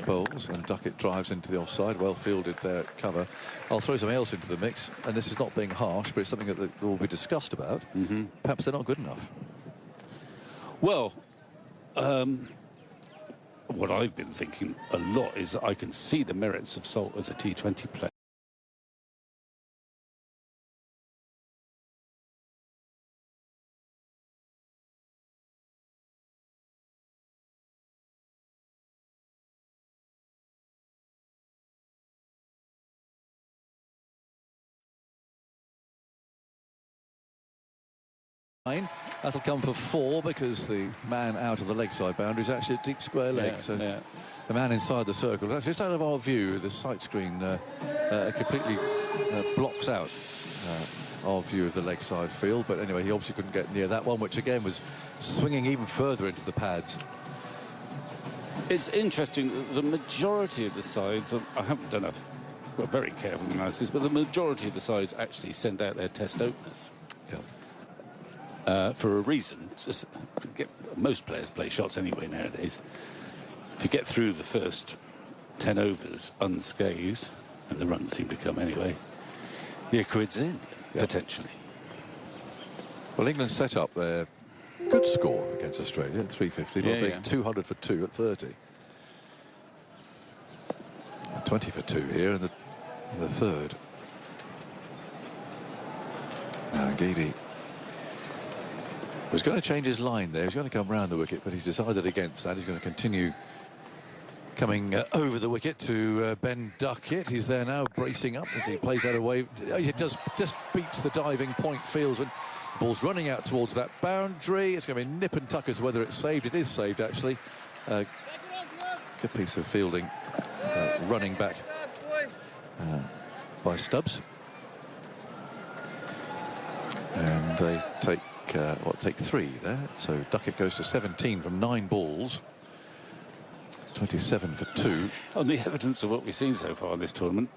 bowls, and Duckett drives into the offside. Well fielded there at cover. I'll throw something else into the mix, and this is not being harsh, but it's something that will be discussed about. Perhaps they're not good enough. Well, what I've been thinking a lot is that I can see the merits of Salt as a T20 player. That'll come for 4 because the man out of the leg side boundary is actually a deep square leg. The man inside the circle, actually just out of our view, the sight screen completely blocks out our view of the leg side field. But anyway, he obviously couldn't get near that one, which again was swinging even further into the pads. It's interesting, the majority of the sides, I haven't done a very careful analysis, but the majority of the sides actually send out their test openers. For a reason. Most players play shots anyway nowadays. If you get through the first 10 overs unscathed, and the runs seem to come anyway, your quid's in, potentially. Well, England set up their good score against Australia at 350, but being 200 for 2 at 30. 20 for 2 here in the third. Now Gidi was going to change his line there. He's going to come round the wicket, but he's decided against that. He's going to continue coming over the wicket to Ben Duckett. He's there now, bracing up as he plays that away. He just beats the diving point fieldsman. Ball's running out towards that boundary. It's going to be nip and tuck as to whether it's saved. It is saved, actually. Good piece of fielding, running back by Stubbs. And they take 3 there. So Duckett goes to 17 from 9 balls. 27 for 2. On the evidence of what we've seen so far in this tournament,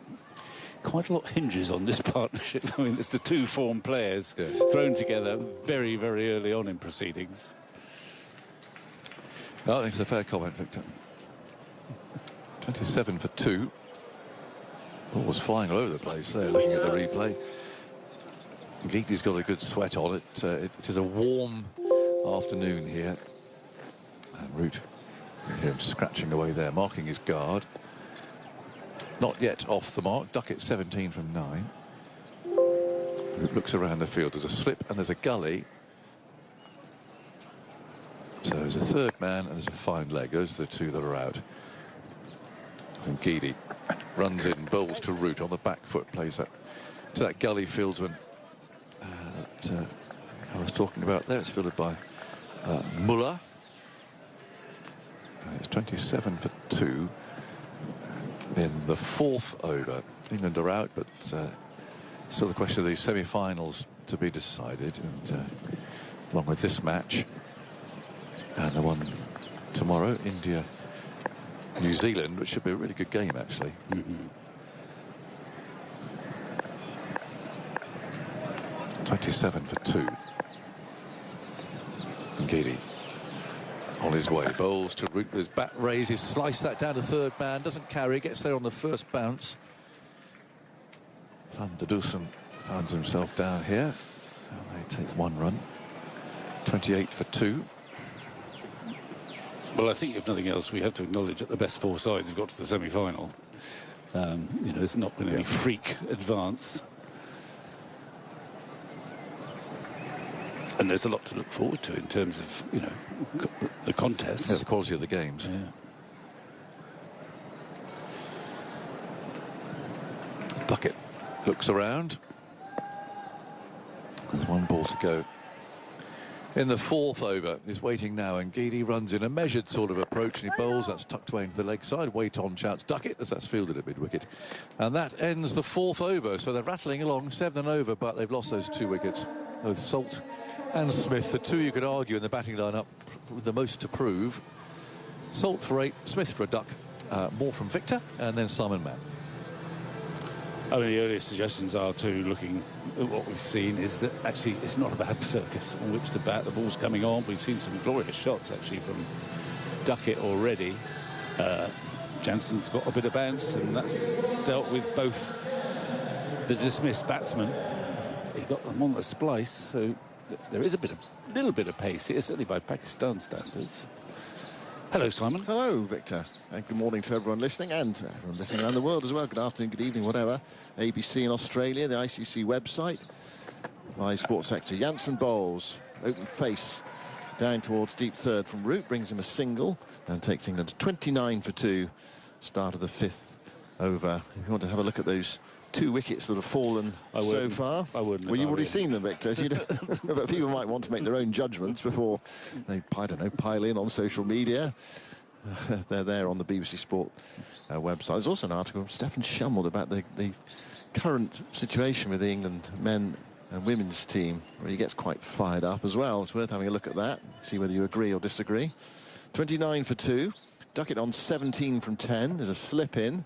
quite a lot hinges on this partnership. I mean, it's the 2 form players thrown together very, very early on in proceedings. No, I think it's a fair comment, Victor. 27 for 2. Ball was flying all over the place there, looking at the replay. Geeky's got a good sweat on it. It is a warm afternoon here. And Root, you hear him scratching away there, marking his guard. Not yet off the mark. Duckett 17 from 9. Root looks around the field. There's a slip and there's a gully. So there's a third man and there's a fine leg. Those are the 2 that are out. And Geedy runs in, bowls to Root on the back foot, plays that to that gully fieldsman that I was talking about there. It's fielded by Muller. It's 27 for 2 in the 4th over. England are out, but still the question of these semi-finals to be decided, and along with this match and the one tomorrow, India, New Zealand, which should be a really good game, actually. 27 for 2. Gidi on his way, bowls to Root with his bat raised. He's sliced that down to third man, doesn't carry, gets there on the first bounce. Van der Dusen finds himself down here. And they take 1 run. 28 for 2. Well, I think if nothing else, we have to acknowledge that the best 4 sides have got to the semi-final. You know, there's not been any freak advance. And there's a lot to look forward to in terms of, you know, the contests. Yeah, the quality of the games. Yeah. Duckett looks around. There's 1 ball to go. In the 4th over, he's waiting now, and Geedy runs in a measured sort of approach, and he bowls. That's tucked away into the leg side. Wait on, shouts Duckett, as that's fielded at mid-wicket. And that ends the 4th over. So they're rattling along, 7 over, but they've lost those 2 wickets. Both Salt and Smith, the 2 you could argue in the batting lineup with the most to prove. Salt for 8, Smith for a duck, more from Victor, and then Simon Mann. I mean, the earliest suggestions are too, looking at what we've seen, is that actually it's not a bad surface on which to bat. The ball's coming on. We've seen some glorious shots actually from Duckett already. Jansen's got a bit of bounce, and that's dealt with both the dismissed batsmen. He got them on the splice, so there is a little bit of pace here, certainly by Pakistan standards. Hello, Simon. Hello, Victor. And good morning to everyone listening, and everyone listening around the world as well. Good afternoon, good evening, whatever. ABC in Australia, the ICC website. Live sports sector. Jansen bowls, open face, down towards deep third from Root, brings him a single, and takes England to 29 for 2. Start of the 5th over. If you want to have a look at those 2 wickets that have fallen so far. I wouldn't. Well, you've already seen them, Victor. So but people might want to make their own judgments before they, I don't know, pile in on social media. They're there on the BBC Sport website. There's also an article from Stephen Shumwell about the current situation with the England men and women's team, where he gets quite fired up as well. It's worth having a look at that, see whether you agree or disagree. 29 for 2. Duckett on 17 from 10. There's a slip in.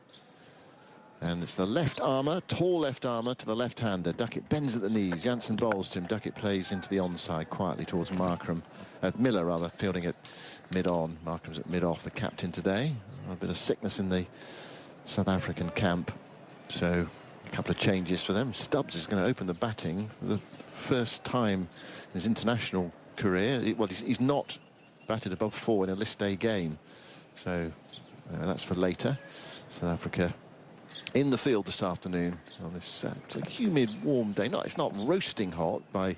And it's the left armour, tall left armour to the left-hander. Duckett bends at the knees. Jansen bowls to him. Duckett plays into the onside quietly towards Miller, rather, fielding it mid-on. Markram's at mid-off, the captain today. A bit of sickness in the South African camp. So a couple of changes for them. Stubbs is going to open the batting for the first time in his international career. Well, he's not batted above 4 in a list day game. So that's for later. South Africa in the field this afternoon on this it's a humid, warm day. It's not roasting hot by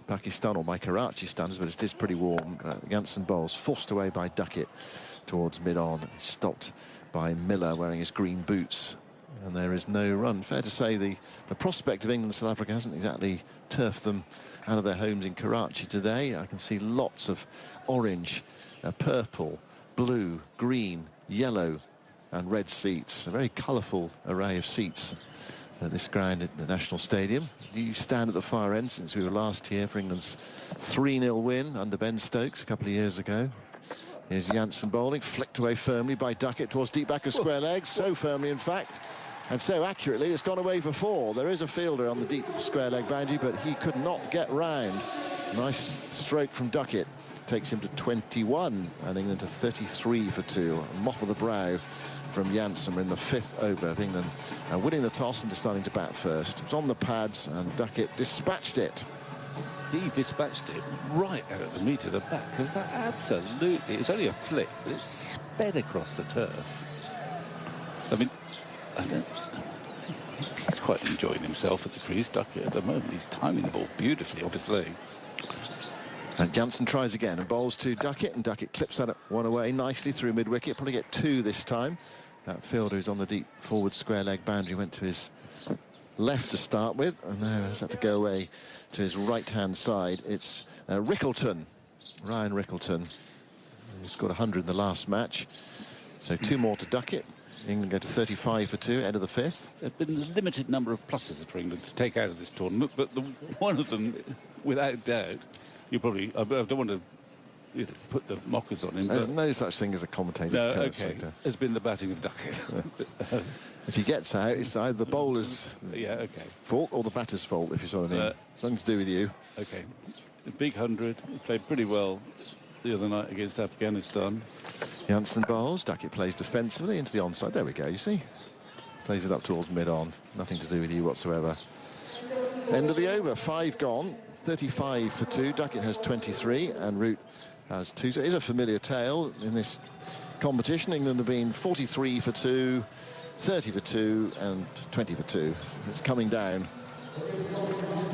Pakistan or by Karachi standards, but it is pretty warm. Jansen bowls, forced away by Duckett towards mid-on, stopped by Miller wearing his green boots, and there is no run. Fair to say the prospect of England and South Africa hasn't exactly turfed them out of their homes in Karachi today. I can see lots of orange, purple, blue, green, yellow and red seats. A very colourful array of seats at this ground at the National Stadium. You stand at the far end since we were last here for England's 3-0 win under Ben Stokes a couple of years ago. Here's Jansen bowling, flicked away firmly by Duckett towards deep back of square legs. So firmly, in fact, and so accurately, it's gone away for 4. There is a fielder on the deep square leg boundary, but he could not get round. Nice stroke from Duckett. Takes him to 21 and England to 33 for 2. A mop of the brow from Jansen in the 5th over of England, winning the toss and deciding to bat first. It was on the pads and Duckett dispatched it. He dispatched it right out of the meat of the bat, because that absolutely, it's only a flick, but it sped across the turf. I mean, I think he's quite enjoying himself at the crease, Duckett, at the moment. He's timing the ball beautifully off his legs. And Jansen tries again and bowls to Duckett, and Duckett clips that one away nicely through mid-wicket. Probably get 2 this time. That fielder who's on the deep forward square leg boundary went to his left to start with, and now has had to go away to his right-hand side. It's Rickleton, Ryan Rickleton, who scored 100 in the last match. So 2 more to Duckett. England go to 35 for 2, end of the 5th. There have been a limited number of pluses for England to take out of this tournament, but one of them, without doubt, I don't want to put the mockers on him. There's no such thing as a commentator's curse, Victor. Has been the batting of Duckett. If he gets out, it's either the bowler's fault or the batter's fault, if you saw what I mean. Something to do with you. Okay. The big 100. He played pretty well the other night against Afghanistan. Jansen bowls. Duckett plays defensively into the onside. There we go, you see. Plays it up towards mid-on. Nothing to do with you whatsoever. End of the over. 5 gone. 35 for 2. Duckett has 23 and Root has 2. So it is a familiar tale in this competition. England have been 43 for 2, 30 for 2 and 20 for 2. It's coming down.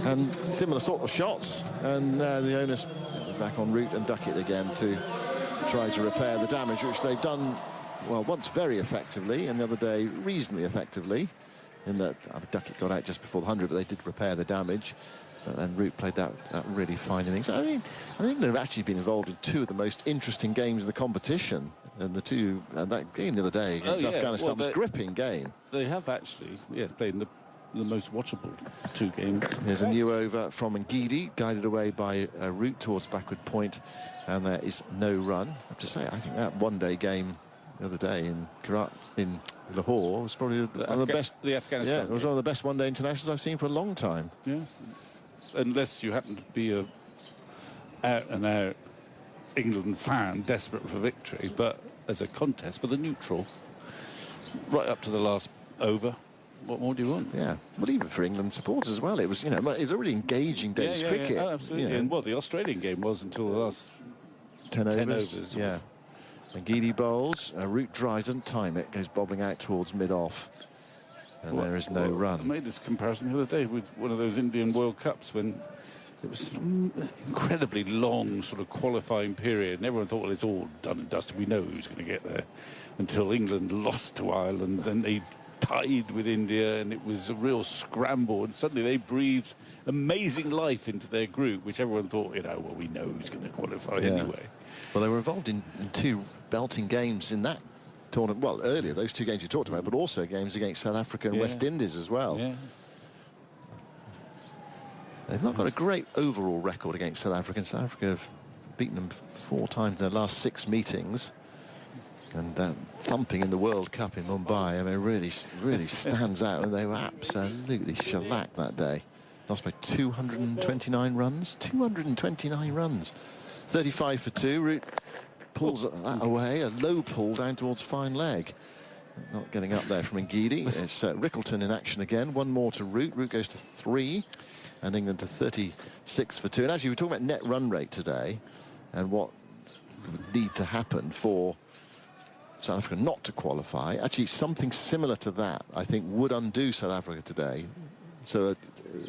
And similar sort of shots. And the onus back on Root and Duckett again to try to repair the damage, which they've done, well, once very effectively and the other day reasonably effectively. In that Duckett got out just before the 100, but they did repair the damage. And Root played that really fine innings. I mean, England have actually been involved in 2 of the most interesting games of the competition. And that game the other day against Afghanistan was a gripping game. They have actually, played in the most watchable 2 games. There's a new over from Ngidi, guided away by Root towards backward point, and there is no run. I have to say, I think that one-day game the other day in Lahore was probably one of the best. The Afghanistan. Yeah, it was one of the best one-day internationals I've seen for a long time. Yeah, unless you happen to be a out-and-out England fan desperate for victory, but as a contest for the neutral, right up to the last over. What more do you want? Yeah, well, even for England supporters as well, it was, it was a really engaging day's cricket. Yeah, absolutely. And the Australian game was until the last 10 overs. Yeah. And Geedy bowls, Root drives, doesn't time it, goes bobbling out towards mid-off. And there is no run. I made this comparison the other day with one of those Indian World Cups when it was an incredibly long sort of qualifying period, and everyone thought, well, it's all done and dusted. We know who's going to get there. Until England lost to Ireland, then they tied with India, and it was a real scramble. And suddenly they breathed amazing life into their group, which everyone thought, well, we know who's going to qualify anyway. Well, they were involved in two belting games in that tournament. Well, earlier, those two games you talked about, but also games against South Africa and West Indies as well. Yeah. They've not got a great overall record against South Africa. South Africa have beaten them 4 times in their last 6 meetings. And that thumping in the World Cup in Mumbai, I mean, really stands out. And they were absolutely shellacked that day. Lost by 229 runs. 229 runs. 35 for 2. Root pulls that away. A low pull down towards fine leg. Not getting up there from Ngidi. It's Rickleton in action again. 1 more to Root. Root goes to 3. And England to 36 for 2. And actually, we're talking about net run rate today and what would need to happen for South Africa not to qualify. Actually, something similar to that, I think, would undo South Africa today. So,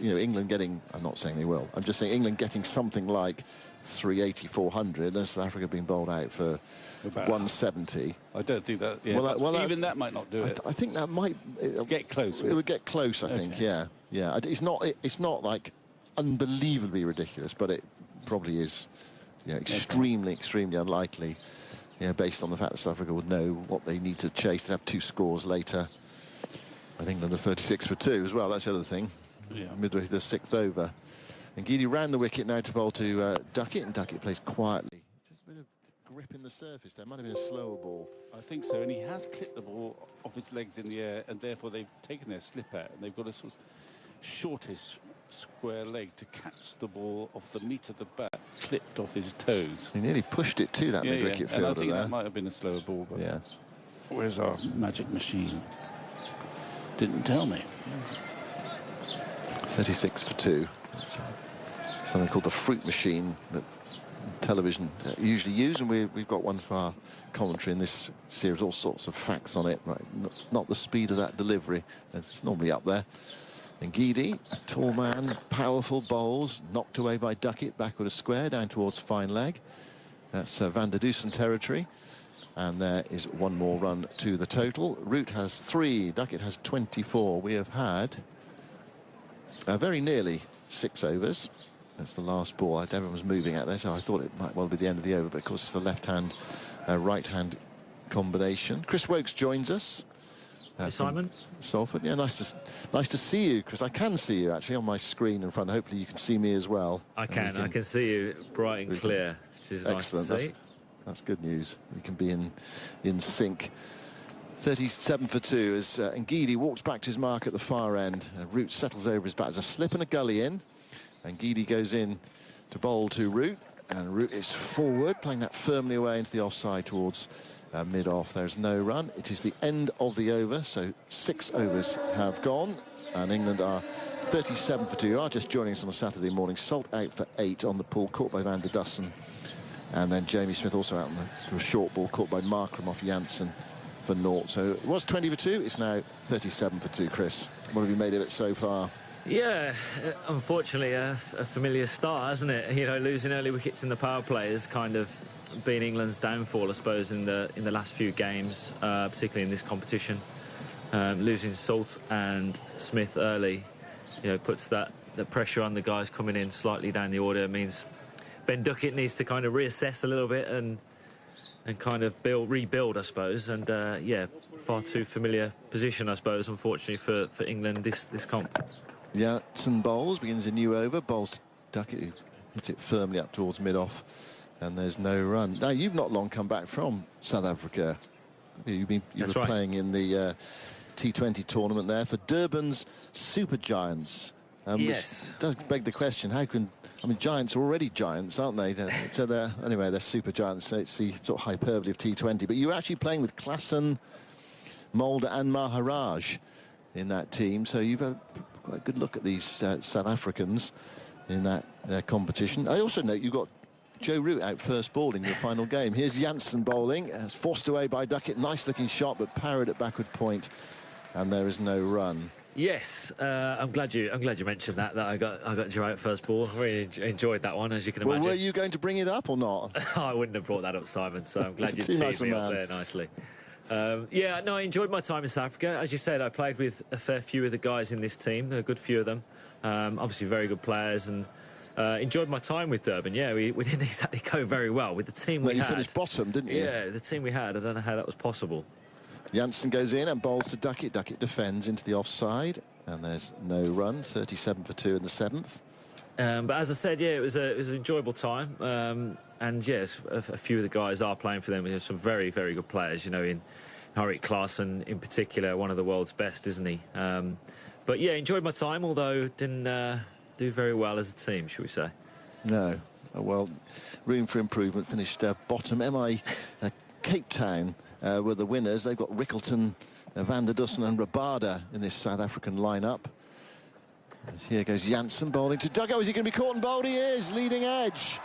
England getting, I'm not saying they will, I'm just saying England getting something like 380, 400, and South Africa being bowled out for about 170. I don't think that, well, even that might not do it. I think that might... get close. It would get close, I think, yeah. Yeah, it's not like unbelievably ridiculous, but it probably is extremely unlikely, based on the fact that South Africa would know what they need to chase. They have 2 scores later. And England are 36 for 2 as well, that's the other thing. Yeah. Midway through the 6th over. And Geedy ran the wicket now to bowl to Duckett, and Duckett plays quietly. Just a bit of grip in the surface there. Might have been a slower ball. I think so, and he has clipped the ball off his legs in the air, and therefore they've taken their slip out, and they've got a sort of shortest square leg to catch the ball off the meat of the bat, clipped off his toes. He nearly pushed it to that mid-wicket fielder. And I think there. That might have been a slower ball, but yeah. Where's our magic machine? Didn't tell me. 36 for 2. Something called the fruit machine that television usually use, and we've got one for our commentary in this series, all sorts of facts on it. Right? Not the speed of that delivery. It's normally up there. And Geedy, tall man, powerful bowls, knocked away by Duckett, backward a square, down towards fine leg. That's Van der Dusen territory. And there is 1 more run to the total. Root has 3, Duckett has 24. We have had very nearly 6 overs. That's the last ball. Everyone was moving out there, so I thought it might well be the end of the over, but of course it's the left-hand, right-hand combination. Chris Wokes joins us. Hey, Simon. Salford. Yeah, nice to see you, Chris. I can see you actually on my screen in front. Hopefully you can see me as well. I can see you bright and clear, which is excellent. Nice to see. That's good news. We can be in sync. 37 for 2 as Ngidi walks back to his mark at the far end. Root settles over his bat. There's a slip and a gully in. And Ngidi goes in to bowl to Root. And Root is forward, playing that firmly away into the offside towards mid-off. There's no run. It is the end of the over, so 6 overs have gone. And England are 37 for 2. You are just joining us on a Saturday morning. Salt out for 8 on the pull, caught by Van der Dussen. And then Jamie Smith also out to a short ball, caught by Markram off Janssen for 0. So it was 20 for 2. It's now 37 for 2, Chris. What have you made of it so far? Yeah, unfortunately a familiar start, hasn't it? Losing early wickets in the power play has kind of been England's downfall, I suppose, in the last few games, particularly in this competition. Losing Salt and Smith early, puts the pressure on the guys coming in slightly down the order. It means Ben Duckett needs to kind of reassess a little bit and kind of rebuild, I suppose. And far too familiar position, I suppose, unfortunately for England this comp. Janssen bowls, begins a new over, bowls to Duckett, who hits it firmly up towards mid-off, and there's no run. Now, you've not long come back from South Africa. You were playing in the T20 tournament there for Durban's Super Giants. Yes. Which does beg the question, Giants are already giants, aren't they? So they're Super Giants, so it's the sort of hyperbole of T20. But you were actually playing with Klassen, Mulder and Maharaj in that team. So you've had quite a good look at these South Africans in that competition. I also note you've got Joe Root out first ball in the final game. Here's Janssen bowling. It's forced away by Duckett. Nice looking shot, but parried at backward point, and there is no run. Yes, I'm glad you mentioned that I got Joe out first ball. I really enjoyed that one, as you can imagine. Well, were you going to bring it up or not? I wouldn't have brought that up, Simon, so I'm glad you teed me up there nicely. Yeah, no, I enjoyed my time in South Africa. As you said, I played with a fair few of the guys in this team, a good few of them. Obviously very good players, and enjoyed my time with Durban. Yeah, we didn't exactly go very well with the team we had. You finished bottom, didn't you? Yeah, the team we had, I don't know how that was possible. Janssen goes in and bowls to Duckett. Duckett defends into the offside, and there's no run. 37 for 2 in the 7th. But as I said, yeah, it was an enjoyable time. And yes, a few of the guys are playing for them. We have some very, very good players, you know, in Henrik Klaassen in particular, one of the world's best, isn't he? But yeah, enjoyed my time, although didn't do very well as a team, shall we say. No. Well, room for improvement. Finished bottom. Cape Town were the winners. They've got Rickleton, Van der Dussen and Rabada in this South African lineup. And here goes Janssen bowling to Duckett. Is he going to be caught and bowled? He is. Leading edge.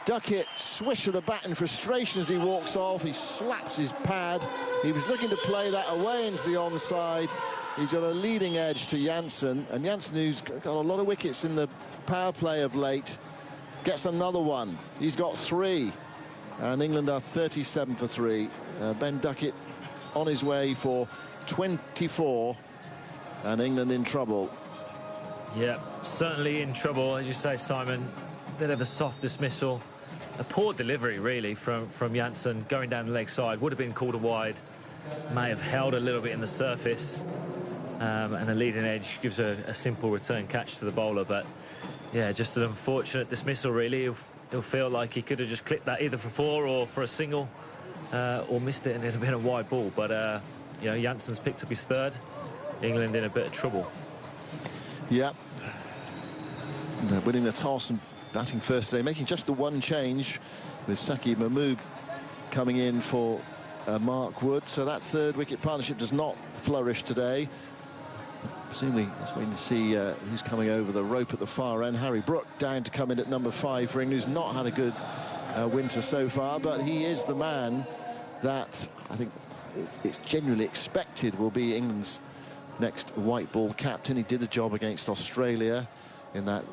Duckett, swish of the bat in frustration as he walks off. He slaps his pad. He was looking to play that away into the onside. He's got a leading edge to Janssen. And Janssen, who's got a lot of wickets in the power play of late, gets another one. He's got 3. And England are 37 for 3. Ben Duckett on his way for 24. And England in trouble. Yeah, certainly in trouble, as you say, Simon. Bit of a soft dismissal. A poor delivery, really, from Janssen, going down the leg side. Would have been called a wide. May have held a little bit in the surface. And a leading edge gives a simple return catch to the bowler. But, yeah, just an unfortunate dismissal, really. He'll feel like he could have just clipped that either for 4 or for a single, or missed it and it'd have been a wide ball. But, you know, Janssen's picked up his 3rd. England in a bit of trouble. Yeah. Winning the toss and batting first today, making just the one change with Saqib Mahmood coming in for Mark Wood. So that 3rd wicket partnership does not flourish today. Presumably, just waiting to see who's coming over the rope at the far end. Harry Brook down to come in at number 5 for England, who's not had a good winter so far, but he is the man that I think it's genuinely expected will be England's next white ball captain. He did the job against Australia in that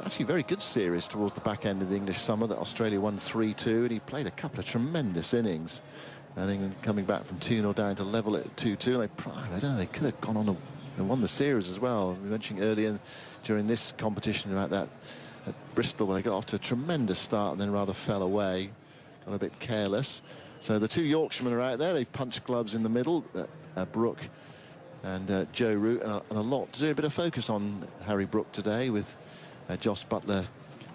actually very good series towards the back end of the English summer that Australia won 3-2, and he played a couple of tremendous innings. And England coming back from 2-0 down to level at 2-2. I don't know, they could have gone on and won the series as well. We mentioned earlier during this competition about that at Bristol, where they got off to a tremendous start and then rather fell away, got a bit careless. So the 2 Yorkshiremen are out there. They've punched gloves in the middle, Brook and Joe Root, and a lot to do. A bit of focus on Harry Brook today with Joss Butler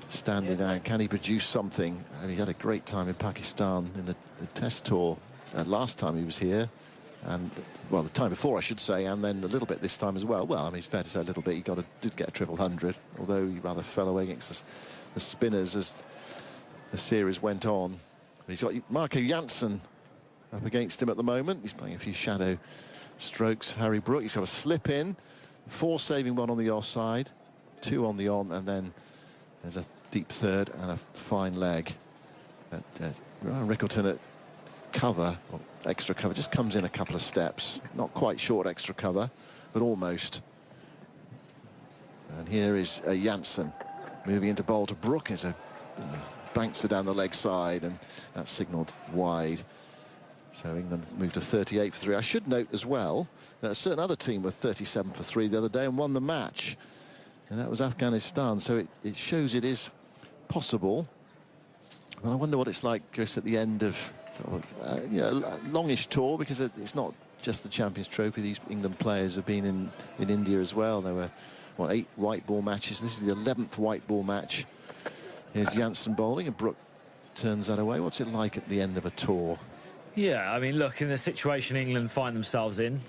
standing down. Can he produce something? And he had a great time in Pakistan in the Test tour last time he was here, and well, the time before I should say, and then a little bit this time as well. Well, I mean, it's fair to say a little bit. He did get a 100, although he rather fell away against the spinners as the series went on. He's got Marco Janssen up against him at the moment. He's playing a few shadow strokes. Harry Brook, he's got a slip in, 4 saving, 1 on the offside, 2 on the on, and then there's a deep 3rd and a fine leg. Rickleton at cover, or extra cover, just comes in a couple of steps. Not quite short extra cover, but almost. And here is Janssen moving into bowl to Brook as a banks it down the leg side, and that's signalled wide. So England moved to 38 for 3. I should note as well that a certain other team were 37 for 3 the other day and won the match, and that was Afghanistan. So it shows it is possible. And I wonder what it's like, Chris, at the end of a longish tour, because it's not just the Champions Trophy. These England players have been in India as well. There were 8 white ball matches. This is the 11th white ball match. Here's Janssen bowling, and Brook turns that away. What's it like at the end of a tour? Yeah, I mean, look, in the situation England find themselves in,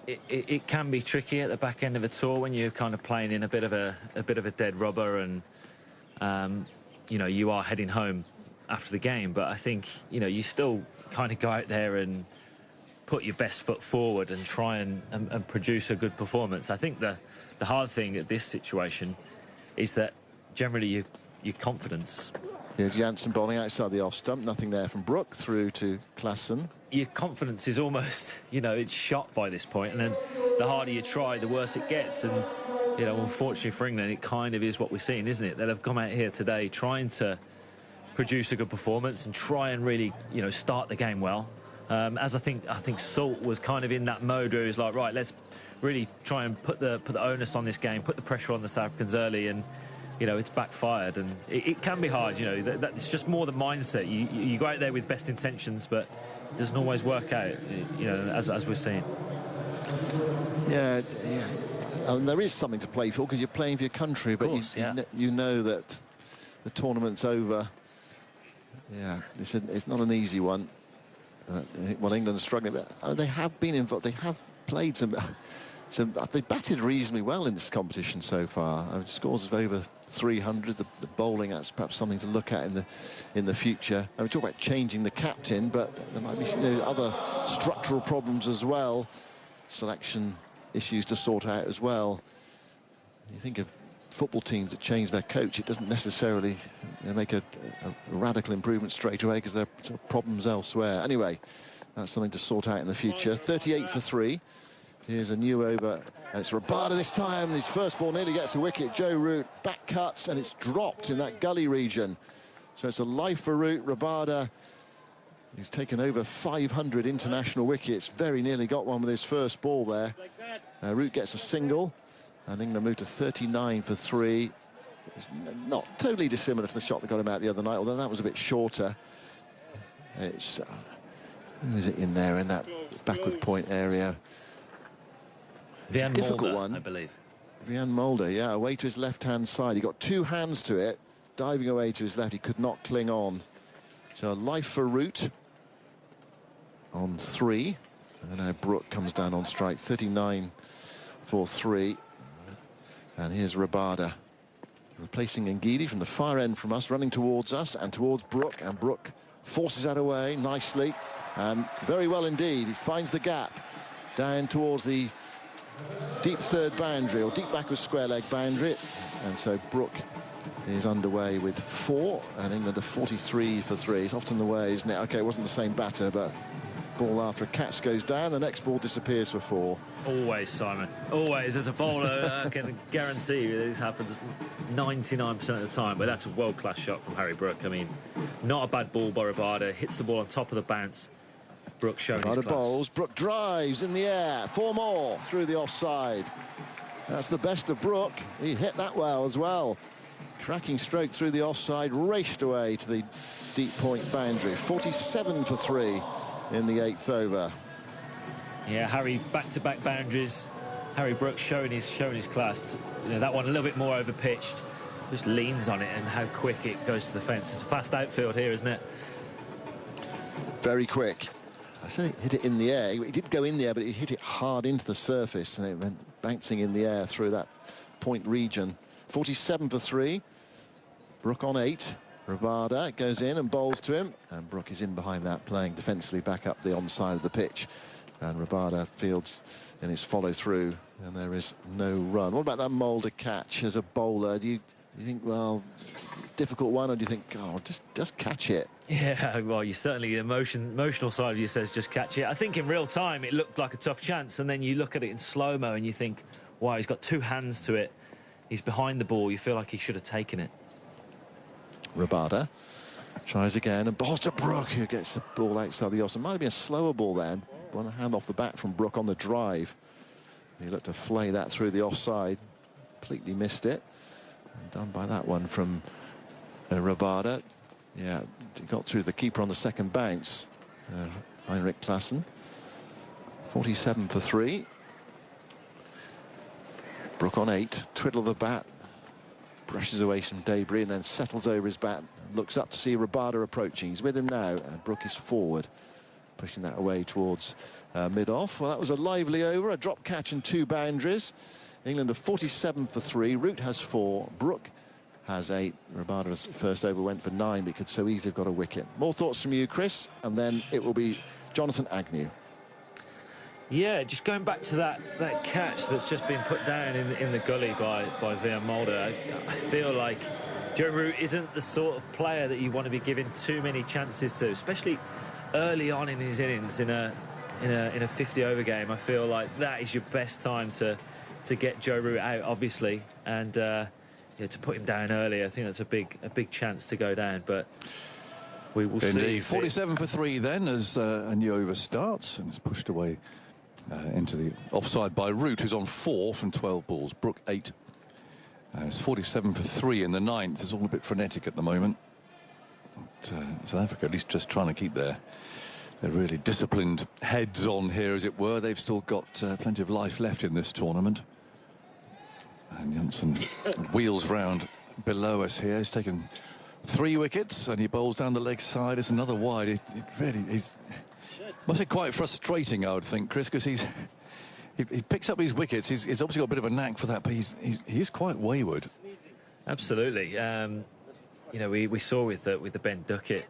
it can be tricky at the back end of a tour when you're kind of playing in a bit of a dead rubber, and you know, you are heading home after the game. But I think, you know, you still kind of go out there and put your best foot forward and try and produce a good performance. I think the hard thing at this situation is that generally your confidence. Here's Janssen bowling outside the off stump. Nothing there from Brook through to Klassen. Your confidence is almost, it's shot by this point, and then the harder you try, the worse it gets. And unfortunately for England, it kind of is what we're seeing, isn't it? That have come out here today trying to produce a good performance and try and really, start the game well. As I think Salt was kind of in that mode where he was like, right, let's really try and put the onus on this game, put the pressure on the South Africans early, and it's backfired. And it can be hard, that it's just more the mindset. You go out there with best intentions, but it doesn't always work out, as we're seeing. Yeah. And there is something to play for because you're playing for your country, but you know that the tournament's over. Yeah, it's not an easy one. Well, England's struggling, but they have been involved. They have played some. They batted reasonably well in this competition so far. Scores of over 300. The bowling, that's perhaps something to look at in the future. We talk about changing the captain, but there might be other structural problems as well. Selection issues to sort out as well. You think of football teams that change their coach, it doesn't necessarily make a radical improvement straight away because there are sort of problems elsewhere. Anyway, that's something to sort out in the future. 38 for 3. Here's a new over, and it's Rabada this time, and his first ball nearly gets a wicket. Joe Root back cuts, and it's dropped in that gully region. So it's a life for Root. Rabada, he's taken over 500 international wickets, very nearly got one with his first ball there. Root gets a single, and England moved to 39 for 3. It's not totally dissimilar to the shot that got him out the other night, although that was a bit shorter. It's who is it in there in that backward point area? Vian Difficult Mulder, one, I believe. Vian Mulder, yeah, away to his left-hand side. He got two hands to it, diving away to his left. He could not cling on. So a life for Root on 3. And now Brook comes down on strike, 39 for 3. And here's Rabada replacing Ngidi from the far end from us, running towards us and towards Brook. And Brook forces that away nicely and very well indeed. He finds the gap down towards the deep third boundary, or deep backward square leg boundary. And so Brook is underway with 4, and England are 43 for 3. It's often the way, isn't it? Okay, it wasn't the same batter, but ball after a catch goes down, the next ball disappears for 4. Always, Simon. Always. As a bowler, I can guarantee you this happens 99% of the time. But that's a world-class shot from Harry Brook. I mean, not a bad ball by Rabada. Hits the ball on top of the bounce. Brook showing his class. Bowls. Brook drives in the air. 4 more through the offside. That's the best of Brook. He hit that well as well. Cracking stroke through the offside, raced away to the deep point boundary. 47 for 3 in the 8th over. Yeah, Harry, back-to-back boundaries. Harry Brook showing his class. That one a little bit more over-pitched. Just leans on it, and how quick it goes to the fence. It's a fast outfield here, isn't it? Very quick. I said he hit it in the air. He did go in the air, but he hit it hard into the surface, and it went bouncing in the air through that point region. 47 for 3. Brook on 8. Rabada goes in and bowls to him, and Brook is in behind that, playing defensively back up the onside of the pitch. And Rabada fields in his follow-through, and there is no run. What about that Mulder catch as a bowler? Do you think, well, difficult one, or do you think, oh, just catch it? Yeah, well, you certainly, the emotional side of you says just catch it. I think in real time it looked like a tough chance, and then you look at it in slow-mo and you think, wow, he's got 2 hands to it. He's behind the ball. You feel like he should have taken it. Rabada tries again and balls to Brook, who gets the ball outside the offside. Might have been a slower ball there. One hand off the bat from Brook on the drive. He looked to flay that through the offside. Completely missed it. And done by that one from Rabada. Yeah, he got through the keeper on the second bounce. Heinrich Klassen. 47 for 3. Brook on 8. Twiddle the bat. Brushes away some debris and then settles over his bat. Looks up to see Rabada approaching. He's with him now, and Brook is forward, pushing that away towards mid-off. Well, that was a lively over, a drop catch and 2 boundaries. England are 47 for 3. Root has 4. Brook has 8. Rabada's first over went for 9, but could so easily have got a wicket. More thoughts from you, Chris, and then it will be Jonathan Agnew. Yeah, just going back to that catch that's just been put down in the gully by Van Mulder. I feel like Joe Root isn't the sort of player that you want to be giving too many chances to, especially early on in his innings in a 50-over game. I feel like that is your best time to get Joe Root out, obviously, and to put him down early. I think that's a big chance to go down, but we will see. Indeed. 47 for 3 then as a new over starts, and it's pushed away into the offside by Root, who's on 4 from 12 balls. Brook 8. It's 47 for 3 in the 9th. It's all a bit frenetic at the moment. But, South Africa at least just trying to keep their really disciplined heads on here, as it were. They've still got plenty of life left in this tournament. And Janssen wheels round below us here. He's taken 3 wickets and he bowls down the leg side. It's another wide. It really is. Must be quite frustrating, I would think, Chris, because he picks up his wickets. He's obviously got a bit of a knack for that, but he's quite wayward. Absolutely. We saw with the Ben Duckett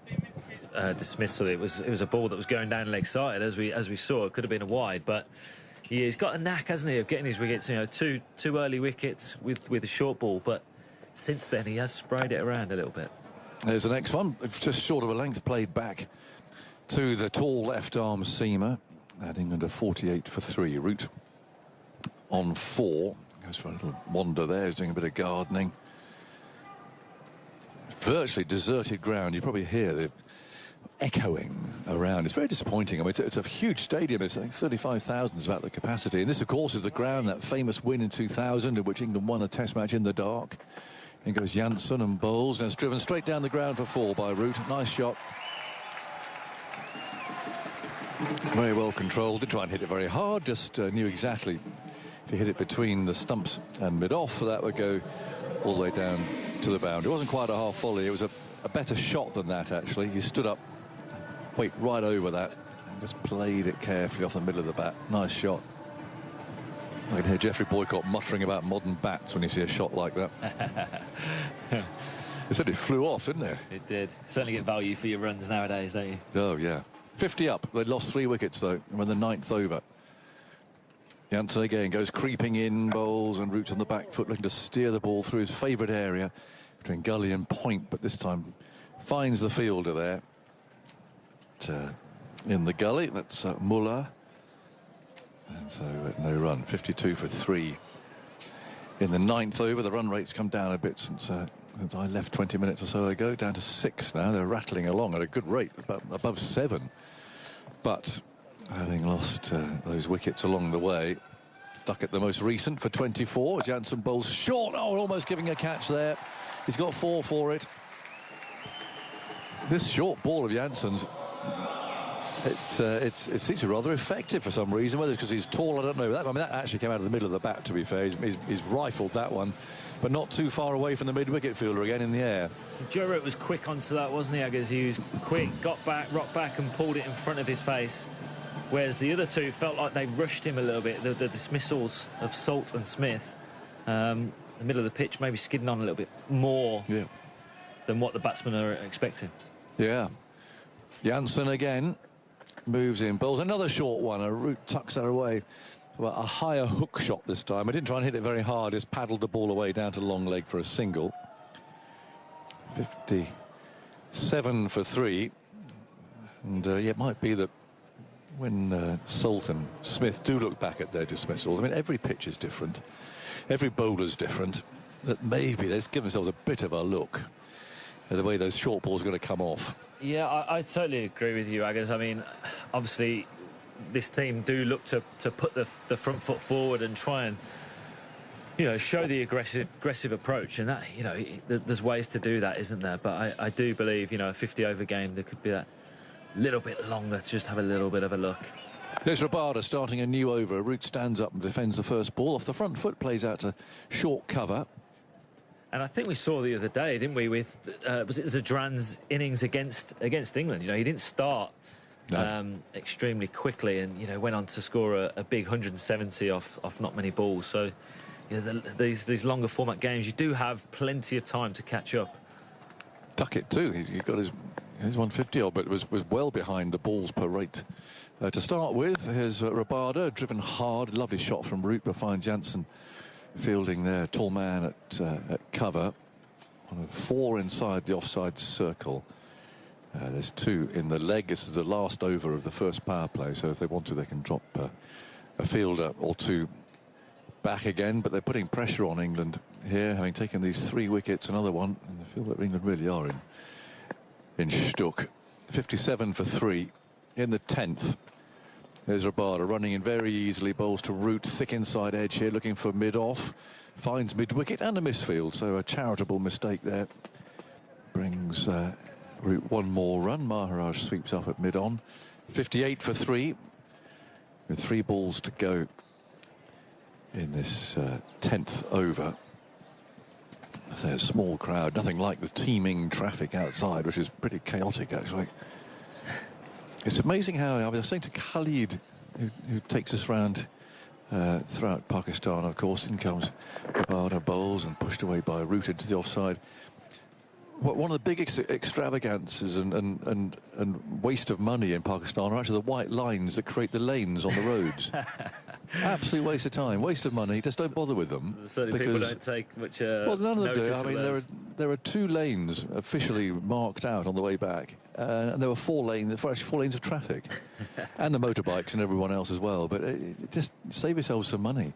dismissal, it was a ball that was going down leg side, as we saw. It could have been a wide, but he's got a knack, hasn't he, of getting his wickets. Two early wickets with a short ball, but since then he has sprayed it around a little bit. There's the next one, just short of a length, played back to the tall left arm seamer, adding under 48 for 3. Root on 4. Goes for a little wander there. He's doing a bit of gardening. Virtually deserted ground. You probably hear the echoing around. It's very disappointing. I mean, it's a huge stadium. It's, I think, 35,000 is about the capacity. And this, of course, is the ground, that famous win in 2000 in which England won a test match in the dark. In goes Janssen and bowls, and it's driven straight down the ground for 4 by Root. Nice shot. Very well controlled. Didn't try and hit it very hard, just knew exactly if he hit it between the stumps and mid-off, that would go all the way down to the boundary. It wasn't quite a half volley. It was a better shot than that, actually. He stood up, wait, right over that, and just played it carefully off the middle of the bat. Nice shot. I can hear Geoffrey Boycott muttering about modern bats when you see a shot like that. They said it flew off, didn't it? It did. Certainly get value for your runs nowadays, don't you? Oh, yeah. 50 up. They lost 3 wickets, though, in the 9th over. Janssen again goes creeping in, bowls, and Root's on the back foot, looking to steer the ball through his favourite area between gully and point, but this time finds the fielder there. But, in the gully, that's Muller. And so no run. 52 for 3 in the 9th over. The run rate's come down a bit since I left 20 minutes or so ago, down to 6 now. They're rattling along at a good rate, about above 7. But having lost those wickets along the way, Duckett the most recent for 24. Janssen bowls short. Oh, almost giving a catch there. He's got 4 for it. This short ball of Janssen's, it seems to be rather effective for some reason. Whether it's because he's tall, I don't know. I mean, that actually came out of the middle of the bat, to be fair. He's rifled that one, but not too far away from the mid-wicket fielder again in the air. Joe Root was quick onto that, wasn't he, Aggers? He was quick, got back, rocked back and pulled it in front of his face. Whereas the other two felt like they rushed him a little bit. The dismissals of Salt and Smith, the middle of the pitch, maybe skidding on a little bit more than what the batsmen are expecting. Yeah. Janssen again moves in, bowls another short one. A Root tucks that away. Well, a higher hook shot this time. I didn't try and hit it very hard. Just paddled the ball away down to long leg for a single. 57 for 3. And it might be that when Salt and Smith do look back at their dismissals, I mean, every pitch is different. Every bowler's different. That maybe they've given themselves a bit of a look at the way those short balls are going to come off. Yeah, I totally agree with you, Aggers. I mean, obviously, this team do look to put the front foot forward and try and, show the aggressive approach. And that, there's ways to do that, isn't there? But I do believe, a 50-over game, there could be that little bit longer to just have a little bit of a look. There's Rabada starting a new over. Root stands up and defends the first ball. Off the front foot, plays out to short cover. And I think we saw the other day, didn't we, with was it Zadran's innings against England? He didn't start extremely quickly, and went on to score a big 170 off not many balls. So these longer format games, you do have plenty of time to catch up. Duckett too. He got his 150 odd, but was well behind the balls per rate To start with, here's Rabada, driven hard, lovely shot from Root, but finds Janssen fielding there, tall man at cover. 1 of 4 inside the offside circle. There's 2 in the leg. This is the last over of the first power play, so if they want to, they can drop a fielder or 2 back again, but they're putting pressure on England here, having taken these 3 wickets, another one, and I feel that England really are in shtuck. 57 for 3 in the 10th. There's Rabada running in very easily, bowls to Root, thick inside edge here, looking for mid-off, finds mid-wicket and a misfield, so a charitable mistake there. Brings Root 1 more run. Maharaj sweeps off at mid-on. 58 for 3, with 3 balls to go in this 10th over. So a small crowd, nothing like the teeming traffic outside, which is pretty chaotic actually. It's amazing how, I was saying to Khalid, who takes us around throughout Pakistan, of course, in comes Rabada, bowls and pushed away by Root into the offside. One of the big extravagances and waste of money in Pakistan are actually the white lines that create the lanes on the roads. Absolute waste of time, waste of money. Just don't bother with them. Certainly people don't take much well, none of them do. notice I mean, there are 2 lanes officially marked out on the way back, and there were 4 lanes, actually 4 lanes of traffic, and the motorbikes and everyone else as well. But just save yourselves some money.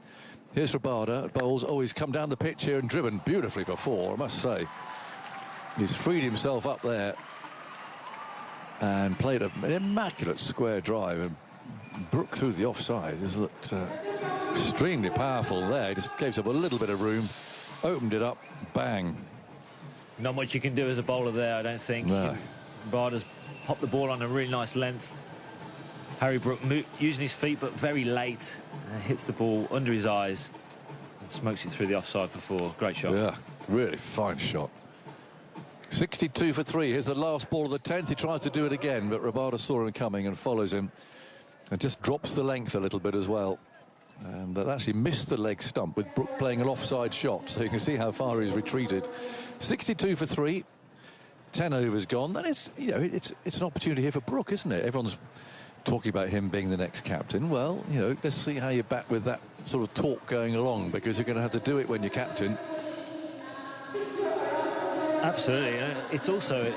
Here's Rabada, bowls. Oh, he's come down the pitch here and driven beautifully for 4, I must say. He's freed himself up there and played an immaculate square drive and broke through the offside. He's looked extremely powerful there. He just gave himself a little bit of room, opened it up, bang. Not much you can do as a bowler there, I don't think. No. Rabada's popped the ball on a really nice length. Harry Brook using his feet, but very late. Hits the ball under his eyes and smokes it through the offside for 4. Great shot. Yeah, really fine shot. 62 for 3. Here's the last ball of the 10th. He tries to do it again, but Rabada saw him coming and follows him and just drops the length a little bit as well. And that actually missed the leg stump with Brook playing an offside shot, so you can see how far he's retreated. 62 for 3. 10 overs gone. That is, you know, it's an opportunity here for Brook, isn't it? Everyone's talking about him being the next captain. Well, you know, let's see how you bat with that sort of talk going along, because you're going to have to do it when you're captain. Absolutely. It's also,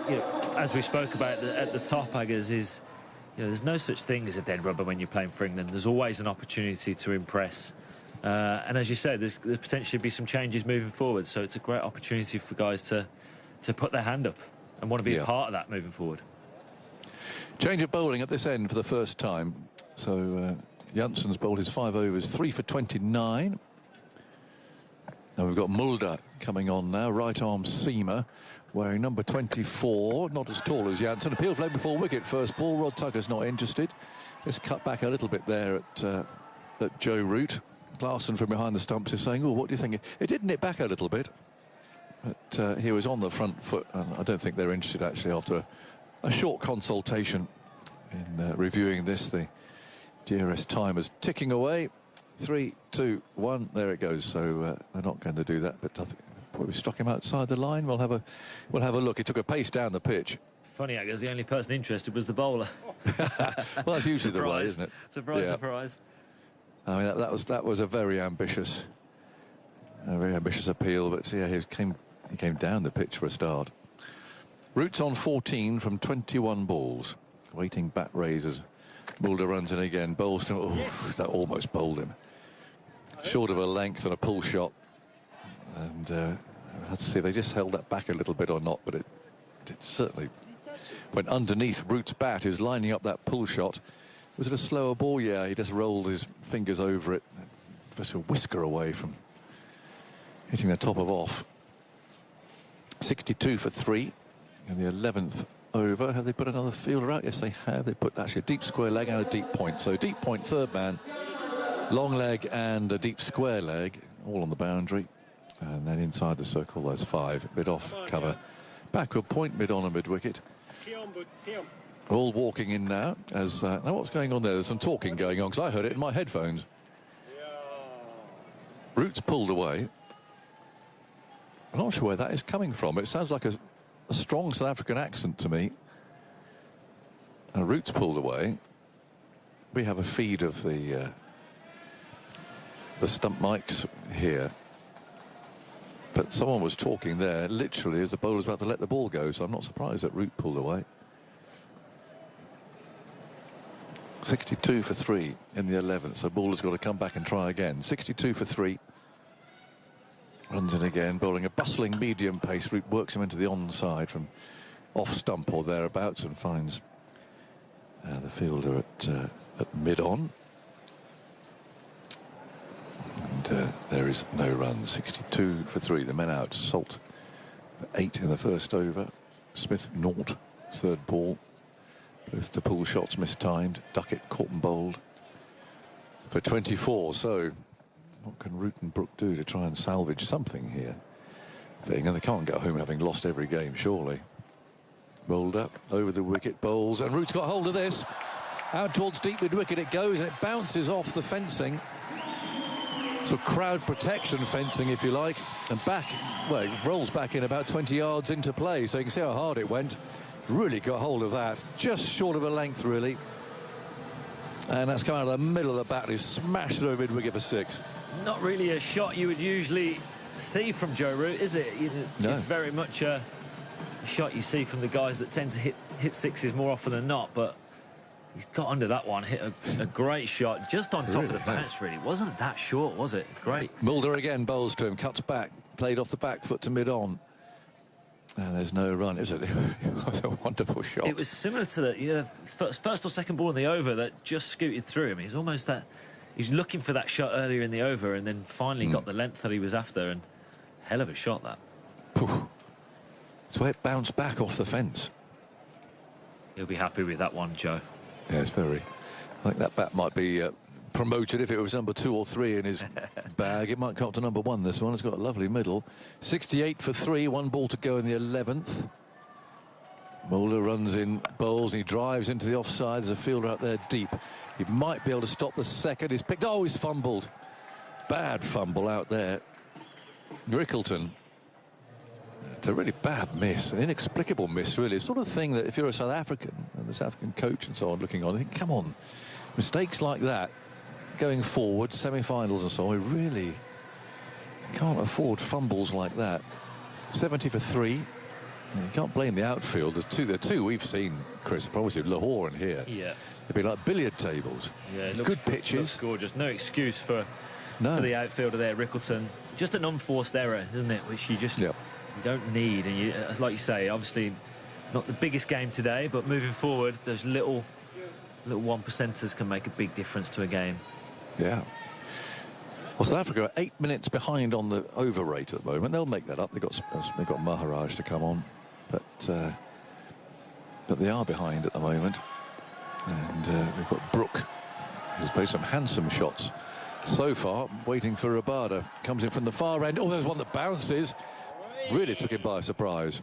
you know, as we spoke about at the top, Aggers, is, you know, there's no such thing as a dead rubber when you're playing for England. There's always an opportunity to impress. And as you said, there's potentially be some changes moving forward. So it's a great opportunity for guys to put their hand up and want to be a part of that moving forward. Change of bowling at this end for the first time. So Janssen's bowled his 5 overs, 3 for 29. And we've got Mulder coming on now, right arm seamer, wearing number 24, not as tall as Janssen. Appeal flag before wicket, first ball. Rod Tugger's not interested. Just cut back a little bit there at Joe Root. Clarkson from behind the stumps is saying, oh, what do you think? It did nip back a little bit, but he was on the front foot, and I don't think they're interested actually after a short consultation in reviewing this. The DRS time is ticking away. 3, 2, 1, there it goes. So they're not going to do that, but I think we struck him outside the line. We'll have a look. He took a pace down the pitch. Funny, I guess the only person interested was the bowler. Well, that's usually the way, isn't it? Surprise, surprise. I mean, that was a very ambitious appeal, but yeah, he came down the pitch for a start. Root's on 14 from 21 balls, waiting bat raises. Mulder runs in again, bowls to, that almost bowled him. Short of a length and a pull shot. And I had to see if they just held that back a little bit or not, but it certainly went underneath Root's bat, who's lining up that pull shot. Was it a slower ball? Yeah, he just rolled his fingers over it, just a whisker away from hitting the top of off. 62 for 3 in the 11th over. Have they put another fielder out? Yes, they have. They put actually a deep square leg and a deep point. So deep point, third man, long leg and a deep square leg, all on the boundary. And then inside the circle, there's 5. Mid off cover, backward point, mid on and mid wicket. All walking in now. As now, what's going on there? There's some talking going on, because I heard it in my headphones. Root's pulled away. I'm not sure where that is coming from. It sounds like a strong South African accent to me. And Root's pulled away. we have a feed of the stump mics here, but someone was talking there literally as the bowler's about to let the ball go, so I'm not surprised that Root pulled away. 62 for 3 in the 11th, so bowler's got to come back and try again. 62 for 3. Runs in again, bowling a bustling medium pace. Root works him into the onside from off stump or thereabouts and finds the fielder at mid-on. And there is no run. 62 for 3. The men out. Salt 8 in the first over. Smith 0. Third ball. Both the pull shots mistimed. Duckett caught and bowled for 24. So what can Root and Brook do to try and salvage something here? And they can't get home having lost every game, surely. Bowled up over the wicket, bowls, and Root's got hold of this. Out towards deep mid wicket it goes, and it bounces off the fencing. So crowd protection fencing, if you like, and back, well, it rolls back in about 20 yards into play, so you can see how hard it went. Really got hold of that, just short of a length, really. And that's come out of the middle of the bat. He's smashed it over mid-wicket for 6. Not really a shot you would usually see from Joe Root, is it? No. It's very much a shot you see from the guys that tend to hit sixes more often than not, but he's got under that one, hit a great shot just on top of the bounce, really. Wasn't that short, was it? Great. Mulder again bowls to him, cuts back, played off the back foot to mid-on. And there's no run. It was a wonderful shot. It was similar to the first or second ball in the over that just scooted through him. He's almost that. He's looking for that shot earlier in the over, and then finally got the length that he was after. And hell of a shot that. Poof. So it bounced back off the fence. He'll be happy with that one, Joe. Yes, very. I think that bat might be promoted if it was number 2 or 3 in his bag. It might come up to number 1, this one. It's got a lovely middle. 68 for 3, 1 ball to go in the 11th. Mulder runs in, bowls, and he drives into the offside. There's a fielder out there deep. He might be able to stop the second. He's picked. Oh, he's fumbled. Bad fumble out there. Rickleton. It's a really bad miss, an inexplicable miss, really. Sort of thing that if you're a South African, and the South African coach and so on looking on, I think, come on, mistakes like that, going forward, semi-finals and so on, we really can't afford fumbles like that. 70 for 3. You can't blame the outfield. There's two we've seen, Chris, probably Lahore in here. Yeah. They'd be like billiard tables. Yeah, it good pitches. Looks gorgeous. No excuse for the outfielder there, Rickleton. Just an unforced error, isn't it? Which you just you don't need. And you, like you say, obviously not the biggest game today, but moving forward, those little 1%ers can make a big difference to a game. Yeah. Well, South Africa are 8 minutes behind on the over rate at the moment. They'll make that up. They've got Maharaj to come on, but they are behind at the moment. And we've got Brook, who's played some handsome shots so far. Waiting for Rabada. Comes in from the far end. Oh, there's one that bounces. Really took him by surprise.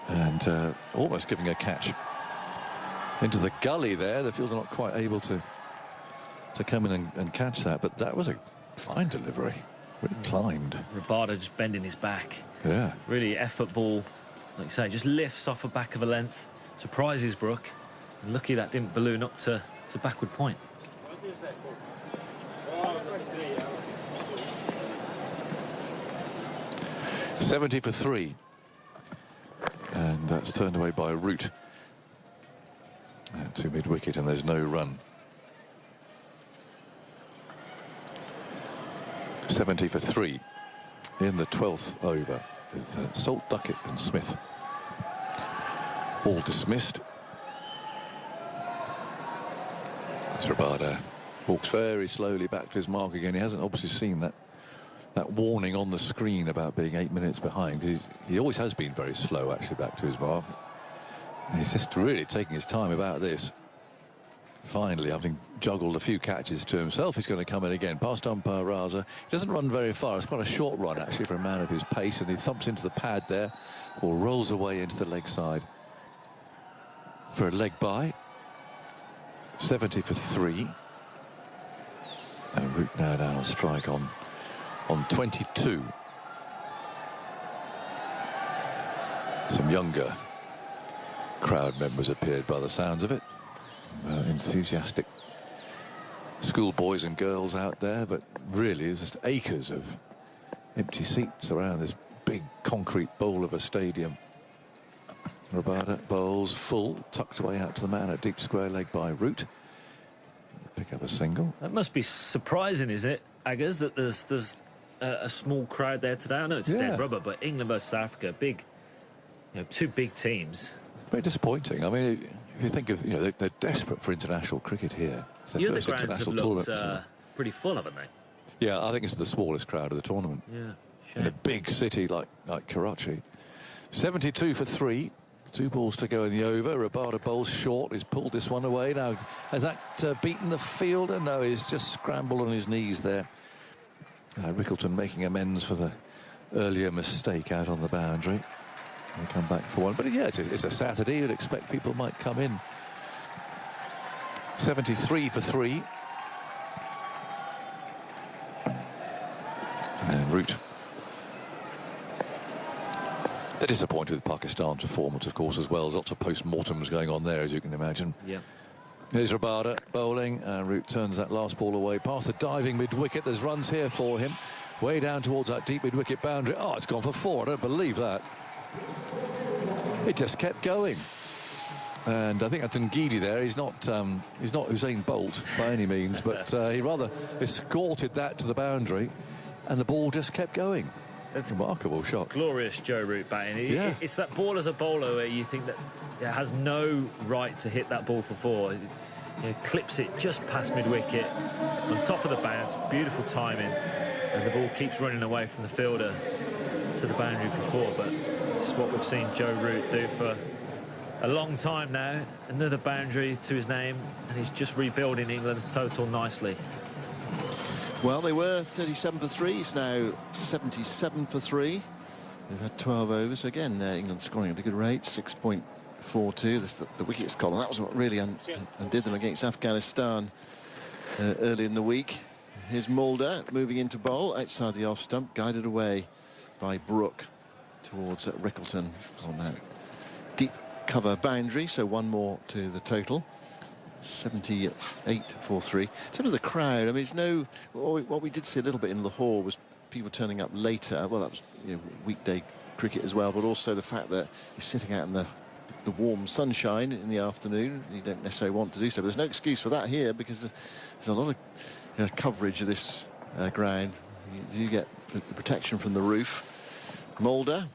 And almost giving a catch into the gully there. The fielder not quite able to come in and catch that, but that was a fine delivery. Really climbed. Rabada just bending his back. Yeah. Really effort ball. Like you say, just lifts off the back of a length. Surprises Brook. And lucky that didn't balloon up to backward point. $70 for 3. And that's turned away by Root. To mid-wicket, and there's no run. 70 for 3 in the 12th over with Salt, Duckett and Smith all dismissed. As Rabada walks very slowly back to his mark again. He hasn't obviously seen that warning on the screen about being 8 minutes behind, because he always has been very slow actually back to his mark. And he's just really taking his time about this. Finally, having juggled a few catches to himself, he's going to come in again. Past umpire Raza. He doesn't run very far. It's quite a short run, actually, for a man of his pace. And he thumps into the pad there, or rolls away into the leg side for a leg by. 70 for 3. And Root now down on strike on 22. Some younger crowd members appeared by the sounds of it. enthusiastic schoolboys and girls out there, but really there's just acres of empty seats around this big concrete bowl of a stadium. Rabada bowls full, tucked away out to the man at deep square leg by Root. Pick up a single. That must be surprising, is it, Aggers, that there's a small crowd there today? I know it's a dead rubber, but England versus South Africa, big, two big teams. Very disappointing. I mean, if you think of, they're desperate for international cricket here. The other grounds have looked pretty full, haven't they? Yeah, I think it's the smallest crowd of the tournament. Yeah, in a big city like Karachi. 72 for 3. 2 balls to go in the over. Rabada bowls short. He's pulled this one away. Now, has that beaten the fielder? No, he's just scrambled on his knees there. Rickleton making amends for the earlier mistake out on the boundary. They come back for one. But yeah, it's a Saturday. You'd expect people might come in. 73 for 3. And Root. They're disappointed with Pakistan's performance, of course, as well. There's lots of post-mortems going on there, as you can imagine. Yeah. Here's Rabada bowling, and Root turns that last ball away past the diving mid-wicket. There's runs here for him. Way down towards that deep mid-wicket boundary. Oh, it's gone for 4. I don't believe that. It just kept going. And I think that's Ngidi there. He's not Usain Bolt by any means, but he rather escorted that to the boundary, and the ball just kept going. That's a remarkable shot. Glorious Joe Root batting. Yeah. It's that ball as a bowler where you think that it has no right to hit that ball for 4. Clips it just past mid-wicket, on top of the bounce. Beautiful timing. And the ball keeps running away from the fielder to the boundary for 4. But it's what we've seen Joe Root do for a long time now. Another boundary to his name, and he's just rebuilding England's total nicely. Well, they were 37 for 3. It's now 77 for 3. They've had 12 overs. Again, England scoring at a good rate, 6.42. The wickets column. That was what really undid them against Afghanistan early in the week. Here's Mulder moving into bowl outside the off stump, guided away by Brook towards Rickleton on that deep cover boundary. So 1 more to the total. 78 for 3. In terms of the crowd, I mean, it's what we did see a little bit in Lahore was people turning up later. Well, that was weekday cricket as well, but also the fact that you're sitting out in the warm sunshine in the afternoon. You don't necessarily want to do so, but there's no excuse for that here, because there's a lot of coverage of this ground. You get the protection from the roof. Mulder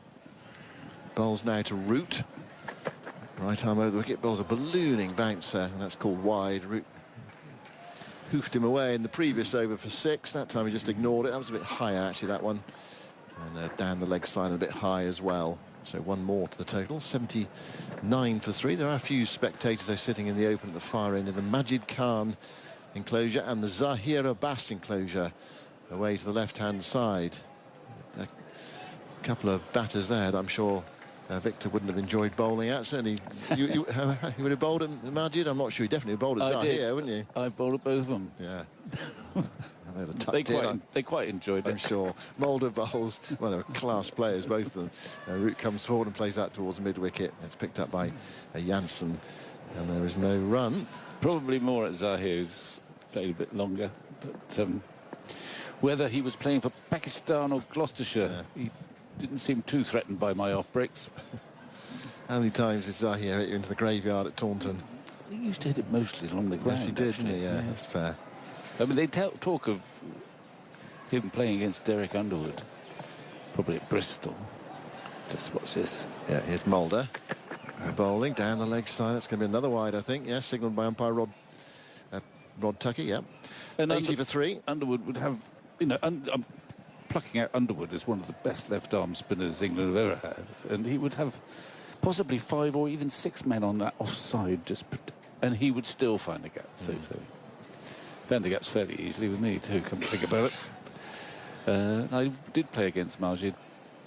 bowls now to Root. Right arm over the wicket, bowls a ballooning bouncer, and that's called wide. Root hoofed him away in the previous over for 6. That time he just ignored it. That was a bit higher, actually, that one. And down the leg side a bit high as well. So 1 more to the total. 79 for 3. There are a few spectators, though, sitting in the open at the far end of the Majid Khan enclosure and the Zahir Abbas enclosure away to the left-hand side. A couple of batters there that I'm sure Victor wouldn't have enjoyed bowling at. Certainly, you would have bowled at Majid. I'm not sure. You definitely bowled at Zahir, wouldn't you? I bowled at both of them. Yeah. They quite enjoyed it. I'm sure. Mulder bowls. Well, they were class players, both of them. Root comes forward and plays that towards mid-wicket. It's picked up by Janssen, and there is no run. Probably more at Zahir, who's played a bit longer. But whether he was playing for Pakistan or Gloucestershire, he didn't seem too threatened by my off breaks. How many times did Zahir hit you into the graveyard at Taunton? He used to hit it mostly along the ground. Yes, he did, didn't he? Yeah, that's fair. I mean, they talk of him playing against Derek Underwood, probably at Bristol. Just watch this. Yeah, here's Mulder. Bowling down the leg side. That's going to be another wide, I think. Yeah, signalled by umpire Rod Tuckey, yeah. And 80 for 3. Underwood would have, I'm plucking out Underwood as one of the best left-arm spinners England have ever had. And he would have possibly 5 or even 6 men on that offside, and he would still find the gap. So found the gaps fairly easily with me too, come to think about it. I did play against Majid,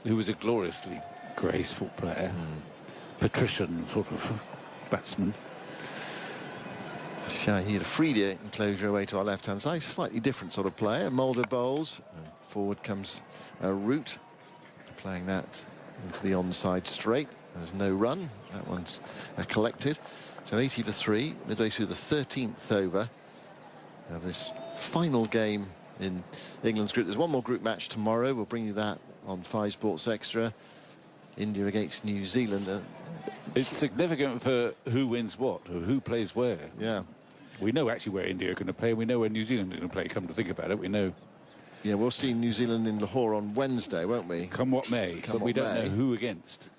who was a gloriously graceful player, patrician sort of batsman. Shahid Afridi enclosure away to our left-hand side. Slightly different sort of player. Mulder bowls. Forward comes Root, playing that into the onside straight. There's no run. That one's collected. So 80 for 3, midway through the 13th over. Now this final game in England's group. There's one more group match tomorrow. We'll bring you that on 5 Sports Extra. India against New Zealand. It's significant for who wins what, or who plays where. Yeah. We know actually where India are going to play. We know where New Zealand are going to play. Come to think about it, we know. Yeah, we'll see New Zealand in Lahore on Wednesday, won't we? Come what may, but we don't know who against.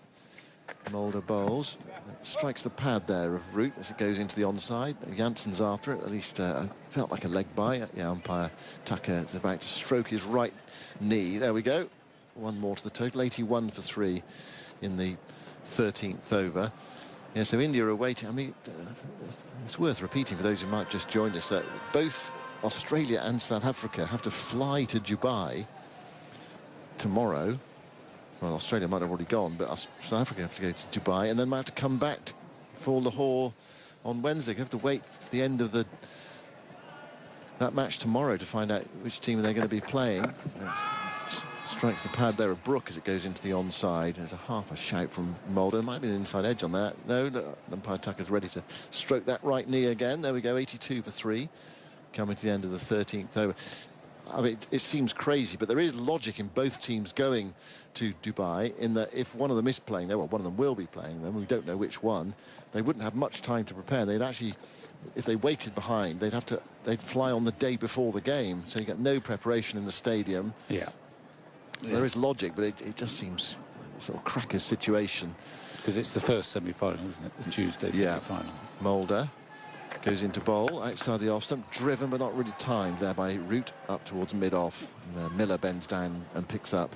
Mulder bowls. Strikes the pad there of Root as it goes into the onside. Jansen's after it. At least felt like a leg by. Yeah, umpire Tucker is about to stroke his right knee. There we go. One more to the total. 81 for 3 in the 13th over. Yeah, so India are waiting. I mean, it's worth repeating for those who might just join us that both Australia and South Africa have to fly to Dubai tomorrow. Well, Australia might have already gone, but South Africa have to go to Dubai and then might have to come back for Lahore on Wednesday. They have to wait for the end of that match tomorrow to find out which team they're going to be playing. Strikes the pad there of Brook as it goes into the onside. There's half a shout from Mulder. There might be an inside edge on that. No, umpire Tucker's ready to stroke that right knee again. There we go, 82 for 3. Coming to the end of the 13th over. I mean, it seems crazy, but there is logic in both teams going to Dubai in that if one of them is playing there, well, one of them will be playing them, we don't know which one, they wouldn't have much time to prepare. They'd actually, if they waited behind, they'd fly on the day before the game, so you get no preparation in the stadium. Yeah. There is logic, but it just seems sort of cracker's situation. Because it's the first semi-final, isn't it? The Tuesday semi-final. Mulder goes into bowl outside the off stump, driven but not really timed there by Root up towards mid-off. Miller bends down and picks up,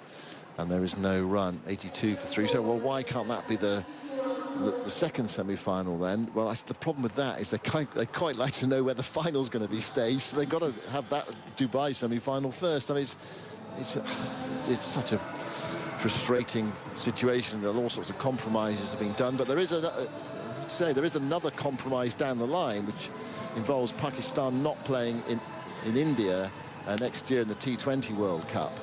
and there is no run. 82 for 3. So, well, why can't that be the second semi-final then? Well, the problem with that is they quite like to know where the final's going to be staged, so they've got to have that Dubai semi-final first. I mean, it's such a frustrating situation that all sorts of compromises have been done, but there is another compromise down the line which involves Pakistan not playing in India next year in the T20 World Cup.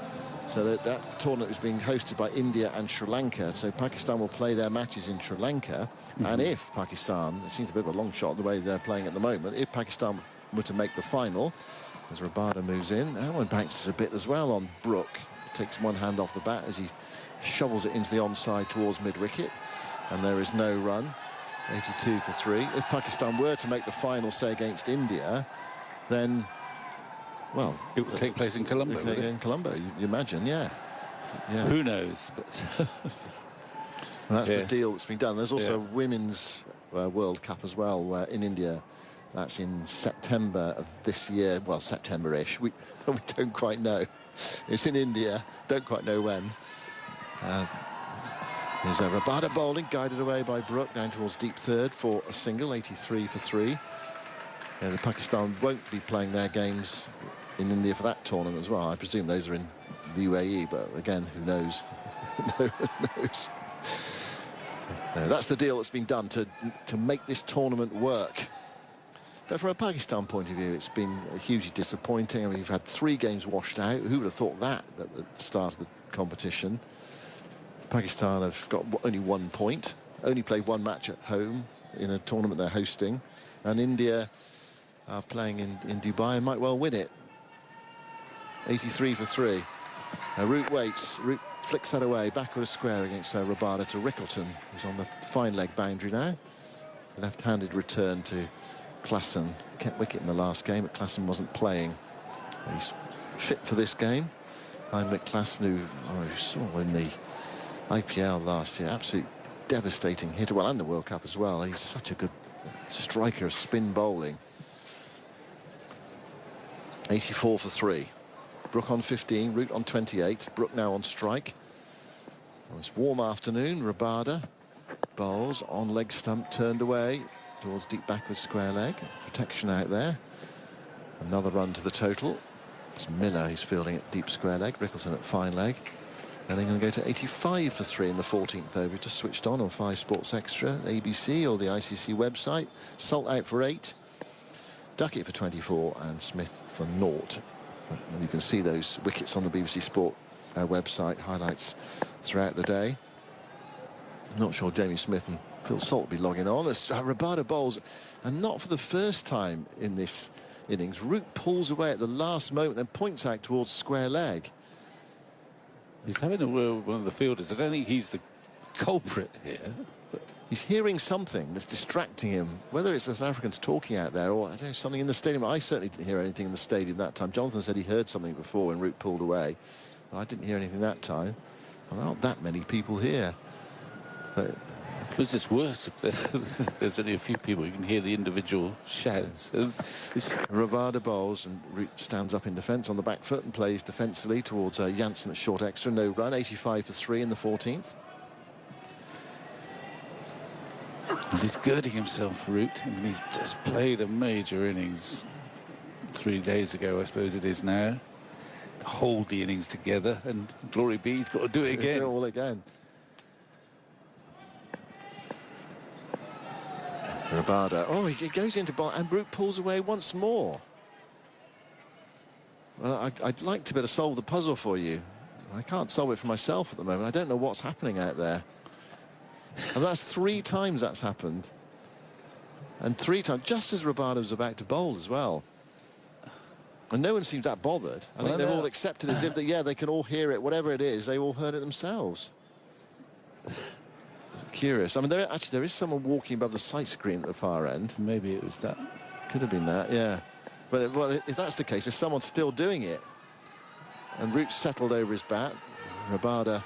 So that tournament is being hosted by India and Sri Lanka, so Pakistan will play their matches in Sri Lanka. And if Pakistan, it seems a bit of a long shot the way they're playing at the moment, if Pakistan were to make the final, as Rabada moves in, that one bounces a bit as well on Brook. Takes one hand off the bat as he shovels it into the onside towards mid-wicket, and there is no run. 82 for 3. If Pakistan were to make the final, say, against India, then, well, it would take place in Colombo. In Colombo, you imagine, yeah. Who knows? But well, that's the deal that's been done. There's also a Women's World Cup as well in India. That's in September of this year. Well, September-ish. We don't quite know. It's in India. Don't quite know when. There's Rabada bowling, guided away by Brook down towards deep third for a single. 83 for 3. Yeah, the Pakistan won't be playing their games in India for that tournament as well. I presume those are in the UAE, but again, who knows? No one knows. No, that's the deal that's been done to make this tournament work. But from a Pakistan point of view, it's been hugely disappointing. I mean, you've had 3 games washed out. Who would have thought that at the start of the competition? Pakistan have got only 1 point, only played 1 match at home in a tournament they're hosting, and India are playing in Dubai and might well win it. 83 for 3. Root waits. Root flicks that away, backward square against Rabada to Rickleton, who's on the fine leg boundary now. Left-handed return to Klassen. Kept wicket in the last game, but Klassen wasn't playing. He's fit for this game. Heinrich Klassen, who you saw in the IPL last year, absolute devastating hitter, well, and the World Cup as well. He's such a good striker of spin bowling. 84 for 3. Brook on 15, Root on 28. Brook now on strike. Well, it's warm afternoon. Rabada bowls on leg stump, turned away towards deep backward square leg. Protection out there. Another run to the total. It's Miller who's fielding at deep square leg. Rickleton at fine leg. And they're going to go to 85 for 3 in the 14th over. Just switched on 5 Sports Extra, ABC or the ICC website. Salt out for 8. Duckett for 24 and Smith for 0. And you can see those wickets on the BBC Sport website, highlights throughout the day. I'm not sure Jamie Smith and Phil Salt will be logging on. Rabada bowls, and not for the first time in this innings. Root pulls away at the last moment, then points out towards square leg. He's having a word with one of the fielders. I don't think he's the culprit here. But he's hearing something that's distracting him, whether it's the South Africans talking out there or I don't know, something in the stadium. I certainly didn't hear anything in the stadium that time. Jonathan said he heard something before when Root pulled away. But I didn't hear anything that time. Well, there aren't that many people here. But because it's worse if there's only a few people. You can hear the individual shouts. Rabada bowls and Root stands up in defence on the back foot and plays defensively towards Jansen at short extra. No run, 85 for 3 in the 14th. And he's girding himself, Root. I mean, he's just played a major innings 3 days ago, I suppose it is now. Hold the innings together, and glory be, he's got to do it again. Do it all again. Rabada. Oh, he goes into ball, and Root pulls away once more. Well, I'd like to be able to solve the puzzle for you. I can't solve it for myself at the moment. I don't know what's happening out there. And that's 3 times that's happened. And 3 times, just as Rabada was about to bowl as well. And no one seems that bothered. I think they've all accepted as if, they can all hear it. Whatever it is, they all heard it themselves. Curious. I mean, there is someone walking above the sight screen at the far end. Maybe it was that. Could have been that, yeah. But well, if that's the case, there's someone still doing it. And Root settled over his bat. Rabada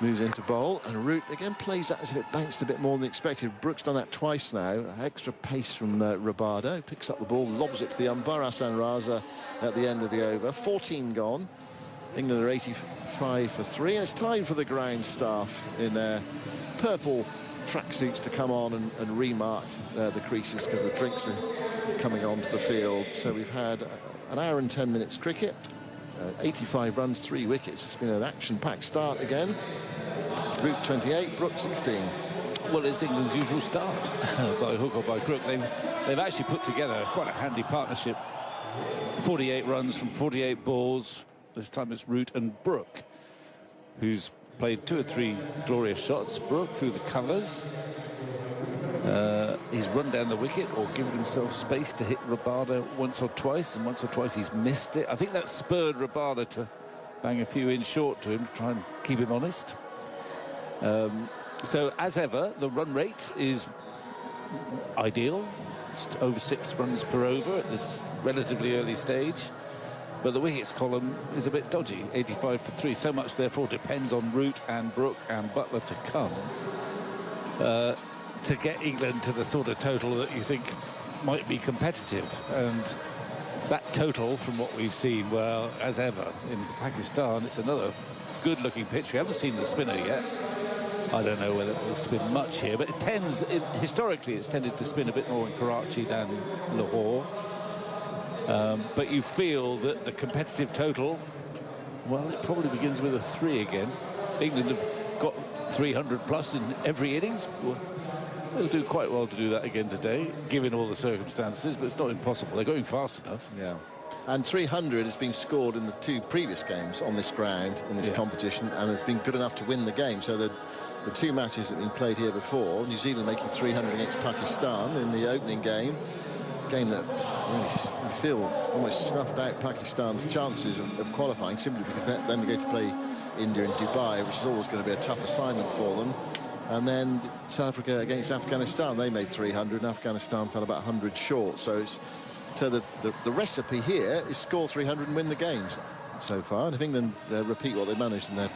moves into bowl, and Root again plays that as if it bounced a bit more than expected. Brooks done that twice now. Extra pace from Rabada. Picks up the ball, lobs it to the umpire, Hassan Raza, at the end of the over. 14 gone. England are 85 for 3, and it's time for the ground staff in their purple tracksuits to come on and remark the creases because the drinks are coming onto the field. So we've had an hour and 10 minutes cricket. 85 runs, 3 wickets. It's been an action-packed start again. Root 28, Brooks 16. Well, it's England's usual start, by hook or by crook. They've actually put together quite a handy partnership. 48 runs from 48 balls. This time it's Root and Brook, who's played 2 or 3 glorious shots. Brook through the covers. He's run down the wicket or given himself space to hit Rabada once or twice, and once or twice he's missed it. I think that spurred Rabada to bang a few in short to him to try and keep him honest. So, as ever, the run rate is ideal. It's over 6 runs per over at this relatively early stage. But the wickets column is a bit dodgy, 85 for 3. So much, therefore, depends on Root and Brook and Buttler to come to get England to the sort of total that you think might be competitive. And that total, from what we've seen, well, as ever, in Pakistan, it's another good-looking pitch. We haven't seen the spinner yet. I don't know whether it will spin much here, but historically, it's tended to spin a bit more in Karachi than Lahore. But you feel that the competitive total, well, it probably begins with a 3 again. England have got 300 plus in every innings. They'll do quite well to do that again today, given all the circumstances, but it's not impossible. They're going fast enough. Yeah. And 300 has been scored in the 2 previous games on this ground, in this competition, and it's been good enough to win the game. So the 2 matches that have been played here before, New Zealand making 300 against Pakistan in the opening game that really, we feel almost snuffed out Pakistan's chances of qualifying, simply because then they go to play India and Dubai, which is always going to be a tough assignment for them. And then South Africa against Afghanistan, they made 300, and Afghanistan fell about 100 short. So the recipe here is score 300 and win the games so far. And if England repeat what they managed in their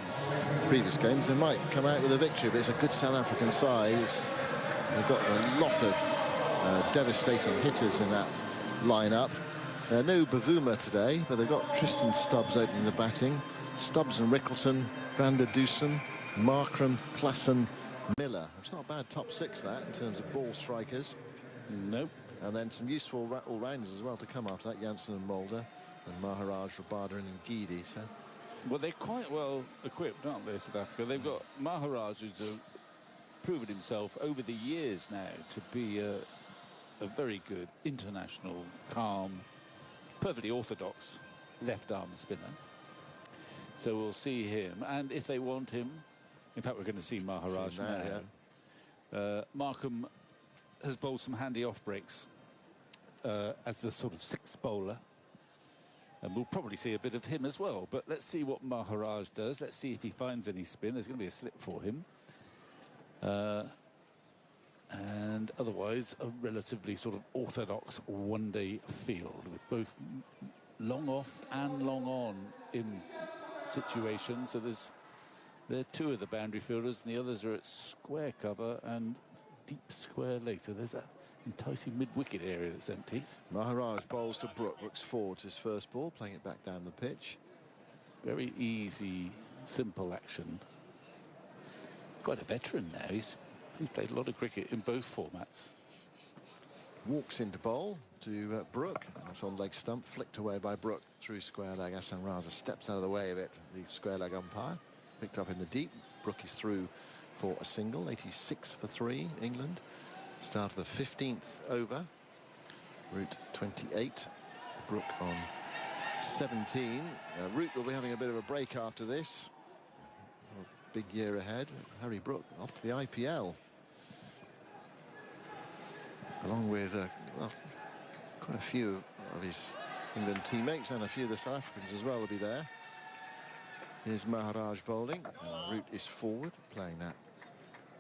previous games, they might come out with a victory. But it's a good South African side. They've got a lot of devastating hitters in that lineup. No Bavuma today, but they've got Tristan Stubbs opening the batting. Stubbs and Rickleton, Van der Dusen, Markram, Klassen, Miller. It's not a bad top 6, that, in terms of ball strikers. Nope. And then some useful all-rounders as well to come after that, Jansen and Mulder, and Maharaj, Rabada and Ngidi. So. Well, they're quite well equipped, aren't they, South Africa? They've got Maharaj, who's proven himself over the years now to be a very good international, calm, perfectly orthodox left-arm spinner. So we'll see him, and if they want him, in fact, we're going to see Maharaj now. Markham has bowled some handy off breaks as the sort of sixth bowler. And we'll probably see a bit of him as well. But let's see what Maharaj does. Let's see if he finds any spin. There's going to be a slip for him. And otherwise, a relatively sort of orthodox one-day field with both long off and long on in situations. So there are two of the boundary fielders, and the others are at square cover and deep square leg. So there's that enticing mid-wicket area that's empty. Maharaj bowls to Brook. Brooks forwards his first ball, playing it back down the pitch. Very easy, simple action. Quite a veteran now. He's played a lot of cricket in both formats. Walks into bowl to Brook. That's on leg stump, flicked away by Brook through square leg. Hassan Raza steps out of the way of it. The square leg umpire picked up in the deep. Brook is through for a single. 86 for 3, England. Start of the 15th over. Root 28. Brook on 17. Root will be having a bit of a break after this. A big year ahead. Harry Brook off to the IPL. Along with well, quite a few of his England teammates, and a few of the South Africans as well will be there. Here's Maharaj bowling. Root is forward, playing that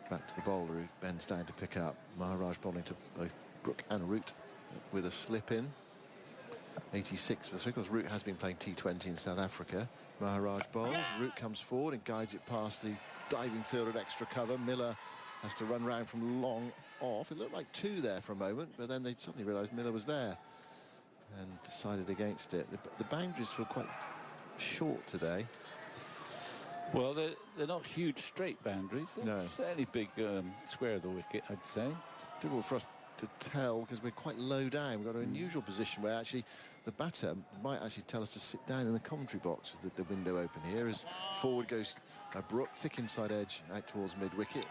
back to the bowler who bends down to pick up. Maharaj bowling to both Brook and Root with a slip in. 86 for 3, because Root has been playing T20 in South Africa. Maharaj bowls, Root comes forward and guides it past the diving field at extra cover. Miller has to run round from long off. It looked like 2 there for a moment, but then they suddenly realised Miller was there and decided against it. The boundaries feel quite short today. Well, they're not huge straight boundaries. They're fairly big square of the wicket, I'd say. It's difficult for us to tell because we're quite low down. We've got an unusual position where actually the batter might actually tell us to sit down in the commentary box with the window open here. As forward goes Brook, thick inside edge out towards mid-wicket,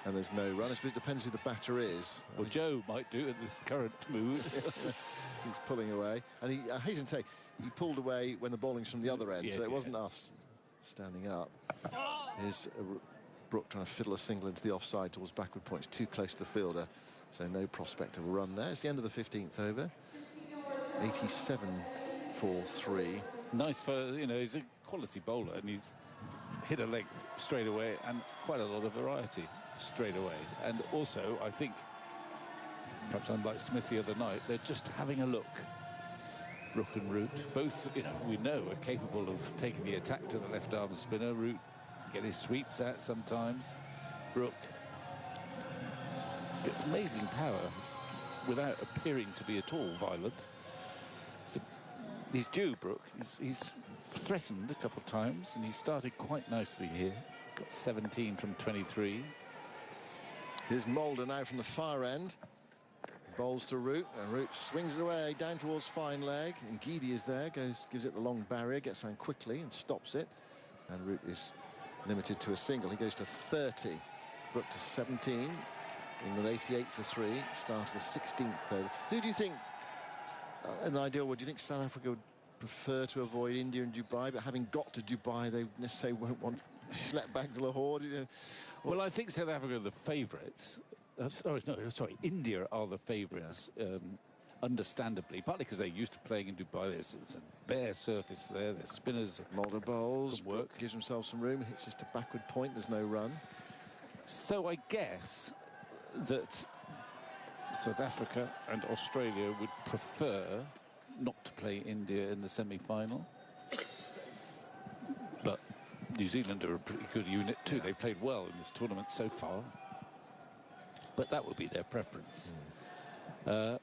and there's no run. It depends who the batter is. Well, Joe might do it in this current move. He's pulling away. And I hasten to say, he pulled away when the bowling's from the other end, so it wasn't us standing up. Here's Brook trying to fiddle a single into the offside towards backward points, too close to the fielder, so no prospect of a run there. It's the end of the 15th over. 87 for 3. Nice for, he's a quality bowler, and he's hit a length straight away and quite a lot of variety straight away. And also, I think, perhaps unlike Smith the other night, they're just having a look. Brook and Root, both, we know are capable of taking the attack to the left arm spinner. Root get his sweeps out sometimes. Brook gets amazing power without appearing to be at all violent. So he's due, Brook. He's threatened a couple of times, and he started quite nicely here. Got 17 from 23. Here's Mulder now from the far end. Bowls to Root, and Root swings it away down towards fine leg, and Geedy is there, gives it the long barrier, gets around quickly and stops it, and Root is limited to a single. He goes to 30. Brook to 17. England 88 for 3. Start of the 16th over. Who do you think, in an ideal world, do you think South Africa would prefer to avoid India and Dubai, but having got to Dubai, they necessarily won't want to schlep back to Lahore? Well, I think South Africa are the favourites. Sorry, India are the favourites, understandably, partly because they're used to playing in Dubai. There's a bare surface there, there's spinners. Mulder bowls, work. Gives himself some room, hits this to backward point, there's no run. So I guess that South Africa and Australia would prefer not to play India in the semi-final. But New Zealand are a pretty good unit too. They've played well in this tournament so far. But that would be their preference. But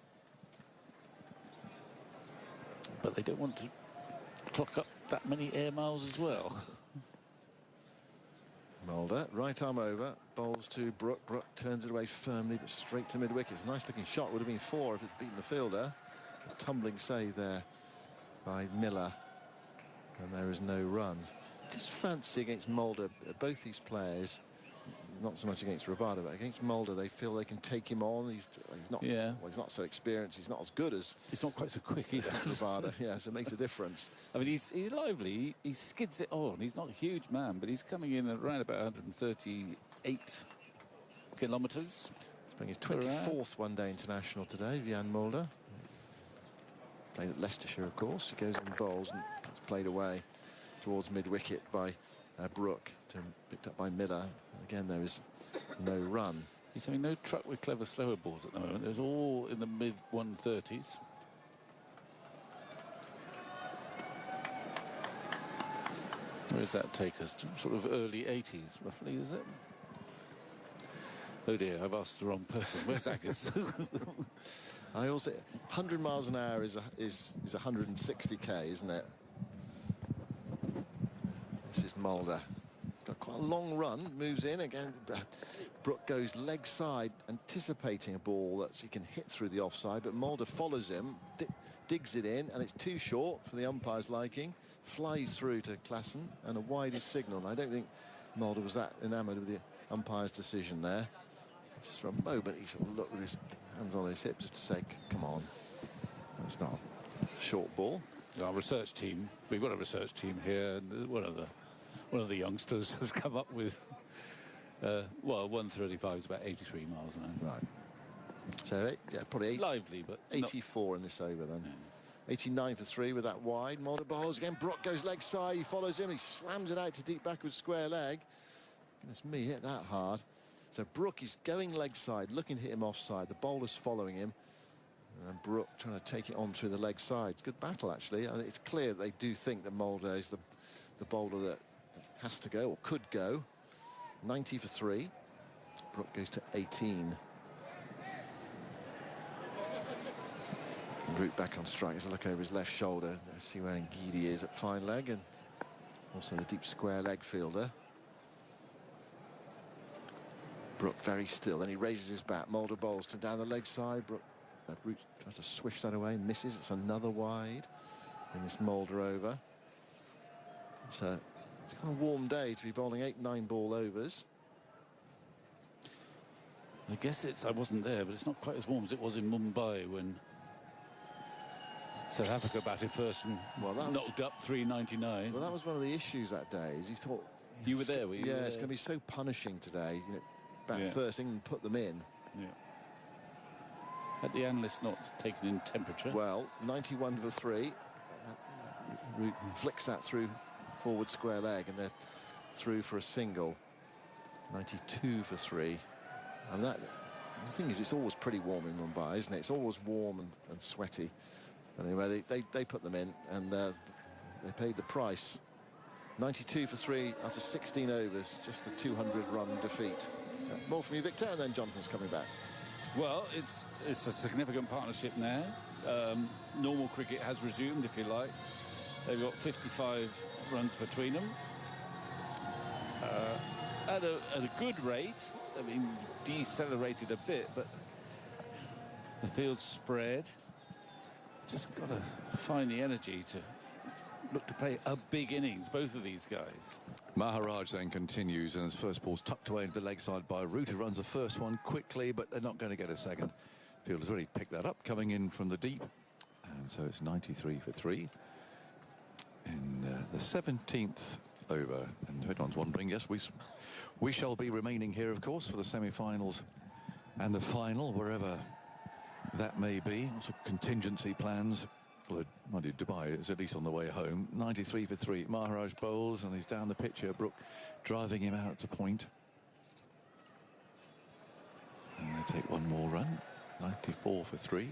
they don't want to clock up that many air miles as well. Mulder, right arm over, bowls to Brook. Brook turns it away firmly, but straight to mid-wicket. It's a nice-looking shot. Would have been 4 if it'd beaten the fielder. A tumbling save there by Miller. And there is no run. Just fancy against Mulder, both these players, not so much against Rabada, but against Mulder, they feel they can take him on. He's not. Yeah. Well, he's not so experienced. He's not as good as. He's not quite so quick either. Rabada, yeah, so it makes a difference. I mean, he's lively. He skids it on. He's not a huge man, but he's coming in at around about 138 kilometres. He's playing his 24th one-day international today, Jan Mulder. Playing at Leicestershire, of course. He goes in bowls and it's played away towards mid-wicket by Brook, picked up by Miller. And again, there is no run. He's having no truck with clever slower balls at the moment. There's all in the mid-130s. Where does that take us? To sort of early 80s, roughly, is it? Oh dear, I've asked the wrong person. Where's Agus? I also 100 miles an hour is 160k, isn't it? This is Mulder. Got quite a long run, moves in again. Brook goes leg side, anticipating a ball that he can hit through the offside, but Mulder follows him, digs it in, and it's too short for the umpire's liking. Flies through to Klassen, and a wide is signalled. I don't think Mulder was that enamoured with the umpire's decision there. Just for a moment, he sort of looked with his hands on his hips to say, come on, that's not a short ball. Our research team, we've got a research team here, and one of the youngsters has come up with, 135 is about 83 miles an hour. Right. So, yeah, probably lively, but 84 in this over then. 89 for 3 with that wide. Mulder bowls again. Brook goes leg side. He follows him. He slams it out to deep backward square leg. Goodness me, hit that hard. So Brook is going leg side, looking to hit him offside. The bowler's following him. And Brook trying to take it on through the leg side. It's a good battle, actually. I mean, it's clear they do think that Mulder is the bowler that has to go or could go. 90 for 3. Brook goes to 18. Root back on strike as I look over his left shoulder. I see where Ngidi is at fine leg, and also the deep square leg fielder. Brook very still, and he raises his bat. Mulder bowls to down the leg side. Brook, Root tries to swish that away, misses. It's another wide in this Mulder over. It's kind of a warm day to be bowling 8-9 ball overs. I guess I wasn't there, but it's not quite as warm as it was in Mumbai when South Africa batted first and knocked up 399. Well, that was one of the issues that day. Is you thought you were there, were you? Yeah, it's going to be so punishing today. Bat first, England put them in. Yeah. Had the analysts not taken in temperature? Well, 91 for 3. Flicks that through forward square leg, and they're through for a single. 92 for 3. And the thing is, it's always pretty warm in Mumbai, isn't it? It's always warm and sweaty. Anyway, they put them in, and they paid the price. 92 for 3 after 16 overs, just the 200-run defeat. More from you, Victor, and then Jonathan's coming back. Well, it's a significant partnership now. Normal cricket has resumed, if you like. They've got 55 runs between them. At a good rate. I mean, decelerated a bit, but the field's spread. Just got to find the energy to look to play a big innings, both of these guys. Maharaj then continues, and his first ball's tucked away into the leg side by Root, who runs the first one quickly, but they're not going to get a second. Fielder's already picked that up, coming in from the deep. And so it's 93 for 3 in the 17th over. And everyone's wondering, yes, we shall be remaining here, of course, for the semi-finals and the final, wherever that may be. Lots of contingency plans. Well, Dubai is at least on the way home. 93 for 3. Maharaj bowls, and he's down the pitch here. Brook driving him out to point. And they take one more run. 94 for 3.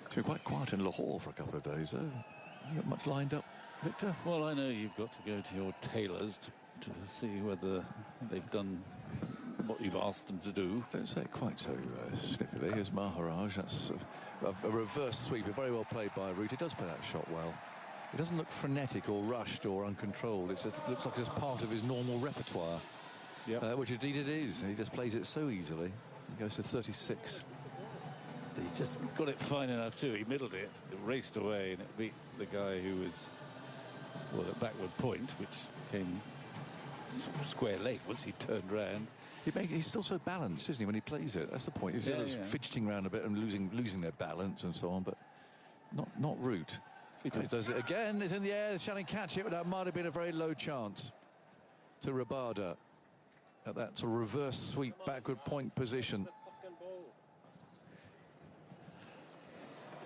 It's been quite quiet in Lahore for a couple of days, though. You got much lined up, Victor? Well, I know you've got to go to your tailors to see whether they've done what you've asked them to do. Don't say it quite so sniffily as Maharaj. That's a reverse sweep, very well played by Root. He does play that shot well. It doesn't look frenetic or rushed or uncontrolled. It looks like it's part of his normal repertoire, which indeed it is. He just plays it so easily. He goes to 36. He just got it fine enough too. He middled it, raced away, and it beat the guy who was at backward point, which came square leg once he turned round. He's still so balanced, isn't he, when he plays it? That's the point. He's fidgeting around a bit and losing their balance and so on, but not Root. He does it again. It's in the air. Shannon catch it, but that might have been a very low chance to Rabada. at that sort of reverse sweep backward point position.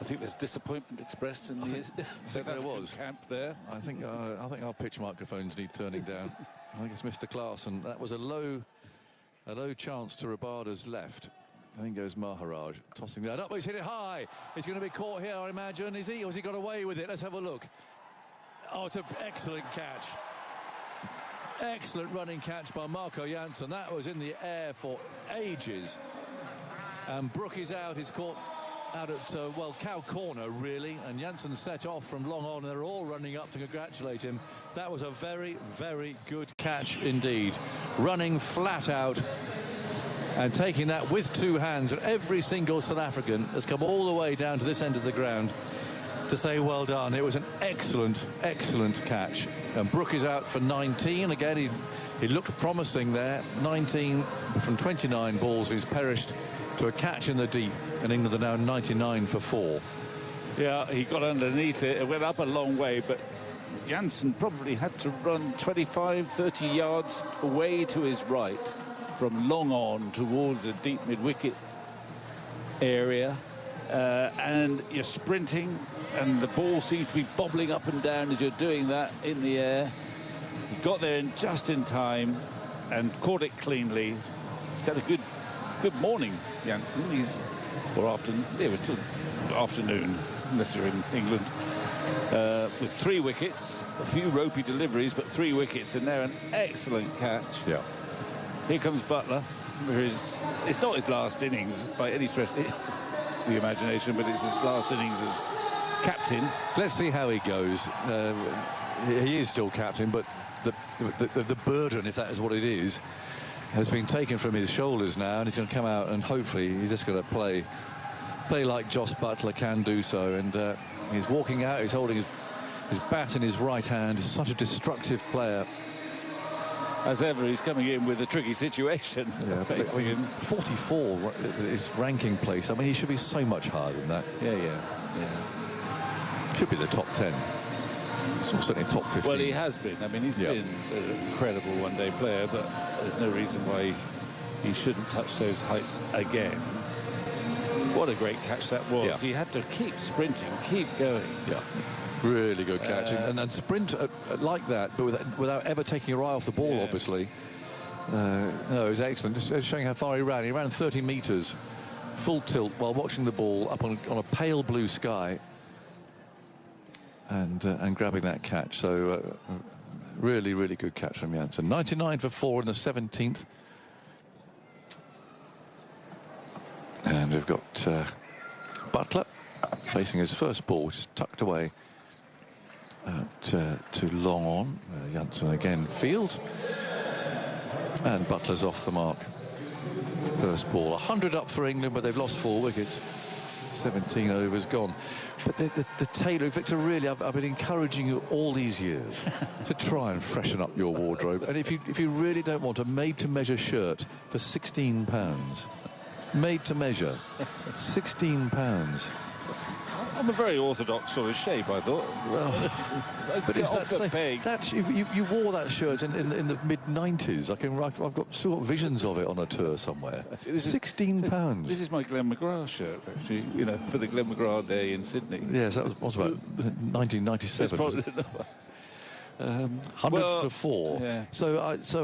I think there's disappointment expressed in the South African was camp there. I think our pitch microphones need turning down. I think it's Mr. Klaassen. That was a low chance to Rabada's left. I think goes Maharaj, tossing that up. He's hit it high. He's going to be caught here, I imagine. Is he? Or has he got away with it? Let's have a look. Oh, it's an excellent catch. Excellent running catch by Marco Jansen. That was in the air for ages. And Brook is out. He's caught out at, well, cow corner, really. And Jansen set off from long on. They're all running up to congratulate him. That was a very, very good catch indeed. Running flat out and taking that with two hands. And every single South African has come all the way down to this end of the ground to say well done. It was an excellent, excellent catch. And Brook is out for 19. Again, he looked promising there. 19 from 29 balls. He's perished to a catch in the deep. And England are now 99 for 4. Yeah, he got underneath it. It went up a long way, but Jansen probably had to run 25, 30 yards away to his right from long on towards the deep mid-wicket area. And you're sprinting, and the ball seems to be bobbling up and down as you're doing that in the air. He got there just in time and caught it cleanly. He's had a good morning, Jansen. It was till afternoon, unless you're in England. With 3 wickets, a few ropey deliveries, but 3 wickets, and they're an excellent catch. Yeah. Here comes Butler. It's not his last innings by any stretch of the imagination, but it's his last innings as captain. Let's see how he goes. He is still captain, but the burden, if that is what it is, has been taken from his shoulders now, and he's going to come out and hopefully he's just going to play like Jos Buttler can do so. And he's walking out, he's holding his bat in his right hand. He's such a destructive player. As ever, he's coming in with a tricky situation. Yeah, facing him. 44 is ranking place. I mean, he should be so much higher than that. Yeah. Should be the top 10. Certainly top 15. Well, he has been. I mean, he's been an incredible one-day player, but there's no reason why he shouldn't touch those heights again. What a great catch that was. Yeah. He had to keep sprinting, keep going. Yeah. Really good catch. And sprint like that, but without ever taking your eye off the ball, obviously. No, it was excellent. Just showing how far he ran. He ran 30 metres, full tilt, while watching the ball up on a pale blue sky. And grabbing that catch. So really, really good catch from Jansen. 99 for 4 in the 17th. And we've got Butler facing his first ball, which is tucked away to long on. Jansen again fields. And Butler's off the mark. First ball. 100 up for England, but they've lost 4 wickets. 17 overs gone. But the tailor, Victor, really, I've been encouraging you all these years to try and freshen up your wardrobe. And if you really don't want a made-to-measure shirt for £16, made to measure, £16. I'm a very orthodox sort of shape, I thought. Well, but it's that you wore that shirt in the mid-90s. I've got sort of visions of it on a tour somewhere. £16. This is my Glenn McGrath shirt, actually, for the Glenn McGrath Day in Sydney. Yes, that was about 1997. 100 for 4. Yeah. So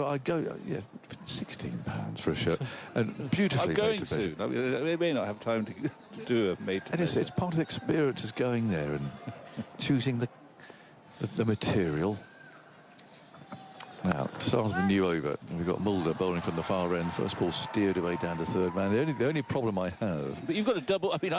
I go, £16 for a shirt, and beautifully. I'm going soon. I mean, they may not have time to do a made. And it's part of the experience is going there and choosing the material. Now, start of the new over. We've got Mulder bowling from the far end. First ball steered away down to third man. The only problem I have... But you've got a double... I mean,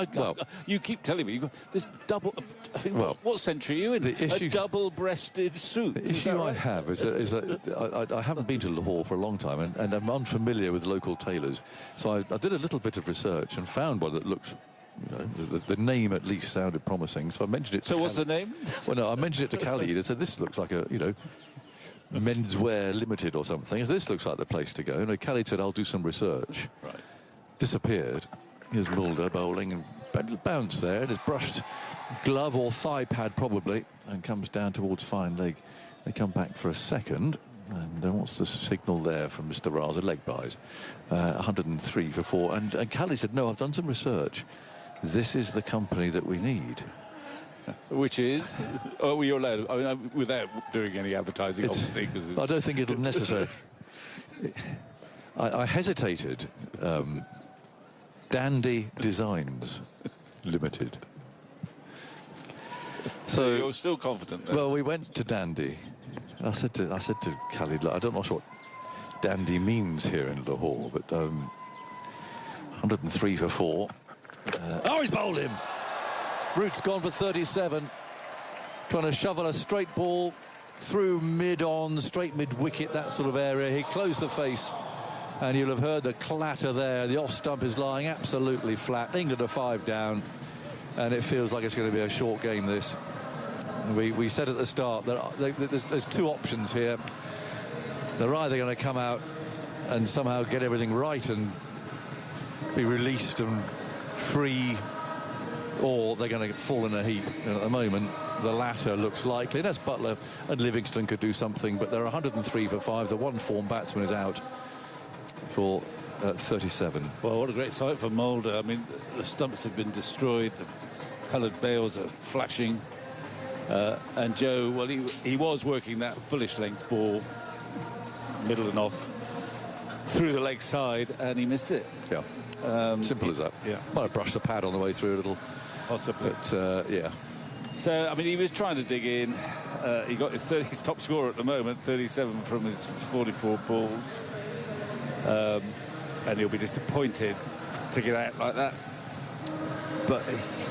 you keep telling me you've got this double... I think, what century are you in? A double-breasted suit. The issue I have is that I haven't been to Lahore for a long time, and I'm unfamiliar with local tailors. So I did a little bit of research and found one that looks... the name at least sounded promising. So I mentioned it to So what's the name? Well, no, I mentioned it to Khalid and said, this looks like a, Menswear Limited or something. This looks like the place to go. And Khalid said, I'll do some research. Right. Disappeared. Here's Mulder bowling and bounce there. And his brushed glove or thigh pad probably, and comes down towards fine leg. They come back for a second. And what's the signal there from Mr. Raza? Leg buys. 103 for 4. And Khalid said, no, I've done some research. This is the company that we need. Which is? Oh, well, you're allowed. I mean, without doing any advertising, obviously. I don't think it'll necessarily. I hesitated. Dandy Designs Limited. So you're still confident then? Well, we went to Dandy. I said to Khalid, look, I don't know what Dandy means here in Lahore, but 103 for 4. Oh, he's bowled him. Root's gone for 37. Trying to shovel a straight ball through mid-on, straight mid-wicket, that sort of area. He closed the face, and you'll have heard the clatter there. The off-stump is lying absolutely flat. England are 5 down, and it feels like it's going to be a short game, this. We said at the start that there's 2 options here. They're either going to come out and somehow get everything right and be released and free, or they're going to fall in a heap. And at the moment, the latter looks likely. Unless Butler and Livingston could do something, but they're 103 for 5. The one-form batsman is out for 37. Well, what a great sight for Mulder. I mean, the stumps have been destroyed. The coloured bales are flashing. And Joe, well, he was working that fullish length ball, middle and off, through the leg side, and he missed it. Yeah. Simple as that. Yeah. Might have brushed the pad on the way through a little. Possibly. But, yeah. So, I mean, he was trying to dig in. He got his top scorer at the moment, 37 from his 44 balls. And he'll be disappointed to get out like that. But,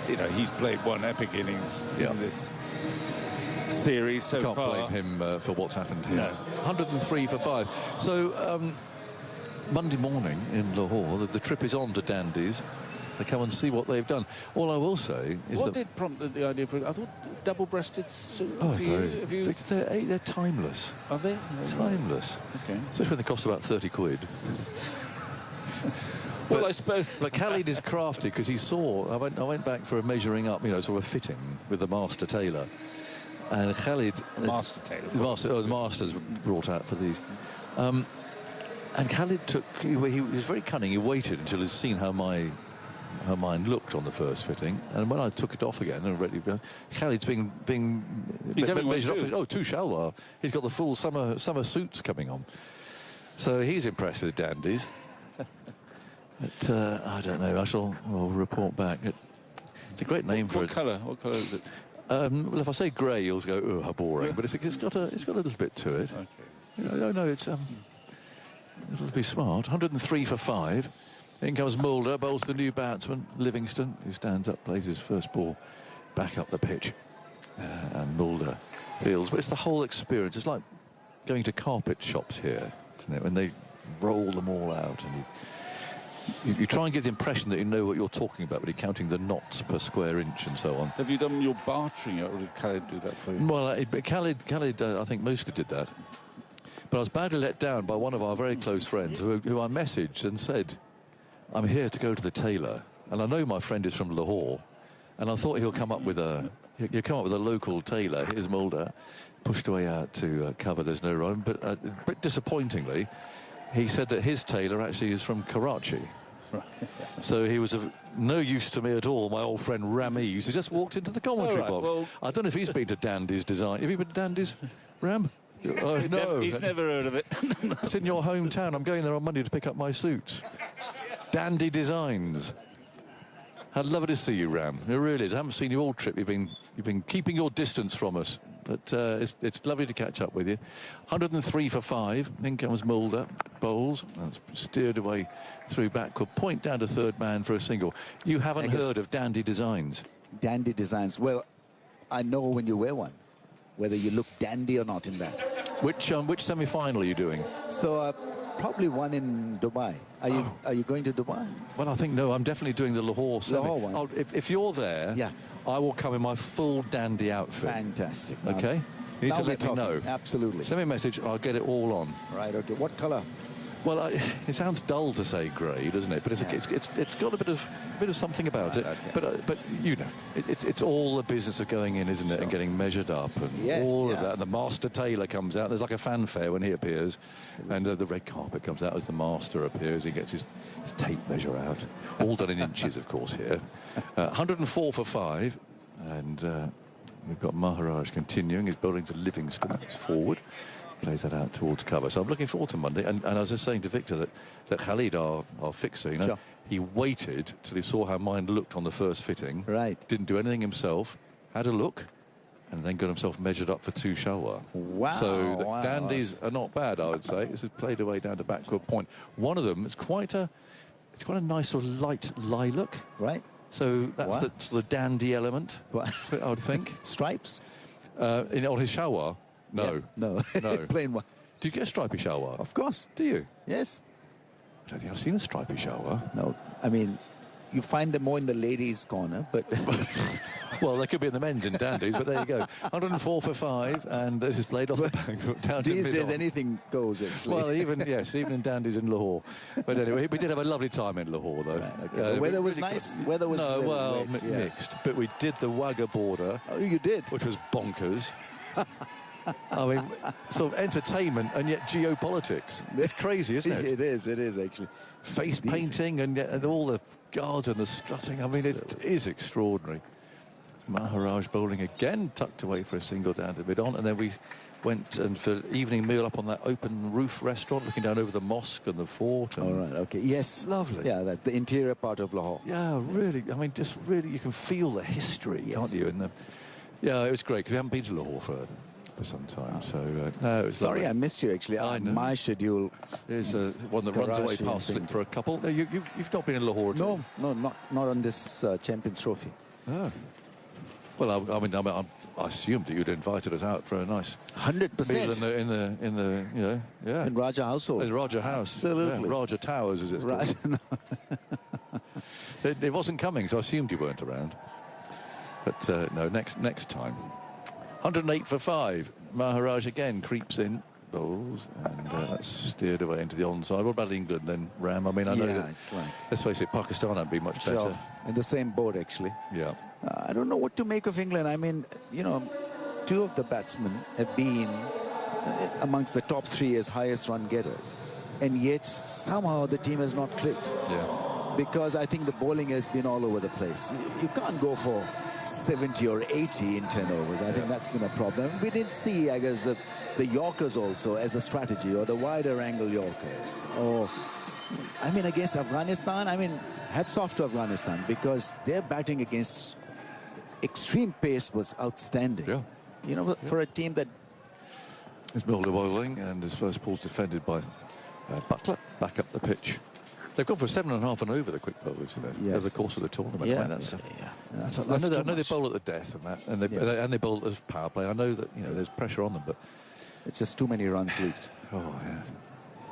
you know, he's played one epic innings in this series so far. Can't blame him for what's happened here. No. 103 for 5. So, Monday morning in Lahore, the trip is on to Dandies to come and see what they've done. All I will say is what did prompt the idea for? I thought double-breasted suit. Oh, they're timeless. Are they? Timeless. Okay. Especially when they cost about 30 quid. Well, I suppose. But Khalid is crafty because he saw. I went back for a measuring up, sort of a fitting with the master tailor, and Khalid. Master tailor. The master's brought out for these. And Khalid he was very cunning. He waited until he'd seen how her mind looked on the first fitting, and when I took it off again and ready to go, Khalid's being measured up. Too shallow. He's got the full summer suits coming on, so he's impressed with Dandies. But I don't know. I'll report back. It's a great name for it. What colour is it? Well, if I say grey, you'll go, oh, how boring. But it's got a little bit to it. Okay. No, it's it'll be smart. 103 for 5. In comes Mulder, bowls the new batsman, Livingston, who stands up, plays his first ball back up the pitch. And Mulder feels, but it's the whole experience. It's like going to carpet shops here, isn't it? When they roll them all out and you try and give the impression that you know what you're talking about, but you're counting the knots per square inch and so on. Have you done your bartering yet, or did Khalid do that for you? Well, Khalid I think mostly did that. But I was badly let down by one of our very close friends who I messaged and said, I'm here to go to the tailor, and I know my friend is from Lahore, and I thought he'll come up with a local tailor. Here's Mulder, pushed away out to cover. There's no rhyme, but a bit disappointingly, he said that his tailor actually is from Karachi. Right. So he was of no use to me at all. My old friend Ramiz, who just walked into the commentary box. Well, I don't know if he's been to Dandy's Design. Have you been to Dandy's, Ram? No. He's never heard of it. It's in your hometown. I'm going there on Monday to pick up my suits. Dandy Designs. I'd love to see you, Ram. It really is. I haven't seen you all trip. You've been keeping your distance from us. But it's lovely to catch up with you. 103 for 5. In comes Mulder. Bowls. That's steered away through backward. Point down to third man for a single. You haven't heard of Dandy Designs? Dandy Designs. Well, I know when you wear one, whether you look dandy or not in that. Which semi-final are you doing? So probably one in Dubai. Are you going to Dubai? Well, I think no. I'm definitely doing the Lahore semi. Lahore one. If you're there, yeah, I will come in my full dandy outfit. Fantastic. Okay. You need to let me know. Absolutely. Send me a message. I'll get it all on. Right. Okay. What colour? Well, it sounds dull to say grey, doesn't it? But it's got a bit of something about it. Okay. But you know, it's all the business of going in, isn't it, and getting measured up and all of that. And the master tailor comes out. There's like a fanfare when he appears, and the red carpet comes out as the master appears. He gets his tape measure out, all done in inches, of course. Here, 104 for 5, and we've got Maharaj continuing. He's bowling to Livingston. He's forward. Plays that out towards cover. So I'm looking forward to Monday. And as I was saying to Victor, that Khalid, our fixer, you know, Sure. he waited till he saw how mine looked on the first fitting. Right. Didn't do anything himself. Had a look, and then got himself measured up for 2 Shalwa. Wow. So the Wow. dandies are not bad, I would say. This is played away down to backward point. One of them is quite a nice sort of light lilac. Right. So that's Wow. the dandy element, What? I would think. Stripes? On his Shalwa. No. Yeah. No. No. Plain one. Do you get a stripy Shalwa? Of course. Do you? Yes. I don't think I've seen a stripy Shalwa. No. I mean, you find them more in the ladies' corner, but Well, they could be in the men's in dandies, but there you go. 104 for 5, and this is played off the back down to these days mid-on. anything goes, actually. Well, even in dandies in Lahore. But anyway, we did have a lovely time in Lahore, though. Right, okay. The weather was really nice? good. Weather was no, very well, wet, yeah. mixed. But we did the Wagga border, Oh, you did? which was bonkers. I mean, sort of entertainment and yet geopolitics. It's crazy, isn't it? It is actually. Face Decent. painting and all the guards and the strutting. I mean, it is extraordinary. Maharaj bowling again, tucked away for a single down to mid-on, and then we went and for evening meal up on that open roof restaurant, looking down over the mosque and the fort. And All right, okay. Yes. Lovely. Yeah, the interior part of Lahore. yeah, really. I mean, just really, you can feel the history, can't you? And yeah, it was great because we haven't been to Lahore for some time. So no, it was Sorry, lovely. I missed you, actually. I know. My schedule. There's one that runs away Karachi, I past slip think. for a couple. No, you've not been in Lahore at all? No, not on this Champions Trophy. Oh. Well, I assumed that you'd invited us out for a nice 100%. meal in the you know, yeah. In Raja household. In Raja House. Absolutely. Yeah, Raja Towers, as it's called. Right. It wasn't coming, so I assumed you weren't around. But no, next time. 108 for 5. Maharaj again creeps in, bowls, and that's steered away into the onside. What about England then, Ram? I mean, I know that, it's like, let's face it, Pakistan would be much better. sure. In the same boat, actually. Yeah. I don't know what to make of England. I mean, you know, 2 of the batsmen have been amongst the top 3 as highest run getters. And yet, somehow, the team has not clicked. Yeah. Because I think the bowling has been all over the place. You can't go for 70 or 80 in 10 overs. I think that's been a problem. We did see, I guess, the Yorkers also as a strategy, or the wider angle Yorkers. Or, I mean, against Afghanistan, I mean, hats off to Afghanistan because their batting against extreme pace was outstanding. Yeah. You know, for a team that... It's Milner bowling, and his first ball's defended by Butler, back up the pitch. They've gone for 7.5 and over, the quick bowlers, you know, Yes. over the course of the tournament. Yeah, I mean, that's that's I know too they much. bowl at the death and that, and they, Yeah. and they bowl as power play. I know that, you know, there's pressure on them, but It's just too many runs leaked. oh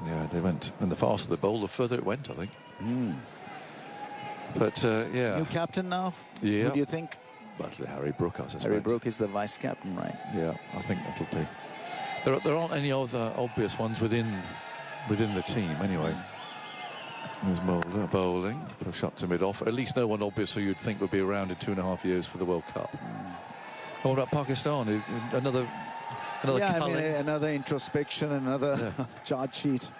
yeah, they went, and the faster the bowl, the further it went, I think. But yeah, New captain now? Yeah. Who do you think? Butler, Harry Brook, I suspect. Harry Brook is the vice captain, right? Yeah, I think that'll be. There aren't any other obvious ones within the team anyway. There's Mulder bowling, push up to mid-off. At least no one obvious who you'd think would be around in 2.5 years for the World Cup. And what about Pakistan? Another Yeah, I culling? mean, another introspection, another charge sheet.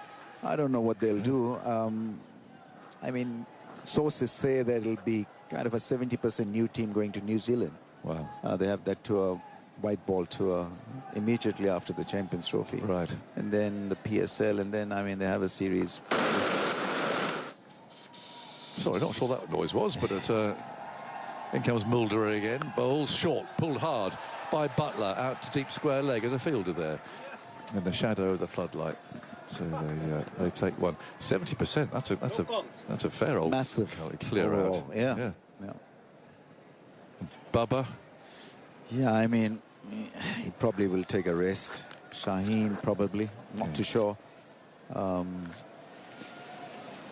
I don't know what they'll do. I mean, sources say that it'll be kind of a 70% new team going to New Zealand. Wow. They have that tour, white ball tour, immediately after the Champions Trophy. Right. And then the PSL, and then, I mean, they have a series. Sorry, not sure what that noise was, but in comes Mulder again. Bowls short, pulled hard by Butler out to deep square leg as a fielder there. In the shadow of the floodlight. So they take one. 70%. That's a fair old Massive. clear out. Yeah. Bubba. Yeah, I mean, he probably will take a risk. Shaheen, probably. Not too sure.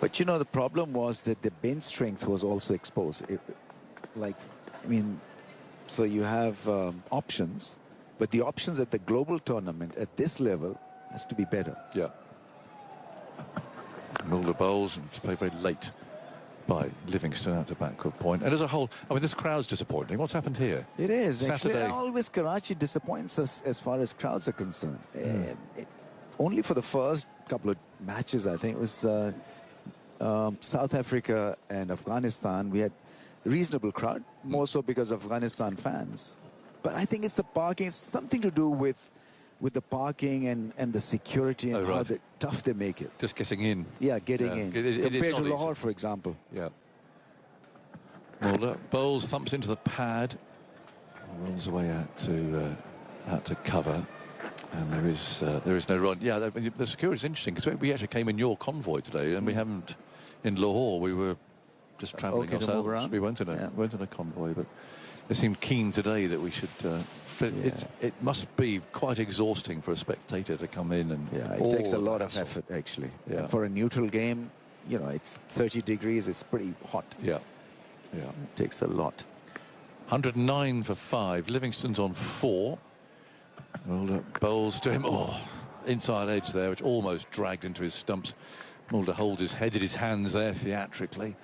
But, you know, the problem was that the bench strength was also exposed. So you have options, but the options at the global tournament at this level has to be better. Yeah. Mulder bowls and play very late by Livingston out to backward point. And as a whole, I mean, this crowd's disappointing. What's happened here? It is. Saturday. Actually, always Karachi disappoints us as far as crowds are concerned. Only for the first couple of matches, I think, it was South Africa and Afghanistan. We had a reasonable crowd, more so because of Afghanistan fans. But I think it's the parking. It's something to do with the parking and the security and how tough they make it. Just getting in. Yeah, getting in. Compared to Lahore, for example. Yeah. Mulder bowls, thumps into the pad, rolls away out to cover, and there is no run. Yeah, the security is interesting because we actually came in your convoy today, and we haven't in Lahore. We were just travelling ourselves. We weren't in a convoy, but they seemed keen today that we should. But it must be quite exhausting for a spectator to come in and it takes a lot of effort actually. Yeah. For a neutral game, you know, it's 30 degrees. It's pretty hot. Yeah. It takes a lot. 109 for 5. Livingston's on 4. Mulder bowls to him. Oh, inside edge there, which almost dragged into his stumps. Mulder holds his head in his hands there theatrically.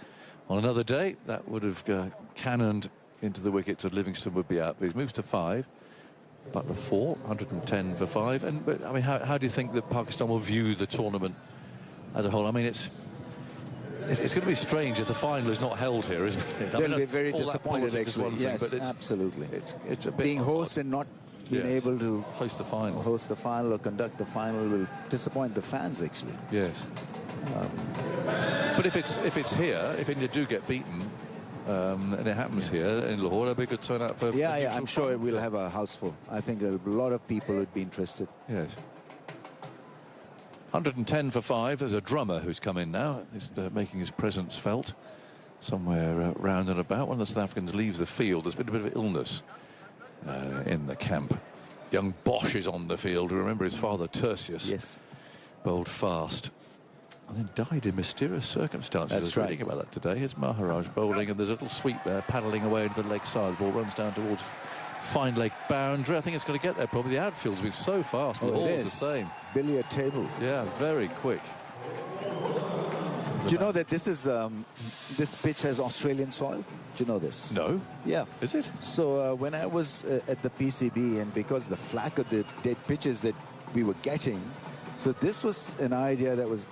On another day, that would have cannoned into the wickets, and Livingston would be out. But he's moved to 5. Butler 4, 110 for 5. But I mean, how do you think that Pakistan will view the tournament as a whole? I mean, it's going to be strange if the final is not held here, isn't it? They'll be very disappointed, actually. Yes, but absolutely. It's a bit being host and not being able to host the final, or conduct the final will disappoint the fans, actually. Yes. But if it's here, if India do get beaten, and it happens here in Lahore, there'll be a good turnout for. Yeah, I'm sure we'll have a house full. I think a lot of people would be interested. Yes. 110 for 5. There's a drummer who's come in now. He's making his presence felt somewhere round and about. One of the South Africans leaves the field. There's been a bit of illness in the camp. Young Bosch is on the field. Remember his father, Tertius. Yes. Bowled fast. And then died in mysterious circumstances. That's I was right. reading about that today. Here's Maharaj bowling, and there's a little sweep there, paddling away into the leg side. The ball runs down towards fine leg boundary. I think it's going to get there probably. The outfield's been so fast. The ball's the same. Billiard table. Yeah, very quick. Do you know that this pitch has Australian soil? Do you know this? No. Yeah. Is it? So when I was at the PCB, and because the flack of the dead pitches that we were getting, so this was an idea that was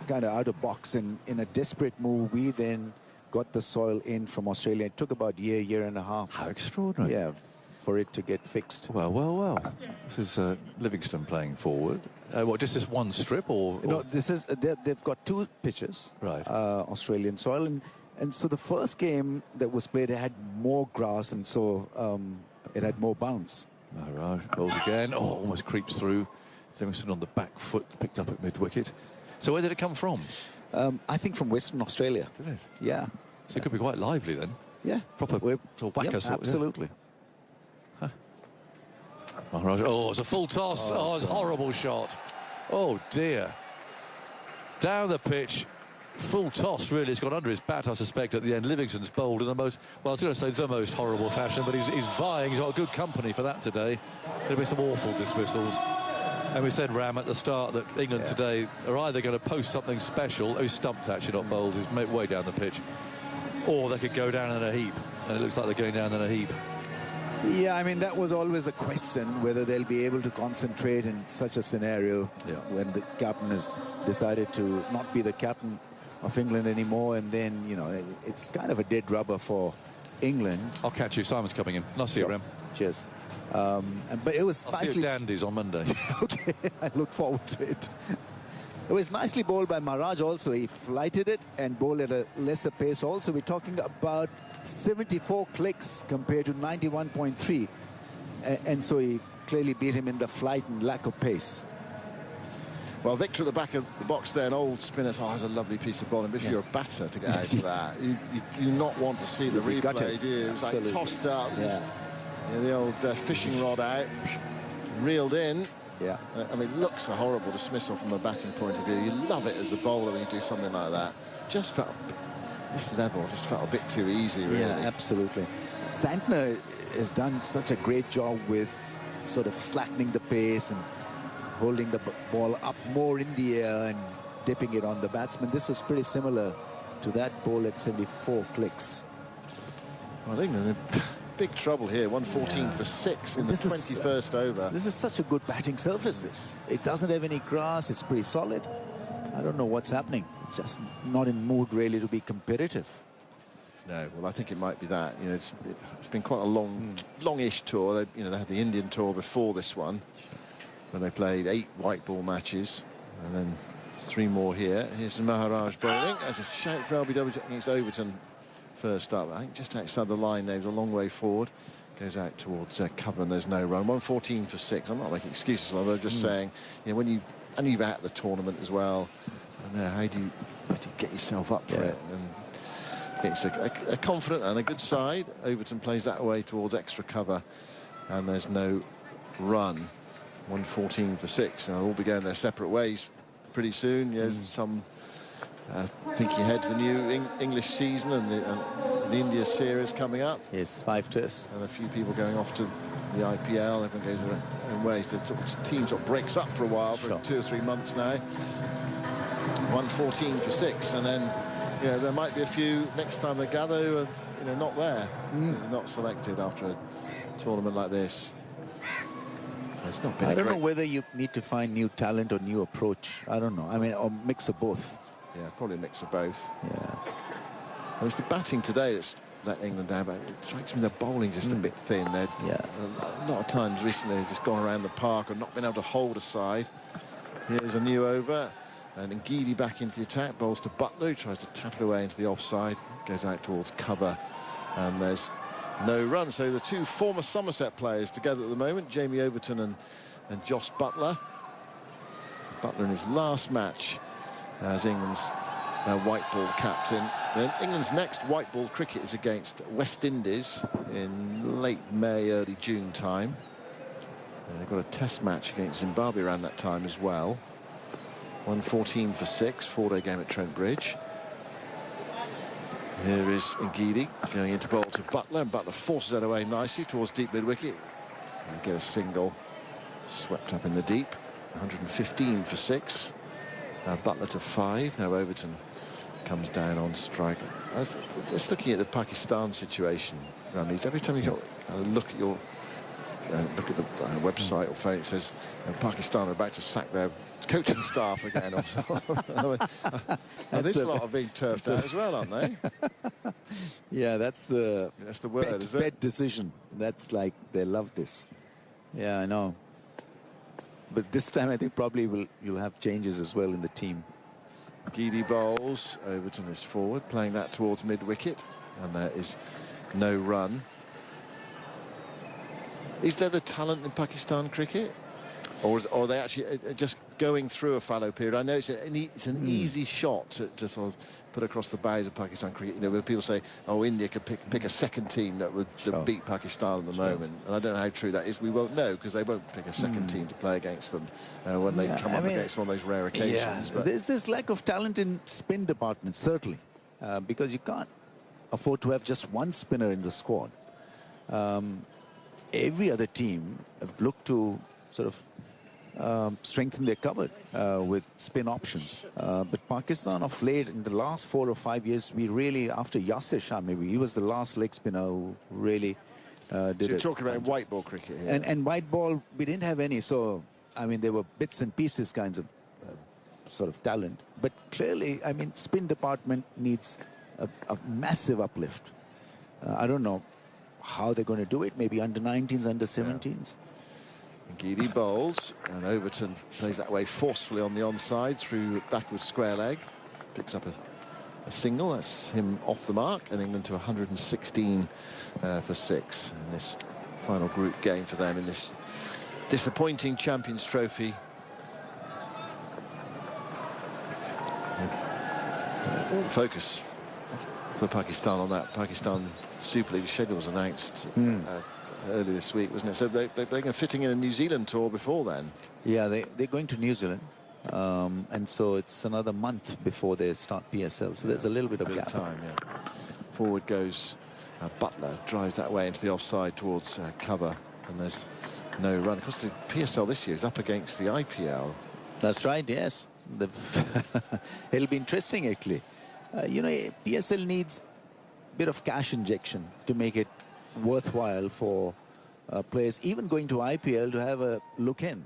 kind of out of box, and in a desperate move we then got the soil in from Australia. It took about a year and a half. How extraordinary. Yeah, for it to get fixed. Well. This is Livingston playing forward. Just this one strip, or? No, this is they've got 2 pitches. Right. Australian soil, and so the first game that was played, it had more grass, and so it had more bounce. Maharaj bowled again. Oh, almost creeps through. Livingston on the back foot, picked up at mid-wicket. So where did it come from? I think from Western Australia. Did it? Yeah. So it could be quite lively then. Yeah. Proper sort of whacker sort. Absolutely. Huh. Maharaj, it's a full toss. It's a horrible shot. Oh, dear. Down the pitch. Full toss, really. It's gone under his bat, I suspect, at the end. Livingston's bowled in the most, I was going to say the most horrible fashion, but he's vying. He's got good company for that today. There'll be some awful dismissals. And we said, Ram, at the start that England today are either going to post something special. He's stumped, actually, not bowled. He's way down the pitch. Or they could go down in a heap. And it looks like they're going down in a heap. Yeah, I mean, that was always a question, whether they'll be able to concentrate in such a scenario when the captain has decided to not be the captain of England anymore. And then, you know, it's kind of a dead rubber for England. I'll catch you. Simon's coming in. Nice to see you, Ram. Cheers. But it was I'll see you at Dandies on Monday. Okay, I look forward to it. It was nicely bowled by Maharaj also. He flighted it and bowled at a lesser pace also. We're talking about 74 clicks compared to 91.3. And so he clearly beat him in the flight and lack of pace. Well, Victor at the back of the box there, an old spinner. Oh, it's a lovely piece of bowling. But if you're a batter to get out of that, you do not want to see the replay, do you? It was like tossed up. The old fishing rod out, reeled in. Yeah. I mean, looks a horrible dismissal from a batting point of view. You love it as a bowler when you do something like that. Just felt, this level just felt a bit too easy, really. Yeah, absolutely. Santner has done such a great job with sort of slackening the pace and holding the ball up more in the air and dipping it on the batsman. This was pretty similar to that ball at 74 clicks. Well, England in big trouble here. 114 for 6 in the 21st over. This is such a good batting surface. It doesn't have any grass. It's pretty solid. I don't know what's happening. It's just not in mood really to be competitive. No, well, I think it might be that. You know, it's been quite a longish tour. They had the Indian tour before this one, when they played 8 white ball matches, and then 3 more here. Here's Maharaj bowling. There's a shout for LBW against Overton first up. I think just outside the line there, was a long way forward. Goes out towards cover, and there's no run. 114 for 6. I'm not making excuses, I'm just saying, when you've at the tournament as well, I know how do you get yourself up for it? And it's a confident and a good side. Overton plays that way towards extra cover, and there's no run. 114 for 6. They'll all be going their separate ways pretty soon. Some thinking ahead to the new English season and the India series coming up. Yes, 5 tests. And a few people going off to the IPL. Everyone goes their own ways. The team sort of breaks up for a while, for 2 or 3 months now. 114 for 6, and then there might be a few next time they gather who are not there, not selected after a tournament like this. It's not been I don't know whether you need to find new talent or new approach. I don't know. I mean, or mix of both. Yeah, probably a mix of both. Yeah. Well, it's the batting today that's let England down, but it strikes me the bowling just a bit thin. A lot of times recently they've just gone around the park and not been able to hold a side. Here's a new over, and Ngidi back into the attack, bowls to Butler, who tries to tap it away into the offside, goes out towards cover, and there's no run. So the 2 former Somerset players together at the moment, Jamie Overton and Josh Butler. Butler in his last match as England's white ball captain. Then England's next white ball cricket is against West Indies in late May, early June time. And they've got a test match against Zimbabwe around that time as well. 114 for 6, 4-day game at Trent Bridge. Here is Ngidi going into bowl to Butler, and Butler forces that away nicely towards deep mid-wicket. And get a single swept up in the deep. 115 for 6. Butler to 5. Now Overton comes down on strike. Just looking at the Pakistan situation, Ramesh, every time you look at your the website or phone, it says Pakistan are about to sack their coaching staff again. This lot are being turfed out as well, aren't they? Yeah, that's the word, is it? Bet decision. That's like, they love this. Yeah, I know. But this time I think probably you'll have changes as well in the team. Ngidi bowls, Overton is forward, playing that towards mid-wicket, and there is no run. Is there the talent in Pakistan cricket? Or are they actually just going through a fallow period? I know it's an easy shot to sort of put across the bows of Pakistan cricket. Where people say, oh, India could pick a second team that would beat Pakistan at the moment. And I don't know how true that is. We won't know, because they won't pick a second team to play against them when they come up against one of those rare occasions. Yeah, there's this lack of talent in spin department, certainly, because you can't afford to have just one spinner in the squad. Every other team have looked to sort of strengthen their cupboard with spin options. But Pakistan of late, in the last 4 or 5 years, we really, after Yasir Shah, maybe, he was the last leg spinner who really did it. So you're talking about white ball cricket here. And white ball, we didn't have any, so, I mean, there were bits and pieces kinds of sort of talent. But clearly, I mean, spin department needs a massive uplift. I don't know how they're going to do it, maybe under 19s, under 17s. Ngidi bowls, and Overton plays that way forcefully on the onside through backward square leg. Picks up a single, that's him off the mark, and England to 116 for 6 in this final group game for them in this disappointing Champions Trophy. Focus for Pakistan on that. Pakistan Super League schedule was announced early this week, wasn't it? So they're fitting in a New Zealand tour before then. Yeah, they're going to New Zealand, and so it's another month before they start PSL. So there's a little bit of gap. Time, yeah. Forward goes Butler, drives that way into the offside towards cover, and there's no run. Of course, the PSL this year is up against the IPL. That's right. Yes. It'll be interesting, actually. You know, PSL needs a bit of cash injection to make it worthwhile for players, even going to IPL, to have a look in.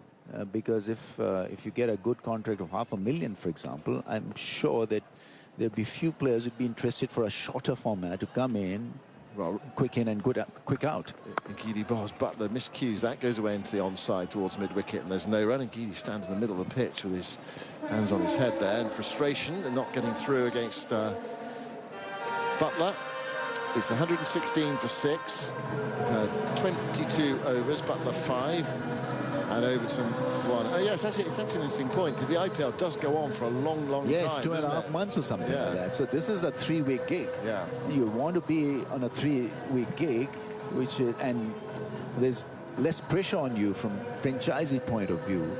Because if you get a good contract of $500,000, for example, I'm sure that there'll be few players who'd be interested for a shorter format to come in, well, quick in and quick out. Ngidi bowls Butler, miscues, that goes away into the onside towards mid-wicket, and there's no run. Ngidi stands in the middle of the pitch with his hands on his head there in frustration and not getting through against Butler. It's 116 for 6, 22 overs, Butler 5. And Overton 1. Oh, yes, it's actually an interesting point, because the IPL does go on for a long time. Yes, 2.5 months or something like that. So this is a 3-week gig. Yeah. You want to be on a 3-week gig, which is, and there's less pressure on you from franchisee point of view.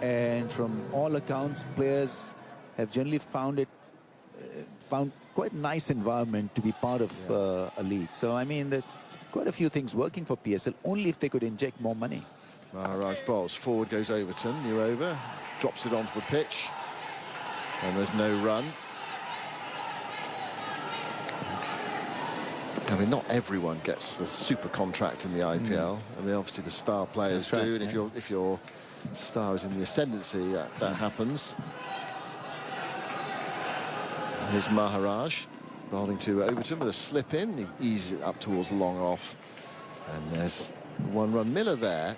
And from all accounts, players have generally found quite a nice environment to be part of a league. So, I mean, that quite a few things working for PSL, only if they could inject more money. Maharaj bowls forward, goes Overton, new over, drops it onto the pitch, and there's no run. I mean, not everyone gets the super contract in the IPL. I mean, obviously the star players do, and if your star is in the ascendancy, that happens. Here's Maharaj bowling to Overton with a slip in. He eases it up towards the long off, and there's one run. Miller there,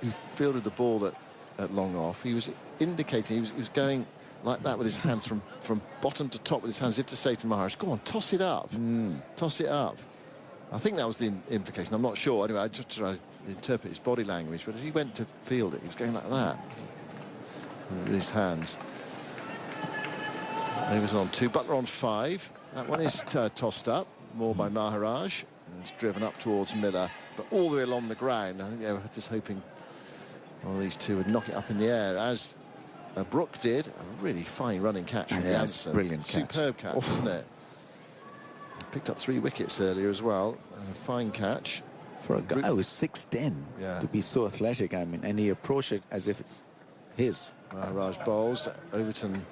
he fielded the ball at long off. He was indicating he was going like that with his hands from bottom to top with his hands, as if to say to Maharaj, go on, toss it up. Toss it up. I think that was the implication. I'm not sure. Anyway, I just try to interpret his body language, but as he went to field it, he was going like that with his hands. He was on 2, Butler on 5. That one is tossed up, more by Maharaj. And it's driven up towards Miller, but all the way along the ground. I think they were just hoping one of these two would knock it up in the air, as Brook did. A really fine running catch from Janssen. Brilliant catch. Superb catch, isn't it? Picked up 3 wickets earlier as well. A fine catch. For a guy who's 6'10", to be so athletic, I mean, and he approached it as if it's his. Maharaj bowls, Overton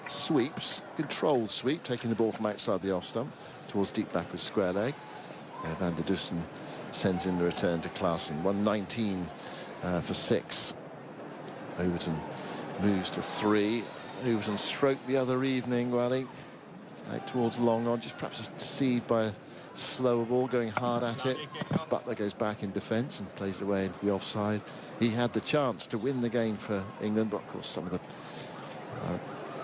sweeps, controlled sweep, taking the ball from outside the off stump towards deep back with square leg. Van der Dussen sends in the return to Klaassen. 119 for 6. Overton moves to 3. Overton stroked the other evening, Wally, out towards long on, just perhaps deceived by a slower ball, going hard at it. Butler goes back in defence and plays the way into the offside. He had the chance to win the game for England, but of course some of the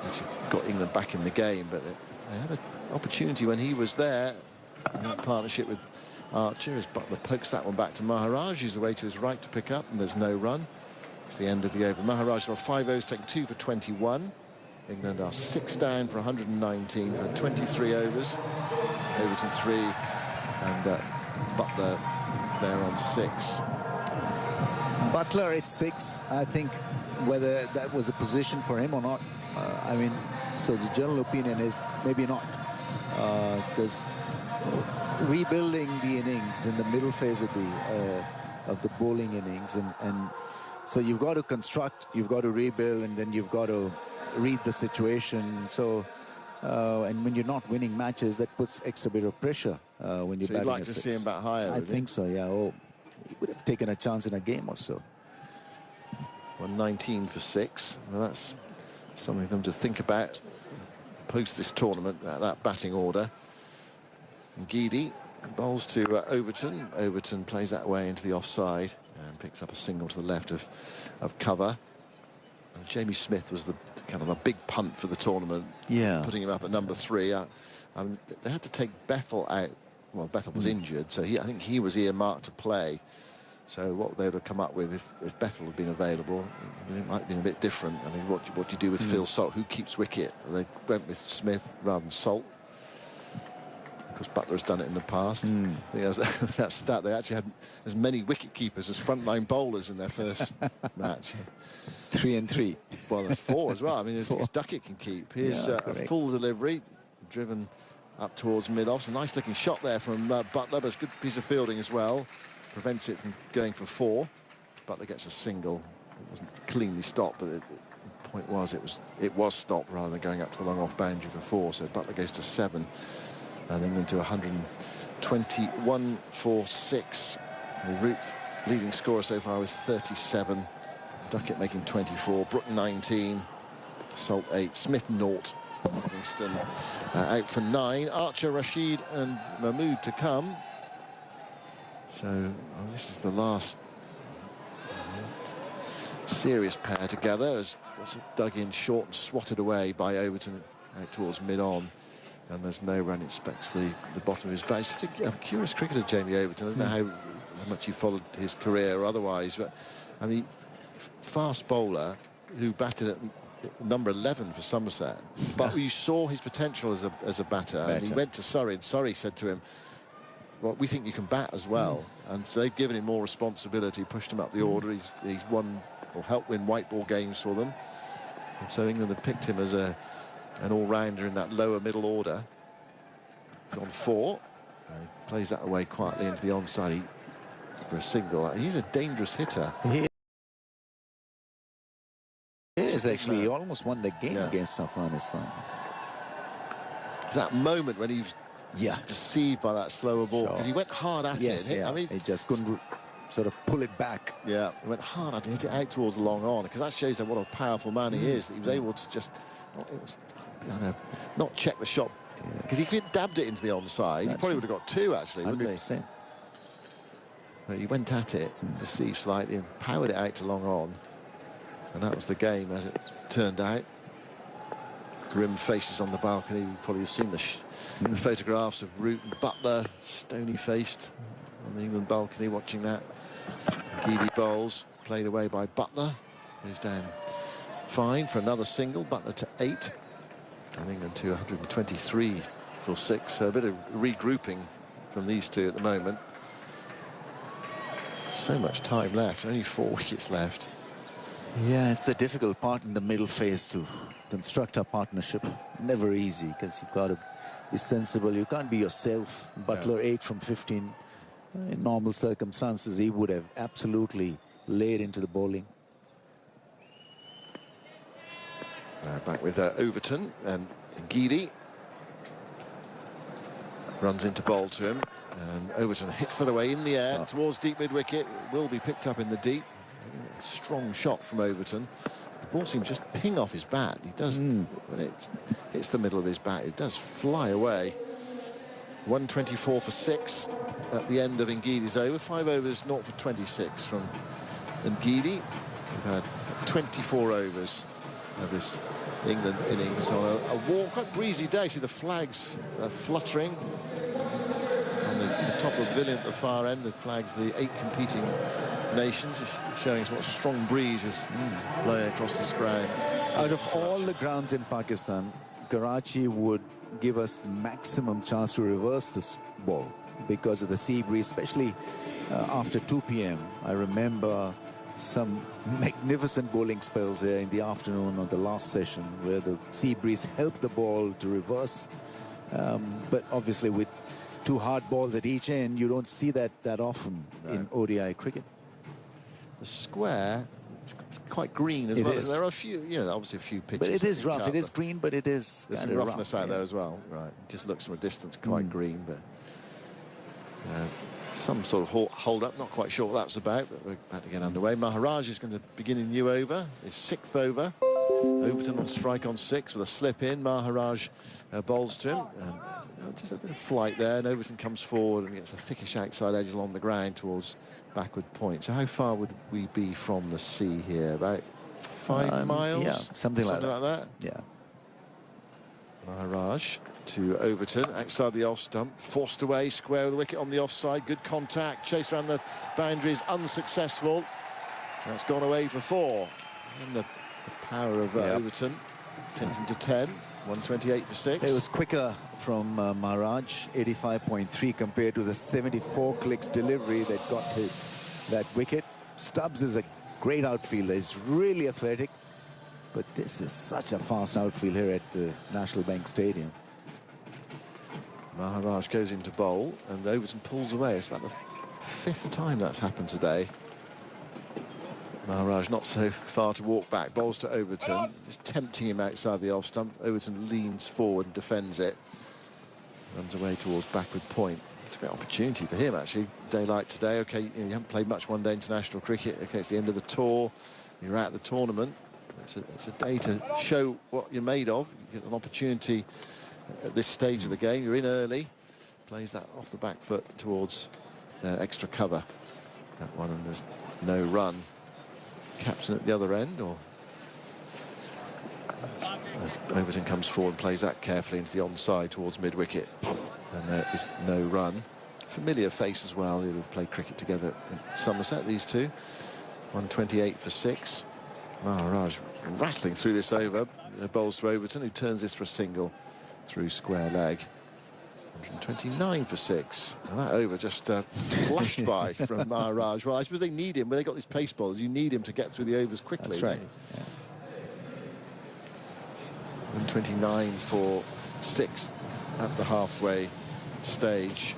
which got England back in the game, but they had an opportunity when he was there in that partnership with Archer, as Butler pokes that one back to Maharaj, who's away to his right to pick up, and there's no run. It's the end of the over. Maharaj on 5 overs, taking 2 for 21. England are 6 down for 119 for 23 overs. Overton 3, and Butler there on 6. Butler at 6, I think whether that was a position for him or not, I mean, so the general opinion is maybe not, because rebuilding the innings in the middle phase of the bowling innings, and so you've got to construct, you've got to rebuild, and then you've got to read the situation. So and when you're not winning matches, that puts extra bit of pressure when you're so batting you'd like a to 6. see him bat higher? I think so, yeah. Oh, he would have taken a chance in a game or so. 119 for 6. Well, that's something for them to think about post this tournament, that batting order. Ngidi bowls to Overton. Overton plays that way into the offside and picks up a single to the left of cover. And Jamie Smith was the kind of a big punt for the tournament, putting him up at number 3. They had to take Bethel out. Well, Bethel was injured, so I think he was earmarked to play. So what they would have come up with if Bethel had been available, it might have been a bit different. I mean, what do you do with Phil Salt? Who keeps wicket? They went with Smith rather than Salt, because Butler has done it in the past. I think that stat, they actually had as many wicket keepers as frontline bowlers in their first match. 3 and 3. Well, there's 4 as well. I mean, if Duckett can keep. Here's a full delivery, driven up towards mid-off. It's a nice looking shot there from Butler, but it's a good piece of fielding as well. Prevents it from going for 4. Butler gets a single. It wasn't cleanly stopped, but the point was it was stopped rather than going up to the long off boundary for 4. So Butler goes to 7, and England to 121 for 6. Root leading scorer so far with 37. Duckett making 24. Brook 19. Salt 8. Smith 0. Livingston out for 9. Archer, Rashid and Mahmood to come. So this is the last serious pair together as dug in short and swatted away by Overton out towards mid-on. And there's no run. It inspects the bottom of his bat. He's just a curious cricketer, Jamie Overton. I don't know how much you followed his career or otherwise, but I mean, fast bowler who batted at number 11 for Somerset, but you saw his potential as a batter. And he went to Surrey, and Surrey said to him, well, we think you can bat as well. And so they've given him more responsibility, pushed him up the order. He's won or helped win white ball games for them. And so England have picked him as an all-rounder in that lower middle order. He's on 4. He plays that away quietly into the onside for a single. He's a dangerous hitter. He is actually. He almost won the game against Afghanistan. It's that moment when he was deceived by that slower ball, because he went hard at it. I mean, he just couldn't sort of pull it back. Yeah, he went hard at it, hit it out towards the long on, because that shows what a powerful man he is, that he was able to just not check the shot, because if he'd dabbed it into the onside, he probably would have got 2 actually, 100%. wouldn't he? But he went at it, deceived slightly, and powered it out to long on, and that was the game as it turned out. Grim faces on the balcony. You've probably seen the photographs of Root and Butler, stony-faced on the England balcony watching that. Geedy bowls, played away by Butler, goes down fine for another single. Butler to 8, and England to 123 for 6. So a bit of regrouping from these two at the moment. So much time left, only 4 wickets left. Yeah, it's the difficult part in the middle phase to construct a partnership. Never easy, because you've got to be sensible. You can't be yourself. Butler 8 from 15. In normal circumstances, he would have absolutely laid into the bowling. Back with Overton, and Geedy runs into bowl to him, and Overton hits that away in the air towards deep mid-wicket. It will be picked up in the deep. Strong shot from Overton. The ball seems just ping off his bat. He does, when it hits the middle of his bat, it does fly away. 124 for 6 at the end of Ngidi's over. 5 overs, 0 for 26 from Ngidi. We've had 24 overs of this England innings on a warm, quite breezy day. See the flags fluttering on the top of the pavilion at the far end. The flags, the 8 competing nations, showing us what strong breeze is blowing across this ground. Out of all the grounds in Pakistan, Karachi would give us the maximum chance to reverse this ball because of the sea breeze, especially after 2 p.m. I remember some magnificent bowling spells here in the afternoon of the last session where the sea breeze helped the ball to reverse. But obviously with 2 hard balls at each end, you don't see that often in ODI cricket. The square, it's quite green as well. So there are a few, obviously a few pitches. But it is rough. It is green, but it is there's some roughness out there as well. Right, it just looks from a distance quite green, but some sort of hold up. Not quite sure what that's about, but we're about to get underway. Maharaj is going to begin a new over. His 6th over. Overton on strike on 6 with a slip in. Maharaj bowls to him. Just a bit of flight there, and Overton comes forward and gets a thickish outside edge along the ground towards backward point. So how far would we be from the sea here? About 5 miles? Yeah, something like that. Yeah. Maharaj to Overton, outside the off stump, forced away, square with the wicket on the offside, good contact, chase around the boundaries, unsuccessful. That's gone away for 4. And the power of Overton takes him to 10. 128 for 6. It was quicker from Maharaj, 85.3 compared to the 74 clicks delivery that got that wicket. Stubbs is a great outfielder. He's really athletic, but this is such a fast outfield here at the National Bank Stadium. Maharaj goes into bowl, and Overton pulls away. It's about the 5th time that's happened today. Maharaj not so far to walk back. Bowls to Overton, just tempting him outside the off stump. Overton leans forward and defends it. Runs away towards backward point. It's a great opportunity for him, actually. Daylight today. OK, you haven't played much one-day international cricket. OK, it's the end of the tour. You're out of the tournament. It's a day to show what you're made of. You get an opportunity at this stage of the game. You're in early. Plays that off the back foot towards extra cover. That one, and there's no run. Captain at the other end, or as Overton comes forward and plays that carefully into the onside towards mid-wicket, and there is no run. Familiar face as well. They'll play cricket together at Somerset, these two. 128 for 6. Maharaj rattling through this over. Bowls to Overton, who turns this for a single through square leg. 129 for 6. And that over just flashed by from Maharaj. Well, I suppose they need him. When they got these pace bowlers, you need him to get through the overs quickly. That's right. Yeah. 129 for 6 at the halfway stage.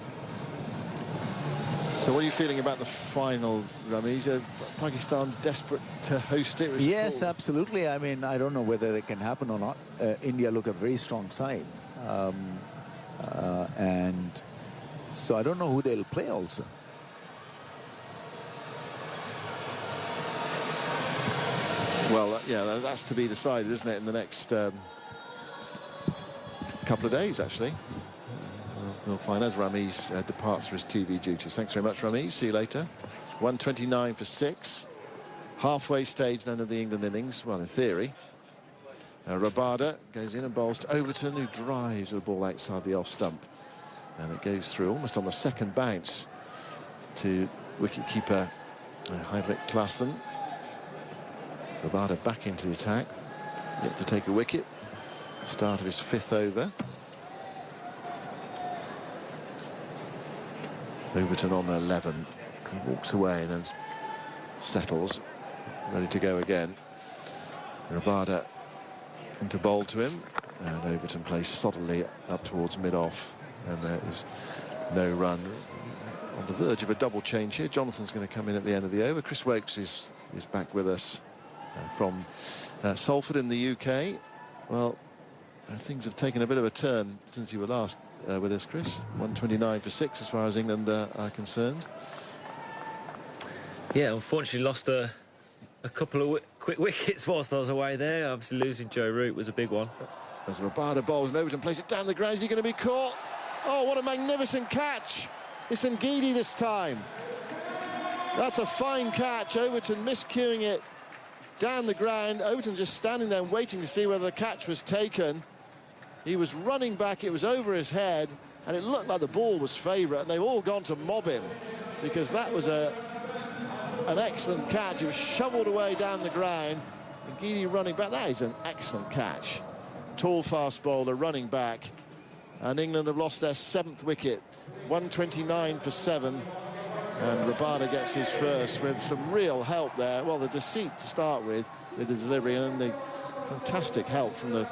So what are you feeling about the final, Ramesh? Pakistan desperate to host it? Yes, absolutely. I mean, I don't know whether it can happen or not. India look a very strong side. And so I don't know who they'll play also. Well, yeah, that's to be decided, isn't it, in the next couple of days, actually. We'll find as Ramesh departs for his TV duties. Thanks very much, Ramesh. See you later. 129 for 6. Halfway stage then of the England innings. Well, in theory. Rabada goes in and bowls to Overton, who drives the ball outside the off stump. And it goes through almost on the second bounce to wicketkeeper Heinrich Klaassen. Rabada back into the attack. Yet to take a wicket. Start of his 5th over. Overton on 11. He walks away, then settles, ready to go again. Rabada into bowl to him, and Overton plays solidly up towards mid-off, and there is no run. On the verge of a double change here. Jonathan's going to come in at the end of the over. Chris Wokes is back with us from Salford in the UK. Well, things have taken a bit of a turn since you were last with us, Chris. 129 for 6 as far as England are concerned. Yeah, unfortunately lost a couple of quick wickets whilst I was away there. Obviously losing Joe Root was a big one. As Rabada bowls and Overton plays it down the ground. Is he going to be caught? Oh, what a magnificent catch. It's Ngidi this time. That's a fine catch. Overton miscuing it down the ground. Overton just standing there waiting to see whether the catch was taken. He was running back, it was over his head, and it looked like the ball was favourite, and they've all gone to mob him, because that was an excellent catch. It was shoveled away down the ground. Ngidi running back. That is an excellent catch. Tall, fast bowler running back. And England have lost their 7th wicket. 129 for 7. And Rabada gets his first with some real help there. Well, the deceit to start with the delivery, and the fantastic help from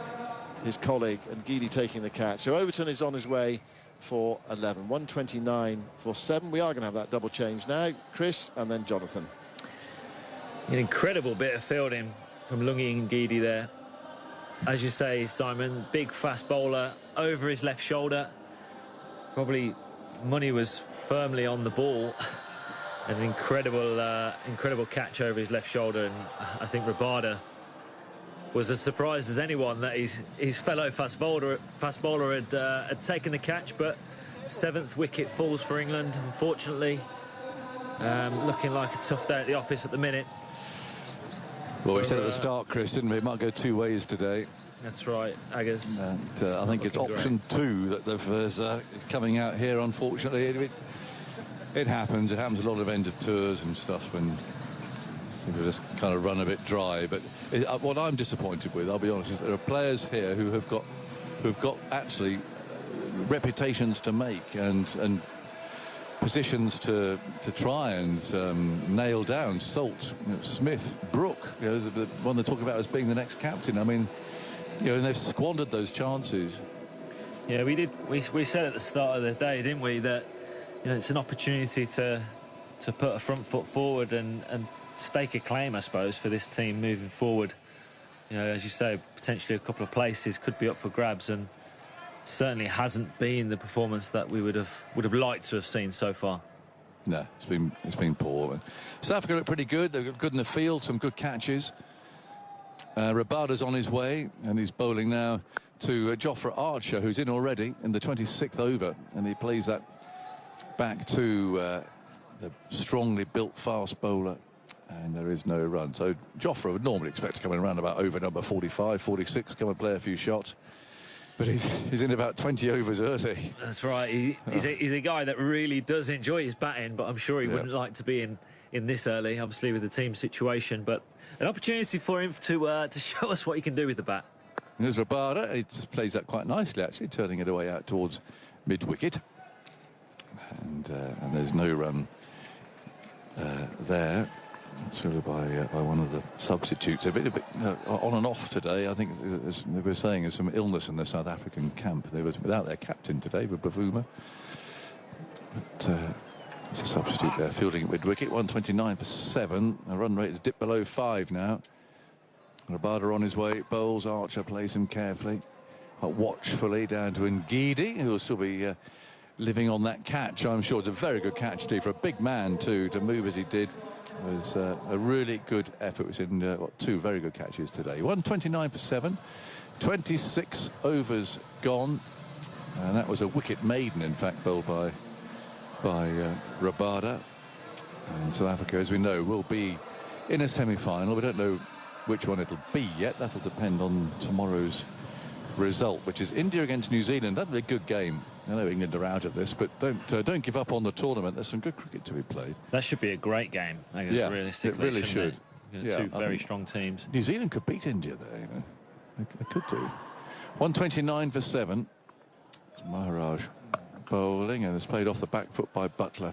his colleague, and Ngidi taking the catch. So Overton is on his way for 11. 129 for 7. We are going to have that double change now. Chris and then Jonathan. An incredible bit of fielding from Lungi Ngidi there. As you say, Simon, big fast bowler over his left shoulder. Probably money was firmly on the ball. An incredible catch over his left shoulder, and I think Rabada was as surprised as anyone that his fellow fast bowler had taken the catch. But 7th wicket falls for England, unfortunately. Looking like a tough day at the office at the minute. Well, we said at the start, Chris, didn't we? It might go 2 ways today. That's right, Aggers. And I think it's option 2 that is coming out here, unfortunately. It happens. It happens a lot of end of tours and stuff when people just kind of run a bit dry. But what I'm disappointed with, I'll be honest, is there are players here who have got actually reputations to make and positions to try and nail down. Salt, Smith, Brooke, the one they're talking about as being the next captain. I mean, and they've squandered those chances. Yeah, we did. We said at the start of the day, didn't we, that it's an opportunity to to put a front foot forward and stake a claim, I suppose, for this team moving forward. You know, as you say, potentially a couple of places could be up for grabs, and certainly hasn't been the performance that we would have liked to have seen so far. No, it's been poor. South Africa look pretty good. They've got good in the field, some good catches. Rabada's on his way, and he's bowling now to Jofra Archer, who's in already in the 26th over, and he plays that back to the strongly built fast bowler, and there is no run. So Jofra would normally expect to come in around about over number 45, 46, come and play a few shots. But he's in about 20 overs early. That's right. He's a guy that really does enjoy his batting, but I'm sure he wouldn't like to be in this early, obviously, with the team situation. But an opportunity for him to show us what he can do with the bat. There's Rabada. He just plays that quite nicely, actually, turning it away out towards mid-wicket. And there's no run there. Sort of by one of the substitutes. A bit on and off today. I think, as they were saying, there's some illness in the South African camp. They were without their captain today, with Bavuma. But it's a substitute there, fielding at mid-wicket. 129 for 7. The run rate has dipped below 5 now. Rabada on his way. Bowles. Archer plays him carefully, watchfully down to Ngidi, who will still be living on that catch. I'm sure it's a very good catch, Steve, for a big man too, to move as he did. It was a really good effort. It was in 2 very good catches today. 129 for 7, 26 overs gone, and that was a wicket maiden, in fact, bowled by Rabada. And South Africa, as we know, will be in a semi-final. We don't know which one it'll be yet. That'll depend on tomorrow's result, which is India against New Zealand. That'll be a good game. I know England are out of this, but don't give up on the tournament. There's some good cricket to be played. That should be a great game, I guess, realistically. It really should. Two very strong teams. New Zealand could beat India there, you know. They could do. 129 for 7. It's Maharaj bowling, and it's played off the back foot by Butler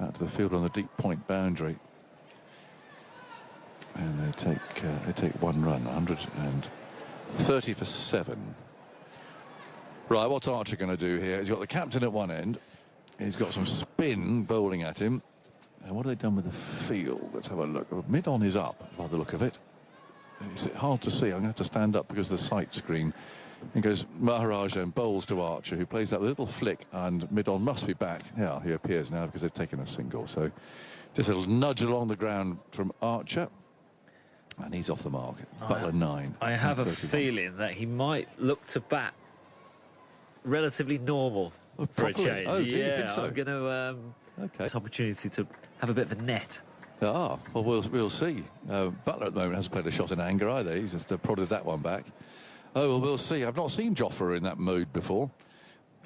out to the field on the deep point boundary. And they take 1 run, 130 for 7. Right, what's Archer going to do here? He's got the captain at one end. He's got some spin bowling at him. And what have they done with the field? Let's have a look. Mid-on is up, by the look of it. It's hard to see. I'm going to have to stand up because of the sight screen. It goes Maharaj and bowls to Archer, who plays that little flick, and mid-on must be back. Yeah, he appears now because they've taken a single. So just a little nudge along the ground from Archer. And he's off the mark. Butler 9. I have a feeling that he might look to bat relatively normal for a change. Oh, do you think so? I'm going to this opportunity to have a bit of a net. Well, we'll see. Butler at the moment hasn't played a shot in anger either. He's just prodded that one back. Oh, well, we'll see. I've not seen Jofra in that mode before.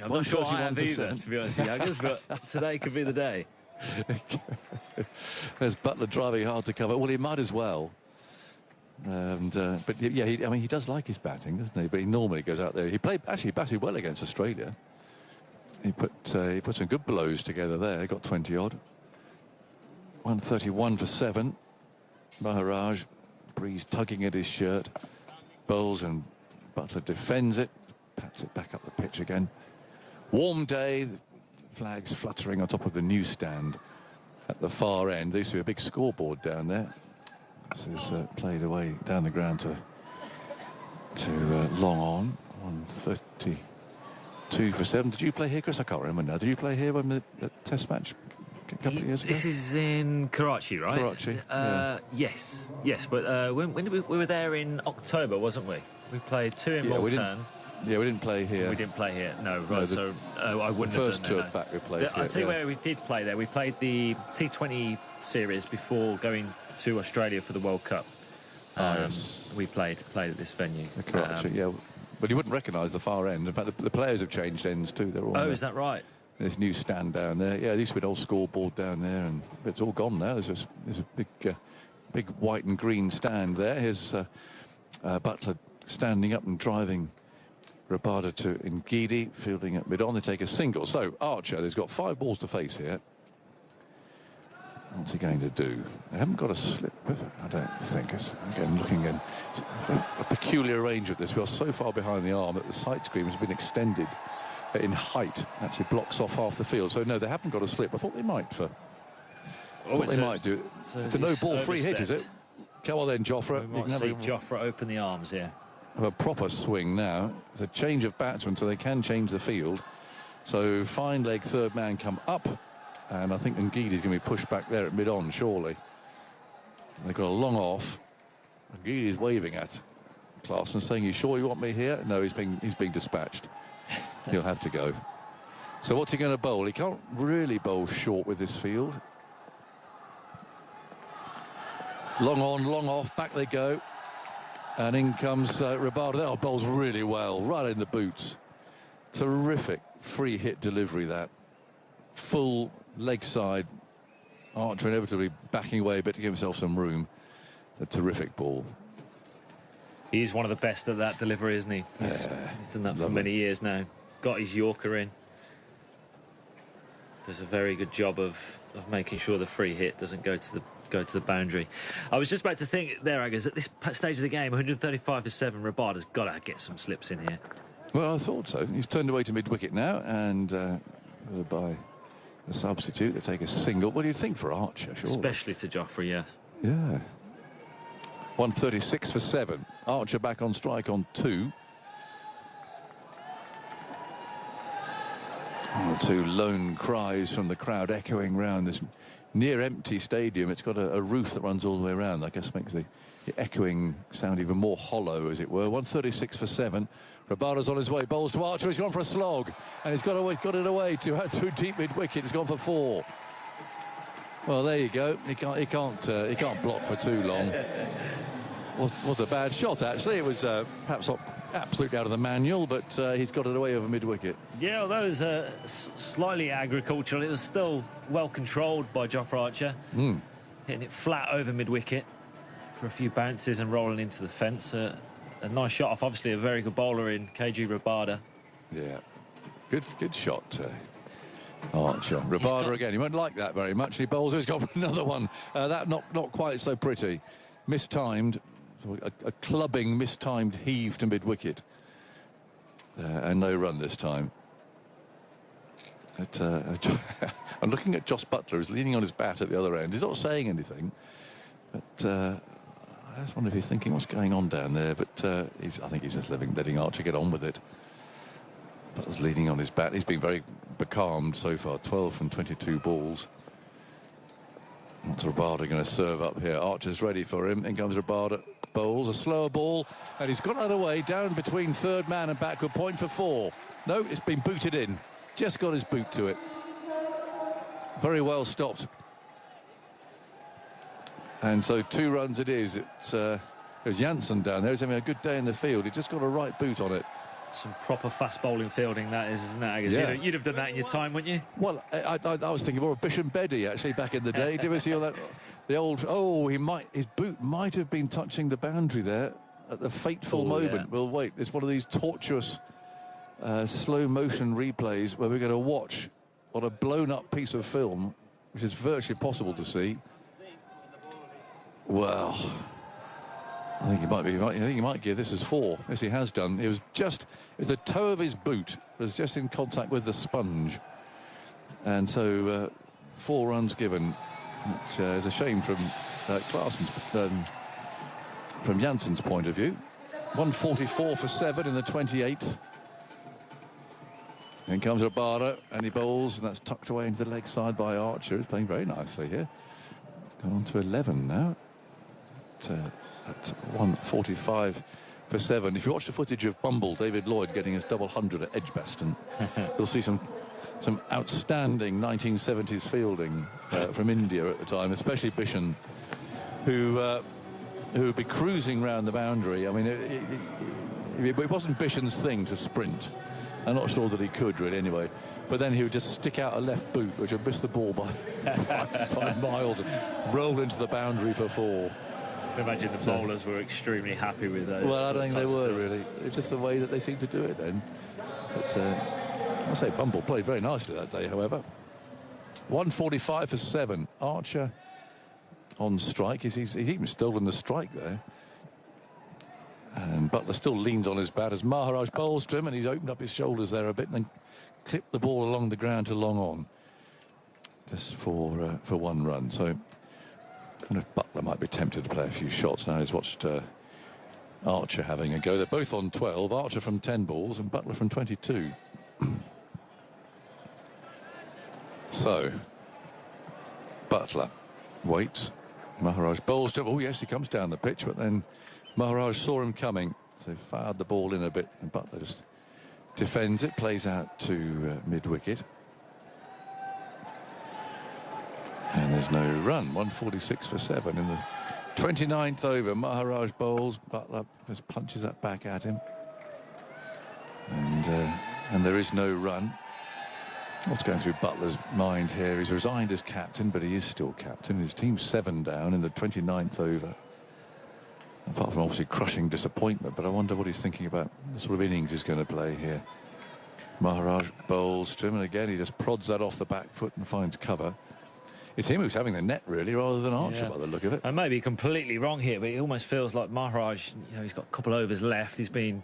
I'm not sure I have either, to be honest with you, Agus, but today could be the day. There's Butler driving hard to cover. Well, he might as well. But yeah, he does like his batting, doesn't he? But he normally goes out there. He batted well against Australia. He put some good blows together there. He got 20 odd. 131 for 7. Maharaj, breeze tugging at his shirt. Bowles, and Butler defends it. Pats it back up the pitch again. Warm day. The flags fluttering on top of the newsstand at the far end. There used to be a big scoreboard down there. This is played away down the ground to long on. 132 for 7. Did you play here, Chris? I can't remember now. Did you play here when the Test match a couple of years ago? This is in Karachi, right? Karachi. Yes. But when did we were there in October, wasn't we? We played 2 in Multan. We didn't play here. We didn't play here. No, right. No, so I wouldn't have done first tour back we played. I'll tell you where we did play there. We played the T20 series before going to Australia for the World Cup. Yes. We played at this venue. Karachi, yeah. But you wouldn't recognise the far end. In fact, the players have changed ends too. They're all. Is that right? There's new stand down there. Yeah, there used to be an old scoreboard down there, and it's all gone now. There's a big white and green stand there. Here's Butler standing up and driving Rabada to Ngidi, fielding at mid-on. They take a single. So Archer, there's got 5 balls to face here. What's he going to do? They haven't got a slip with it, I don't think. It's, again, looking at a peculiar range at this. We are so far behind the arm that the sight screen has been extended in height. Actually blocks off half the field. So no, they haven't got a slip. I thought they might for Oh, What they might do. It's a no-ball free hit, is it? Come on then, Jofra. We might see Jofra open the arms here. Have a proper swing now. It's a change of batsman, so they can change the field. So fine leg third man come up, and I think Ngidi's going to be pushed back there at mid-on, surely. They've got a long off. Ngidi's waving at Clarkson, saying, "You sure you want me here?" No, he's being dispatched. He'll have to go. So what's he going to bowl? He can't really bowl short with this field. Long on, long off, back they go. And in comes Rabada. Oh, bowls really well, right in the boots. Terrific free hit delivery, that. Full leg side. Archer inevitably backing away a bit to give himself some room. A terrific ball. He's one of the best at that delivery, isn't he? He's done that for many years now. Got his Yorker in. Does a very good job of making sure the free hit doesn't go to the boundary. I was just about to think there, Aggers, at this stage of the game, 135 for 7, Rabada's got to get some slips in here. Well, I thought so. He's turned away to mid-wicket now, and by a substitute to take a single. What do you think for Archer, surely? Especially to Joffrey, yes. Yeah. 136 for 7. Archer back on strike on 2. Two lone cries from the crowd echoing round this near empty stadium. It's got a roof that runs all the way around. I guess makes the echoing sound even more hollow, as it were. 136 for 7. Rabada's on his way. Bowls to Archer. He's gone for a slog, and he's got it away through deep mid wicket. He's gone for 4. Well, there you go. He can't block for too long. Was a bad shot, actually. It was perhaps not absolutely out of the manual, but he's got it away over mid-wicket. Yeah, although it was slightly agricultural, it was still well controlled by Jofra Archer. Hitting it flat over mid-wicket for a few bounces and rolling into the fence. A nice shot off, obviously a very good bowler in KG Rabada. Yeah, good shot, Archer. Rabada again. He won't like that very much. He bowls. He's got another one. That not quite so pretty. Mistimed. A clubbing, mistimed heave to mid-wicket. And no run this time. I'm looking at Jos Buttler, who's leaning on his bat at the other end. He's not saying anything. But I just wonder if he's thinking what's going on down there. But I think he's just letting Archer get on with it. Butler's leaning on his bat. He's been very becalmed so far. 12 from 22 balls. What's Rabada going to serve up here? Archer's ready for him. In comes Rabada. Bowls a slower ball, and he's got it away down between third man and backward point for 4. No, it's been booted in. Just got his boot to it. Very well stopped. And so 2 runs it is. There's Janssen down there. He's having a good day in the field. He just got a right boot on it. Some proper fast bowling fielding, that is, isn't it? Yeah. You'd have done that in your time, wouldn't you? Well, I was thinking more of Bish and Beddy, actually, back in the day. Did you see all that? The old, his boot might have been touching the boundary there at the fateful moment. Yeah. We'll wait. It's one of these tortuous slow motion replays where we're going to watch on a blown up piece of film, which is virtually impossible to see. Well, I think he might give this as 4. Yes, he has done. It was the toe of his boot was just in contact with the sponge, and so 4 runs given. Which is a shame from from Janssen's point of view. 144 for 7 in the 28th. In comes Rabada, and he bowls, and that's tucked away into the leg side by Archer. He's playing very nicely here. Gone on to 11 now. At 145 for 7. If you watch the footage of Bumble, David Lloyd getting his double 100 at Edgbaston, you'll see some outstanding 1970s fielding from India at the time, especially Bishan, who would be cruising round the boundary. I mean, it wasn't Bishan's thing to sprint. I'm not sure that he could really anyway. But then he would just stick out a left boot, which would miss the ball by 5 miles and roll into the boundary for 4. I imagine the bowlers were extremely happy with those. Well, I don't think they were really. It's just the way that they seemed to do it then. But I say Bumble played very nicely that day, however. 145 for 7. Archer on strike. He's even stolen the strike there. And Butler still leans on his bat as Maharaj bowls to him, and he's opened up his shoulders there a bit and then clipped the ball along the ground to long on. just for 1 run. So I wonder if Butler might be tempted to play a few shots now. He's watched Archer having a go. They're both on 12. Archer from 10 balls and Butler from 22. So Butler waits. Maharaj bowls to. Oh yes, he comes down the pitch, but then Maharaj saw him coming, so fired the ball in a bit, and Butler just defends it, plays out to mid-wicket. And there's no run. 146 for 7 in the 29th over. Maharaj bowls. Butler just punches that back at him. And there is no run. What's going through Butler's mind here? He's resigned as captain, but he is still captain. His team's 7 down in the 29th over. Apart from obviously crushing disappointment, but I wonder what he's thinking about the sort of innings he's going to play here. Maharaj bowls to him, and again he just prods that off the back foot and finds cover. It's him who's having the net, really, rather than Archer, by the look of it. I may be completely wrong here, but it almost feels like Maharaj, you know, he's got a couple overs left. He's been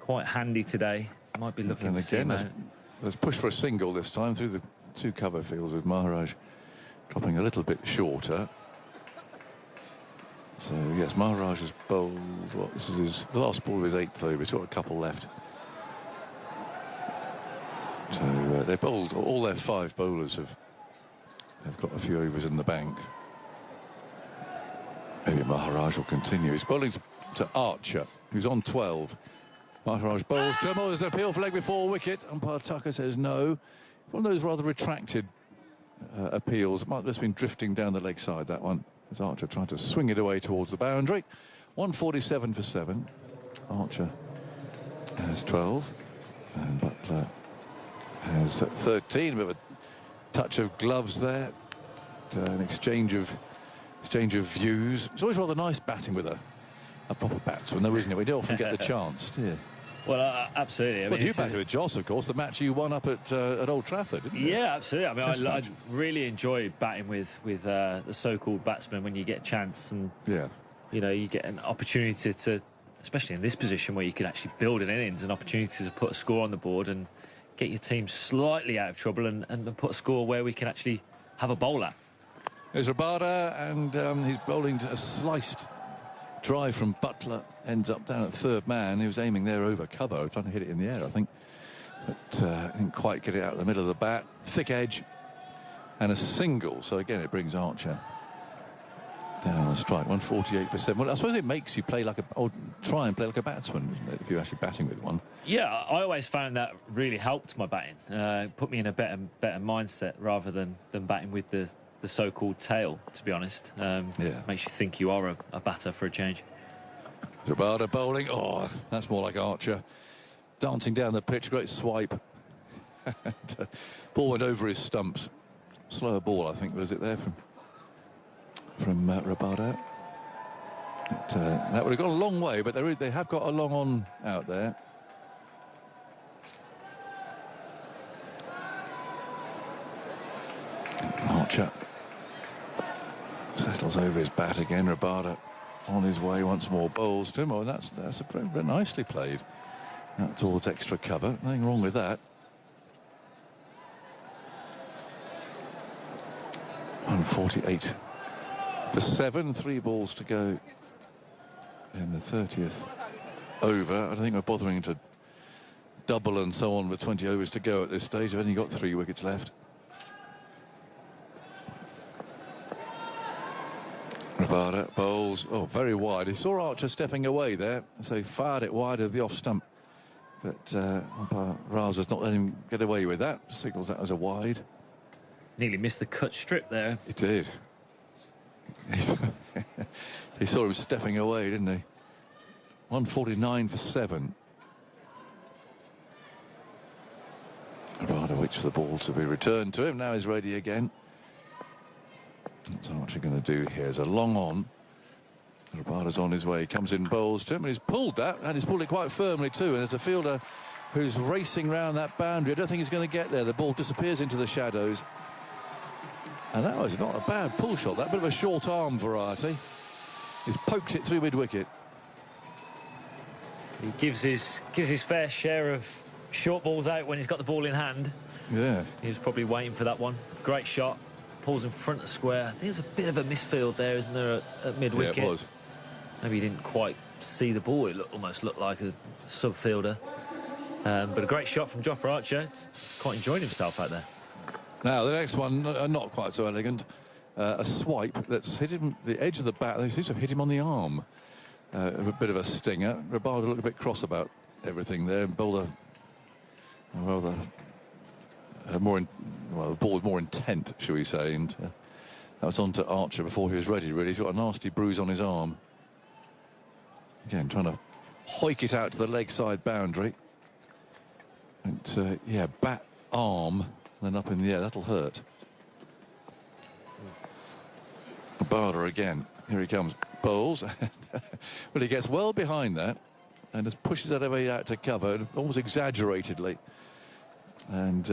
quite handy today. Might be looking to see him out. Let's push for a single this time through the 2 cover fields with Maharaj dropping a little bit shorter. So, yes, Maharaj has bowled, this is the last ball of his 8th over. He's got a couple left. So, they bowled, all their 5 bowlers have got a few overs in the bank. Maybe Maharaj will continue. He's bowling to Archer, who's on 12. Maharaj bowls to him. Oh, there's an appeal for leg before wicket. Umpire Tucker says no. One of those rather retracted appeals. Might have just been drifting down the leg side, that one. As Archer trying to swing it away towards the boundary. 147 for 7. Archer has 12. And Butler has 13. A bit of a touch of gloves there. An exchange of views. It's always rather nice batting with a proper batsman, though, isn't it? We don't often get the chance, do you? Well, absolutely. Well, you batted with Joss, of course, the match you won up at Old Trafford, didn't you? Yeah, absolutely. I mean, I really enjoy batting with the so-called batsmen when you get a chance, and you know, you get an opportunity to, especially in this position where you can actually build an innings, an opportunity to put a score on the board and get your team slightly out of trouble and put a score where we can actually have a bowler. There's Rabada, and he's bowling a sliced drive from Butler, ends up down at 3rd man. He was aiming there over cover, trying to hit it in the air, I think, but didn't quite get it out of the middle of the bat. Thick edge and a single, so again it brings Archer down on strike. 148 for 7. Well, I suppose it makes you play like or try and play like a batsman, isn't it, if you're actually batting with one? Yeah, I always found that really helped my batting. Put me in a better mindset rather than batting with the so-called tail, to be honest. Makes you think you are a batter for a change. Rabada bowling. Oh, that's more like Archer. Dancing down the pitch, great swipe. Ball went over his stumps. Slower ball, I think, was it there from Rabada? That would have gone a long way, but they have got a long on out there. Archer settles over his bat again. Rabada on his way once more, bowls to him. Oh, that's very, very nicely played out towards extra cover. Nothing wrong with that. 148 for 7. 3 balls to go in the 30th over. I don't think we're bothering to double and so on with 20 overs to go at this stage. I've only got 3 wickets left. Rabada bowls, very wide. He saw Archer stepping away there, so he fired it wide of the off stump. But umpire Raza's not letting him get away with that. Signals that as a wide. Nearly missed the cut strip there. He did. He saw him stepping away, didn't he? 149 for 7. Rabada waits for the ball to be returned to him. Now he's ready again. What's Archer going to do here? Is a long on. Rabada's on his way. He comes in, bowls to him, and he's pulled that, and he's pulled it quite firmly too. And there's a fielder who's racing round that boundary. I don't think he's going to get there. The ball disappears into the shadows. And that was not a bad pull shot. That bit of a short arm variety. He's poked it through mid-wicket. He gives his fair share of short balls out when he's got the ball in hand. Yeah. He was probably waiting for that one. Great shot. ball's in front of square. I think there's a bit of a misfield there, isn't there, at mid-wicket? Yeah, it was. Maybe he didn't quite see the ball. It almost looked like a sub-fielder. But a great shot from Jofra Archer. Quite enjoying himself out there. Now, the next one, not quite so elegant. A swipe that's hit him, the edge of the bat, they seem to have hit him on the arm. A bit of a stinger. Robaldo looked a bit cross about everything there. Bowler, rather, the ball was more intent, shall we say. And that was on to Archer before he was ready, really. He's got a nasty bruise on his arm. Again, trying to hoik it out to the leg side boundary. And, yeah, bat, arm, then up in the air. That'll hurt. Barder again. Here he comes. Bowls. But he gets well behind that and just pushes that away out to cover, almost exaggeratedly. And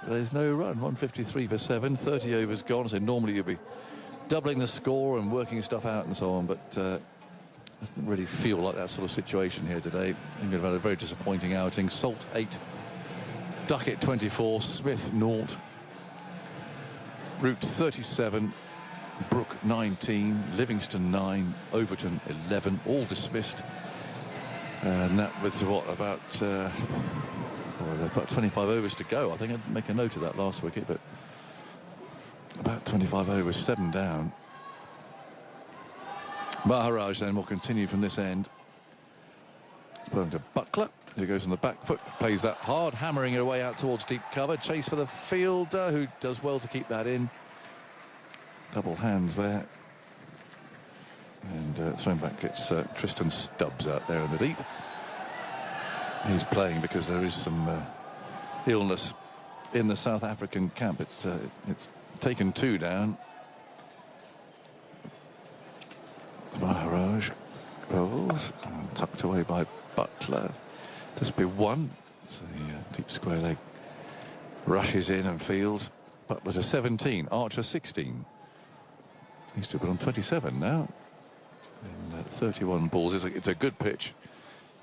there's no run. 153 for 7. 30 overs gone. So normally you'd be doubling the score and working stuff out and so on. But doesn't really feel like that sort of situation here today. England have had a very disappointing outing. Salt 8. Duckett 24. Smith 0. Root 37. Brook 19, Livingston 9, Overton 11, all dismissed. And that with what, about 25 overs to go. I think I'd make a note of that last wicket, but about 25 overs, 7 down. Maharaj then will continue from this end. It's put to Buckler, who goes on the back foot, plays that hard, hammering it away out towards deep cover. Chase for the fielder, who does well to keep that in. Double hands there. And thrown back gets Tristan Stubbs out there in the deep. He's playing because there is some illness in the South African camp. It's taken 2 down. Maharaj rolls, tucked away by Buckler. Just be 1. So the deep square leg rushes in and fields. Butler to 17, Archer 16. He's still got on 27 now. And 31 balls. It's a good pitch.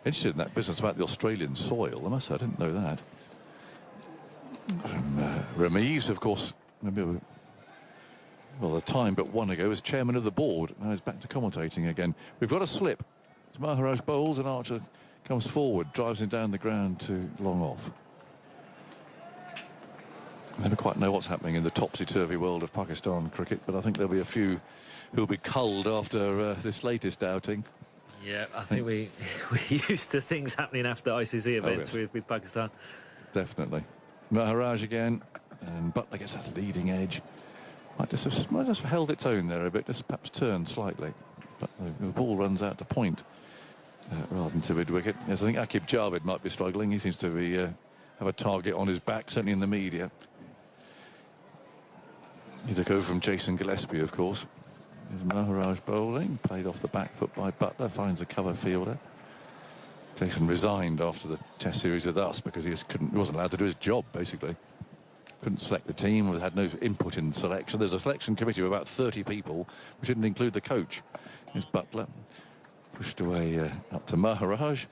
Interested in that business about the Australian soil. I must say, I didn't know that. Ramiz, of course, well, the time but 1 ago was chairman of the board. Now he's back to commentating again. We've got a slip. It's Maharaj bowls and Archer comes forward, drives him down the ground to long off. Never quite know what's happening in the topsy-turvy world of Pakistan cricket, but I think there'll be a few who'll be culled after this latest outing. Yeah, I think we're used to things happening after ICC events with Pakistan. Definitely. Maharaj again, and Butler gets that leading edge. Might just have held its own there a bit, just perhaps turned slightly. But the ball runs out to point rather than to mid-wicket. Yes, I think Akib Javed might be struggling. He seems to be have a target on his back, certainly in the media. He took over from Jason Gillespie, of course. There's Maharaj bowling, played off the back foot by Butler, finds a cover fielder. Jason resigned after the Test series with us because he wasn't allowed to do his job, basically. Couldn't select the team, had no input in selection. There's a selection committee of about 30 people, which didn't include the coach. Here's Butler, pushed away up to Maharaj,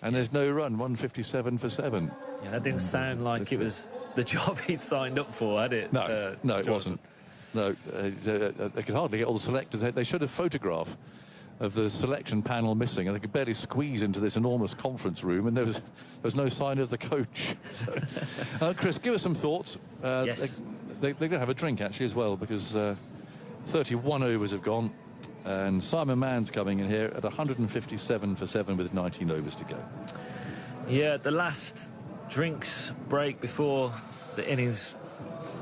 and there's no run, 157 for 7. Yeah, that didn't sound like it was the job he'd signed up for, had it? No, it wasn't. No, they could hardly get all the selectors. They showed a photograph of the selection panel missing, and they could barely squeeze into this enormous conference room, and there was no sign of the coach. So, Chris, give us some thoughts. Yes. They're going to have a drink, actually, as well, because 31 overs have gone, and Simon Mann's coming in here at 157 for 7 with 19 overs to go. Yeah, the last drinks break before the innings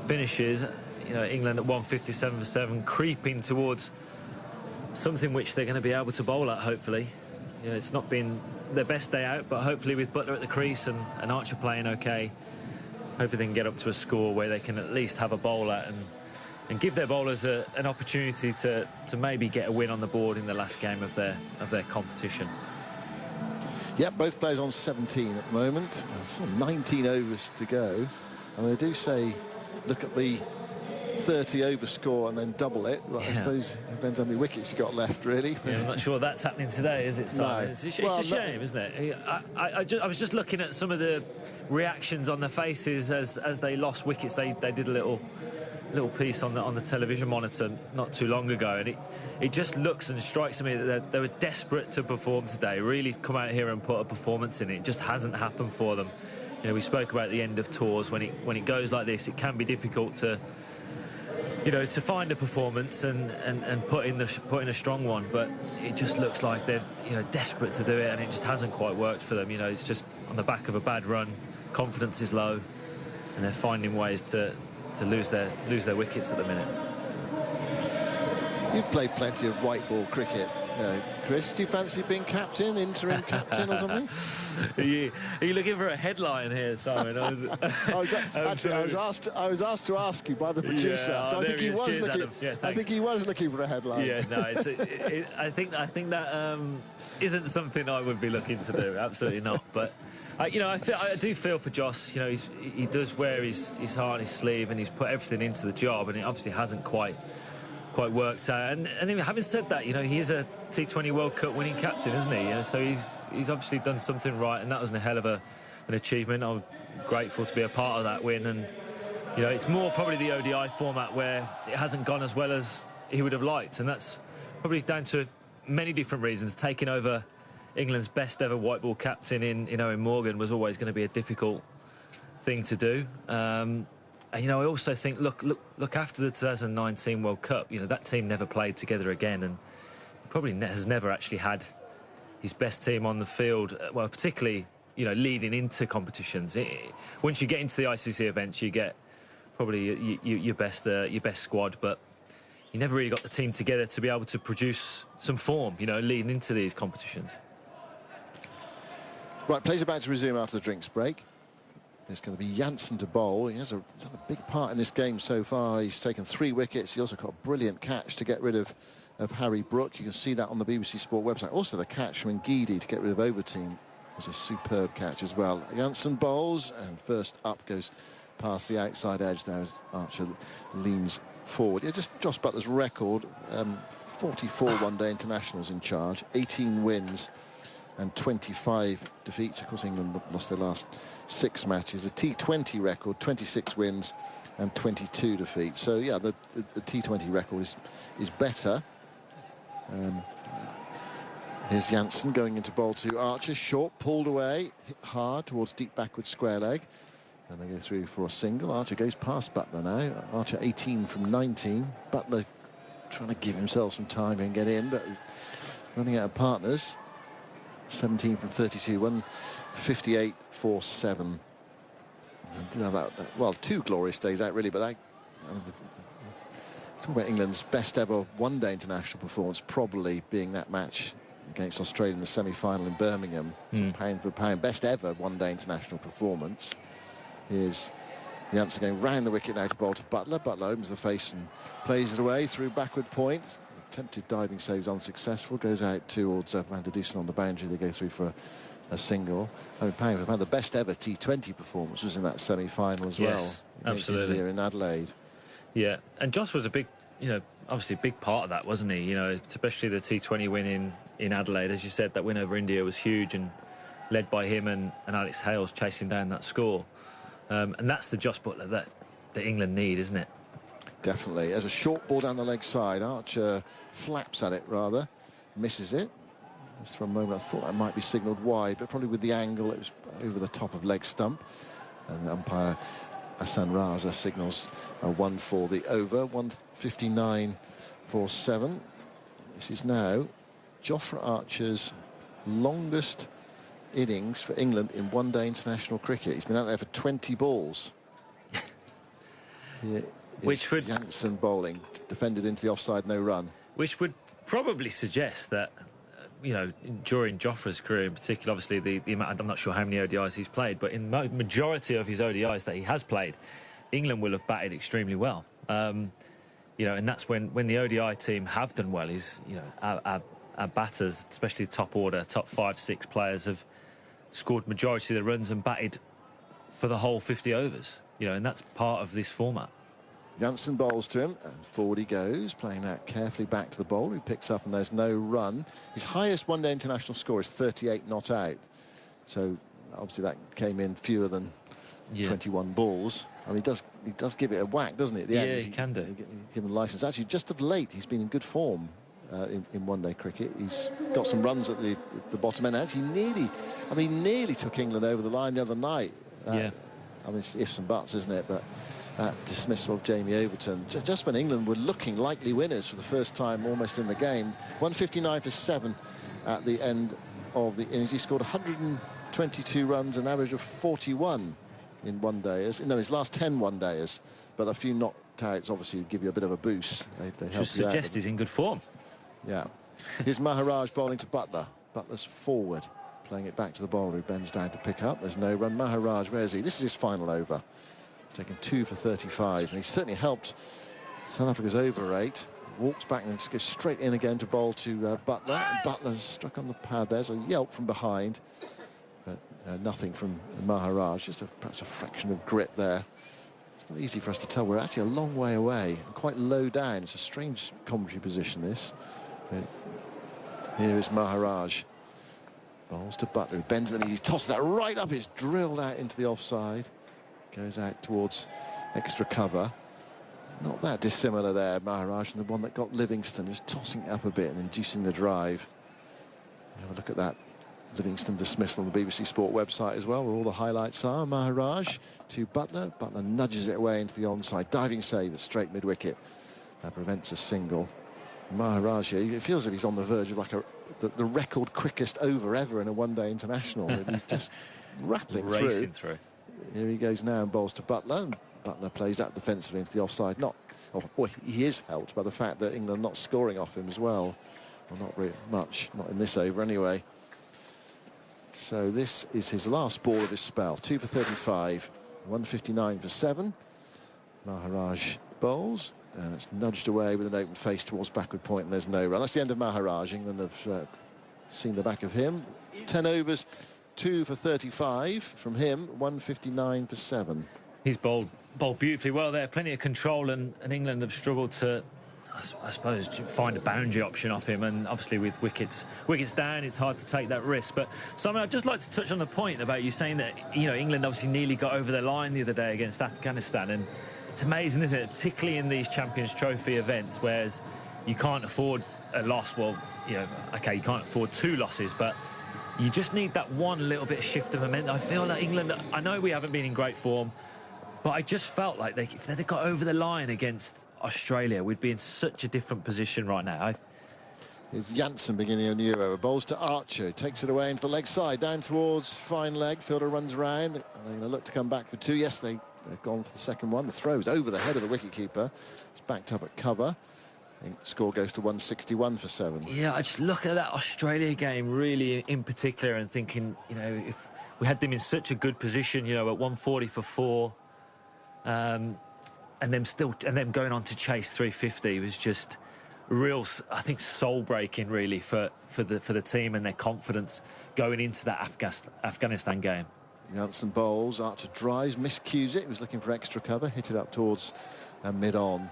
finishes, England at 157 for 7, creeping towards something which they're going to be able to bowl at, hopefully. It's not been their best day out, but hopefully with Butler at the crease and Archer playing okay, hopefully they can get up to a score where they can at least have a bowl at and give their bowlers an opportunity to maybe get a win on the board in the last game of their competition. Yep, both players on 17 at the moment. Still 19 overs to go. And they do say, look at the 30 over score and then double it. Well, I suppose it depends how many wickets you got left, really. Yeah, I'm not sure that's happening today, is it, Simon? No. It's a shame, isn't it? I was just looking at some of the reactions on their faces as they lost wickets. They did a little little piece on the television monitor not too long ago, and it just looks and strikes me that they were desperate to perform today, really come out here and put a performance in. It just hasn't happened for them. You know, we spoke about the end of tours. When it goes like this, it can be difficult to, you know, to find a performance and put in a strong one. But it just looks like they're, you know, desperate to do it, and it just hasn't quite worked for them. You know, it's just on the back of a bad run, confidence is low, and they're finding ways to lose their wickets at the minute. You've played plenty of white ball cricket, Chris. Do you fancy being captain, interim captain or something? Are you looking for a headline here, Simon? I was asked to ask you by the producer. Yeah, I think he was Cheers, looking. Adam. Yeah, I think he was looking for a headline. Yeah, no, I think that isn't something I would be looking to do. Absolutely not. But you know, I do feel for Joss. You know, he does wear his heart on his sleeve, and he's put everything into the job, and it obviously hasn't quite worked out. And having said that, you know, he is a T20 World Cup winning captain, isn't he? You know, so he's obviously done something right, and that was a hell of an achievement. I'm grateful to be a part of that win. And you know, it's more probably the ODI format where it hasn't gone as well as he would have liked, and that's probably down to many different reasons. Taking over England's best ever white ball captain in Owen Morgan was always going to be a difficult thing to do. And, you know, I also think, look after the 2019 World Cup, you know, that team never played together again, and probably has never actually had his best team on the field, well, particularly, you know, leading into competitions. Once you get into the ICC events, you get probably your best squad, but you never really got the team together to be able to produce some form, you know, leading into these competitions. Right, play's about to resume after the drinks break. There's going to be Janssen to bowl. He has done a big part in this game so far. He's taken 3 wickets. He also got a brilliant catch to get rid of Harry Brook. You can see that on the BBC Sport website. Also the catch from Ngidi to get rid of Overteam was a superb catch as well. Janssen bowls, and first up goes past the outside edge there as Archer leans forward. Yeah, just Joss Buttler's record, 44 one-day internationals in charge, 18 wins and 25 defeats. Of course, England lost their last 6 matches. The T20 record, 26 wins and 22 defeats. So, yeah, the T20 record is better. Here's Janssen going into bowl to Archer. Short, pulled away, hit hard towards deep backward square leg. And they go through for a single. Archer goes past Buttler now. Archer 18 from 19. Buttler trying to give himself some time and get in, but running out of partners. 17 from 32, 158 for 7. Well, 2 glorious days out really, but talk about England's best ever one-day international performance, probably being that match against Australia in the semi-final in Birmingham. So pound for pound, best ever one-day international performance. Here's Janssen going round the wicket now to bowl to Buttler. Buttler opens the face and plays it away through backward point. Attempted diving saves unsuccessful, goes out towards Van der Dusen on the boundary. They go through for a single. I mean, pound for pound, the best ever T20 performance was in that semi-final as well. Absolutely. Here in Adelaide. Yeah, and Joss was a big, you know, obviously a big part of that, wasn't he? You know, especially the T20 win in Adelaide. As you said, that win over India was huge, and led by him and Alex Hales chasing down that score. And that's the Joss Buttler that England need, isn't it? Definitely. As a short ball down the leg side, Archer flaps at it rather, misses it. Just for a moment I thought that might be signalled wide, but probably with the angle it was over the top of leg stump. And the umpire Hassan Raza signals a 1 for the over, 159 for 7. This is now Jofra Archer's longest innings for England in one-day international cricket. He's been out there for 20 balls. Which would Janssen bowling, defended into the offside, no run. Which would probably suggest that, you know, during Jofra's career in particular, obviously the amount, I'm not sure how many ODIs he's played, but in the majority of his ODIs that he has played, England will have batted extremely well. You know, and that's when the ODI team have done well. Is, you know, our batters, especially top order, top 5-6 players, have scored majority of the runs and batted for the whole 50 overs. You know, and that's part of this format. Janssen bowls to him, and forward he goes, playing that carefully back to the bowler, who picks up, and there's no run. His highest one-day international score is 38 not out. So, obviously, that came in fewer than 21 balls. I mean, he does he does give it a whack, doesn't he, at the end? Yeah, he can do. Give him a licence. Actually, just of late, he's been in good form in one-day cricket. He's got some runs at the bottom end. Actually, nearly took England over the line the other night. Yeah. I mean, it's ifs and buts, isn't it? But dismissal of Jamie Overton, just when England were looking likely winners for the first time almost in the game. 159 for 7 at the end of the innings. He scored 122 runs, an average of 41 in one-dayers. No, his last 10 one-dayers. But a few knockouts obviously give you a bit of a boost. They help Just you out. suggest he's in good form. Yeah. Here's Maharaj bowling to Buttler. Butler's forward, playing it back to the bowler who bends down to pick up. There's no run. Maharaj, where is he? This is his final over. He's taken 2 for 35, and he certainly helped South Africa's over rate. Walks back and goes straight in again to bowl to Butler. And Butler's struck on the pad. There's a yelp from behind, but nothing from Maharaj. Just perhaps a fraction of grip there. It's not easy for us to tell. We're actually a long way away and quite low down. It's a strange commentary position, this. But here is Maharaj. Bowls to Butler, who bends and he tosses that right up. It's drilled out into the offside. Goes out towards extra cover. Not that dissimilar there, Maharaj, from the one that got Livingston, just tossing it up a bit and inducing the drive. Have a look at that Livingston dismissal on the BBC Sport website as well, where all the highlights are. Maharaj to Butler. Butler nudges it away into the onside. Diving save at straight mid-wicket. That prevents a single. Maharaj, it feels as if he's on the verge of like the record quickest over ever in a one-day international. He's just rattling Racing through. Here he goes now and bowls to Butler. And Butler plays that defensively into the offside. He is helped by the fact that England are not scoring off him as well. Well, not really much, not in this over anyway. So this is his last ball of his spell. 2 for 35, 159 for 7. Maharaj bowls, and it's nudged away with an open face towards backward point, and there's no run. That's the end of Maharaj. England have seen the back of him. 10 overs, 2 for 35 from him, 159 for 7. He's bowled beautifully well there. Plenty of control, and England have struggled to, I suppose, find a boundary option off him. And obviously with wickets down, it's hard to take that risk. But Simon, I'd just like to touch on the point about you saying that, you know, England obviously nearly got over the line the other day against Afghanistan. And it's amazing, isn't it? Particularly in these Champions Trophy events, whereas you can't afford a loss. Well, you know, okay, you can't afford 2 losses, but you just need that one little bit of shift of momentum. I feel like England, I know we haven't been in great form, but I just felt like if they'd got over the line against Australia, we'd be in such a different position right now. It's Janssen beginning a new over. Bowls to Archer. Takes it away into the leg side. Down towards fine leg. Fielder runs around. They're going to look to come back for 2. Yes, they've gone for the second one. The throw's over the head of the wicketkeeper. It's backed up at cover. I think score goes to 161 for 7. Yeah, I just look at that Australia game really in particular and thinking, you know, if we had them in such a good position, you know, at 140 for 4, and them going on to chase 350 was just real, I think, soul breaking really for the team and their confidence going into that Afghanistan game. Janssen bowls. Archer drives, miscues it. He was looking for extra cover, hit it up towards mid-on,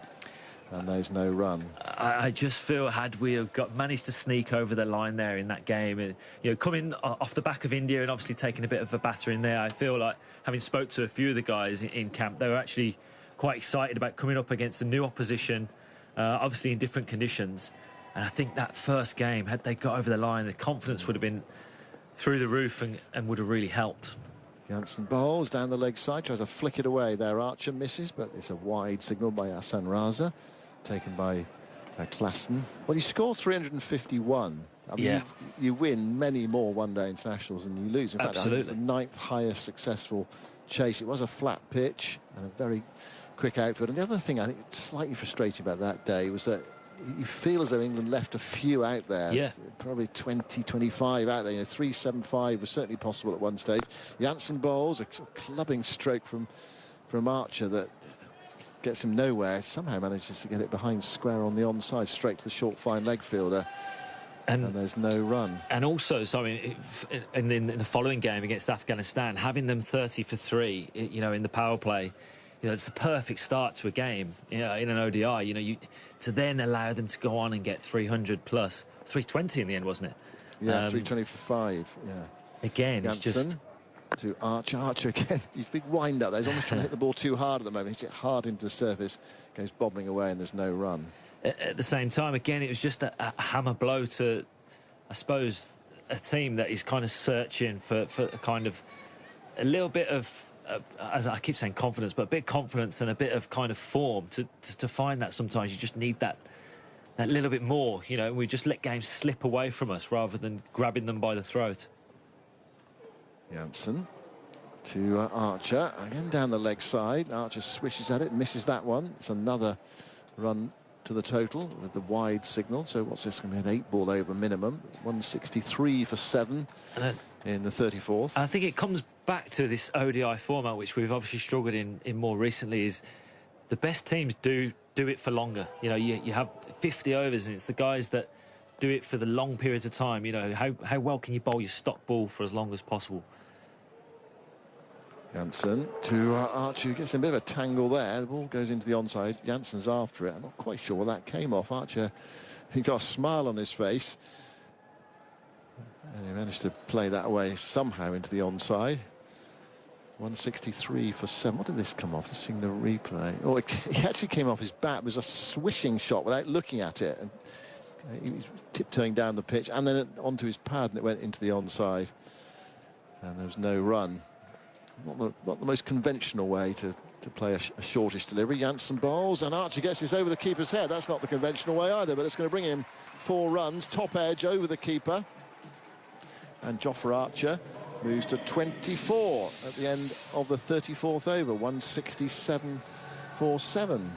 and there's no run. I just feel had we have managed to sneak over the line there in that game, you know, coming off the back of India and obviously taking a bit of a battering there, I feel like, having spoke to a few of the guys in camp, they were actually quite excited about coming up against a new opposition, obviously in different conditions. And I think that first game, had they got over the line, the confidence would have been through the roof and would have really helped. Janssen bowls down the leg side, tries to flick it away there. Archer misses, but it's a wide signal by Hassan Raza, taken by Klassen. Well, you score 351. I mean, yeah. You win many more one-day internationals than you lose. In fact, absolutely. I think it's the 9th highest successful chase. It was a flat pitch and a very quick outfield. And the other thing I think slightly frustrating about that day was that you feel as though England left a few out there. Yeah. Probably 20, 25 out there. You know, 375 was certainly possible at one stage. Janssen bowls, a sort of clubbing stroke from Archer that gets him nowhere. Somehow manages to get it behind square on the onside, straight to the short fine leg fielder. And there's no run. And also, so in the following game against Afghanistan, having them 30 for 3, you know, in the power play, you know, it's the perfect start to a game, you know, in an ODI. You know, to then allow them to go on and get 300 plus, 320 in the end, wasn't it? Yeah, 325. Yeah. Again, Janssen. it's just to Archer. Archer again, his big wind-up there. He's almost trying to hit the ball too hard at the moment. He's hit hard into the surface, goes bobbling away, and there's no run. At the same time, again, it was just a hammer blow to, I suppose, a team that is kind of searching for a kind of a little bit of, as I keep saying, confidence, but a bit of confidence and a bit of kind of form. To find that sometimes you just need that little bit more. You know, we just let games slip away from us rather than grabbing them by the throat. Janssen to Archer, again down the leg side. Archer swishes at it, misses that one. It's another run to the total with the wide signal. So what's this going to be, an 8 ball over minimum? 163 for 7 in the 34th. I think it comes back to this ODI format, which we've obviously struggled in more recently, is the best teams do it for longer. You know, you have 50 overs, and it's the guys that do it for the long periods of time. You know, how well can you bowl your stop ball for as long as possible? Janssen to Archer, who gets in a bit of a tangle there. The ball goes into the onside. Janssen's after it. I'm not quite sure where that came off. Archer, he got a smile on his face. And he managed to play that away somehow into the onside. 163 for 7. What did this come off? Let's see the replay. Oh, he actually came off his bat. It was a swishing shot without looking at it. And he was tiptoeing down the pitch and then onto his pad, and it went into the onside. And there was no run. Not the most conventional way to play a shortish delivery. Janssen bowls, and Archer gets this over the keeper's head. That's not the conventional way either, but it's going to bring him 4 runs. Top edge over the keeper. And Jofra Archer moves to 24 at the end of the 34th over. 167 for 7.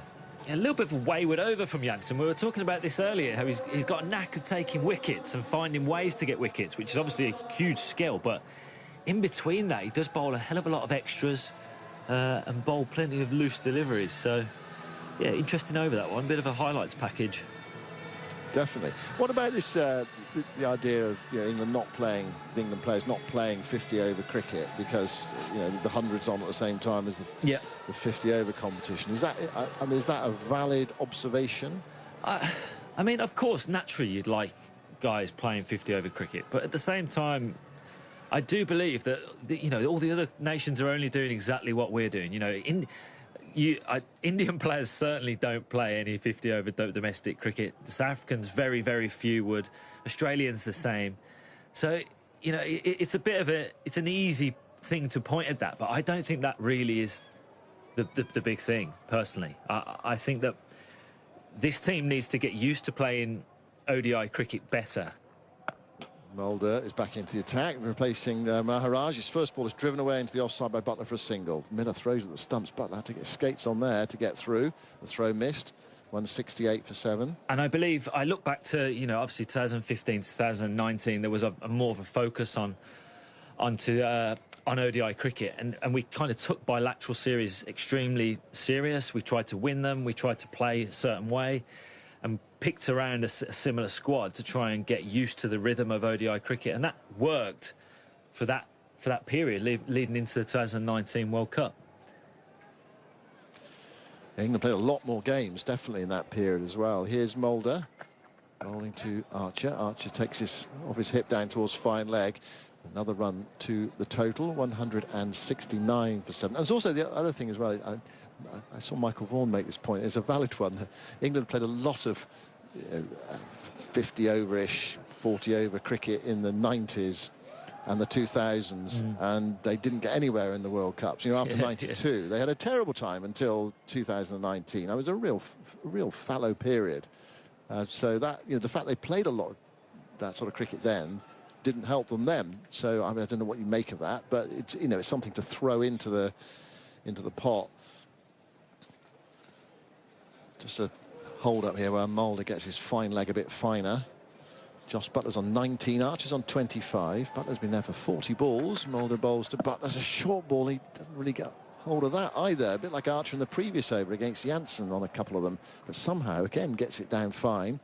A little bit of a wayward over from Janssen. We were talking about this earlier, how he's got a knack of taking wickets and finding ways to get wickets, which is obviously a huge skill, but in between that, he does bowl a hell of a lot of extras and bowl plenty of loose deliveries. So, yeah, interesting over that one. Bit of a highlights package. Definitely. What about this, the idea of, you know, England players not playing 50-over cricket because, you know, the 100's on at the same time as the 50-over competition? Is that, I mean, is that a valid observation? I mean, of course, naturally you'd like guys playing 50-over cricket, but at the same time, I do believe that, you know, all the other nations are only doing exactly what we're doing. You know, Indian players certainly don't play any 50-over domestic cricket. The South Africans, very, very few would. Australians, the same. So, you know, it's a bit of it's an easy thing to point at that, but I don't think that really is the big thing, personally. I think that this team needs to get used to playing ODI cricket better. Mulder is back into the attack, replacing Maharaj. His first ball is driven away into the offside by Buttler for a single. Miller throws at the stumps. Buttler had to get skates on there to get through. The throw missed. 168 for 7. And I believe, I look back to, you know, obviously 2015, 2019, there was a more of a focus on ODI cricket, and we kind of took bilateral series extremely serious. We tried to win them. We tried to play a certain way, and picked around a similar squad to try and get used to the rhythm of ODI cricket, and that worked for that period leading into the 2019 World Cup. England played a lot more games, definitely, in that period as well. Here's Mulder bowling to Archer. Archer takes this off his hip down towards fine leg. Another run to the total, 169 for 7. And there's also the other thing as well. I saw Michael Vaughan make this point. It's a valid one. England played a lot of 50-over-ish, 40-over cricket in the 90s and the 2000s, and they didn't get anywhere in the World Cups. You know, after 92, they had a terrible time until 2019. It was a real fallow period. So that, you know, the fact they played a lot of that sort of cricket then didn't help them then. So I mean, I don't know what you make of that, but it's, you know, it's something to throw into the pot. Just a hold up here where Mulder gets his fine leg a bit finer. Josh Buttler's on 19, Archer's on 25. Butler's been there for 40 balls. Mulder bowls to Butler's a short ball. He doesn't really get hold of that either. A bit like Archer in the previous over against Janssen on a couple of them. But somehow, again, gets it down fine.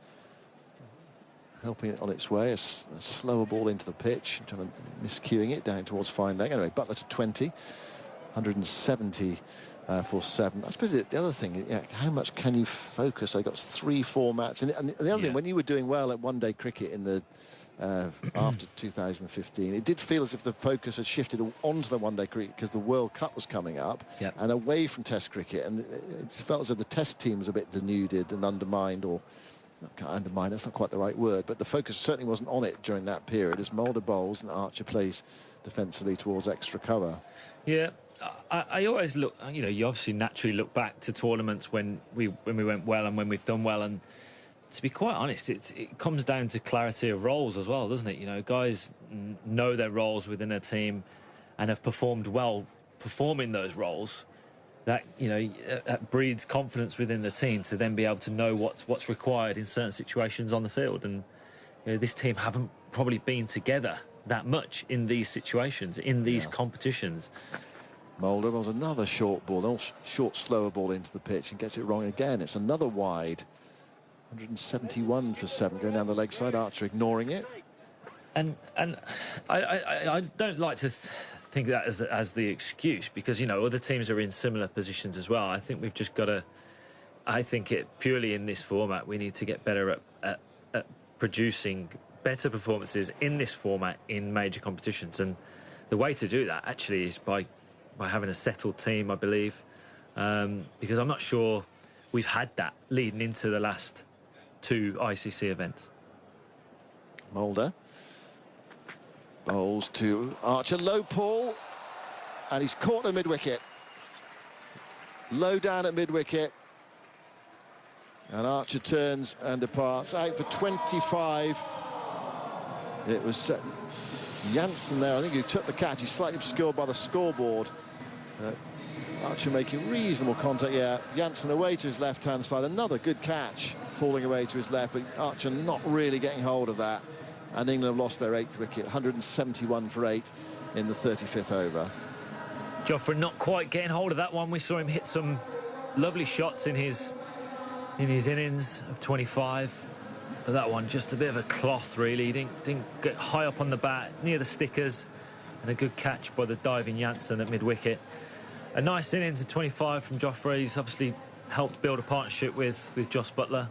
Helping it on its way. A slower ball into the pitch. Trying to miscuing it down towards fine leg. Anyway, Buttler to 20. 170 for 7. I suppose the other thing, how much can you focus? They got 3 formats, and the other thing, when you were doing well at one-day cricket in the after 2015, it did feel as if the focus had shifted onto the one-day cricket because the World Cup was coming up, and away from Test cricket, and it felt as if the Test team was a bit denuded and undermined, or not undermined, that's not quite the right word, but the focus certainly wasn't on it during that period as Mulder bowls and Archer plays defensively towards extra cover. Yeah, I always look, you obviously naturally look back to tournaments when we went well and when we've done well, and to be quite honest, it comes down to clarity of roles as well, doesn't it? Guys know their roles within a team and have performed well performing those roles. That that breeds confidence within the team to then be able to know what's required in certain situations on the field. And this team haven't probably been together that much in these situations, in these competitions. Mulder was another short ball, short slower ball into the pitch, and gets it wrong again. It's another wide. 171 for 7 going down the leg side. Archer ignoring it, and I don't like to think that as the excuse, because other teams are in similar positions as well. I think we've just got to, I think it purely in this format we need to get better at producing better performances in this format in major competitions, and the way to do that actually is by having a settled team, I believe, because I'm not sure we've had that leading into the last 2 ICC events. Mulder bowls to Archer, low pull, and he's caught at mid-wicket. Low down at mid-wicket, and Archer turns and departs out for 25. It was Janssen there, I think, who took the catch. He's slightly obscured by the scoreboard. Archer making reasonable contact. Janssen away to his left-hand side. Another good catch, falling away to his left, but Archer not really getting hold of that. And England have lost their 8th wicket, 171 for 8 in the 35th over. Jofra not quite getting hold of that one. We saw him hit some lovely shots in his innings of 25. But that one just a bit of a cloth, really. Didn't get high up on the bat, near the stickers, and a good catch by the diving Janssen at mid-wicket. A nice innings of 25 from Jofra. He's obviously helped build a partnership with Joss Buttler.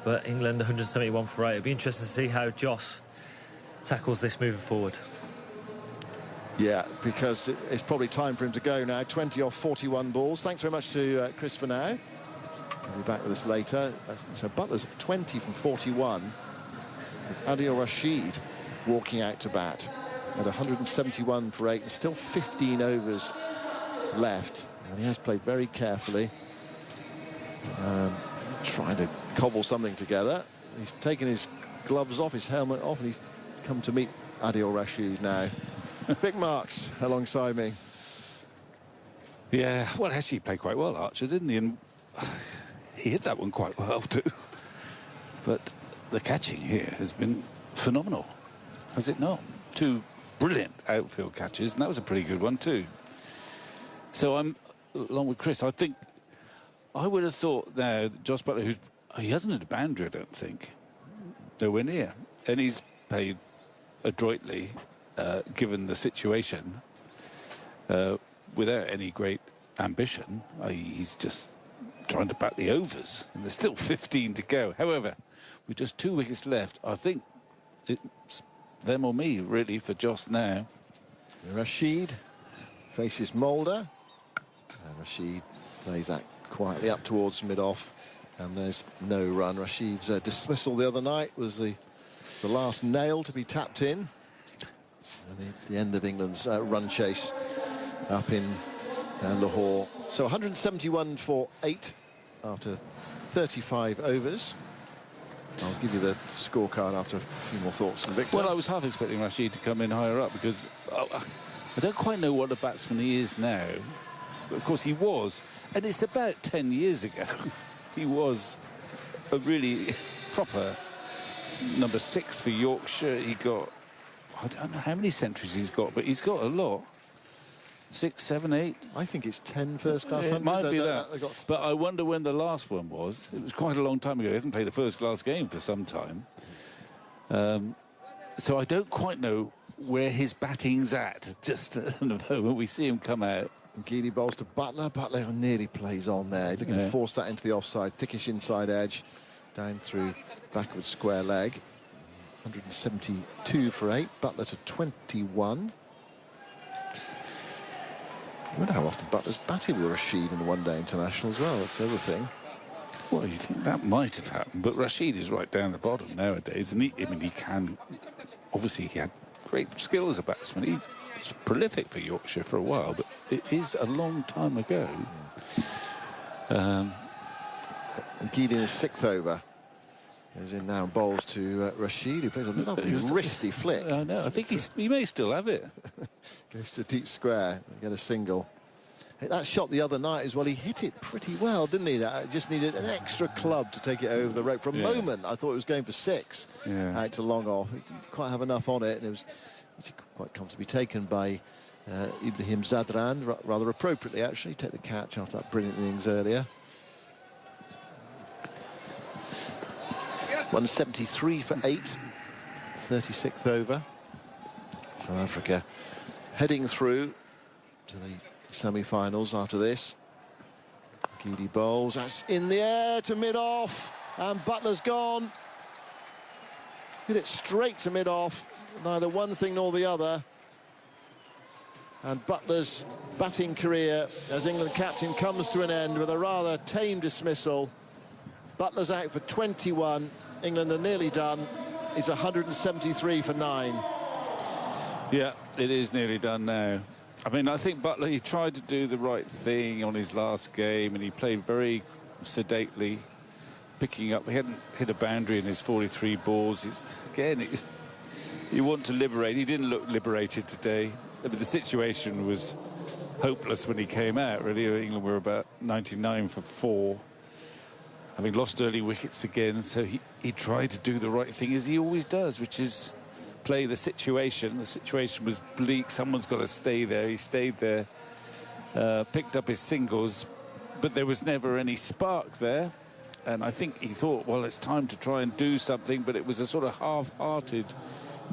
But England 171 for 8. It'll be interesting to see how Joss tackles this moving forward. Yeah, because it's probably time for him to go now. 20 off 41 balls. Thanks very much to Chris for now. He'll be back with us later. So Butler's 20 from 41. With Adil Rashid walking out to bat at 171 for 8 and still 15 overs left. And he has played very carefully, trying to cobble something together. He's taken his gloves off, his helmet off, and he's come to meet Adil Rashid now. Big Marks alongside me. Yeah, well, actually he played quite well, Archer, didn't he? And he hit that one quite well too. But the catching here has been phenomenal, has it not? 2 brilliant outfield catches, and that was a pretty good one too. So I'm along with Chris. I think I would have thought now Joss Buttler, he hasn't hit a boundary, I don't think, nowhere near, and he's played adroitly given the situation, without any great ambition. He's just trying to bat the overs, and there's still 15 to go. However, with just 2 wickets left, I think it's them or me really for Joss now. Rashid faces Mulder, and Rashid plays that quietly up towards mid-off, and there's no run. Rashid's dismissal the other night was the last nail to be tapped in, and the end of England's run chase up in Lahore. So 171 for 8 after 35 overs. I'll give you the scorecard after a few more thoughts from Victor. Well, I was half expecting Rashid to come in higher up, because I don't quite know what a batsman he is now. But of course he was, and it's about 10 years ago. He was a really proper number 6 for Yorkshire. He got, I don't know how many centuries he's got, but he's got a lot. 6, 7, 8. I think it's 10 first-class It hundreds. might be that. But I wonder when the last one was. It was quite a long time ago. He hasn't played a first-class game for some time. So I don't quite know where his batting's at. Just at the moment we see him come out. And Geedy bowls to Butler. Butler nearly plays on there. He's looking to force that into the offside. Thickish inside edge. Down through backward square leg. 172 for 8. Butler to 21. I wonder how often Butler's batted with Rashid in the one-day international as well. That's the other thing. Well, you think that might have happened, but Rashid is right down the bottom nowadays, and he can. Obviously, he had great skill as a batsman. He was prolific for Yorkshire for a while, but it is a long time ago. And Geedy in his 6th over. Goes in now and bowls to Rashid, who plays a lovely wristy flick. I know. I think he may still have it. Goes to deep square, get a single. That shot the other night as well, he hit it pretty well, didn't he? That just needed an extra club to take it over the rope. For a moment, I thought it was going for 6. Out to long off. He didn't quite have enough on it, and it was quite comfortably taken by Ibrahim Zadran, rather appropriately, actually. Take the catch after that brilliant innings earlier. 173 for 8. 36th over. South Africa heading through to the semi-finals after this. Geedy bowls, that's in the air to mid-off, and Butler's gone. Hit it straight to mid-off, neither one thing nor the other. And Butler's batting career as England captain comes to an end with a rather tame dismissal. Butler's out for 21. England are nearly done. It's 173 for 9. Yeah, it is nearly done now. I mean, I think Butler, he tried to do the right thing on his last game, and he played very sedately, picking up. He hadn't hit a boundary in his 43 balls. You want to liberate. He didn't look liberated today. I mean, the situation was hopeless when he came out, really. England were about 99 for 4. Having lost early wickets again, so he tried to do the right thing, as he always does, which is play the situation. The situation was bleak. Someone's got to stay there. He stayed there, picked up his singles, but there was never any spark there. And I think he thought, well, it's time to try and do something, but it was a sort of half-hearted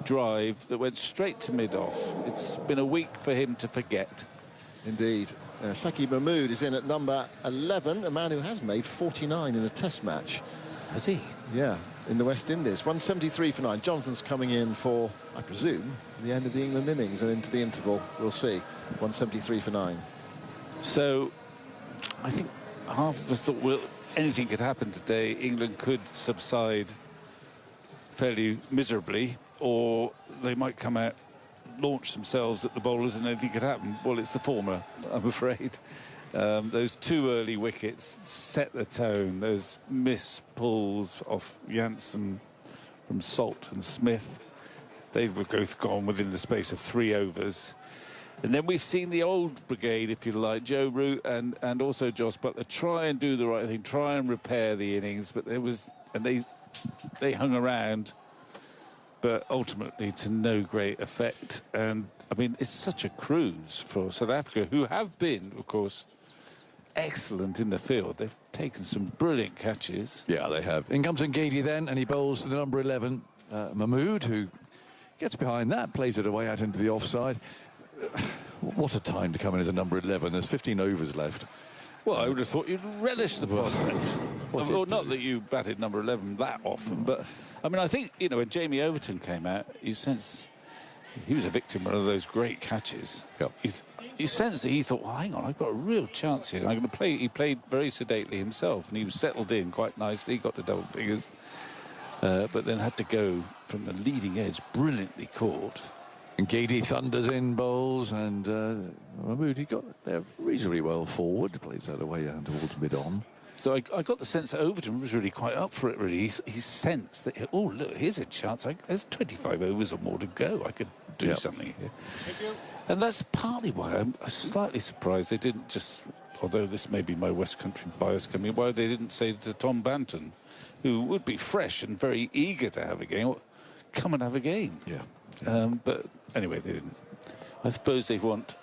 drive that went straight to mid-off. It's been a week for him to forget. Indeed. Saki Mahmood is in at number 11, a man who has made 49 in a test match. Has he? Yeah, in the West Indies. 173 for 9. Jonathan's coming in for, I presume, the end of the England innings and into the interval. We'll see. 173 for 9. So, I think half of us thought, well, anything could happen today. England could subside fairly miserably, or they might come out, launch themselves at the bowlers, and anything could happen. Well, it's the former, I'm afraid. Those 2 early wickets set the tone. Those missed pulls off Janssen from Salt and Smith, they were both gone within the space of 3 overs. And then we've seen the old brigade, if you like, Joe Root and also Jos Buttler, try and do the right thing, try and repair the innings, but they hung around, but ultimately to no great effect. And I mean, it's such a cruise for South Africa, who have been, of course, excellent in the field. They've taken some brilliant catches. Yeah, they have. In comes Ngidi then, and he bowls to the number 11, Mahmood, who gets behind that, plays it away out into the offside. What a time to come in as a number 11. There's 15 overs left. Well, I would have thought you'd relish the prospect. Well, not that you batted number 11 that often, but I mean, I think, you know, when Jamie Overton came out, you sense he was a victim of one of those great catches. Yep. You sense that he thought, well, hang on, I've got a real chance here. I'm going to play. He played very sedately himself, and he was settled in quite nicely. He got to double figures, but then had to go from the leading edge, brilliantly caught. Ngidi thunders in bowls, and Mahmood, he got there reasonably well forward, plays that away down towards mid-on. So I got the sense that Overton was really quite up for it, really. He sensed that, oh, look, here's a chance. There's 25 overs or more to go. I could do something here. And that's partly why I'm slightly surprised they didn't just, although this may be my West Country bias coming, why they didn't say to Tom Banton, who would be fresh and very eager to have a game, come and have a game. Yeah. But anyway, they didn't. I suppose they want,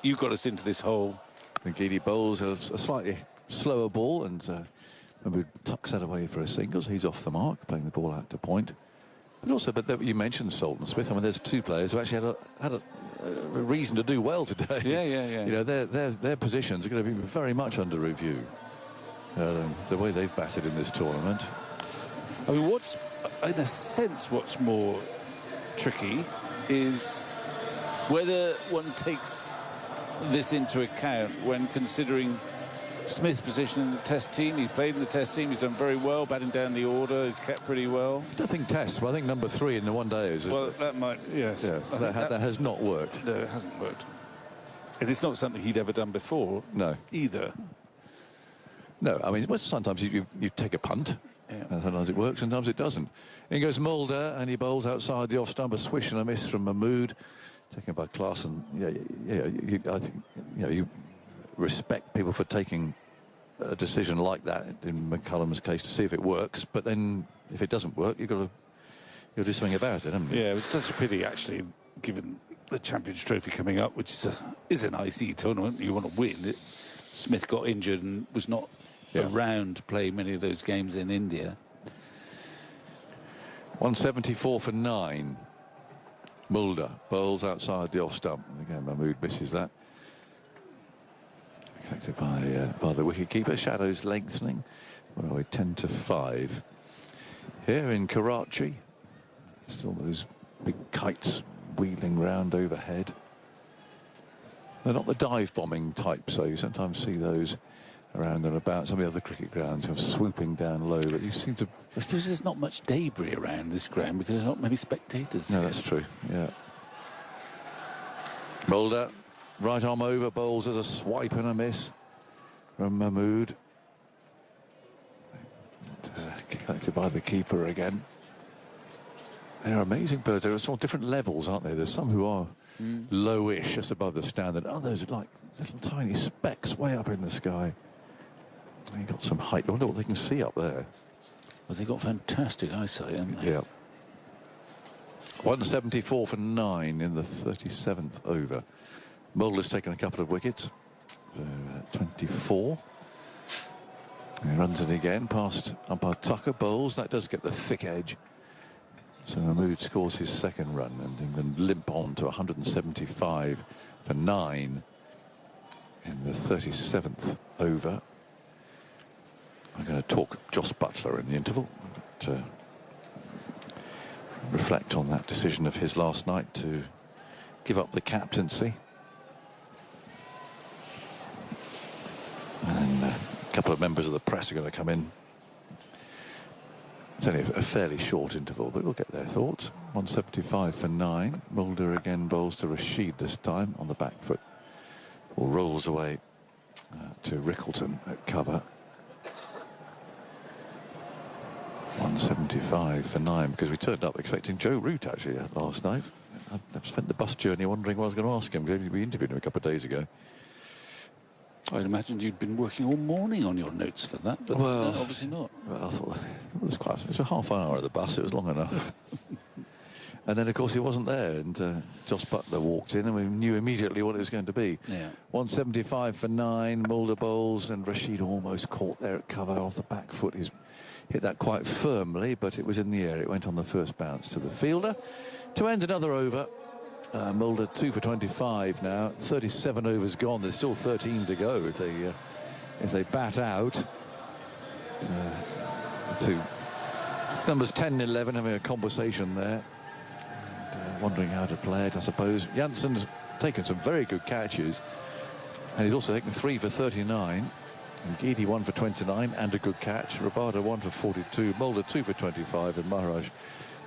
you got us into this hole. Ngidi bowls a slightly slower ball, and Mahmood tucks that away for a single, so he's off the mark, playing the ball out to point. But also, you mentioned Sultan Smith. I mean, there's two players who actually had a reason to do well today. Yeah. You know, their positions are going to be very much under review. The way they've batted in this tournament. I mean, in a sense, what's more tricky is whether one takes this into account when considering Smith's position in the Test team. He played in the Test team. He's done very well, batting down the order. He's kept pretty well. I don't think Test, but I think number 3 in the one day is. Well, that might, yes. Yeah, that has not worked. No, it hasn't worked. And it's not something he'd ever done before. No. Either. No, I mean, sometimes you take a punt, and sometimes it works, sometimes it doesn't. In goes Mulder, and he bowls outside the off-stump, a swish and a miss from Mahmood, taken by Klaassen. I think you respect people for taking a decision like that in McCullum's case to see if it works, but then if it doesn't work, you'll do something about it, haven't you? Yeah, it was such a pity, actually, given the Champions Trophy coming up, which is an ICC tournament. You want to win it. Smith got injured and was not around to play many of those games in India. 174 for 9. Mulder bowls outside the off stump. And again, Mahmood misses that. Collected by the wicketkeeper. Shadows lengthening. Where are we? 10 to 5. Here in Karachi, still those big kites wheeling round overhead. They're not the dive bombing type, so you sometimes see those around and about some of the other cricket grounds of swooping down low, but these seem to... I suppose there's not much debris around this ground because there's not many spectators. No, that's true, yeah. Mulder, right arm over, bowls as a swipe and a miss from Mahmood. Collected by the keeper again. They're amazing birds. They're all different levels, aren't they? There's some who are lowish, just above the standard. Others are like little tiny specks way up in the sky. They've got some height. I wonder what they can see up there. Well, they've got fantastic eyesight, haven't they? Yeah. 174 for 9 in the 37th over. Mulder's taken a couple of wickets. 24. He runs it again past umpire Tucker. Bowls. That does get the thick edge. So Mahmood scores his second run, and England limp on to 175 for 9 in the 37th over. I'm going to talk Joss Buttler in the interval to reflect on that decision of his last night to give up the captaincy. And a couple of members of the press are going to come in. It's only a fairly short interval, but we'll get their thoughts. 175 for 9. Mulder again bowls to Rashid this time on the back foot. Or rolls away to Rickleton at cover. 175 for 9, because we turned up expecting Joe Root actually last night. I've spent the bus journey wondering what I was going to ask him. We interviewed him a couple of days ago. I'd imagined you'd been working all morning on your notes for that, but well, obviously not. Well, I thought it was a half hour at the bus. It was long enough. And then, of course, he wasn't there, and Joss Buttler walked in, and we knew immediately what it was going to be. Yeah. 175 for 9. Mulder bowls, and Rashid almost caught there at cover off the back foot. He's hit that quite firmly, but it was in the air. It went on the first bounce to the fielder. To end another over, Mulder 2 for 25 now. 37 overs gone. There's still 13 to go if they bat out. To numbers 10 and 11 having a conversation there. And, wondering how to play it, I suppose. Jansen's taken some very good catches, and he's also taken 3 for 39. And Geedy 1 for 29 and a good catch. Rabada 1 for 42. Mulder 2 for 25, and Maharaj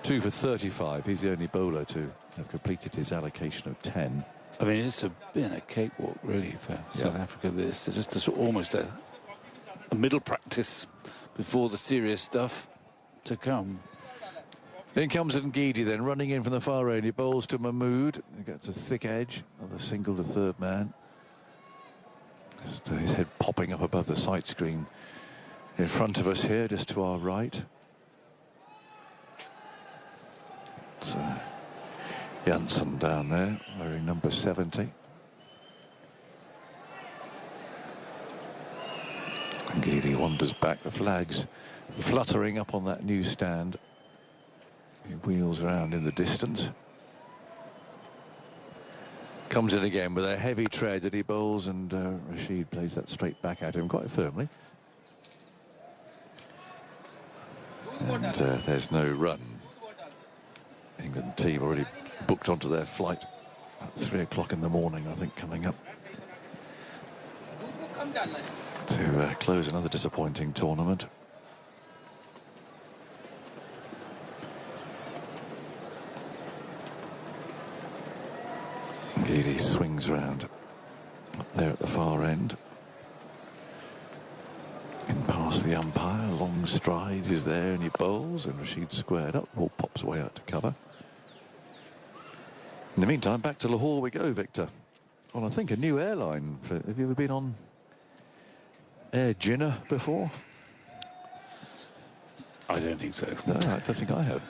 2 for 35. He's the only bowler to have completed his allocation of 10. I mean, it's been a cakewalk, really, for South Africa. This is just almost a middle practice before the serious stuff to come. In comes Geedy then, running in from the far end. He bowls to Mahmood. He gets a thick edge. Another single to third man. Just, his head popping up above the sight screen in front of us here, just to our right. So, Jansen down there, wearing number 70. And Geedy wanders back, the flags fluttering up on that new stand. He wheels around in the distance. Comes in again with a heavy tread that he bowls, and Rashid plays that straight back at him quite firmly. And there's no run. England team already booked onto their flight at 3 o'clock in the morning, I think, coming up to close another disappointing tournament. Indeed, he swings round up there at the far end. In past the umpire, long stride is there, and he bowls, and Rashid squared up, ball pops away out to cover. In the meantime, back to Lahore we go, Victor. On, I think, a new airline. Have you ever been on Air Jinnah before? I don't think so. No, I don't think I have.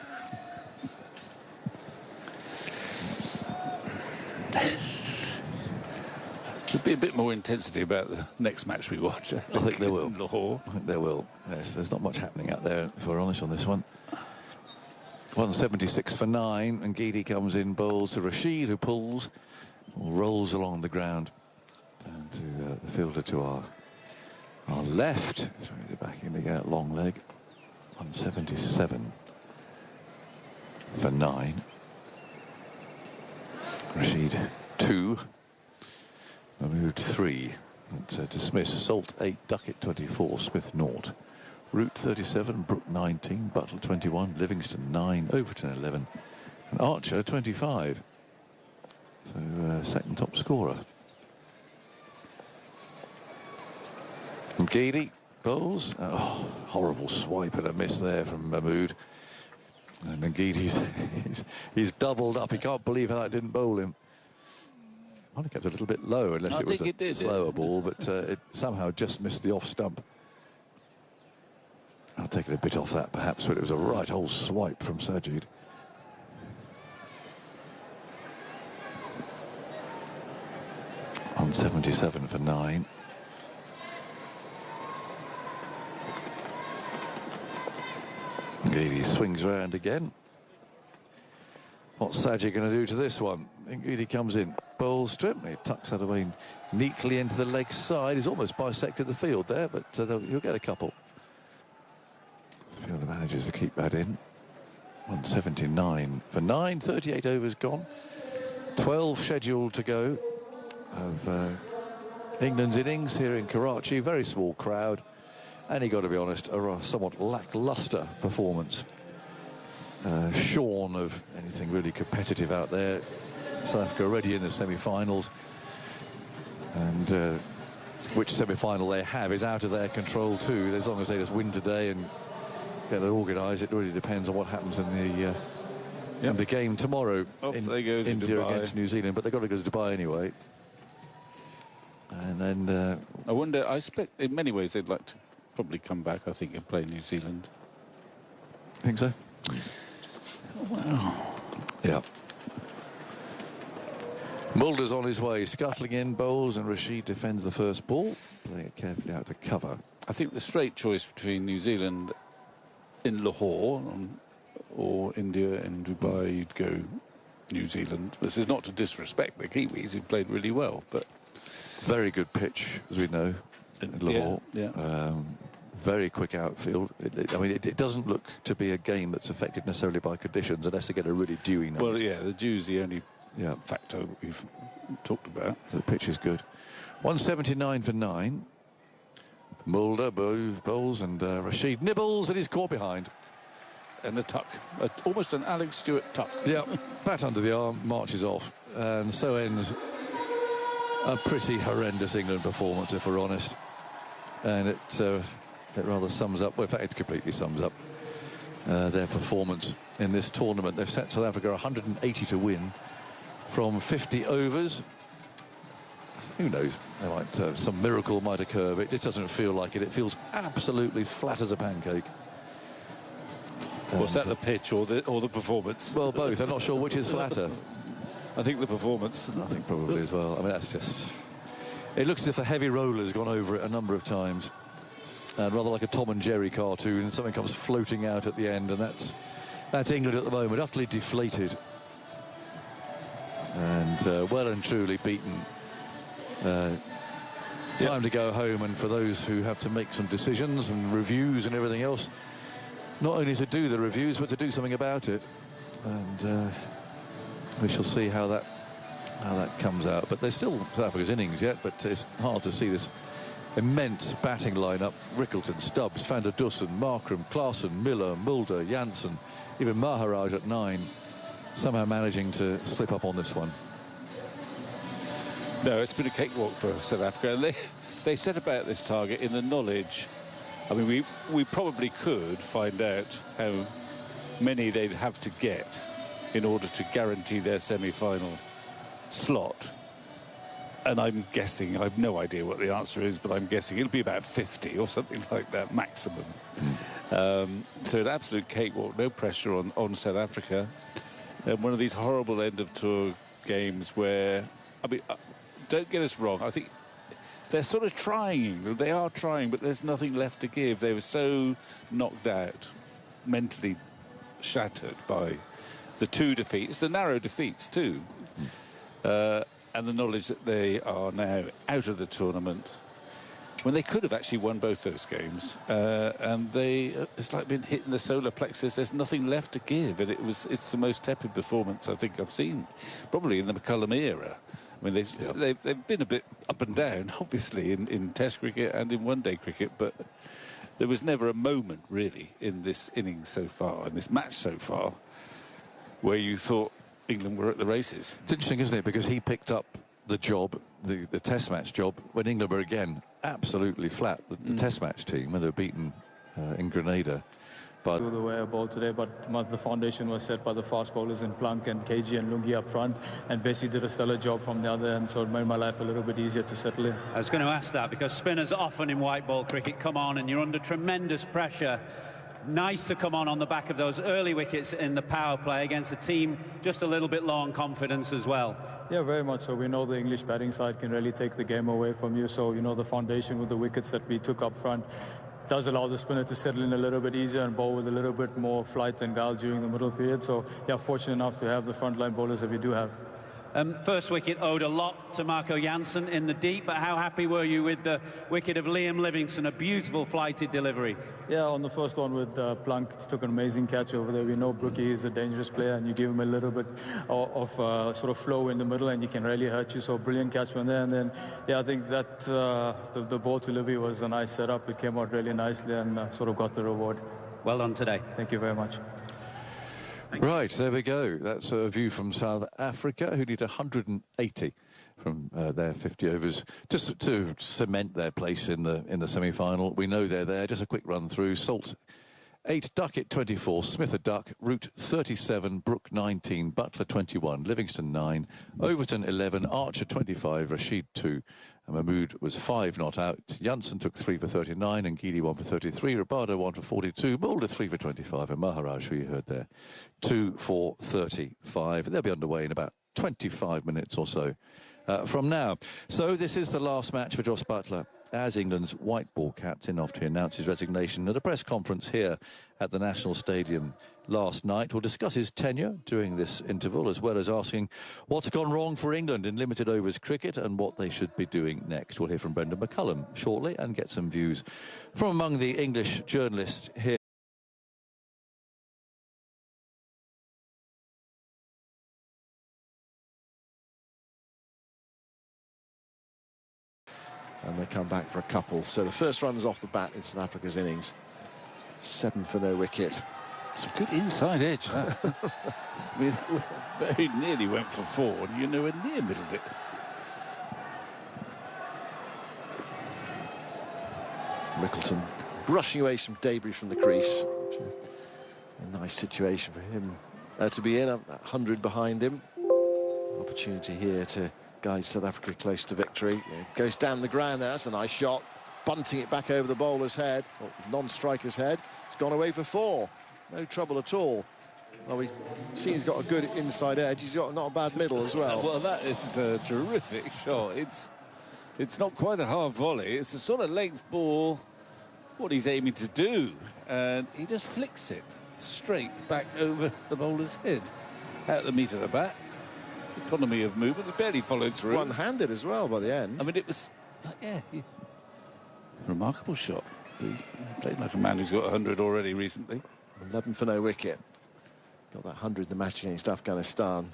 There'll be a bit more intensity about the next match we watch. I think there will. Lahore. I think there will. Yes, there's not much happening out there, if we're honest, on this one. 176 for 9, and Geedy comes in, bowls to Rashid, who pulls, rolls along the ground down to the fielder to our left. Throws it back in again at long leg. 177 for 9. Rashid 2. Mahmood 3. Dismiss, Salt 8, Duckett 24, Smith 0. Root 37, Brook 19, Butler 21, Livingston 9, Overton 11, and Archer 25. So second top scorer. And Geedy bowls. Oh, horrible swipe and a miss there from Mahmood. And then Geedy's he's doubled up. He can't believe how that didn't bowl him. Might have kept a little bit low, unless it was a slower ball, but it somehow just missed the off stump. I'll take it a bit off that, perhaps, but it was a right old swipe from Sajid. On 77 for 9. Geedy swings round again. What's Sajid going to do to this one? Geedy comes in, bowls straight, he tucks that away neatly into the leg side. He's almost bisected the field there, but he'll get a couple. Fielder manages to keep that in. 179 for 9, 38 overs gone. 12 scheduled to go of England's innings here in Karachi. Very small crowd, and you got to be honest, a somewhat lacklustre performance. Shorn of anything really competitive out there. South Africa already in the semi-finals, and which semi-final they have is out of their control too. As long as they just win today and get it organised, it really depends on what happens in the game tomorrow. They go to India Dubai against New Zealand, but they've got to go to Dubai anyway. And then I wonder. I expect in many ways they'd like to probably come back, I think, and play New Zealand. think so. Wow. Yeah. Mulder's on his way, scuttling in, bowls, and Rashid defends the first ball, playing it carefully out to cover. I think the straight choice between New Zealand in Lahore or India in Dubai, you'd go New Zealand. This is not to disrespect the Kiwis, who played really well, but very good pitch, as we know, in Lahore. Yeah. Very quick outfield. It doesn't look to be a game that's affected necessarily by conditions, unless they get a really dewy night. Well, yeah, the dew's the only factor we've talked about. The pitch is good. 179 for 9. Mulder bowls, and Rashid nibbles, and he's caught behind. And a tuck, almost an Alex Stewart tuck. Yeah, bat under the arm, marches off, and so ends a pretty horrendous England performance, if we're honest. And it rather sums up, well, in fact, it completely sums up their performance in this tournament. They've set South Africa 180 to win from 50 overs. Who knows? Some miracle might occur, but it just doesn't feel like it. It feels absolutely flat as a pancake. Was that the pitch or the performance? Well, both. I'm not sure which is flatter. I think the performance. I think probably as well. I mean, that's just... It looks as if a heavy roller's gone over it a number of times. Rather like a Tom and Jerry cartoon, and something comes floating out at the end, and that's... It looks as if a heavy roller's gone over it a number of times. Rather like a Tom and Jerry cartoon, and something comes floating out at the end, and that's... It looks as if a heavy roller's gone over it a number of times. Rather like a Tom and Jerry cartoon, and something comes floating out at the end, and that's... That's England at the moment, utterly deflated. And well and truly beaten. Time to go home, and for those who have to make some decisions and reviews and everything else, not only to do the reviews, but to do something about it. And we shall see how that comes out. But there's still South Africa's innings yet, but it's hard to see this immense batting lineup. Rickleton, Stubbs, van der Dussen, Markram, Klaassen, Miller, Mulder, Jansen, even Maharaj at 9, somehow managing to slip up on this one. No, it's been a cakewalk for South Africa. And they set about this target in the knowledge. I mean, we probably could find out how many they'd have to get in order to guarantee their semi-final slot. And I'm guessing, I have no idea what the answer is, but I'm guessing it'll be about 50 or something like that, maximum. So an absolute cakewalk, no pressure on South Africa. And one of these horrible end-of-tour games where, I mean, don't get us wrong, I think they're sort of trying. They are trying, but there's nothing left to give. They were so knocked out, mentally shattered by the 2 defeats, the narrow defeats too, and the knowledge that they are now out of the tournament when they could have actually won both those games. And it's like been hit in the solar plexus. There's nothing left to give, and it's the most tepid performance I think I've seen, probably in the McCullum era. I mean, they've been a bit up and down, obviously, in Test cricket and in one-day cricket, but there was never a moment, really, in this innings so far, in this match so far, where you thought England were at the races. It's interesting, isn't it? Because he picked up the job, the Test match job, when England were again absolutely flat. The Test match team, when they were beaten in Grenada. But the way I bowled today, but the foundation was set by the fast bowlers in Plunk and KG and Lungi up front, and Vesey did a stellar job from the other end, so it made my life a little bit easier to settle in. I was going to ask that, because spinners often in white ball cricket come on and you're under tremendous pressure. Nice to come on the back of those early wickets in the power play against a team just a little bit low on confidence as well. Yeah, very much so. We know the English batting side can really take the game away from you, so you know the foundation with the wickets that we took up front does allow the spinner to settle in a little bit easier and bowl with a little bit more flight and guile during the middle period. So, yeah, fortunate enough to have the frontline bowlers that we do have. First wicket owed a lot to Marco Jansen in the deep, but how happy were you with the wicket of Liam Livingstone? A beautiful flighted delivery. Yeah, on the first one with Plunk, took an amazing catch over there. We know Brookie is a dangerous player, and you give him a little bit of sort of flow in the middle, and he can really hurt you. So brilliant catch from there. And then, yeah, I think that the ball to Livy was a nice setup. It came out really nicely and sort of got the reward. Well done today. Thank you very much. Right, there we go. That's a view from South Africa, who need 180 from their 50 overs just to cement their place in the semi-final. We know they're there. Just a quick run through. Salt 8, Duckett 24, Smith a duck, Root 37, Brook 19, Butler 21, Livingston 9, Overton 11, Archer 25, Rashid 2, and Mahmood was 5 not out. Jansen took 3 for 39, and Gidi 1 for 33, Rabado 1 for 42, Mulder 3 for 25, and Maharaj, who you heard there, 2 for 35. And they'll be underway in about 25 minutes or so from now. So this is the last match for Jos Buttler as England's white ball captain after he announced his resignation at a press conference here at the National Stadium last night. We'll discuss his tenure during this interval, as well as asking what's gone wrong for England in limited overs cricket and what they should be doing next. We'll hear from Brendan McCullum shortly and get some views from among the English journalists here. And they come back for a couple. So the first run's off the bat in South Africa's innings. 7 for no wicket. It's a good inside edge, that. I mean, very nearly went for 4, and you nowhere near middled it. Rickleton brushing away some debris from the crease. A nice situation for him to be in. 100 behind him. Opportunity here to guide South Africa close to victory. It goes down the ground there. That's a nice shot. Bunting it back over the bowler's head, or non-striker's head. It's gone away for 4. No trouble at all. Well, we've seen he's got a good inside edge. He's got not a bad middle as well. Well, that is a terrific shot. It's not quite a hard volley. It's a sort of length ball, what he's aiming to do. And he just flicks it. straight back over the bowler's head. Out the meat of the bat. Economy of movement. He barely followed through. One-handed as well by the end. I mean, it was, remarkable shot. He played like a man who's got 100 already recently. 11 for no wicket. Got that 100 in the match against Afghanistan.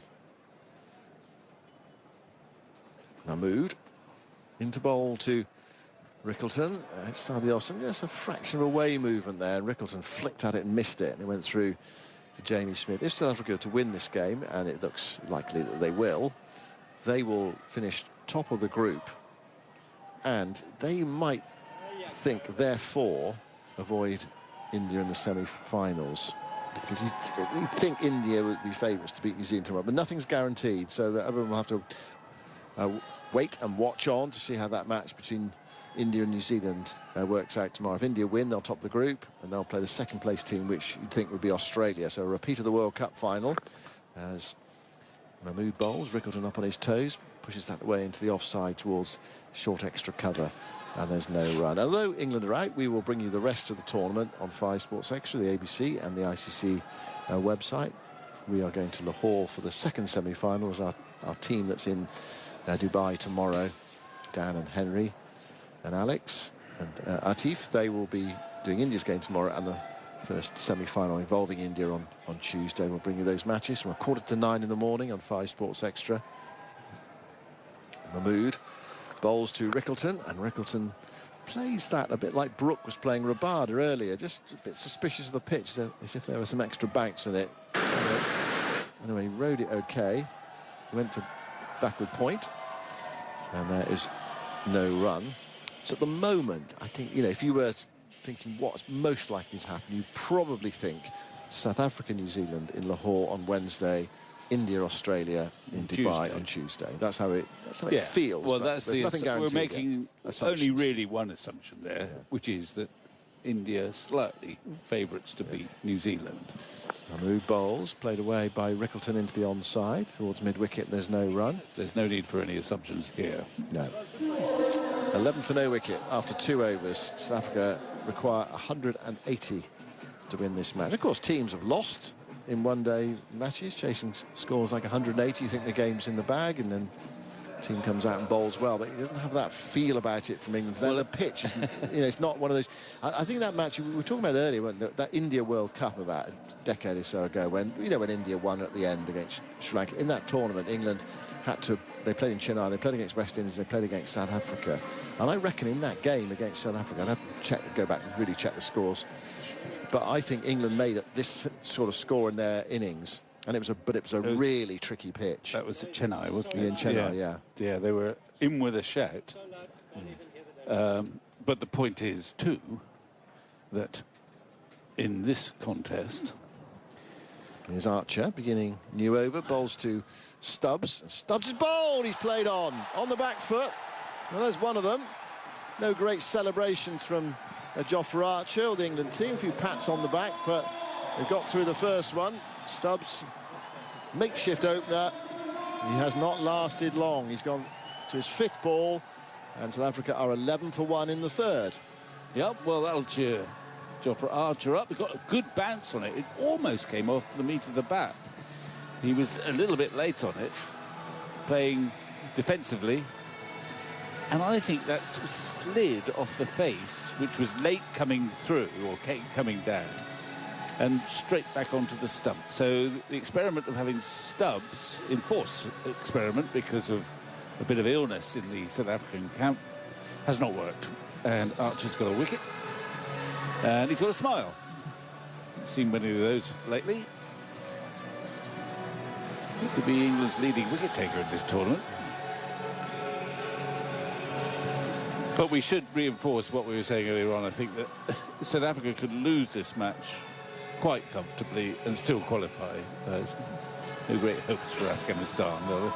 Mahmood into bowl to Rickleton. Outside the Austin, just a fraction of a way movement there, and Rickleton flicked at it and missed it, and it went through to Jamie Smith. If South Africa to win this game, and it looks likely that they will finish top of the group, and they might think, therefore, avoid India in the semi-finals. Because you'd think India would be favourites to beat New Zealand tomorrow, but nothing's guaranteed, so that everyone will have to wait and watch on to see how that match between India and New Zealand works out tomorrow. If India win, they'll top the group, and they'll play the second place team, which you'd think would be Australia. So a repeat of the World Cup final as Mahmood bowls, Rickleton up on his toes, pushes that away into the offside towards short extra cover, and there's no run. Although England are out, we will bring you the rest of the tournament on 5 Sports Extra, the ABC and the ICC website. We are going to Lahore for the second semi-final as our team that's in Dubai tomorrow, Dan and Henry and Alex and Atif, they will be doing India's game tomorrow, and the first semi-final involving India on Tuesday. We'll bring you those matches from 9:15 in the morning on 5 Sports Extra. Mahmood bowls to Rickleton, and Rickleton plays that a bit like Brooke was playing Rabada earlier, just a bit suspicious of the pitch, as if there was some extra bounce in it. Anyway, he rode it okay. He went to backward point, and there is no run. So at the moment, I think, if you were thinking what's most likely to happen, you'd probably think South Africa, New Zealand in Lahore on Wednesday, India, Australia in Dubai on Tuesday. That's how it feels. Well, that's nothing guaranteed. We're making only really one assumption there, which is that India slightly favourites to beat New Zealand. Mahmood bowls, played away by Rickleton into the onside towards mid-wicket. There's no run. There's no need for any assumptions here. No. 11 for no wicket after 2 overs. South Africa require 180 to win this match. Of course, teams have lost in one-day matches, chasing scores like 180. You think the game's in the bag, and then the team comes out and bowls well, but it doesn't have that feel about it from England. Well, the pitch, it's not one of those. I think that match we were talking about earlier, that India World Cup about a decade or so ago, when when India won at the end against Sri Lanka. In that tournament, England they played in Chennai, they played against West Indies, they played against South Africa, and I reckon in that game against South Africa, I'd have to go back and really check the scores, but I think England made this sort of score in their innings, and it was a really tricky pitch. That was at Chennai, wasn't it? In Chennai, yeah. Yeah, they were in with a shout. But the point is, too, that in this contest... Here's Archer beginning new over, bowls to Stubbs. Stubbs is bowled, he's played on the back foot. Well, there's one of them. No great celebrations from Jofra Archer or the England team. A few pats on the back, but they've got through the first one. Stubbs, makeshift opener. He has not lasted long. He's gone to his 5th ball, and South Africa are 11 for 1 in the 3rd. Yep, well, that'll cheer Jofra Archer up. He got a good bounce on it. It almost came off the meat of the bat. He was a little bit late on it, playing defensively. And I think that slid off the face, which was late coming through, or coming down, and straight back onto the stump. So the experiment of having Stubbs, enforced experiment because of a bit of illness in the South African camp, has not worked. And Archer's got a wicket, and he's got a smile. Haven't seen many of those lately. He could be England's leading wicket taker in this tournament. But we should reinforce what we were saying earlier on. I think that South Africa could lose this match quite comfortably and still qualify. No great hopes for Afghanistan, though.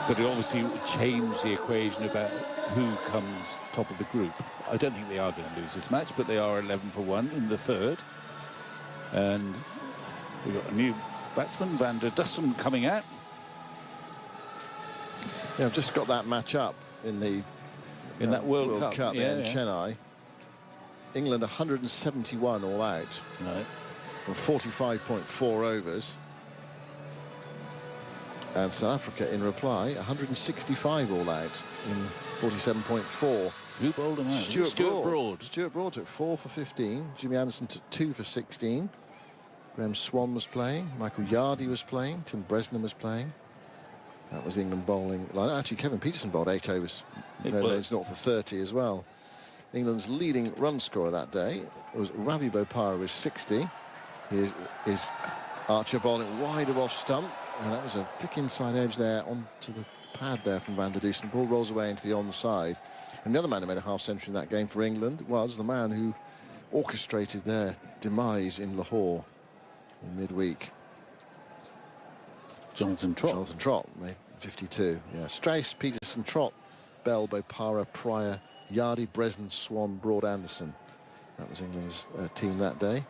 But it obviously would change the equation about who comes top of the group. I don't think they are going to lose this match, but they are 11 for 1 in the 3rd. And we've got a new batsman, Van der Dussen, coming out. Yeah, I've just got that match up in that World Cup in Chennai. England 171 all out Right. from 45.4 overs. And South Africa, in reply, 165 all out in 47.4. Who bowled him out? Stuart Broad. Stuart Broad took 4 for 15. Jimmy Anderson took 2 for 16. Graham Swan was playing. Michael Yardy was playing. Tim Bresnan was playing. That was England bowling line. Actually, Kevin Peterson bowled 8 overs. It's not for 30 as well. England's leading run scorer that day was Ravi Bopara with 60. Is Archer bowling wide of off stump. And that was a thick inside edge there onto the pad there from Van der Dusen. Ball rolls away into the onside. And the other man who made a half century in that game for England was the man who orchestrated their demise in Lahore in midweek. Jonathan Trott. Jonathan Trott made 52. Yeah, Strace, Peterson, Trott, Bell, Bopara, Pryor, Yardy, Bresnan, Swan, Broad, Anderson. That was England's team that day.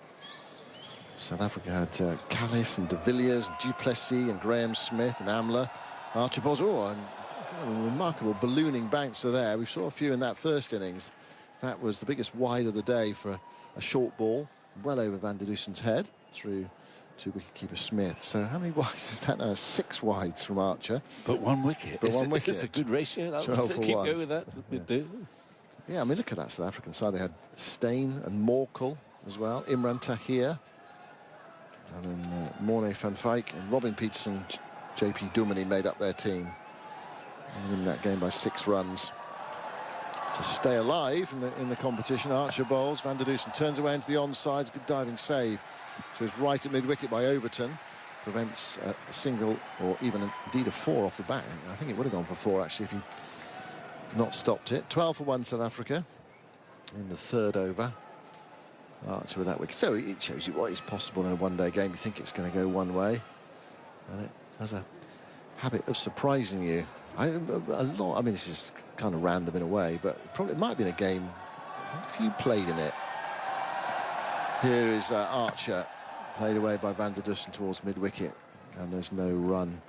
South Africa had Callis and de Villiers and Duplessis and Graham Smith and Amler. Archibald, and remarkable ballooning bouncer there. We saw a few in that first innings. That was the biggest wide of the day for a short ball, well over Van der Dusen's head through to wicketkeeper Smith. So how many wides is that now? 6 wides from Archer. But 1 wicket. But 1 wicket. It's a good ratio. That 12 was, for keep 1. going with that. Yeah. Yeah, I mean, look at that South African side. They had Steyn and Morkel as well. Imran Tahir. And then Morne van Vyk and Robin Peterson, JP Duminy made up their team. And winning that game by 6 runs. To stay alive in the competition, Archer bowls. Van der Dusen turns away into the onside. Good diving save. So it's right at mid-wicket by Overton. Prevents a single or even indeed a 4 off the bat. I think it would have gone for 4 actually if he'd not stopped it. 12 for 1 South Africa in the 3rd over. Archer with that wicket. So it shows you what is possible in a one-day game. You think it's going to go one way, and it has a habit of surprising you. I mean, this is kind of random in a way, but probably it might have been a game if you played in it. Here is Archer, played away by Van der Dusen towards mid-wicket, and there's no run.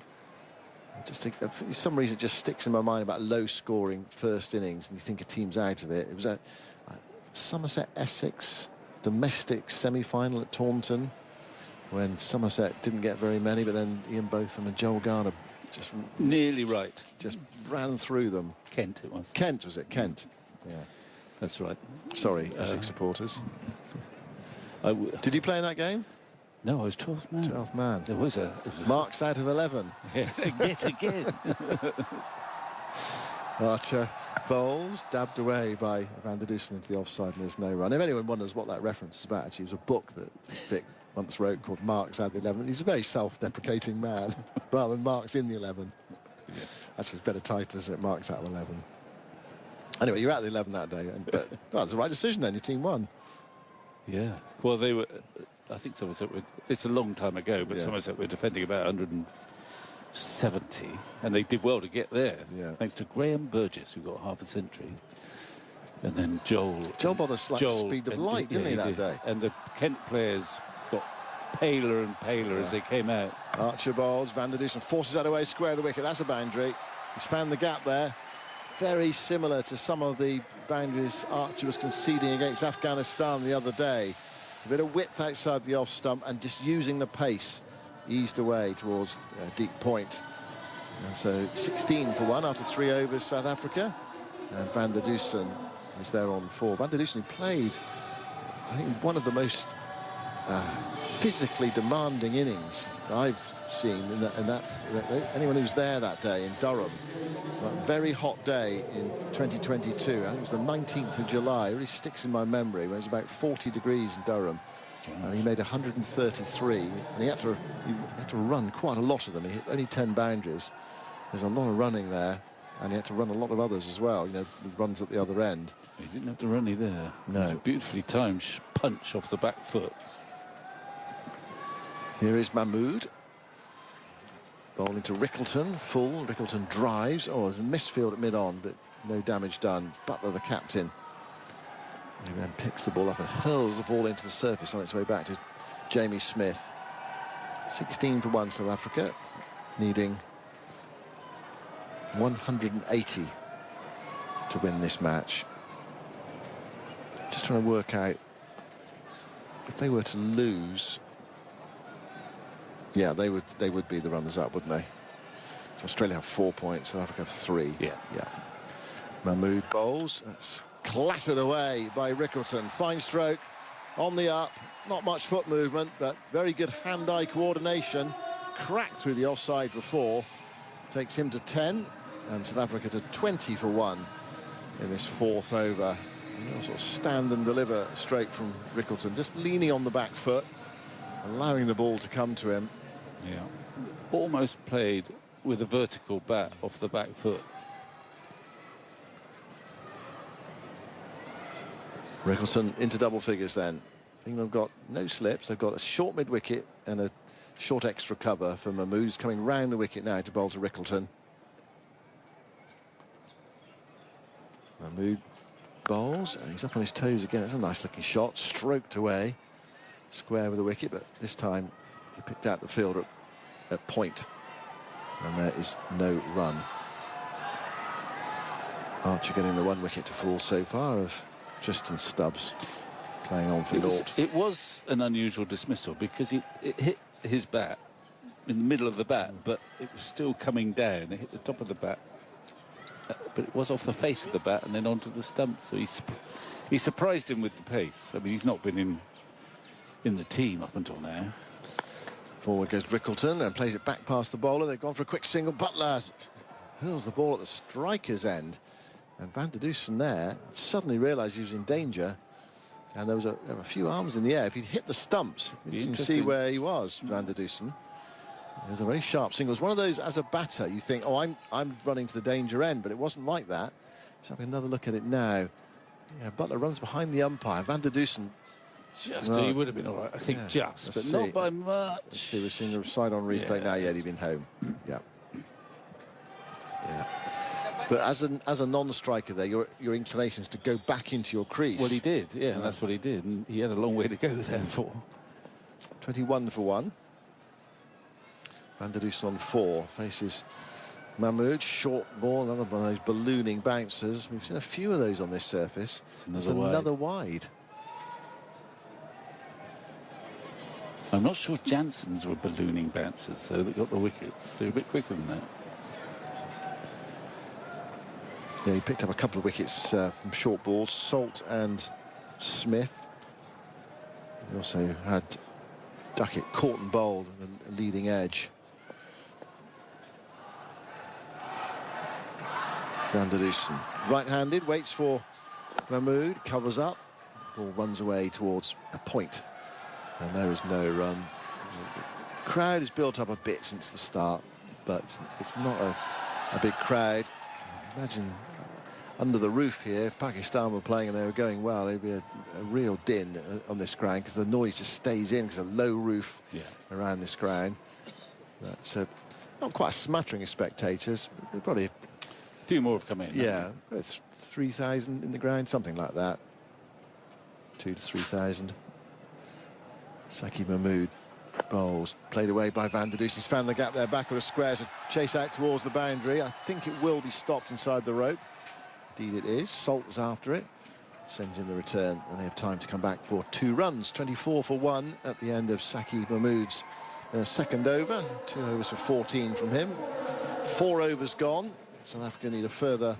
I just think, for some reason, it just sticks in my mind about low-scoring first innings, and you think a team's out of it. It was a Somerset-Essex domestic semi-final at Taunton when Somerset didn't get very many, but then Ian Botham and Joel Garner just nearly right. Just ran through them. Kent it was. Kent, was it? Kent. Yeah. That's right. Sorry, Essex supporters. Did you play in that game? No, I was 12th man. 12th man. There was a marks out of 11. Yes, yet again. Archer bowls, dabbed away by Van der Dusen into the offside, and there's no run. If anyone wonders what that reference is about, actually, it was a book that Vic once wrote called Marks Out the 11. He's a very self-deprecating man, rather than Marks in the 11. Yeah. Actually, it's a better title, isn't it? Marks Out of 11. Anyway, you're out of the 11 that day, but well, it's the right decision then. Your team won. Yeah. Well, they were. I think Somerset were. It's a long time ago, but Somerset were defending about 170, and they did well to get there. Yeah. Thanks to Graham Burgess, who got half a century, and then Joel bought a slight speed of light, didn't he, that day? And the Kent players got paler and paler as they came out. Archer bowls, Van der Dusen forces that away, square of the wicket. That's a boundary. He's found the gap there. Very similar to some of the boundaries Archer was conceding against Afghanistan the other day. A bit of width outside the off stump and just using the pace, eased away towards deep point. And so 16 for 1 after 3 overs, South Africa. And Van der Dusen is there on 4. Van der Dusen played, I think, one of the most physically demanding innings that I've seen in that anyone who's there that day in Durham. A very hot day in 2022. I think it was the 19th of July. It really sticks in my memory when it was about 40 degrees in Durham. And he made 133, and he had to run quite a lot of them. He hit only 10 boundaries. There's a lot of running there, and he had to run a lot of others as well, you know, with runs at the other end. He didn't have to run any there. No. It was a beautifully timed punch off the back foot. Here is Mahmood. Bowling to Rickleton, full. Rickleton drives. Oh, a misfield at mid-on, but no damage done. Butler, the captain. He then picks the ball up and hurls the ball into the surface on its way back to Jamie Smith. 16 for 1 South Africa, needing 180 to win this match. Just trying to work out if they were to lose. Yeah, they would be the runners-up, wouldn't they? So Australia have 4 points, South Africa have 3. Yeah. Mahmood bowls. That's clattered away by Rickleton. Fine stroke on the up. Not much foot movement, but very good hand-eye coordination. Cracked through the offside for 4. Takes him to 10, and South Africa to 20 for 1 in this 4th over. And sort of stand and deliver stroke from Rickleton, just leaning on the back foot, allowing the ball to come to him. Yeah. Almost played with a vertical bat off the back foot. Rickleton into double figures then. England have got no slips. They've got a short mid-wicket and a short extra cover for Mahmood, who's coming round the wicket now to bowl to Rickleton. Mahmood bowls, and he's up on his toes again. It's a nice looking shot, stroked away, square with the wicket, but this time he picked out the fielder at point, and there is no run. Archer getting the 1 wicket to fall so far of Tristan Stubbs playing on for naught. It was an unusual dismissal because it hit his bat in the middle of the bat, but it was still coming down. It hit the top of the bat, but it was off the face of the bat and then onto the stump. So he surprised him with the pace. I mean, he's not been in the team up until now. Forward goes Rickleton and plays it back past the bowler. They've gone for a quick single. Butler hurls the ball at the striker's end, and Van der Dusen there suddenly realised he was in danger, and there were a few arms in the air. If he'd hit the stumps, you can see where he was, Van der Dusen. It was a very sharp single. It's one of those, as a batter, you think, oh, I'm running to the danger end, but it wasn't like that. Let's have another look at it now. Yeah, Butler runs behind the umpire. Van der Dusen he would have been all right, I think, but not by much. Let's see, we're seeing the side on replay now. Yeah, he'd been home. Yeah. But as a non-striker there, your inclination is to go back into your crease. Well, he did, yeah, and that's what he did, and he had a long way to go there for. 21 for 1. Van der Dusen on 4, faces Mahmood, short ball, another one of those ballooning bouncers. We've seen a few of those on this surface. There's another wide. I'm not sure Jansen's were ballooning bouncers, though, that got the wickets. They were a bit quicker than that. Yeah, he picked up a couple of wickets from short balls, Salt and Smith. He also had Duckett caught and bowled at the leading edge. Van der Dusen, right-handed, waits for Mahmood, covers up, ball runs away towards a point, and there is no run. The crowd has built up a bit since the start, but it's not a big crowd. Imagine under the roof here, if Pakistan were playing and they were going well, there'd be a real din on this ground, because the noise just stays in, because of the low roof around this ground. That's not quite a smattering of spectators, probably a few more have come in. Yeah, it's 3,000 in the ground, something like that. 2,000 to 3,000. Saki Mahmood bowls, played away by Van der Dusen. He's found the gap there, back of a square, so chase out towards the boundary. I think it will be stopped inside the rope. Indeed it is. Salt was after it, sends in the return, and they have time to come back for 2 runs. 24 for 1 at the end of Saki Mahmood's second over. 2 overs for 14 from him. 4 overs gone. South Africa need a further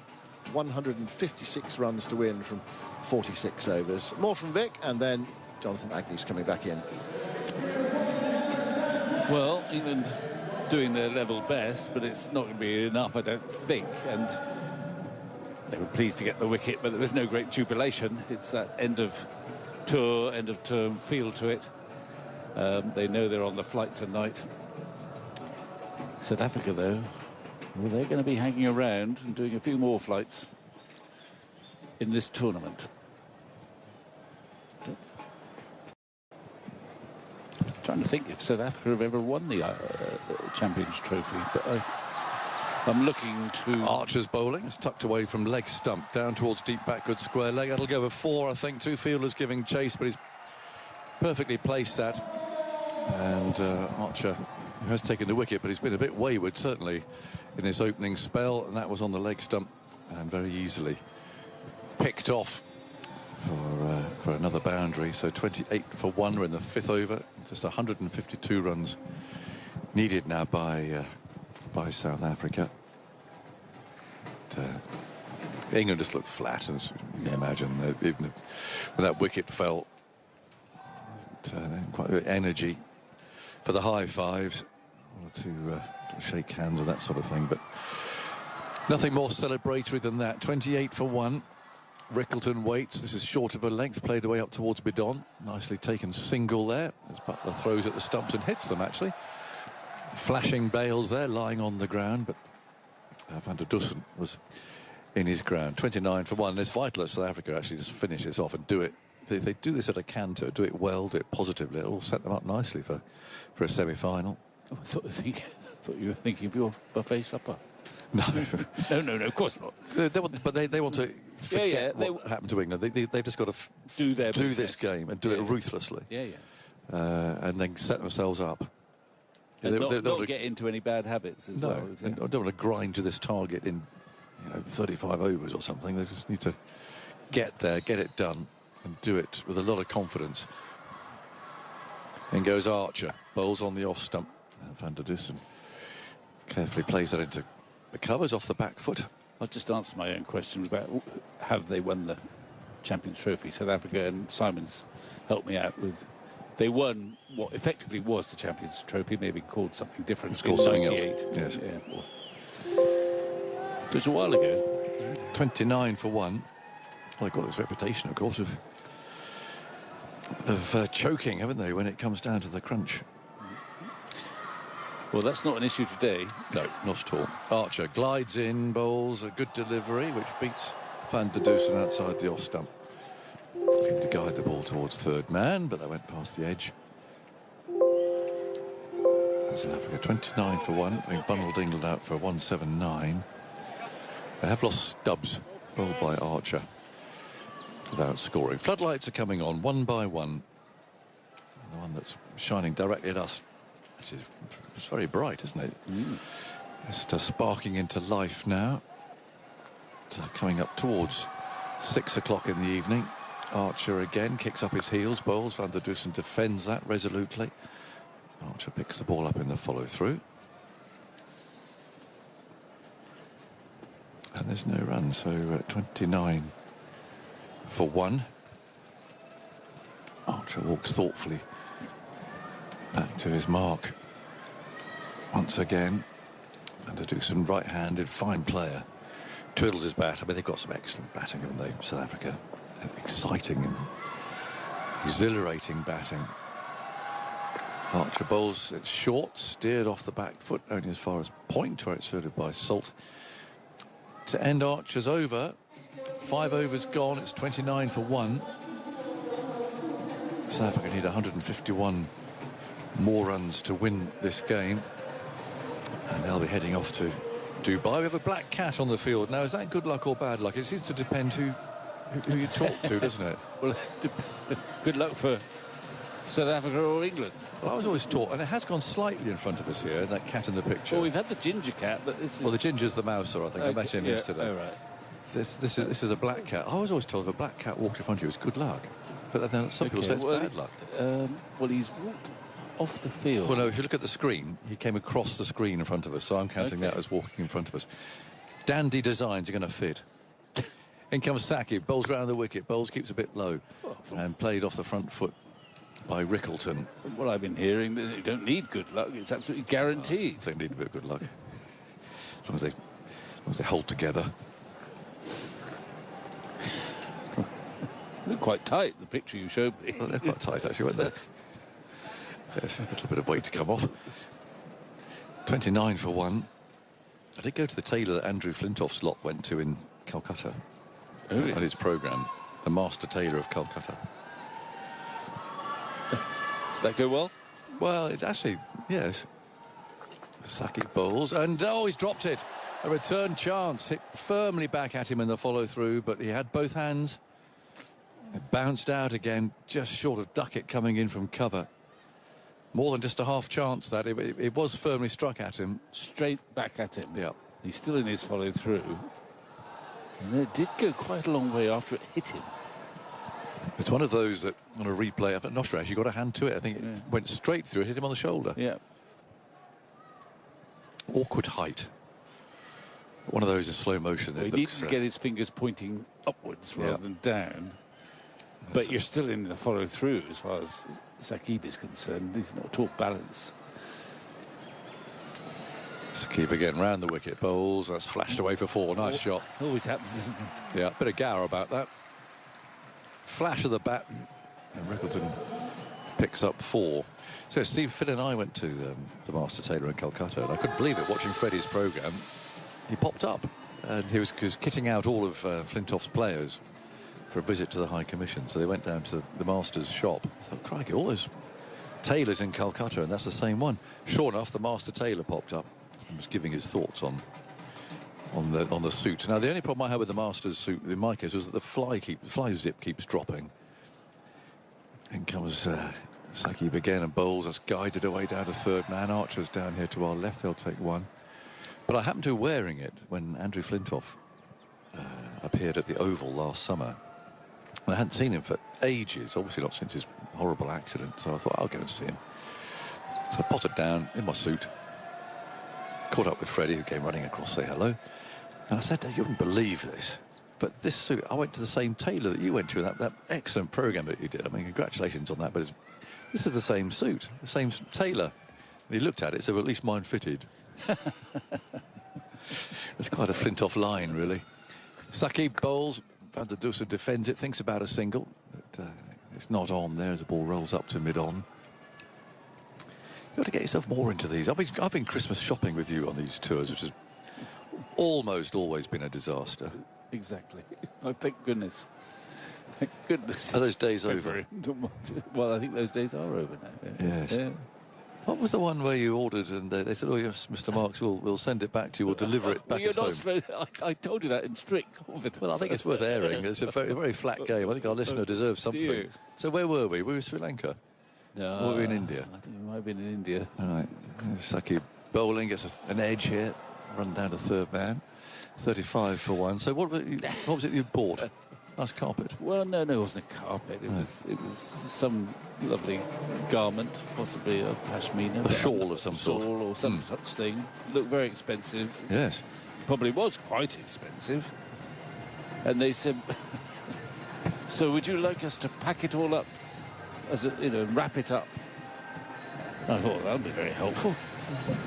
156 runs to win from 46 overs. More from Vic, and then Jonathan Agnew's coming back in. Well, England doing their level best, but it's not going to be enough, I don't think. And they were pleased to get the wicket, but there was no great jubilation. It's that end of tour, end of term feel to it. They know they're on the flight tonight. South Africa, though, well, they're going to be hanging around and doing a few more flights in this tournament. Trying to think if South Africa have ever won the Champions Trophy, but I'm looking to... Archer's bowling is tucked away from leg stump down towards deep back, good square leg. That'll go for 4, I think. 2 fielders giving chase, but he's perfectly placed that. And Archer has taken the wicket, but he's been a bit wayward, certainly, in his opening spell, and that was on the leg stump, and very easily picked off for another boundary. So 28 for 1. We're in the 5th over. Just 152 runs needed now by South Africa. England just looked flat, as you can imagine. Even when that wicket fell, quite a bit of energy for the high fives to shake hands and that sort of thing, but nothing more celebratory than that. 28 for 1. Rickleton waits. This is short of a length, played away up towards Bidon. Nicely taken single there as Butler throws at the stumps and hits them, actually. Flashing Bales there, lying on the ground, but Van der Dussen was in his ground. 29 for 1. It's vital that South Africa actually just finish this off and do it. If they do this at a canter, do it well, do it positively, it'll all set them up nicely for a semi-final. Oh, I thought you were thinking of your buffet supper. No. No, of course not. They want to forget what happened to England. They've just got to do this game and do it ruthlessly. And then set themselves up. And not get into any bad habits as well. I don't want to grind to this target in 35 overs or something. They just need to get there, get it done, and do it with a lot of confidence. In goes Archer, bowls on the off stump. And Van der Dussen carefully plays that into the covers off the back foot. I'll just answer my own questions about have they won the Champions Trophy. South Africa, and Simon's helped me out with. They won what effectively was the Champions Trophy, maybe called something different. It's called something else. Yes. Yeah. It was a while ago. 29 for 1. Well, they've got this reputation, of course, of choking, haven't they, when it comes down to the crunch? Well, that's not an issue today. No, not at all. Archer glides in, bowls a good delivery, which beats Van der Dussen outside the off stump. Looking to guide the ball towards third man, but that went past the edge. South Africa 29 for 1. They bundled England out for 179. They have lost Stubbs, bowled by Archer, without scoring. Floodlights are coming on, one by one. The one that's shining directly at us. It's very bright, isn't it? Just sparking into life now. Coming up towards 6 o'clock in the evening. Archer again kicks up his heels, bowls. Van der Dussen defends that resolutely. Archer picks the ball up in the follow-through. And there's no run, so 29 for 1. Archer walks thoughtfully back to his mark. Once again, Van der Dussen, right-handed, fine player. Twiddles his bat. I mean, they've got some excellent batting, haven't they, South Africa? Exciting and exhilarating batting. Archer bowls it short, steered off the back foot, only as far as point, where it's fielded by Salt. To end Archer's over, 5 overs gone, it's 29 for 1. South Africa need 151 more runs to win this game, and they'll be heading off to Dubai. We have a black cat on the field. Now, is that good luck or bad luck? It seems to depend who you talk to, doesn't it? Well, good luck for South Africa or England. Well, I was always taught, and it has gone slightly in front of us here, that cat in the picture. Well, we've had the ginger cat, but this is... Well, the ginger's the mouser, I think. I met him yesterday. Oh, right. This is a black cat. I was always told if a black cat walked in front of you, it's good luck. But then some people say it's bad luck. Well, he's walked off the field. Well, no, if you look at the screen, he came across the screen in front of us, so I'm counting that as walking in front of us. Dandy designs are going to fit. In comes Saki, bowls round the wicket, bowls keeps a bit low, and played off the front foot by Rickleton. Well, I've been hearing that they don't need good luck. It's absolutely guaranteed. They need a bit of good luck. As long as they hold together. They're quite tight, the picture you showed me. Well, they're quite tight, actually, weren't they? Yes, a little bit of weight to come off. 29 for 1. I did go to the tailor that Andrew Flintoff's lot went to in Calcutta. Oh, yes. On his programme, the master tailor of Calcutta. Did that go well? Well, it actually, yes. Saki bowls, and he's dropped it. A return chance, hit firmly back at him in the follow-through, but he had both hands. It bounced out again, just short of Duckett coming in from cover. More than just a half chance, that. It was firmly struck at him. Straight back at him. Yeah. He's still in his follow-through. And it did go quite a long way after it hit him. It's one of those that on a replay, I'm not sure actually got a hand to it. I think it went straight through, hit him on the shoulder. Yeah. Awkward height. One of those in slow motion. Well, he needs to get his fingers pointing upwards rather than down. But you're still in the follow through as far as Saqib is concerned. He's not at all balanced. Saqib again round the wicket, bowls. That's flashed away for 4. Nice shot. Always happens, isn't it? Yeah, bit of gower about that. Flash of the bat, and Rickleton picks up 4. So Steve, Phil and I went to the Master Tailor in Calcutta, and I couldn't believe it watching Freddie's programme. He popped up, and he was kitting out all of Flintoff's players for a visit to the High Commission. So they went down to the Master's shop. I thought, crikey, all those tailors in Calcutta, and that's the same one. Sure enough, the Master Tailor popped up and was giving his thoughts on the suit. Now, the only problem I had with the Master's suit in my case was that the fly zip keeps dropping. In comes Saqib again and bowls us guided away down to third man. Archer's down here to our left. They'll take 1. But I happened to be wearing it when Andrew Flintoff appeared at the Oval last summer. And I hadn't seen him for ages, obviously not since his horrible accident. So I thought, I'll go and see him. So I potted down in my suit, caught up with Freddie, who came running across to say hello. And I said, you wouldn't believe this, but this suit, I went to the same tailor that you went to, that excellent programme that you did. I mean, congratulations on that, but this is the same suit, the same tailor. And he looked at it and said, well, at least mine fitted. It's quite a Flintoff line, really. Saqib bowls, Van der Dussen defends it, thinks about a single, but it's not on there as the ball rolls up to mid-on. You've got to get yourself more into these. I've been Christmas shopping with you on these tours, which has almost always been a disaster. Exactly. Oh, thank goodness. Thank goodness. Are those days over? Well, I think those days are over now. Yes. Yeah. What was the one where you ordered and they said, oh, yes, Mr. Marks, we'll send it back to you, we'll deliver it back You're at not home. supposed, I told you that in strict confidence. Well, I think it's worth airing. It's a very flat game. I think our listener deserves something. So where were we? We were in Sri Lanka. No, Or were we in India? I think we might have been in India. All right. Saqib bowling gets an edge here. Run down to third man. 35 for 1. So what was it you bought? Nice carpet. Well, no, it wasn't a carpet. It was some lovely garment, possibly a pashmina. A shawl of some sort. Shawl or some such thing. Looked very expensive. Yes. Probably was quite expensive. And they said, so would you like us to pack it all up, wrap it up? And I thought that would be very helpful.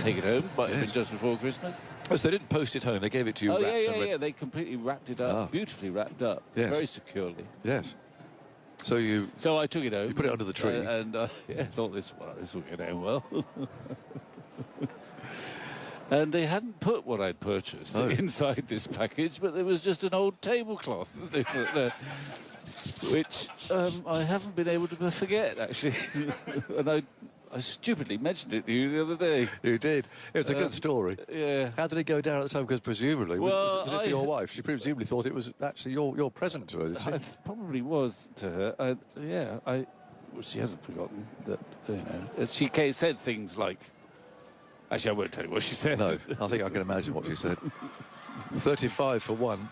Take it home, might have been just before Christmas. Oh, so they didn't post it home, they gave it to you wrapped. Yeah, they completely wrapped it up, beautifully wrapped up, very securely. Yes. So I took it home. You put it under the tree. And I thought this will go down well. And they hadn't put what I'd purchased inside this package, but there was just an old tablecloth that they put there, which I haven't been able to forget, actually. And I stupidly mentioned it to you the other day. You did. It was a good story. Yeah. How did it go down at the time? Because presumably, was it for your wife? She presumably thought it was actually your present to her, did she? It probably was to her. Well, she hasn't forgotten that, she said things like, actually, I won't tell you what she said. No, I think I can imagine what she said. 35 for 1.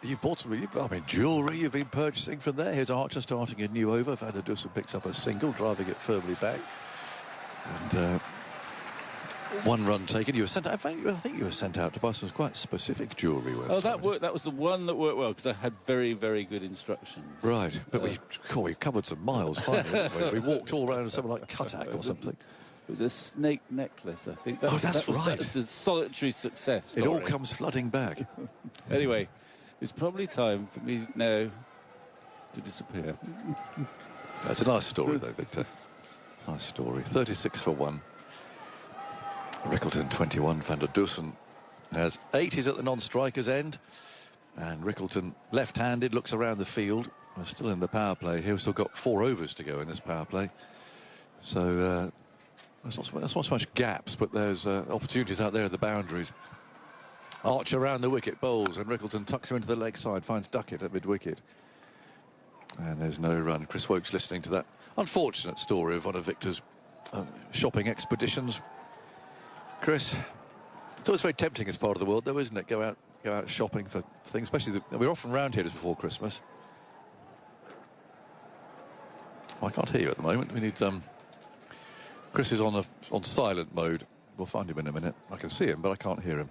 You've bought some, jewellery you've been purchasing from there. Here's Archer starting a new over. Van der Dussen picks up a single, driving it firmly back. And 1 run taken. You were sent out. I think you were sent out to buy some quite specific jewellery. That worked. That was the one that worked well because I had very, very good instructions. Right, but we covered some miles finally. We walked all around something like Cuttack or something. It was a snake necklace, I think. That's right. That was the solitary success story. It all comes flooding back. Anyway, it's probably time for me now to disappear. That's a nice story, though, Victor. Nice story. 36 for 1. Rickleton 21. Van der Dussen has 8. He's at the non-striker's end. And Rickleton, left-handed, looks around the field. We're still in the power play here. We've still got 4 overs to go in this power play. So that's not so much gaps, but there's opportunities out there at the boundaries. Archer around the wicket, bowls, and Rickleton tucks him into the leg side, finds Duckett at mid-wicket. And there's no run. Chris Woakes listening to that unfortunate story of one of Victor's shopping expeditions. Chris, it's always very tempting as part of the world, though, isn't it? Go out shopping for things, especially we're often round here just before Christmas. I can't hear you at the moment. We need Chris is on silent mode. We'll find him in a minute. I can see him, but I can't hear him.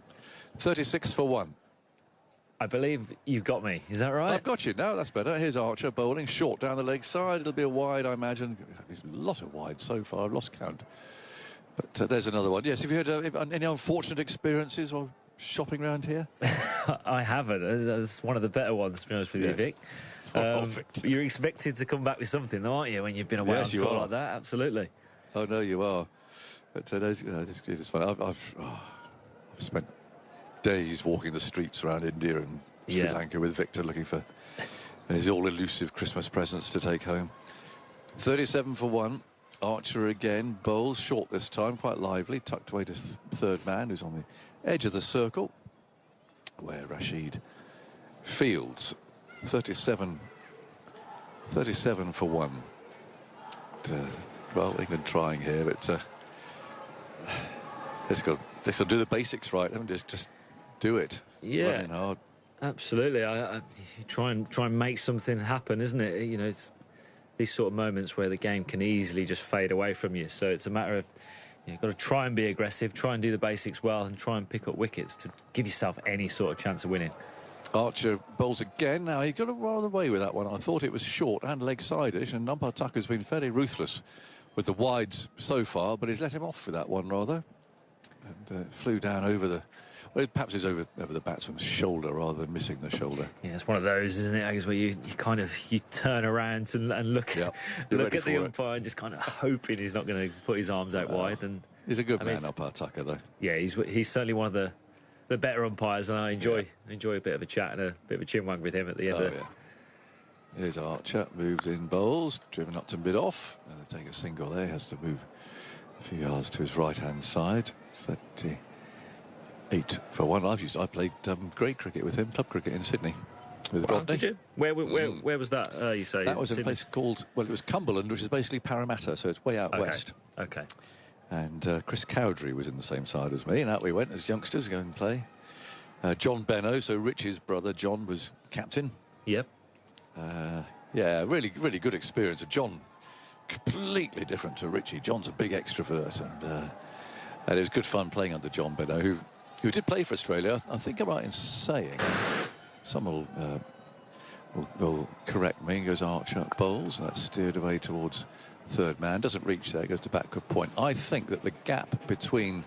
36 for 1. I believe you've got me. Is that right? I've got you now. That's better. Here's Archer bowling short down the leg side. It'll be a wide, I imagine. There's a lot of wide so far. I've lost count. But there's another one. Yes, have you had any unfortunate experiences while shopping around here? I haven't. That's one of the better ones, to be honest with you, Vic. You're expected to come back with something, though, aren't you, when you've been away on tour like that? Absolutely. Oh, no, you are. But it's fun. I've spent days walking the streets around India and Sri Lanka with Victor, looking for his all-elusive Christmas presents to take home. 37 for 1. Archer again, bowls short this time, quite lively, tucked away to third man, who's on the edge of the circle, where Rashid fields. 37 for 1. Well, England trying here, but they've got to do the basics right, haven't they? Just do it. Yeah, running hard. Absolutely. I try and make something happen, isn't it? You know, it's these sort of moments where the game can easily just fade away from you. So it's a matter of you've got to try and be aggressive, try and do the basics well, and try and pick up wickets to give yourself any sort of chance of winning. Archer bowls again. Now, he got a rather way with that one. I thought it was short and leg-side-ish, and Umpire Tucker's been fairly ruthless with the wides so far, but he's let him off with that one, rather. And flew down over the... Well, perhaps it's over the batsman's shoulder rather than missing the shoulder. Yeah, it's one of those, isn't it, Agus, where you turn around and look at the umpire and just kind of hoping he's not going to put his arms out wide. And he's a good man, Umpire Tucker, though. Yeah, he's certainly one of the better umpires, and I enjoy a bit of a chat and a bit of a chinwag with him at the end of it. Here's Archer, moves in, bowls, driven up to mid-off. And to take a single there, he has to move a few yards to his right-hand side. 38 for 1. I played grade cricket with him, club cricket in Sydney. With Rodney. Did you? Where was that, you say? That was in a place called, well, it was Cumberland, which is basically Parramatta, so it's way out west. Okay. And Chris Cowdery was in the same side as me, and out we went as youngsters, go and play. John Benno, so Rich's brother, John, was captain. Yep. Yeah, really, really good experience. John, completely different to Richie. John's a big extrovert, and it was good fun playing under John Benno, who did play for Australia. I think I'm right in saying, someone will correct me. Goes Archer bowls, and that's steered away towards third man. Doesn't reach there, goes to backward point. I think that the gap between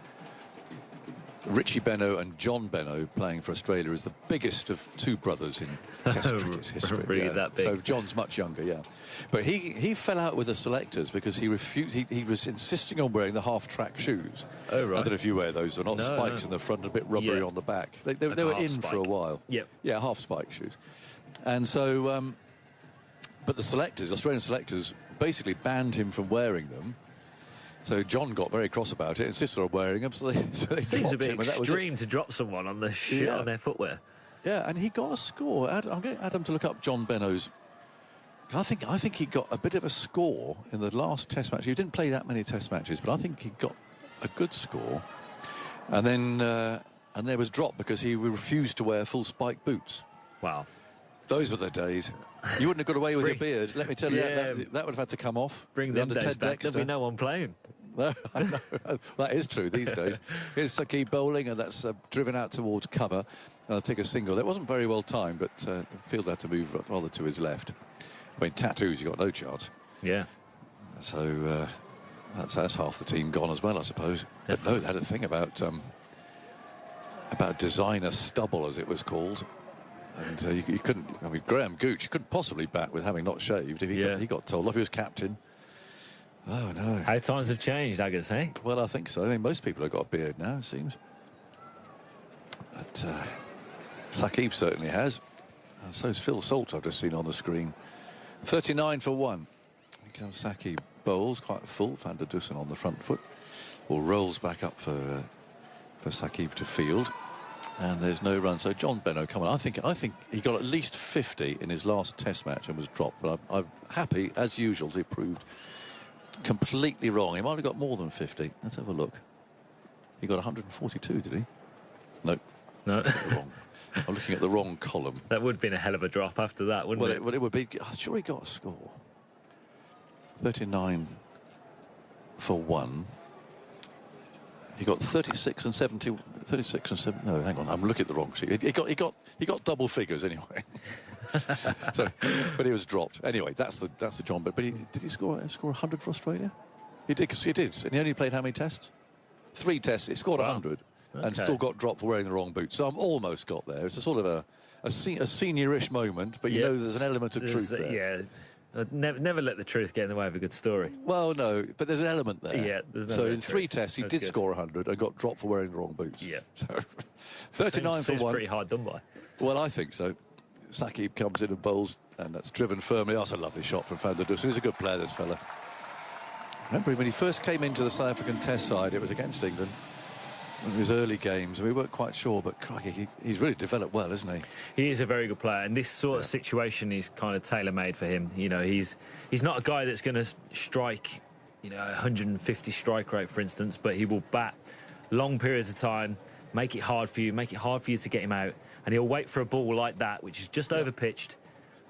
Richie Benno and John Benno playing for Australia is the biggest of two brothers in Test cricket history. Really, that big? So John's much younger, yeah. But he fell out with the selectors because he refused. He was insisting on wearing the half-track shoes. Oh, right. I don't know if you wear those or not. No, spikes in the front, a bit rubbery on the back. They were in for a while. Yep. Yeah, half-spike shoes. And so, but the selectors, Australian selectors, basically banned him from wearing them. So John got very cross about it, insisted on wearing them. So they seems a bit him, extreme to drop someone on the shit on their footwear. Yeah, and he got a score. I'm getting Adam to look up John Benno's. I think he got a bit of a score in the last Test match. He didn't play that many Test matches, but I think he got a good score. And then and there was dropped because he refused to wear full spike boots. Wow. Those were the days. You wouldn't have got away with your beard. Let me tell you, that would have had to come off. Bring them days back. There'll be no one playing. No, I know. That is true these days. Here's Saqib bowling, and that's driven out towards cover. I'll take a single. That wasn't very well timed, but the field had to move rather to his left. I mean, tattoos, you got no chance. Yeah. So that's half the team gone as well, I suppose. But no, they had a thing about designer stubble, as it was called. And you couldn't, I mean, Graham Gooch, you couldn't possibly bat with having not shaved. If he got told off, he was captain. Oh, no. How times have changed, I guess, eh? Well, I think so. I mean, most people have got a beard now, it seems. But Saqib certainly has. And so's Phil Salt, I've just seen on the screen. 39 for 1. Here comes Saqib. Bowls, quite full. Van der Dussen on the front foot. Or rolls back up for Saqib to field. And there's no run. So John Benno, come on. I think he got at least 50 in his last Test match and was dropped. But I'm happy, as usual, he proved completely wrong. He might have got more than 50. Let's have a look. He got 142, did he? No. Wrong. I'm looking at the wrong column. That would have been a hell of a drop after that, wouldn't it? Well, it would be. I'm sure he got a score. 39 for 1. He got 36 and 70. 36 and 7. No, hang on. I'm looking at the wrong sheet. He got double figures anyway. So, but he was dropped. Anyway, that's the John. But did he score 100 for Australia? He did. He did. And he only played how many tests? 3 tests. He scored 100 and still got dropped for wearing the wrong boots. So I'm almost got there. It's a sort of a seniorish moment, but you know there's an element of truth there. Yeah. Never let the truth get in the way of a good story. Well, no, but there's an element there. Yeah. So in 3 tests, he did score 100 and got dropped for wearing the wrong boots. Yeah. So 39 seems for 1. Pretty hard done by. Well, I think so. Saqib comes in and bowls, and that's driven firmly. That's a lovely shot from Van der Dussen. He's a good player, this fella. Remember, when he first came into the South African Test side, it was against England. In his early games, we weren't quite sure, but crikey, he's really developed well, isn't he? He is a very good player, and this sort of situation is kind of tailor-made for him. You know, he's not a guy that's going to strike, 150 strike rate, for instance, but he will bat long periods of time, make it hard for you to get him out, and he'll wait for a ball like that, which is just over-pitched,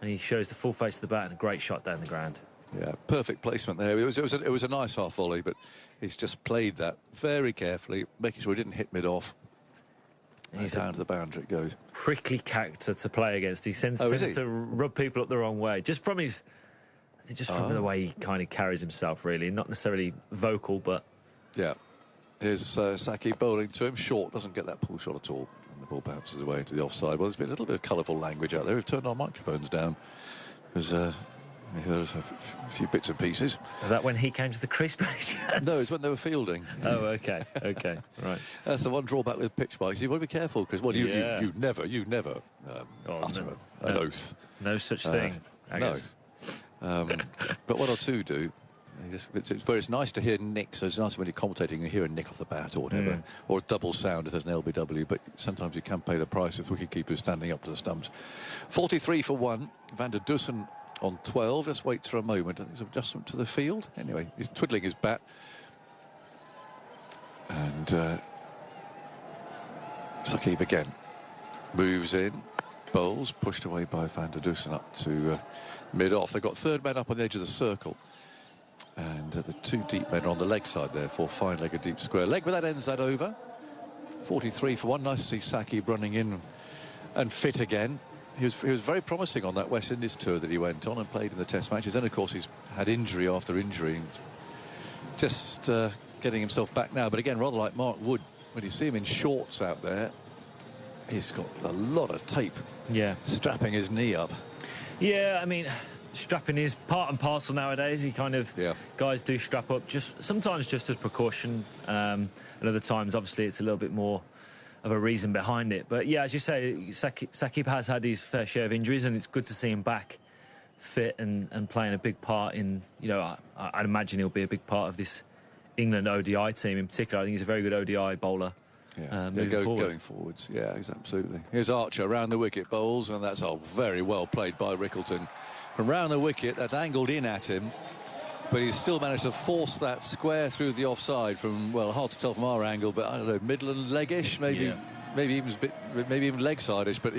and he shows the full face of the bat and a great shot down the ground. Yeah, perfect placement there. It was a nice half volley, but he's just played that very carefully, making sure he didn't hit mid-off. He's down to the boundary it goes. Prickly character to play against. He tends to rub people up the wrong way, just from the way he kind of carries himself, really. Not necessarily vocal, but... Yeah. Here's Saqib bowling to him. Short, doesn't get that pull shot at all. And the ball bounces away to the offside. Well, there's been a little bit of colourful language out there. We've turned our microphones down. Because... we heard a few bits and pieces. Was that when he came to the crease? No, it's when they were fielding. Oh, okay, right. That's the one drawback with pitch bikes. You've got to be careful because you've never utter an oath. No such thing. I guess. But what I'll do. It's nice to hear Nick. So it's nice when you're commentating and hear a nick off the bat or whatever, or a double sound if there's an LBW. But sometimes you can pay the price if the wicketkeeper's standing up to the stumps. 43 for 1. Van der Dussen on 12, just waits for a moment. I think there's an adjustment to the field. Anyway, he's twiddling his bat. And Saqib again moves in, bowls, pushed away by Van der Dussen up to mid-off. They've got third man up on the edge of the circle. And the 2 deep men are on the leg side there for fine leg, a deep square leg. But that ends that over. 43 for 1. Nice to see Saqib running in and fit again. He was very promising on that West Indies tour that he went on and played in the Test matches. Then, of course, he's had injury after injury. Just getting himself back now. But again, rather like Mark Wood, when you see him in shorts out there, he's got a lot of tape strapping his knee up. Yeah, I mean, strapping is part and parcel nowadays. He kind of... Guys do strap up, sometimes just as precaution. And other times, obviously, it's a little bit more of a reason behind it. But yeah, as you say, Saqib has had his fair share of injuries, and it's good to see him back fit and playing a big part in, I'd imagine he'll be a big part of this England ODI team in particular. I think he's a very good ODI bowler. Going forwards. Yeah, absolutely. Here's Archer around the wicket, bowls, and that's very well played by Rickleton. From round the wicket, that's angled in at him, but he's still managed to force that square through the offside from, well, hard to tell from our angle, but I don't know, middle and leggish, maybe even leg side-ish, but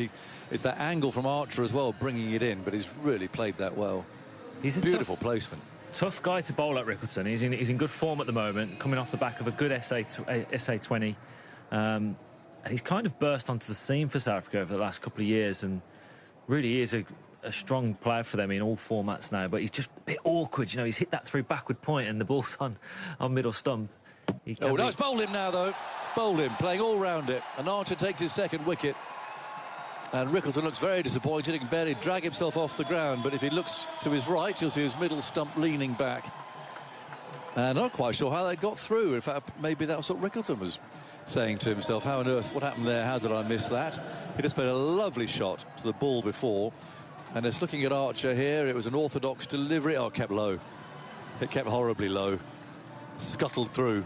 it's that angle from Archer as well, bringing it in, but he's really played that well. He's a beautiful placement. Tough guy to bowl at, Rickleton. He's in good form at the moment, coming off the back of a good SA20. And he's kind of burst onto the scene for South Africa over the last couple of years, and really is a strong player for them in all formats now, but he's just a bit awkward. He's hit that through backward point and the ball's on middle stump. Nice. Bowled him now, though. Bowled him, playing all round it. And Archer takes his second wicket. And Rickleton looks very disappointed. He can barely drag himself off the ground, but if he looks to his right, you'll see his middle stump leaning back. And I'm not quite sure how they got through. In fact, maybe that was what Rickleton was saying to himself. How on earth, what happened there? How did I miss that? He just played a lovely shot to the ball before. And it's looking at Archer here. It was an orthodox delivery. Oh, it kept low. It kept horribly low. Scuttled through.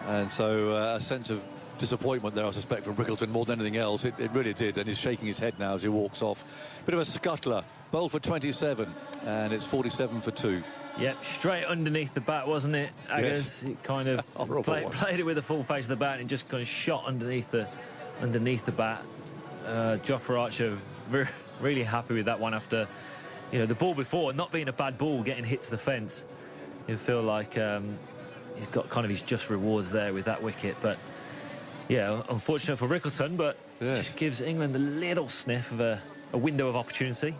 And so a sense of disappointment there, I suspect, from Rickleton more than anything else. It really did. And he's shaking his head now as he walks off. Bit of a scuttler. Bowled for 27. And it's 47 for 2. Yep, straight underneath the bat, wasn't it? Yes. It kind of played it with the full face of the bat and just kind of shot underneath the bat. Jofra Archer really happy with that one after you know, the ball before not being a bad ball, getting hit to the fence. You feel like he's got kind of his just rewards there with that wicket. But yeah, unfortunate for Rickleton, but just gives England a little sniff of a window of opportunity.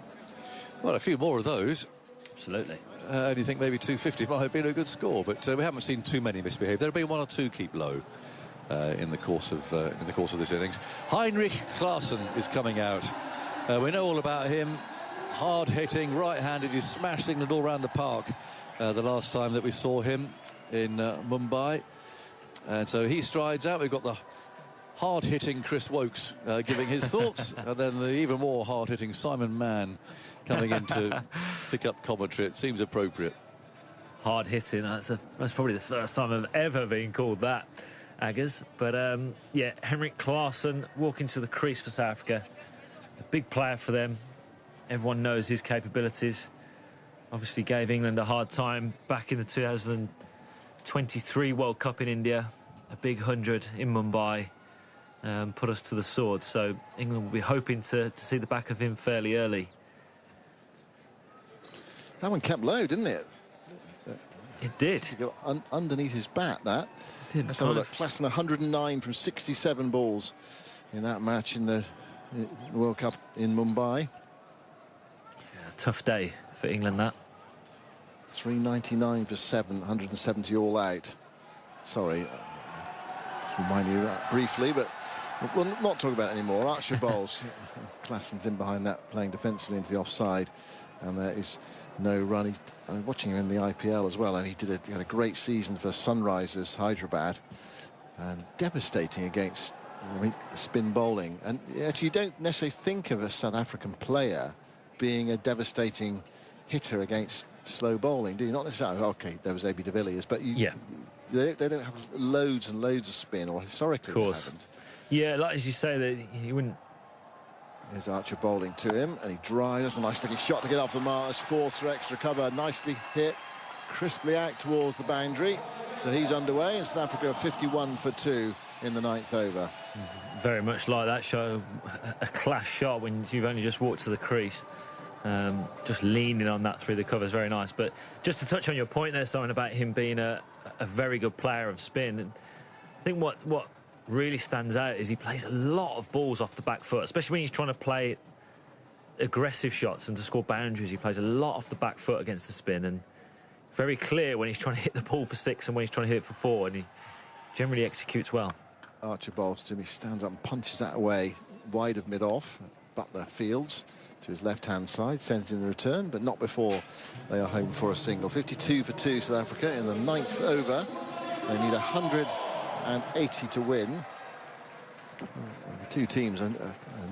Well, a few more of those. Absolutely. And you think maybe 250 might have been a good score, but we haven't seen too many misbehave. There have been one or two keep low in the course of this innings. Heinrich Klaasen is coming out. We know all about him. Hard hitting, right-handed. He smashed England all around the park the last time that we saw him in Mumbai, and so he strides out. We've got the hard-hitting Chris Wokes giving his thoughts, and then the even more hard-hitting Simon Mann coming in to pick up commentary. It seems appropriate. Hard-hitting, that's probably the first time I've ever been called that, Aggers. But yeah, Henrik Klaasen walking to the crease for South Africa. A big player for them. Everyone knows his capabilities. Obviously gave England a hard time back in the 2023 World Cup in India. A big 100 in Mumbai. Put us to the sword. So England will be hoping to see the back of him fairly early. That one kept low, didn't it? It did. He got underneath his bat, that. It did. Let's have a look. Klaasen 109 from 67 balls in that match in the World Cup in Mumbai. Tough day for England, that. 399 for 7, 170 all out. Sorry, remind you of that briefly, but we'll not talk about it anymore. Archer bowls. Klaasen's in behind that, playing defensively into the offside, and there is no run. I'm watching him in the IPL as well, and he had a great season for Sunrisers Hyderabad, and devastating against spin bowling. And actually, you don't necessarily think of a South African player being a devastating hitter against slow bowling, do you? Not necessarily. Okay, there was AB de Villiers, but they don't have loads and loads of spin, or historically, of course. Yeah, like as you say, that he wouldn't. Here's Archer bowling to him, and he drives. That's a nice looking shot to get off the mark. That's forced for extra cover. Nicely hit, crisply out towards the boundary. So he's underway, and South Africa are 51 for 2 in the 9th over. Very much like that shot, a class shot when you've only just walked to the crease. Just leaning on that through the covers, very nice. But just to touch on your point there, Simon, about him being a very good player of spin, and I think what really stands out is he plays a lot of balls off the back foot, especially when he's trying to play aggressive shots and to score boundaries. He plays a lot off the back foot against the spin, and very clear when he's trying to hit the ball for 6 and when he's trying to hit it for 4, and he generally executes well. Archer bowls to him, he stands up and punches that away wide of mid-off. Butler fields to his left-hand side, sends in the return, but not before they are home for a single. 52 for 2 South Africa in the 9th over. They need 180 to win. The two teams are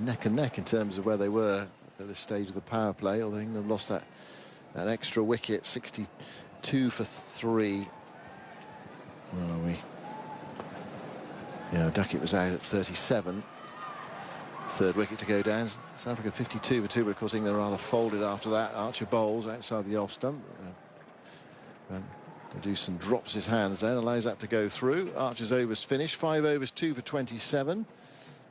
neck and neck in terms of where they were at this stage of the power play, although England lost that extra wicket. 62 for 3. Where are we? Yeah, Duckett was out at 37. 3rd wicket to go down. South Africa 52 for 2, but of course England rather folded after that. Archer bowls outside the off stump. Dewson drops his hands down, allows that to go through. Archer's overs finished. 5 overs, 2 for 27.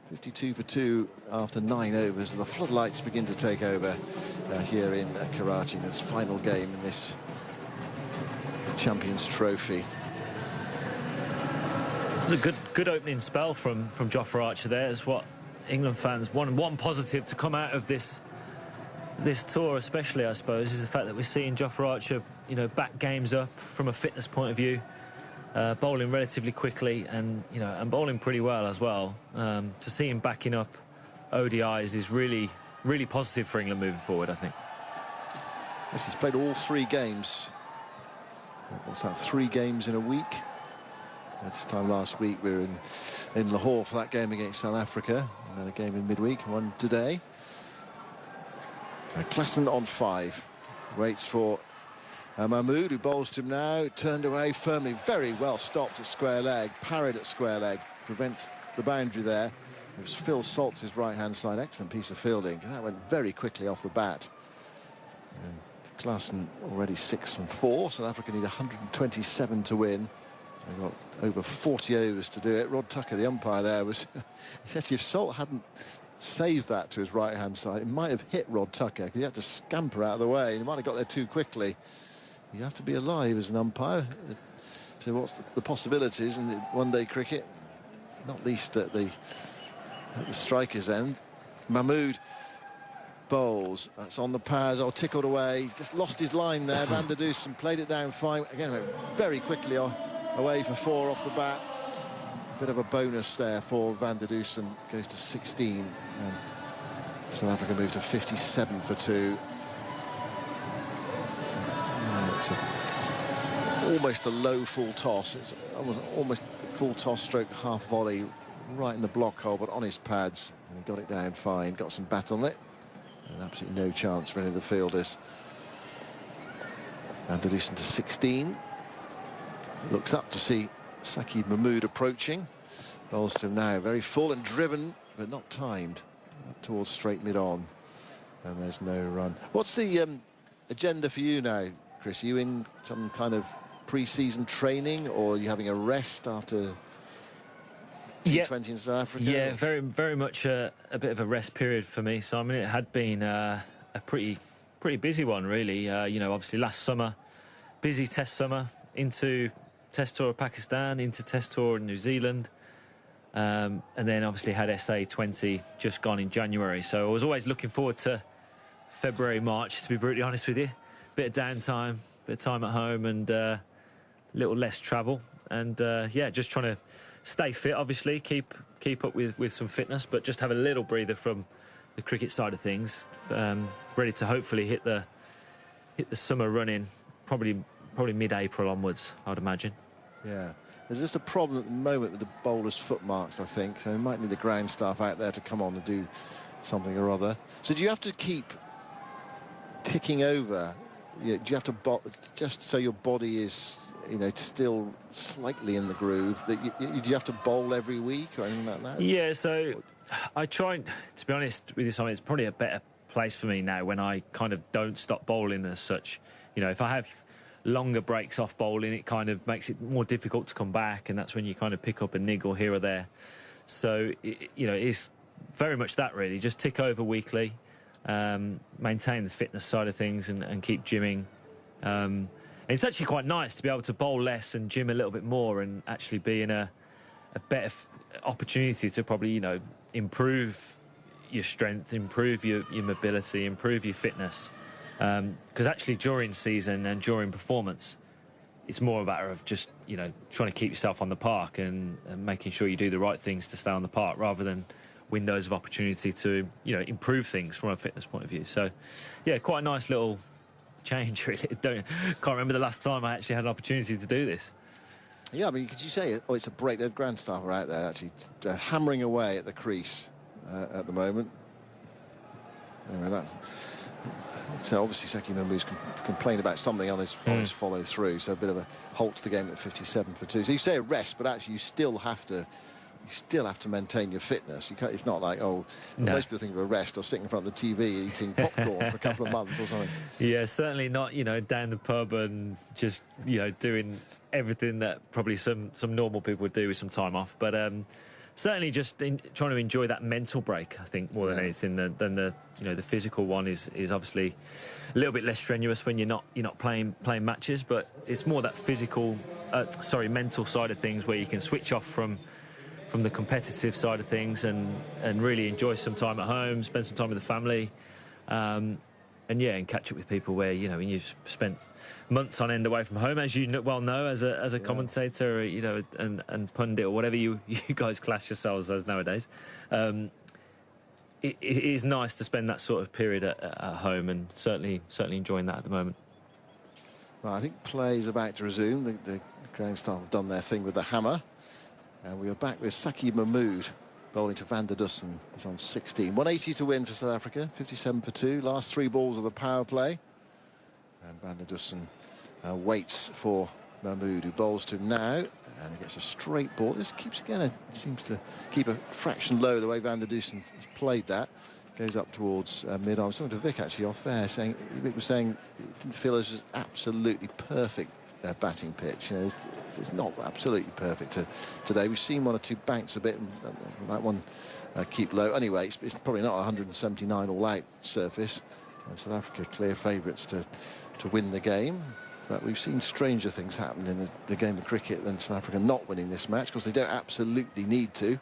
52 for 2 after 9 overs. The floodlights begin to take over here in Karachi in its final game in this Champions Trophy. It was a good opening spell from Jofra Archer there. It's what England fans one positive to come out of this tour, especially, I suppose, is the fact that we're seeing Jofra Archer, back games up from a fitness point of view, bowling relatively quickly and bowling pretty well as well. To see him backing up ODIs is really, really positive for England moving forward, I think. Yes, he's played all 3 games. What's that? 3 games in a week. This time last week we were in Lahore for that game against South Africa, and then a game in midweek, one today. Klaasen on 5, waits for Mahmood, who bowls to him now, turned away firmly, very well stopped at square leg, parried at square leg, prevents the boundary there. It was Phil Salt's right-hand side, excellent piece of fielding. That went very quickly off the bat. And Klaasen already 6 from 4. South Africa need 127 to win. They've got over 40 overs to do it. Rod Tucker, the umpire there, was... Actually, if Salt hadn't saved that to his right-hand side. It might have hit Rod Tucker because he had to scamper out of the way. He might have got there too quickly. You have to be alive as an umpire. So what's the possibilities in the one-day cricket? Not least at the striker's end. Mahmood bowls. That's on the pads. Oh, tickled away. Just lost his line there. Van der Dusen played it down fine. Again, very quickly away for 4 off the bat. Bit of a bonus there for Van der Dusen. Goes to 16. And South Africa moved to 57 for 2. It's almost a low full toss. It's almost full toss stroke half volley right in the block hole, but on his pads. And he got it down fine. Got some bat on it. And absolutely no chance for any of the fielders. Van der Dusen to 16. Looks up to see Saqib Mahmood approaching. Bowls to him now, very full and driven, but not timed. Up towards straight mid-on. And there's no run. What's the agenda for you now, Chris? Are you in some kind of pre-season training, or are you having a rest after T20 in South Africa? Yeah, very much a bit of a rest period for me, Simon. It had been a pretty busy one, really. You know, obviously last summer, busy Test summer, into Test tour of Pakistan, into Test tour in New Zealand, and then obviously had SA20 just gone in January. So I was always looking forward to February, March, to be brutally honest with you. Bit of downtime, bit of time at home, and a little less travel. And yeah, just trying to stay fit, obviously, keep up with some fitness, but just have a little breather from the cricket side of things. Ready to hopefully hit the summer running, probably mid-April onwards, I'd imagine. Yeah, there's just a problem at the moment with the bowlers' foot marks, I think. So we might need the ground staff out there to come on and do something or other. So do you have to keep ticking over? Do you have to just so your body is, you know, still slightly in the groove? That do you have to bowl every week or anything like that? Yeah, so I try, to be honest with you, Simon, it's probably a better place for me now when I kind of don't stop bowling as such. You know, if I have longer breaks off bowling, it kind of makes it more difficult to come back, and that's when you kind of pick up a niggle here or there. So, you know, it's very much that, really. Just tick over weekly, maintain the fitness side of things, and keep gymming. And it's actually quite nice to be able to bowl less and gym a little bit more, and actually be in a better opportunity to probably, you know, improve your strength, improve your mobility, improve your fitness. Because actually during season and during performance, it's more a matter of just, you know, trying to keep yourself on the park and making sure you do the right things to stay on the park, rather than windows of opportunity to, you know, improve things from a fitness point of view. So, yeah, quite a nice little change, really. Can't remember the last time I actually had an opportunity to do this. Yeah, I mean, could you say, it's a break? The ground staff are out there actually hammering away at the crease at the moment. Anyway, that's... So obviously Saqib Mahmood's complained about something on his follow through, so a bit of a halt to the game at 57 for 2. So you say a rest, but actually you still have to maintain your fitness. You can't, it's not like, no. Most people think of a rest or sitting in front of the TV eating popcorn for a couple of months or something. Yeah, certainly not, you know, down the pub and just, you know, doing everything that probably some normal people would do with some time off. But certainly just trying to enjoy that mental break, I think, more than anything, than the, you know, the physical one is obviously a little bit less strenuous when you're not playing matches, but it's more that mental side of things where you can switch off from the competitive side of things and really enjoy some time at home, spend some time with the family, and catch up with people where, you know, when you've spent months on end away from home, as you well know, as a commentator, you know, and pundit or whatever you guys class yourselves as nowadays. It is nice to spend that sort of period at home, and certainly enjoying that at the moment. Well, I think play is about to resume. The ground staff have done their thing with the hammer, and we are back with Saqib Mahmood bowling to Van der Dusen. He's on 16. 180 to win for South Africa, 57 for 2. Last 3 balls of the power play. And Van der Dusen waits for Mahmood, who bowls to him now. And he gets a straight ball. This keeps, again, it seems to keep a fraction low the way Van der Dusen has played that. Goes up towards mid. I was talking to Vic actually off air, Vic was saying he didn't feel this was absolutely perfect batting pitch. You know, It's not absolutely perfect today. We've seen one or two banks a bit, and that one keep low. Anyway, it's probably not a 179 all-out surface. And South Africa clear favourites to win the game. But we've seen stranger things happen in the game of cricket than South Africa not winning this match, because they don't absolutely need to.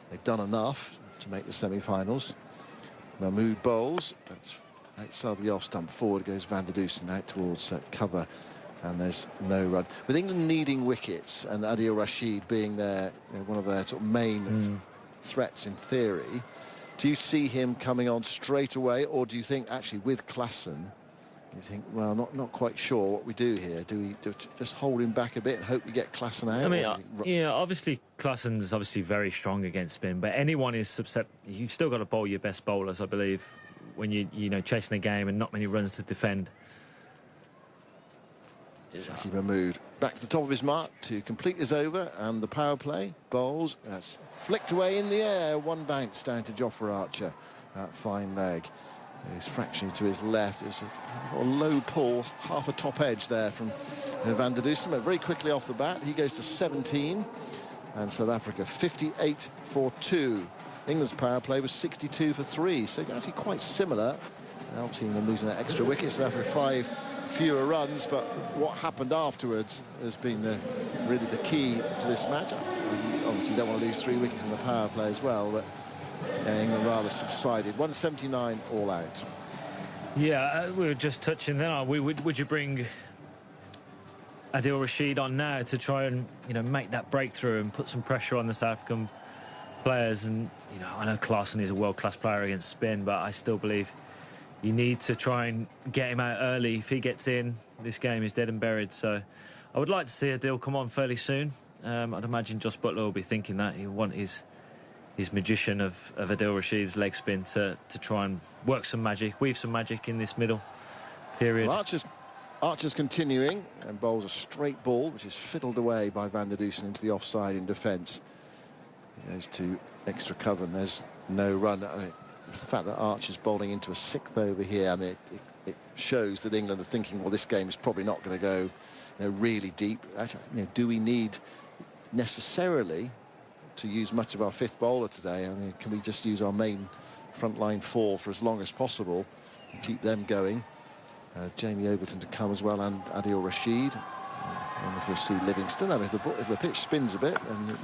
They've done enough to make the semi-finals. Mahmood bowls. That's outside the off stump. Forward goes Van der Dusen out towards cover. And there's no run. With England needing wickets and Adil Rashid being one of their sort of main threats in theory, do you see him coming on straight away, or do you think actually with Klaassen, you think, well, not quite sure what we do here? Do we just hold him back a bit and hope we get Klaassen out? I mean, yeah, obviously Klaassen's obviously very strong against spin, but anyone is susceptible. You've still got to bowl your best bowlers, I believe, when you're chasing a game and not many runs to defend. Sati Mahmood back to the top of his mark to complete his over, and the power play bowls. That's flicked away in the air. One bounce down to Jofra Archer. That fine leg. He's fractionally to his left. It's a low pull, half a top edge there from Van der Dusen, but very quickly off the bat. He goes to 17, and South Africa 58 for 2. England's power play was 62 for 3, so actually quite similar. Obviously, England losing that extra wicket. South Africa 5 fewer runs, but what happened afterwards has been really the key to this match. Obviously, you don't want to lose 3 wickets in the power play as well, but England rather subsided. 179 all out. Yeah, we were just touching there. Would you bring Adil Rashid on now to try and make that breakthrough and put some pressure on the South African players? And I know Klaassen is a world-class player against spin, but I still believe you need to try and get him out early. If he gets in, this game is dead and buried. So I would like to see Adil come on fairly soon. I'd imagine Jos Buttler will be thinking that he'll want his magician of Adil Rashid's leg spin to try and work some magic, weave some magic in this middle period. Well, Archer's continuing and bowls a straight ball, which is fiddled away by Van der Dusen into the offside in defence. He goes to extra cover, and there's no run. I mean, the fact that Archer's bowling into a 6th over here, I mean, it shows that England are thinking, well, this game is probably not going to go really deep. Actually, do we need necessarily to use much of our 5th bowler today? I mean, can we just use our main frontline 4 for as long as possible and keep them going? Jamie Overton to come as well, and Adil Rashid. I wonder if you'll see Livingston. I mean, if the pitch spins a bit, then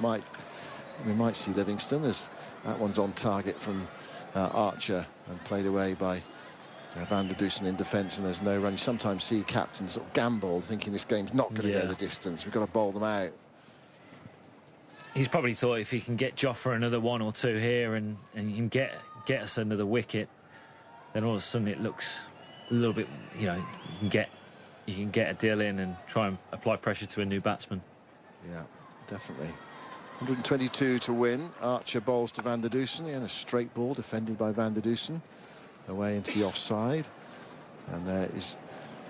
we might see Livingston, as that one's on target from Archer and played away by Van der Dusen in defence, and there's no run. You sometimes see captains sort of gamble, thinking this game's not going to go the distance. We've got to bowl them out. He's probably thought if he can get Jofra another 1 or 2 here and he can get us another wicket, then all of a sudden it looks a little bit, you can get a deal in and try and apply pressure to a new batsman. Yeah, definitely. 122 to win. Archer bowls to Van der Dusen, and a straight ball defended by Van der Dusen away into the offside, and there is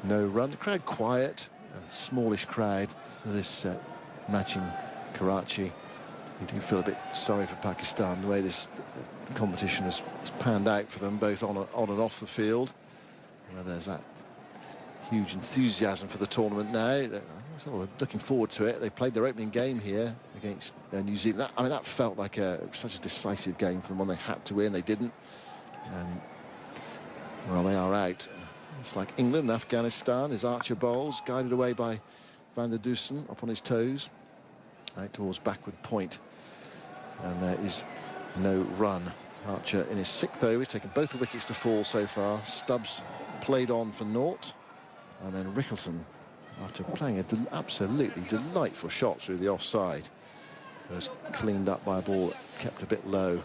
no run. The crowd quiet, a smallish crowd for this match in Karachi. You do feel a bit sorry for Pakistan, the way this competition has panned out for them, both on and off the field. There's that huge enthusiasm for the tournament now. They're sort of looking forward to it. They played their opening game here against New Zealand. That felt like such a decisive game for them, when they had to win. They didn't, and well, they are out. It's like England and Afghanistan. As Archer bowls, guided away by Van der Dusen up on his toes, out towards backward point, and there is no run. Archer in his 6th over, he's taken both the wickets to fall so far. Stubbs played on for naught, and then Rickleton, after playing an absolutely delightful shot through the offside, was cleaned up by a ball that kept a bit low.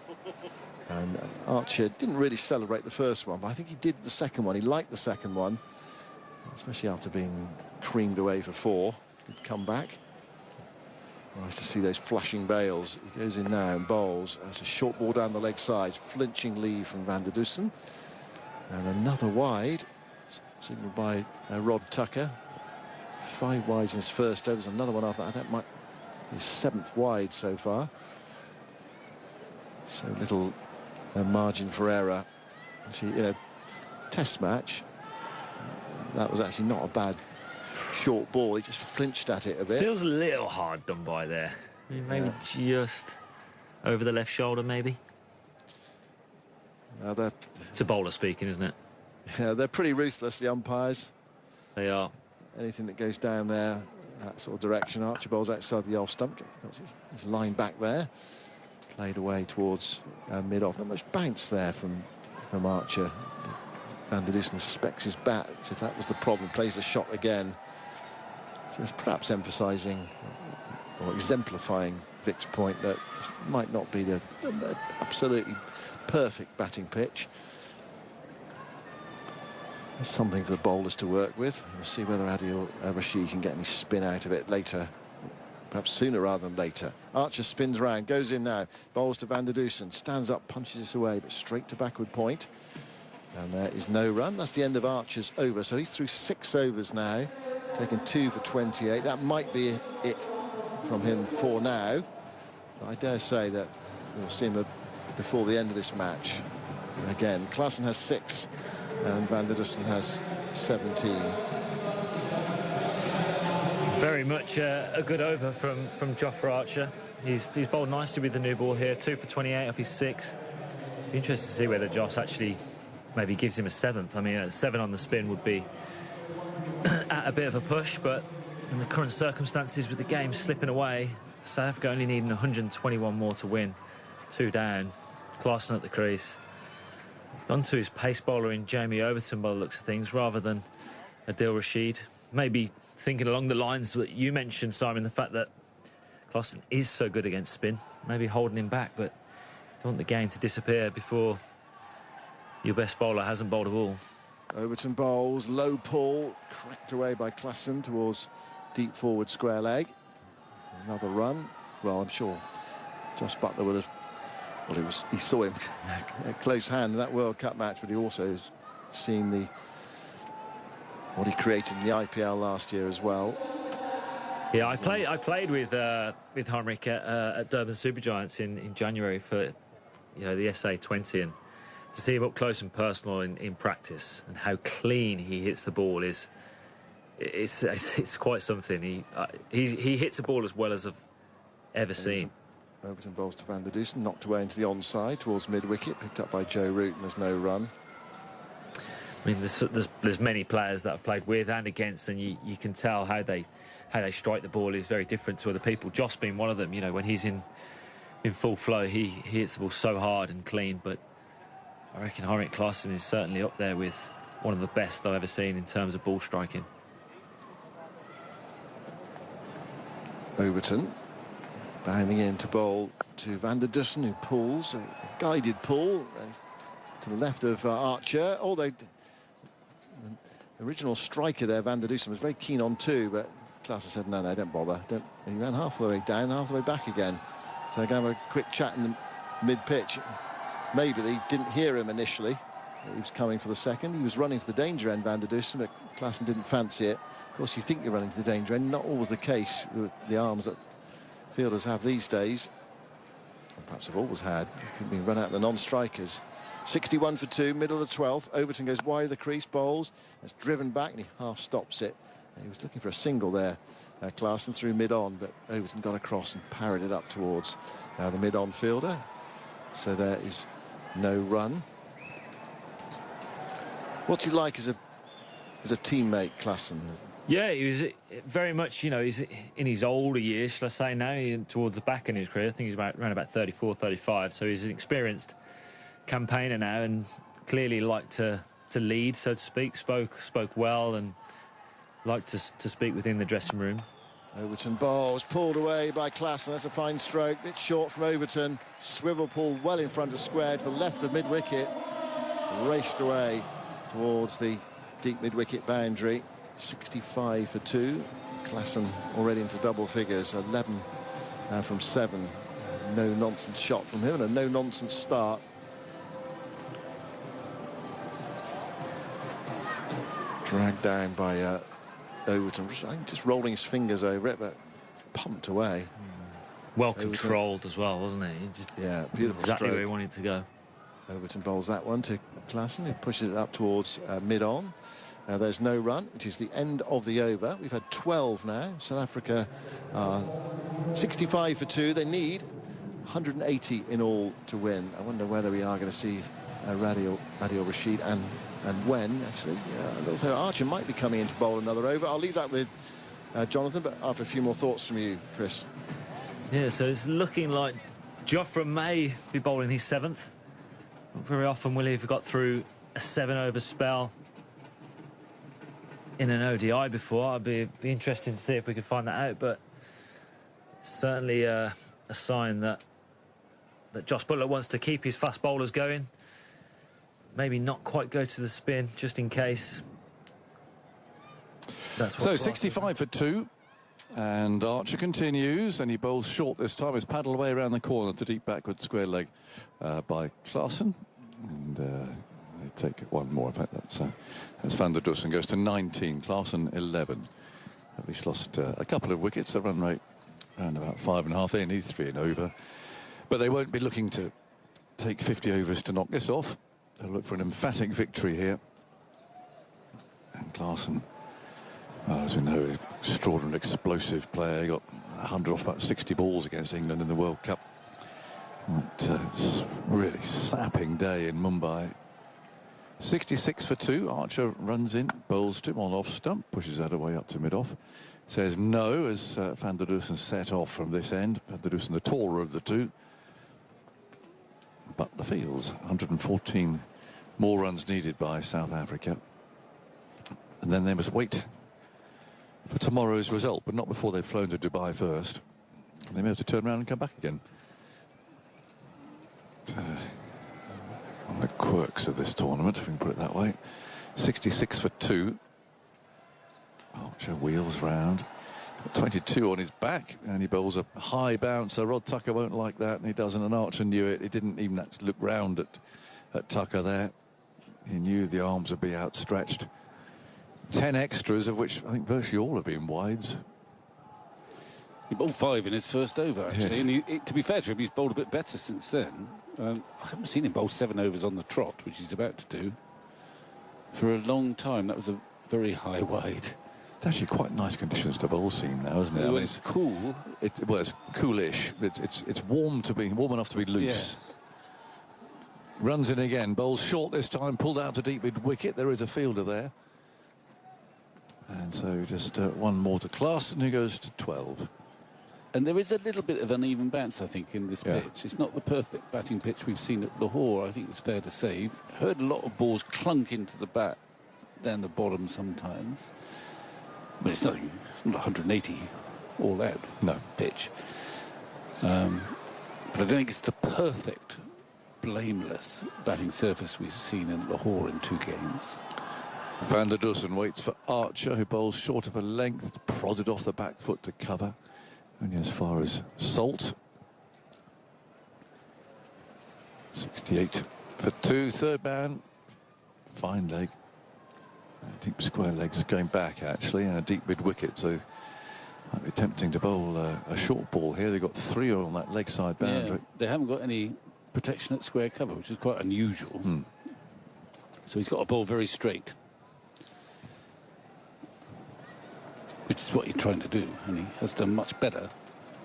And Archer didn't really celebrate the first one, but I think he did the second one. He liked the second one, especially after being creamed away for 4. Good comeback. Nice to see those flashing bails. He goes in now and bowls. That's a short ball down the leg side, flinching leave from Van der Dusen. And another wide, signalled by Rod Tucker. 5 wides in his first over. There's another one after that. That might be his 7th wide so far. So little margin for error. Actually, Test match, that was actually not a bad short ball. He just flinched at it a bit. Feels a little hard done by there. Maybe just over the left shoulder, maybe. It's a bowler speaking, isn't it? Yeah, they're pretty ruthless, the umpires. They are. Anything that goes down there, that sort of direction. Archibald's outside the off stump. His line back there. Played away towards mid-off. Not much bounce there from Archer. Van der Dussen suspects his bat, as if that was the problem. Plays the shot again. So it's perhaps emphasising or exemplifying Vic's point that it might not be the absolutely perfect batting pitch. There's something for the bowlers to work with. We'll see whether Adil Rashid can get any spin out of it later. Perhaps sooner rather than later. Archer spins round, goes in now. Bowls to Van der Dussen. Stands up, punches this away, but straight to backward point. And there is no run. That's the end of Archer's over. So he's through 6 overs now. Taken 2 for 28. That might be it from him for now. But I dare say that we'll see him before the end of this match. And again, Klaassen has 6 and Van der Dussen has 17. Very much a good over from Jofra Archer. He's bowled nicely with the new ball here. 2 for 28 off his 6. Be interested to see whether Joss actually maybe gives him a 7th. I mean, a 7 on the spin would be at a bit of a push, but in the current circumstances with the game slipping away, South Africa only needing 121 more to win. 2 down. Klaassen at the crease. He's gone to his pace bowler in Jamie Overton by the looks of things, rather than Adil Rashid. Maybe thinking along the lines that you mentioned, Simon, the fact that Klaassen is so good against spin, maybe holding him back, but you want the game to disappear before your best bowler hasn't bowled a ball. Overton bowls, low pull, cracked away by Klaassen towards deep forward square leg. Another run. Well, I'm sure Jos Buttler would have. Well, he saw him at close hand in that World Cup match, but he also has seen what he created in the IPL last year as well. Yeah, I played with Heinrich at Durban Supergiants in January for the SA20, and to see him up close and personal in practice and how clean he hits the ball it's quite something. He hits a ball as well as I've ever seen. Overton bowls to Van der Dussen, knocked away into the onside towards mid-wicket, picked up by Joe Root, and there's no run. I mean, there's many players that I've played with and against, and you can tell how they strike the ball is very different to other people. Joss being one of them. When he's in full flow, he hits the ball so hard and clean. But I reckon Heinrich Klaassen is certainly up there with one of the best I've ever seen in terms of ball striking. Overton bounding in to bowl to Van der Dussen, who pulls a guided pull to the left of Archer. Although the original striker there, Van der Dussen, was very keen on 2, but Klaassen said no, don't bother. He ran half the way down, half the way back again. So they're going to have a quick chat in the mid-pitch. Maybe they didn't hear him initially. He was coming for the second. He was running to the danger end, Van der Dussen, but Klaassen didn't fancy it. Of course, you think you're running to the danger end. Not always the case with the arms that fielders have these days. Or perhaps have always had. Could be run out the non-strikers. 61 for 2, middle of the 12th. Overton goes wide of the crease, bowls. It's driven back and he half stops it. He was looking for a single there. Klaassen through mid-on, but Overton got across and parried it up towards the mid-on fielder. So there is no run. What's he like as a teammate, Klaassen? Yeah, he was very much, he's in his older years, shall I say now, towards the back in his career. I think he's around about 34, 35. So he's an experienced campaigner now and clearly liked to lead, so to speak. Spoke well and liked to speak within the dressing room. Overton bowls, pulled away by Klaassen. That's a fine stroke. Bit short from Overton. Swivel pull well in front of square to the left of mid-wicket. Raced away towards the deep mid-wicket boundary. 65 for 2. Klaassen already into double figures. 11 from 7. No-nonsense shot from him and a no-nonsense start. Dragged down by Overton, just rolling his fingers over it, but pumped away. Well controlled as well, wasn't he? Yeah, beautiful exactly stroke. where he wanted to go. Overton bowls that one to Klaassen, who pushes it up towards mid-on. There's no run. It is the end of the over. We've had 12 now. South Africa are 65 for 2. They need 180 in all to win. I wonder whether we are going to see Adil Rashid and when, actually. Although Archer might be coming in to bowl another over. I'll leave that with Jonathan, but after a few more thoughts from you, Chris. Yeah, so it's looking like Jofra may be bowling his 7th. Not very often will he have got through a 7-over spell in an ODI before. I'd be interested to see if we could find that out, but it's certainly a sign that Josh Butler wants to keep his fast bowlers going. Maybe not quite go to the spin, just in case. That's what. So 65 for 2. And Archer continues, and he bowls short this time. He's paddled away around the corner to deep backward square leg by Klaassen. And they take one more. In fact, that's Van der Dussen goes to 19. Klaassen 11. At least lost a couple of wickets. The run rate around about 5.5 in. He's 3 and over. But they won't be looking to take 50 overs to knock this off. They'll look for an emphatic victory here. And Klaassen, as we know, extraordinary explosive player. He got 100 off about 60 balls against England in the World Cup. Really sapping day in Mumbai. 66 for 2. Archer runs in, bowls to him on off stump, pushes that away up to mid-off. Says no as Van der Dussen set off from this end. Van der Dussen, the taller of the two. But the fields, 114 more runs needed by South Africa. And then they must wait for tomorrow's result, but not before they've flown to Dubai first. And they may have to turn around and come back again. On the quirks of this tournament, if we can put it that way. 66 for 2. Archer wheels round. 22 on his back, and he bowls a high bouncer. Rod Tucker won't like that, and he doesn't, and Archer knew it. He didn't even actually look round at Tucker there. He knew the arms would be outstretched. 10 extras, of which I think virtually all have been wides. He bowled 5 in his first over, actually. Yes. And to be fair to him, he's bowled a bit better since then. I haven't seen him bowl 7 overs on the trot, which he's about to do, for a long time. That was a very high wide. It's actually quite nice conditions to bowl seam now, isn't it? Well, it's cool. Well, it's coolish. It's warm enough to be loose. Yes. Runs in again, bowls short this time, pulled out to deep mid wicket. There is a fielder there. And so just one more to Klaassen, who goes to 12. And there is a little bit of uneven bounce, I think, in this pitch. It's not the perfect batting pitch we've seen at Lahore, I think it's fair to say. Heard a lot of balls clunk into the bat down the bottom sometimes. But it's not 180 all out pitch. But I don't think it's the perfect, blameless batting surface we've seen in Lahore in 2 games. Van der Dussen waits for Archer, who bowls short of a length, prodded off the back foot to cover. Only as far as Salt. 68 for 2. Third man, fine leg. Deep square legs going back, actually, and a deep mid wicket, so might be tempting to bowl a short ball here. They've got 3 on that leg side boundary. Yeah, they haven't got any protection at square cover, which is quite unusual. So he's got to bowl very straight, which is what you're trying to do, and he has done much better.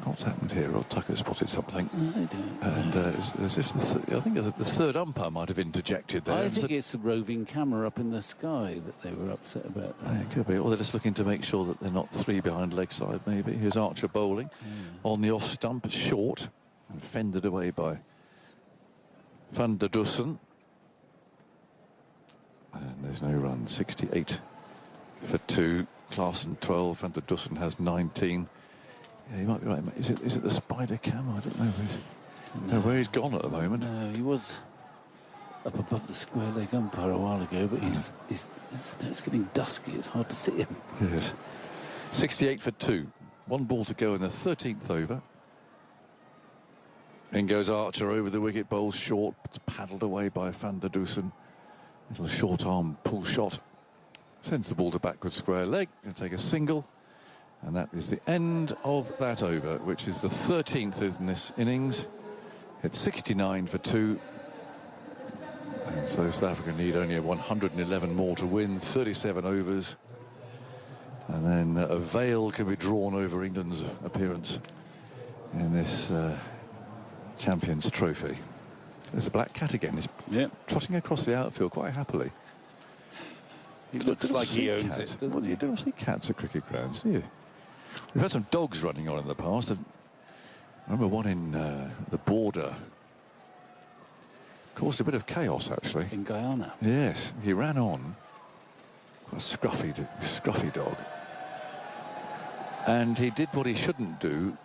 What's happened here? Rod Tucker spotted something. I don't know. And I think the third umpire might have interjected there. I think it's the roving camera up in the sky that they were upset about. It could be. Or they're just looking to make sure that they're not 3 behind leg side, maybe. Here's Archer bowling on the off stump. It's short and fended away by Van der Dussen. And there's no run. 68 for 2. Klaassen 12. Van der Dussen has 19. Yeah, you might be right. Is it the spider cam? I don't know where he's gone at the moment. No, he was up above the square leg umpire a while ago, but it's getting dusky. It's hard to see him. Yes. 68 for 2. 1 ball to go in the 13th over. In goes Archer over the wicket, bowls short. It's paddled away by Van der Dussen. Little short arm pull shot. Sends the ball to backward square leg. Going to take a single. And that is the end of that over, which is the 13th in this innings. It's 69 for 2. And so South Africa need only 111 more to win, 37 overs. And then a veil can be drawn over England's appearance in this Champions Trophy. There's a black cat again. He's trotting across the outfield quite happily. He looks like he owns it, doesn't he? You don't see cats at cricket grounds, do you? We've had some dogs running on in the past. I remember one in the border. Caused a bit of chaos, actually. In Guyana? Yes, he ran on. Quite a scruffy dog. And he did what he shouldn't do.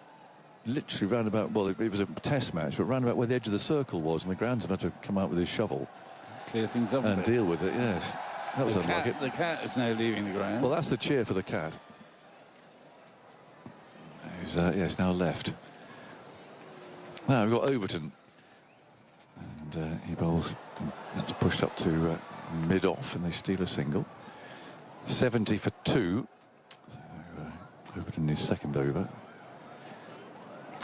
Literally round about, well, it was a test match, but round about where the edge of the circle was, and the groundsman had to come out with his shovel. Clear things up and a bit. deal with it, yes. That was unlucky. The cat is now leaving the ground. Well, that's the cheer for the cat. He's now left. Now we've got Overton. And he bowls. That's pushed up to mid-off, and they steal a single. 70 for 2. So, Overton is second over.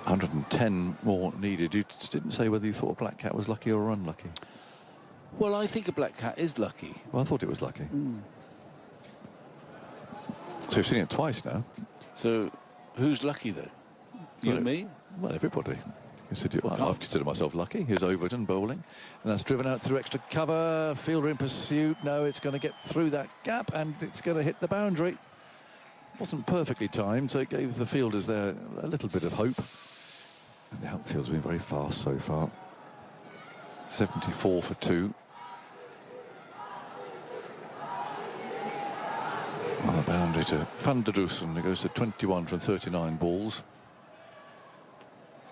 110 more needed. You didn't say whether you thought a black cat was lucky or unlucky. Well, I think a black cat is lucky. Well, I thought it was lucky. So we've seen it twice now. So who's lucky, though? You and me? Well, everybody. I've considered myself lucky. Here's Overton bowling. And that's driven out through extra cover. Fielder in pursuit. No, it's going to get through that gap, and it's going to hit the boundary. Wasn't perfectly timed, so it gave the fielders there a little bit of hope. And the outfield's been very fast so far. 74 for 2. On the boundary to Van der Dusen, who goes to 21 from 39 balls.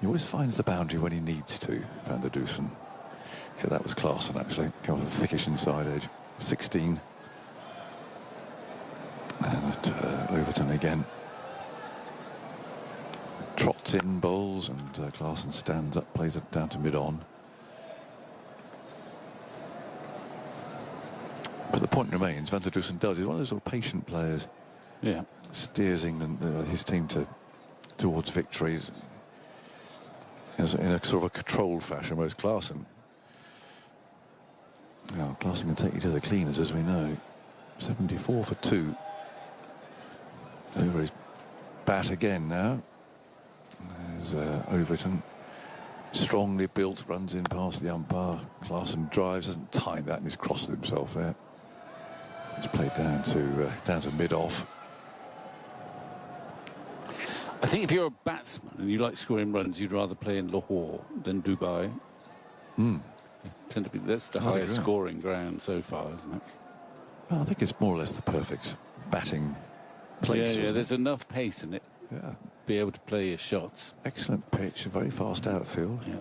He always finds the boundary when he needs to, Van der Dusen. So that was Klaassen, actually. Came with a thickish inside edge. 16. And at Overton again. Trots in, bowls, and Klaassen stands up, plays it down to mid-on. But the point remains, Van der Dusen does. He's one of those sort of patient players. Yeah. Steers England, his team towards victories in a sort of a controlled fashion, whereas Klaassen, Klaassen can take you to the cleaners, as we know. 74 for 2. Over his bat again now. There's Overton. Strongly built, runs in past the umpire. Klaassen drives, doesn't time that, and he's crossed himself there. It's played down to mid-off. I think if you're a batsman and you like scoring runs, you'd rather play in Lahore than Dubai. Tend to be that's the highest scoring ground so far, isn't it? Well, I think it's more or less the perfect batting place. Yeah, there's enough pace in it. Yeah. Be able to play your shots. Excellent pitch, a very fast outfield. Yeah.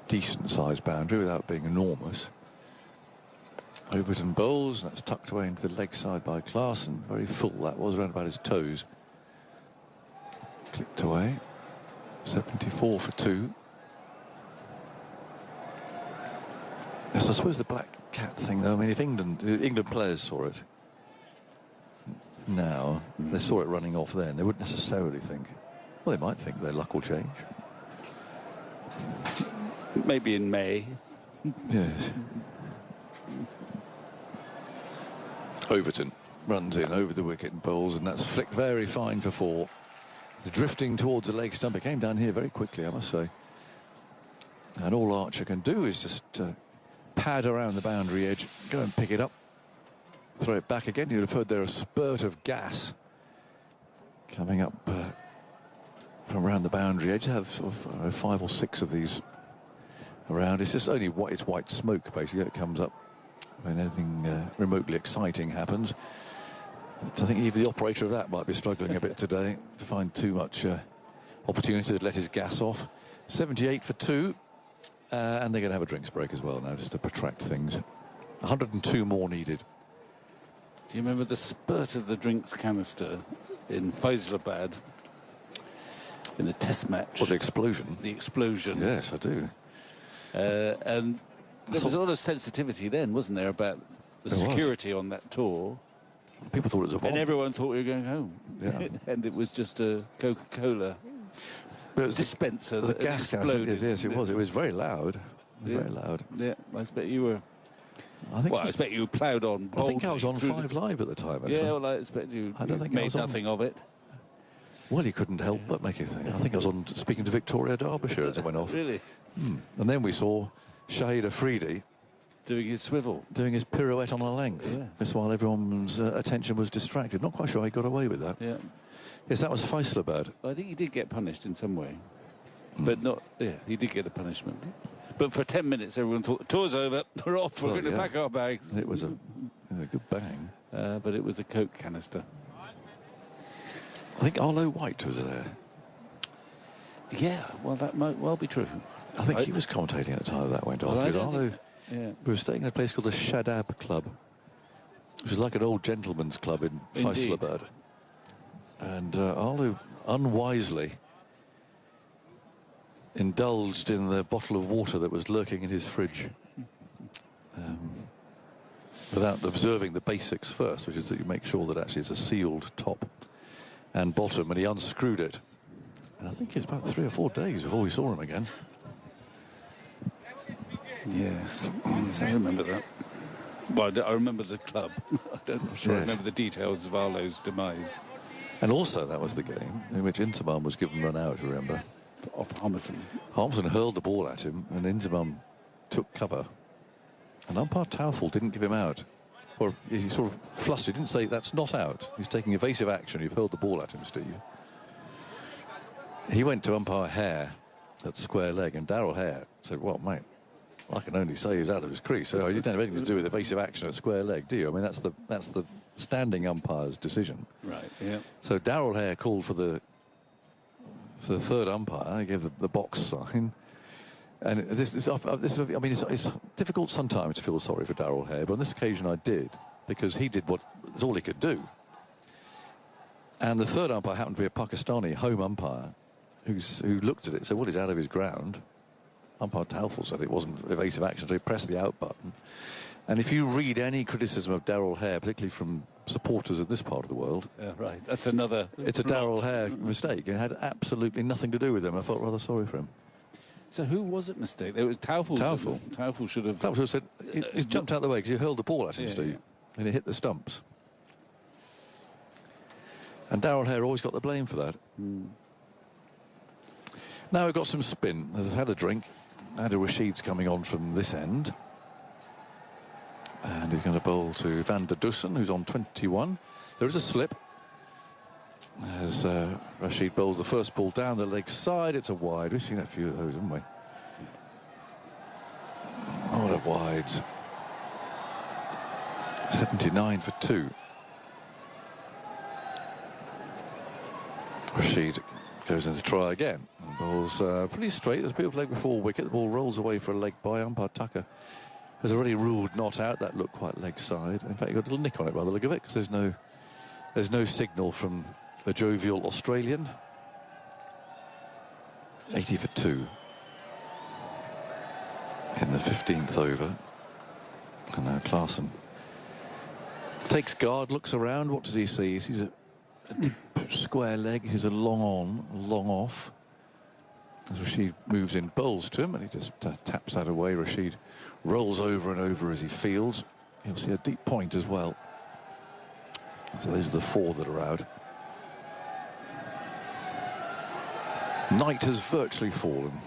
Decent sized boundary without being enormous. Overton bowls, that's tucked away into the leg side by Klaassen. Very full, that was, around about his toes. Clipped away. 74 for 2. Yes, I suppose the black cat thing, though, I mean, if England players saw it now, they saw it running off then, they wouldn't necessarily think, well, they might think their luck will change. Maybe in May. Yes. Overton runs in over the wicket and bowls, and that's flicked very fine for 4. It's drifting towards the leg stump. It came down here very quickly, I must say. And all Archer can do is just pad around the boundary edge, go and pick it up, throw it back again. You'd have heard there a spurt of gas coming up from around the boundary edge. You have sort of 5 or 6 of these around. It's just only it's white smoke, basically, that comes up when anything remotely exciting happens. But I think even the operator of that might be struggling a bit today to find too much opportunity to let his gas off. 78 for 2. And they're going to have a drinks break as well now, just to protract things. 102 more needed. Do you remember the spurt of the drinks canister in Faisalabad in the test match? What, the explosion? The explosion. Yes, I do. And there was a lot of sensitivity then, wasn't there, about the security on that tour? People thought it was a bomb. And everyone thought we were going home. Yeah. And it was just a Coca-Cola dispenser the that gas exploded. Yes, it was. It was very loud. Very loud. Yeah, I expect you were. I think. Well, I expect you ploughed on. I think I was on boldly 5 Live at the time. Actually. Yeah, well, I expect you. I don't think I made was on. nothing of it. Well, you couldn't help but make a thing. I think I was on speaking to Victoria Derbyshire as it went off. Really? And then we saw Shahid Afridi Doing his swivel. doing his pirouette on a length. Yes. This while everyone's attention was distracted. Not quite sure he got away with that. Yeah. Yes, that was Faisalabad. I think he did get punished in some way. But not. Yeah, he did get a punishment. But for 10 minutes, everyone thought, tour's over, we're off, we're going to pack our bags. It was a good bang. But it was a Coke canister. I think Arlo White was there. Yeah, well, that might well be true. I think he was commentating at the time that went off. Well, I Because don't Arlo, think- we were staying in a place called the Shadab Club, which is like an old gentleman's club in Indeed. Faisalabad. And Arlo unwisely indulged in the bottle of water that was lurking in his fridge without observing the basics first, which is that you make sure that actually it's a sealed top and bottom, and he unscrewed it. And I think it was about 3 or 4 days before we saw him again. Yes, I remember that. Well, I remember the club. I'm not sure I Yes. remember the details of Arlo's demise. And also that was the game in which Inzamam was given run out, remember? Off Homerson. Harmson hurled the ball at him and Inzamam took cover. And umpire Taufel didn't give him out. Or he sort of flustered, he didn't say that's not out. He's taking evasive action, you've hurled the ball at him, Steve. He went to umpire Hare at square leg and Darryl Hare said, well, mate, I can only say he's out of his crease. So you don't have anything to do with evasive action at square leg, do you? I mean, that's the standing umpire's decision. Right, yeah. So Darryl Hare called for the third umpire. He gave the box sign. And I mean, it's difficult sometimes to feel sorry for Darryl Hare, but on this occasion I did, because he did what is all he could do. And the third umpire happened to be a Pakistani home umpire who looked at it and said, well, he's out of his ground. Umpire Taufel said it wasn't evasive action, so he pressed the out button. And if you read any criticism of Darryl Hare, particularly from supporters in this part of the world, Right, that's another... it's a Darryl Hare mistake. It had absolutely nothing to do with him. I felt rather sorry for him. So who was it mistake? It was Taufel. Taufel. Taufel should have... Taufel said he's jumped out of the way because he hurled the ball at him, Yeah, Steve, yeah. and it hit the stumps. And Darryl Hare always got the blame for that. Now we've got some spin. They've had a drink. Adil Rashid's coming on from this end. And he's going to bowl to Van der Dussen, who's on 21. There is a slip. As Rashid bowls the first ball down the leg side, it's a wide. We've seen a few of those, haven't we? A lot of wides. 79 for 2. Rashid goes in to try again. And bowls pretty straight. There's a bit of leg before wicket. The ball rolls away for a leg by umpire Tucker. Has already ruled not out. That looked quite leg side. In fact, you got a little nick on it by the look of it, because there's no signal from a jovial Australian. 80 for 2 in the 15th over. And now Klaassen takes guard, looks around. What does he see? He sees a deep square leg. He sees a long on, long off. As Rashid moves in, bowls to him, and he just taps that away. Rashid rolls over and over as he fields. He'll see a deep point as well. So those are the 4 that are out. Night has virtually fallen.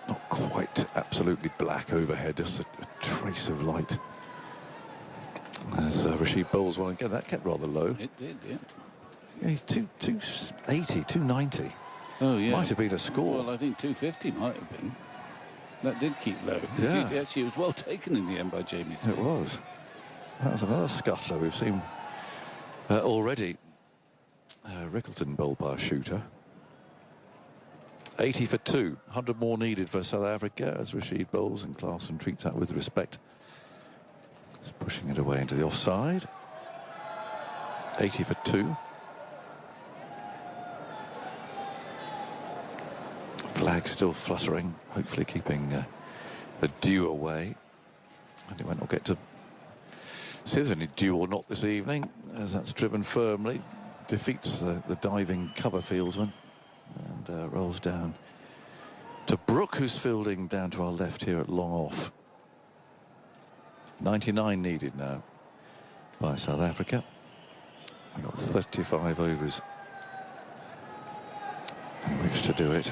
Not quite absolutely black overhead, just a trace of light. As Rashid bowls one again, that kept rather low. It did, yeah. Yeah, he's 280, 290. Oh, yeah. Might have been a score. Well, I think 250 might have been. That did keep low. Yeah. Actually, it was well taken in the end by Jamie Smith. It was. That was another scuttler we've seen already. Rickleton bowled by a shooter. 80 for 2. 100 more needed for South Africa as Rashid bowls, and Klaassen treats that with respect. He's pushing it away into the offside. 80 for 2. Flag still fluttering, hopefully keeping the dew away. And it might not get to see if there's any dew or not this evening, as that's driven firmly, defeats the diving cover fieldsman, and rolls down To Brook, who's fielding down to our left here at long off. 99 needed now by South Africa. We've got 35 overs in which to do it.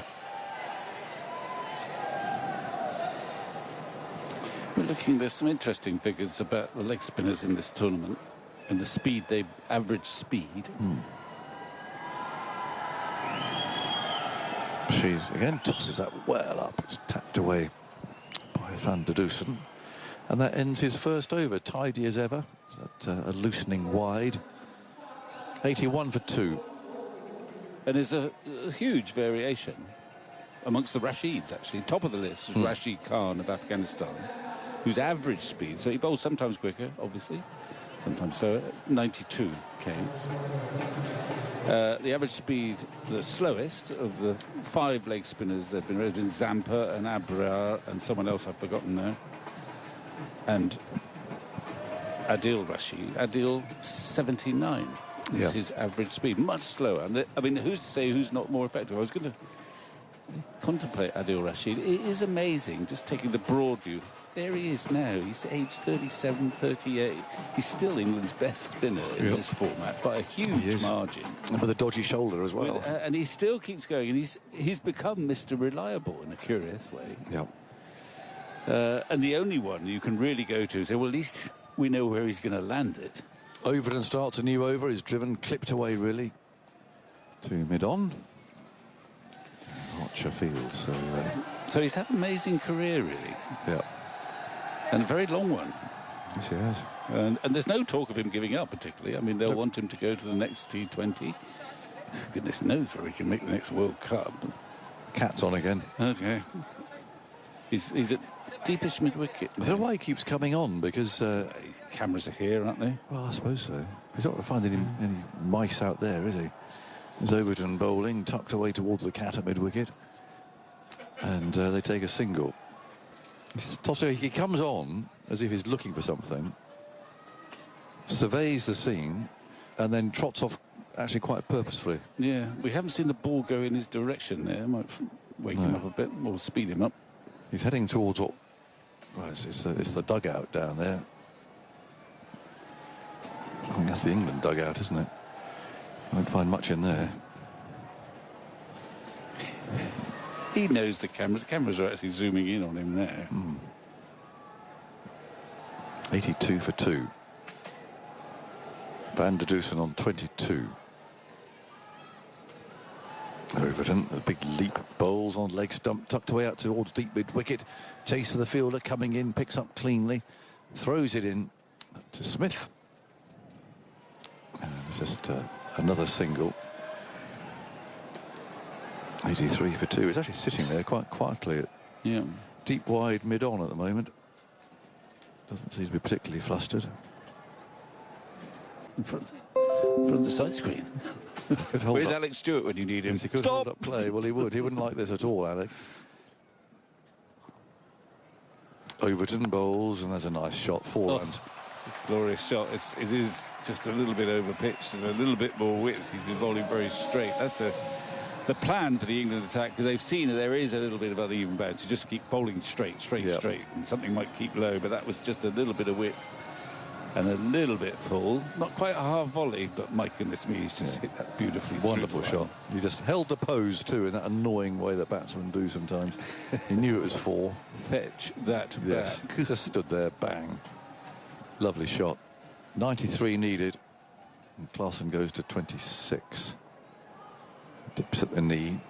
We're looking, there's some interesting figures about the leg spinners in this tournament and the speed, they average speed. She again tosses that well up. It's tapped away by Van der Dusen. And that ends his first over, tidy as ever. A loosening wide. 81 for 2. And there's a huge variation amongst the Rashids, actually. Top of the list is Rashid Khan of Afghanistan, whose average speed, so he bowls sometimes quicker, obviously, sometimes slower, 92 Ks. The average speed, the slowest of the 5 leg spinners, there have been Zampa and Abrar and someone else I've forgotten now. And Adil Rashid, Adil 79 is his average speed, much slower. And I mean, who's to say who's not more effective? I was going to contemplate Adil Rashid. It is amazing, just taking the broad view. There he is now. He's aged 37, 38. He's still England's best spinner in this format by a huge margin. And with a dodgy shoulder as well. And he still keeps going. And he's become Mr. Reliable in a curious way. And the only one you can really go to and say, well, at least we know where he's going to land it. Overton starts a new over. Is driven, clipped away, really, to mid-on. Archer field. So he's had an amazing career, really. And a very long one. Yes, he has. And there's no talk of him giving up, particularly. I mean, they'll want him to go to the next T20. Goodness knows where he can make the next World Cup. Cat's on again. Okay. He's at deepish mid-wicket. I don't know why he keeps coming on, because... his cameras are here, aren't they? Well, I suppose so. He's not finding any mice out there, is he? There's Overton bowling, tucked away towards the cat at mid-wicket. And they take a single. He comes on as if he's looking for something, surveys the scene, and then trots off actually quite purposefully. Yeah, we haven't seen the ball go in his direction there. Might wake him up a bit, or speed him up. He's heading towards what... Well, it's the dugout down there. I think that's the England dugout, isn't it? Won't find much in there. He knows the cameras. The cameras are actually zooming in on him there. 82 for 2. Van der Dusen on 22. Overton, a big leap, bowls on leg stump, tucked away out towards deep mid-wicket. Chase for the fielder, coming in, picks up cleanly, throws it in to Smith. And it's just another single. 83 for 2. It's actually sitting there quite quietly at deep wide mid-on at the moment. Doesn't seem to be particularly flustered. From the side screen. Where's Alex Stewart when you need him? Yes, he could hold up play. Well, he would. He wouldn't like this at all, Alex. Overton bowls, and there's a nice shot. 4 runs. Glorious shot. It is just a little bit over pitched and a little bit more width. He's been bowling very straight. That's the plan for the England attack, because they've seen there is a little bit of uneven bounce. You just keep bowling straight, and something might keep low, but that was just a little bit of width and a little bit full. Not quite a half volley, but my goodness me, he's just hit that beautifully. Wonderful shot. He just held the pose too in that annoying way that batsmen do sometimes. He knew it was 4. Fetch that back. Just stood there, bang. Lovely shot. 93 needed. And Klaassen goes to 26. Dips at the knee.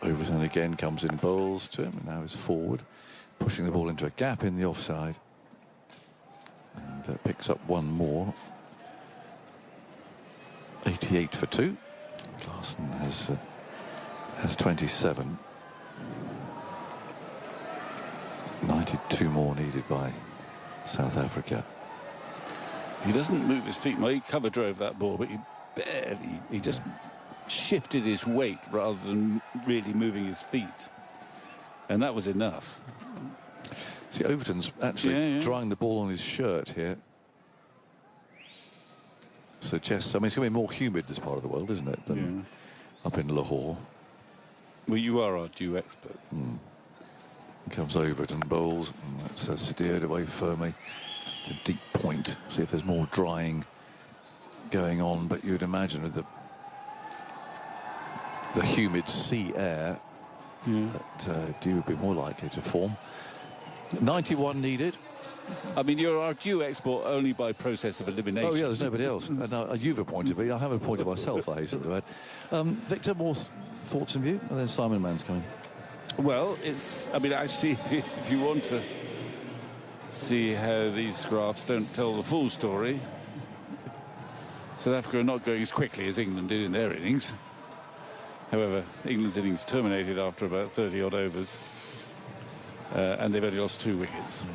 Overton again comes in, bowls to him, and now he's forward, pushing the ball into a gap in the offside. And picks up one more. 88 for 2. Klaassen has 27. 92 more needed by South Africa. He doesn't move his feet. Well, he cover drove that ball, but he just shifted his weight rather than really moving his feet, and that was enough. See, Overton's actually drying the ball on his shirt here. Suggests, I mean, it's going to be more humid this part of the world, isn't it, than up in Lahore. Well, you are our due expert. Comes over it and bowls. And that's steered away firmly to deep point. See if there's more drying going on. But you'd imagine with the humid sea air that dew would be more likely to form. 91 needed. I mean, you're our due export only by process of elimination. Oh, yeah, there's nobody else. And you've appointed me. I haven't appointed myself, I hasten to add. Victor, more thoughts from you? And then Simon Mann's coming. Well, it's... I mean, actually, if you want to see how these graphs don't tell the full story, South Africa are not going as quickly as England did in their innings. However, England's innings terminated after about 30-odd overs, and they've only lost 2 wickets.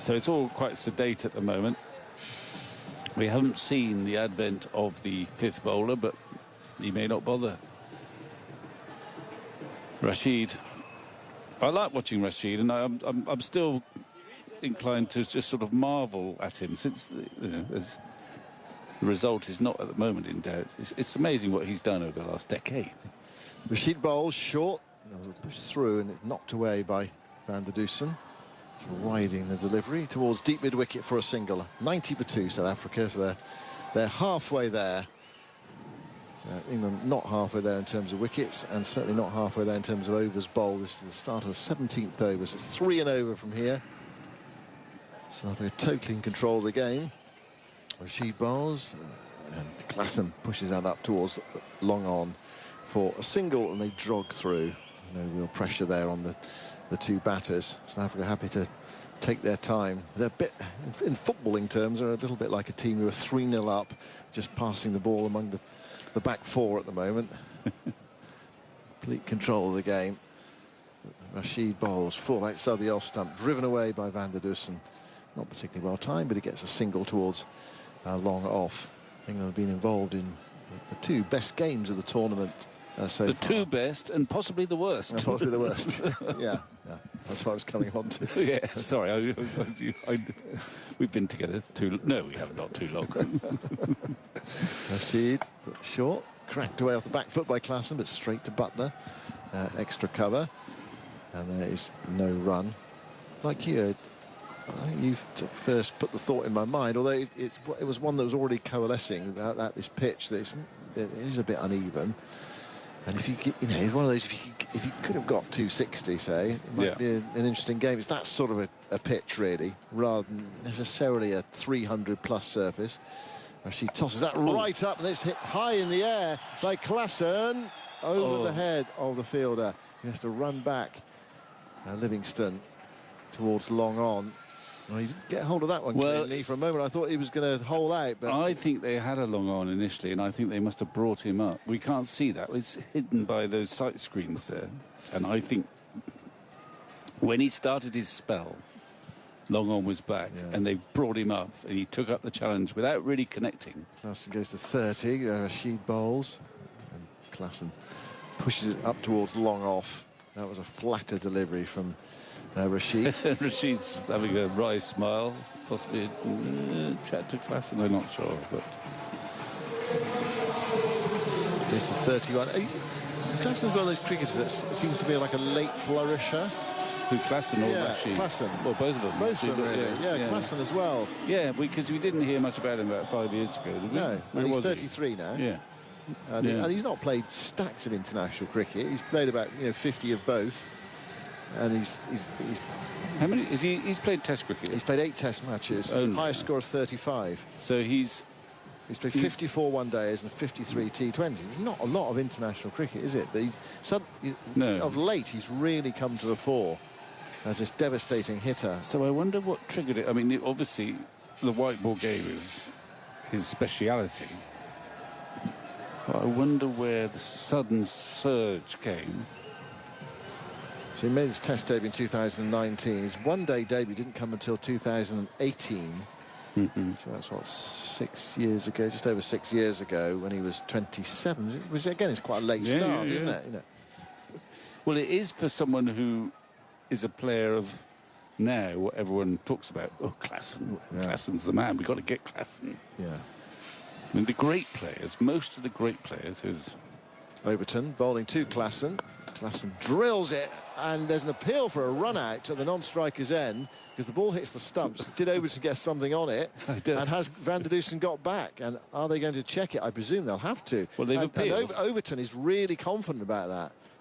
So it's all quite sedate at the moment. We haven't seen the advent of the 5th bowler, but he may not bother. Rashid. I like watching Rashid, and I'm still inclined to just sort of marvel at him, since the result is not at the moment in doubt. It's amazing what he's done over the last decade. Rashid bowls short, pushed through and knocked away by Van der Dusen. Riding the delivery towards deep mid-wicket for a single. 90 for 2, South Africa, so they're halfway there. England not halfway there in terms of wickets, and certainly not halfway there in terms of overs bowled. This is the start of the 17th over, so it's 3 and over from here. South Africa totally in control of the game. Rashid bowls, and Klassen pushes that up towards long on for a single, and they jog through. No real pressure there on the 2 batters. South Africa happy to take their time. They're a bit, in footballing terms, they're a little bit like a team who are 3-0 up, just passing the ball among the back 4 at the moment. Complete control of the game. Rashid bowls full outside the off stump, driven away by Van der Dusen. Not particularly well timed, but he gets a single towards long off. England have been involved in the 2 best games of the tournament. So the far. 2 best and possibly the worst. And possibly the worst. yeah, that's what I was coming on to. Yeah, sorry. We've been together no, we haven't, not too long. Rashid, short, cracked away off the back foot by Klassen, but straight to Butler. Extra cover. And there is no run. Like you, I think you first put the thought in my mind, although it was one that was already coalescing at this pitch, that it is a bit uneven. And if you get, it's one of those, if you could have got 260, say, it might be an interesting game. It's that sort of a pitch, really, rather than necessarily a 300-plus surface. She tosses that right up, and it's hit high in the air by Klassen over the head of the fielder. He has to run back. Livingston towards long on. Well, he didn't get hold of that one cleanly for a moment. I thought he was going to hole out. But I think they had a long on initially, and I think they must have brought him up. We can't see that. It's hidden by those sight screens there. And I think when he started his spell, long on was back, and they brought him up, and he took up the challenge without really connecting. Klassen goes to 30. Rashid bowls. And Klassen pushes it up towards long off. That was a flatter delivery from Rashid. Rashid's having a wry smile, possibly a chat to Klassen, I'm not sure. But this is 31. Klassen's one of those cricketers that seems to be like a late flourisher. Who, Klassen or Rashid? Klassen. Well, both of them. Both of them, really. Yeah, Klassen as well. Yeah, because we didn't hear much about him about 5 years ago, did we? No, and he's 33 now. Yeah. And he's not played stacks of international cricket. He's played about 50 of both. And he's how many is he? He's played Test cricket. He's played 8 Test matches. Only. Highest score of 35. So he's played 54 one-days and 53 T20s. Not a lot of international cricket, is it? But of late, he's really come to the fore as this devastating hitter. So I wonder what triggered it. I mean, obviously, the white ball game is his speciality. But I wonder where the sudden surge came. So he made his Test debut in 2019. His one-day debut didn't come until 2018. So that's what, 6 years ago, just over 6 years ago, when he was 27. Which again is quite a late start, isn't it? Well, it is for someone who is a player of now what everyone talks about. Oh, Klassen. Klassen's the man. We've got to get Klassen. Yeah. I mean, the great players, most of the great players, is Overton bowling to Klassen. Klassen drills it, and there's an appeal for a run out at the non-striker's end because the ball hits the stumps. Did Overton get something on it? And has Van der Dusen got back? And are they going to check it? I presume they'll have to. Well, they've appealed. And Overton is really confident about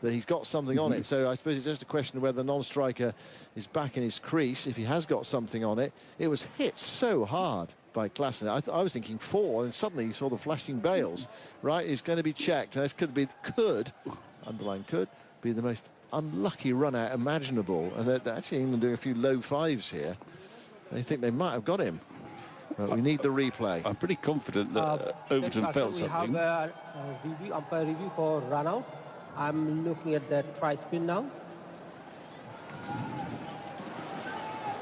that he's got something on it. So I suppose it's just a question of whether the non-striker is back in his crease. If he has got something on it, it was hit so hard by Klassen. I was thinking 4, and suddenly you saw the flashing bails. Right, it's going to be checked. And this could be underline could be the most unlucky run out imaginable. And they're actually England doing a few low 5s here. They think they might have got him. But we need the replay. I'm pretty confident that Overton felt something. We have a umpire review for run out. I'm looking at the try spin now.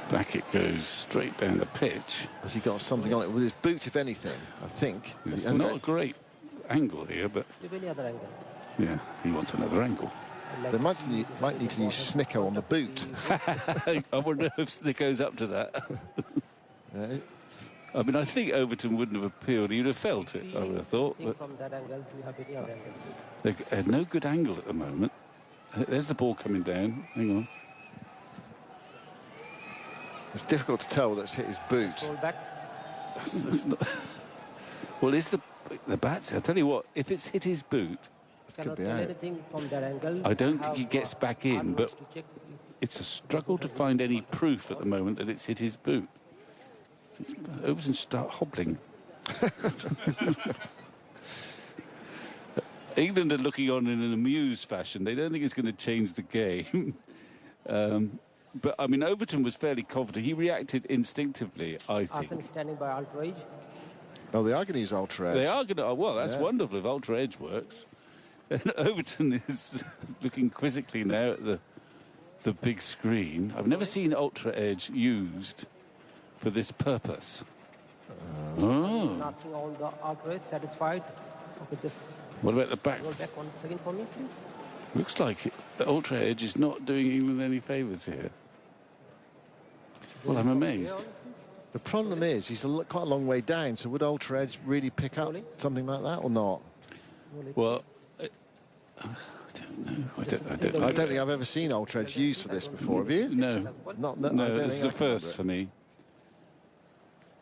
Back it goes straight down the pitch. Has he got something on it with his boot, if anything? I think. It's not a great angle here, but... Any other angle? Yeah, he wants another angle. They might need to use Snicko on the boot. I wonder if Snicko's up to that. I mean, I think Overton wouldn't have appealed. He'd have felt it, I would have thought. But from that angle, we have any other angle. they had no good angle at the moment. There's the ball coming down. Hang on. It's difficult to tell whether it's hit his boot. Roll back. That's not... Well, is the bat? I'll tell you what, if it's hit his boot, could be tell out. anything from that angle. I don't think he gets back in, but it's a struggle to find any proof at the moment that it's hit his boot. Overton start hobbling. England are looking on in an amused fashion. They don't think it's going to change the game. But, I mean, Overton was fairly confident. He reacted instinctively, I think. Arsene standing by Ultra Edge. Oh, they are going to use Ultra Edge. They are going to... Well, that's wonderful if Ultra Edge works. And Overton is looking quizzically now at the big screen. I've never seen Ultra Edge used for this purpose. Nothing on the Ultra Edge, satisfied. Okay, just... What about the back? Roll back 1 second for me, please. Looks like the Ultra Edge is not doing England any favours here. Well, I'm amazed. The problem is he's quite a long way down, so would Ultra Edge really pick up something like that or not? Well, I don't know. I don't think I've ever seen Ultra Edge used for this before. Have you? No. No, This is the first for me.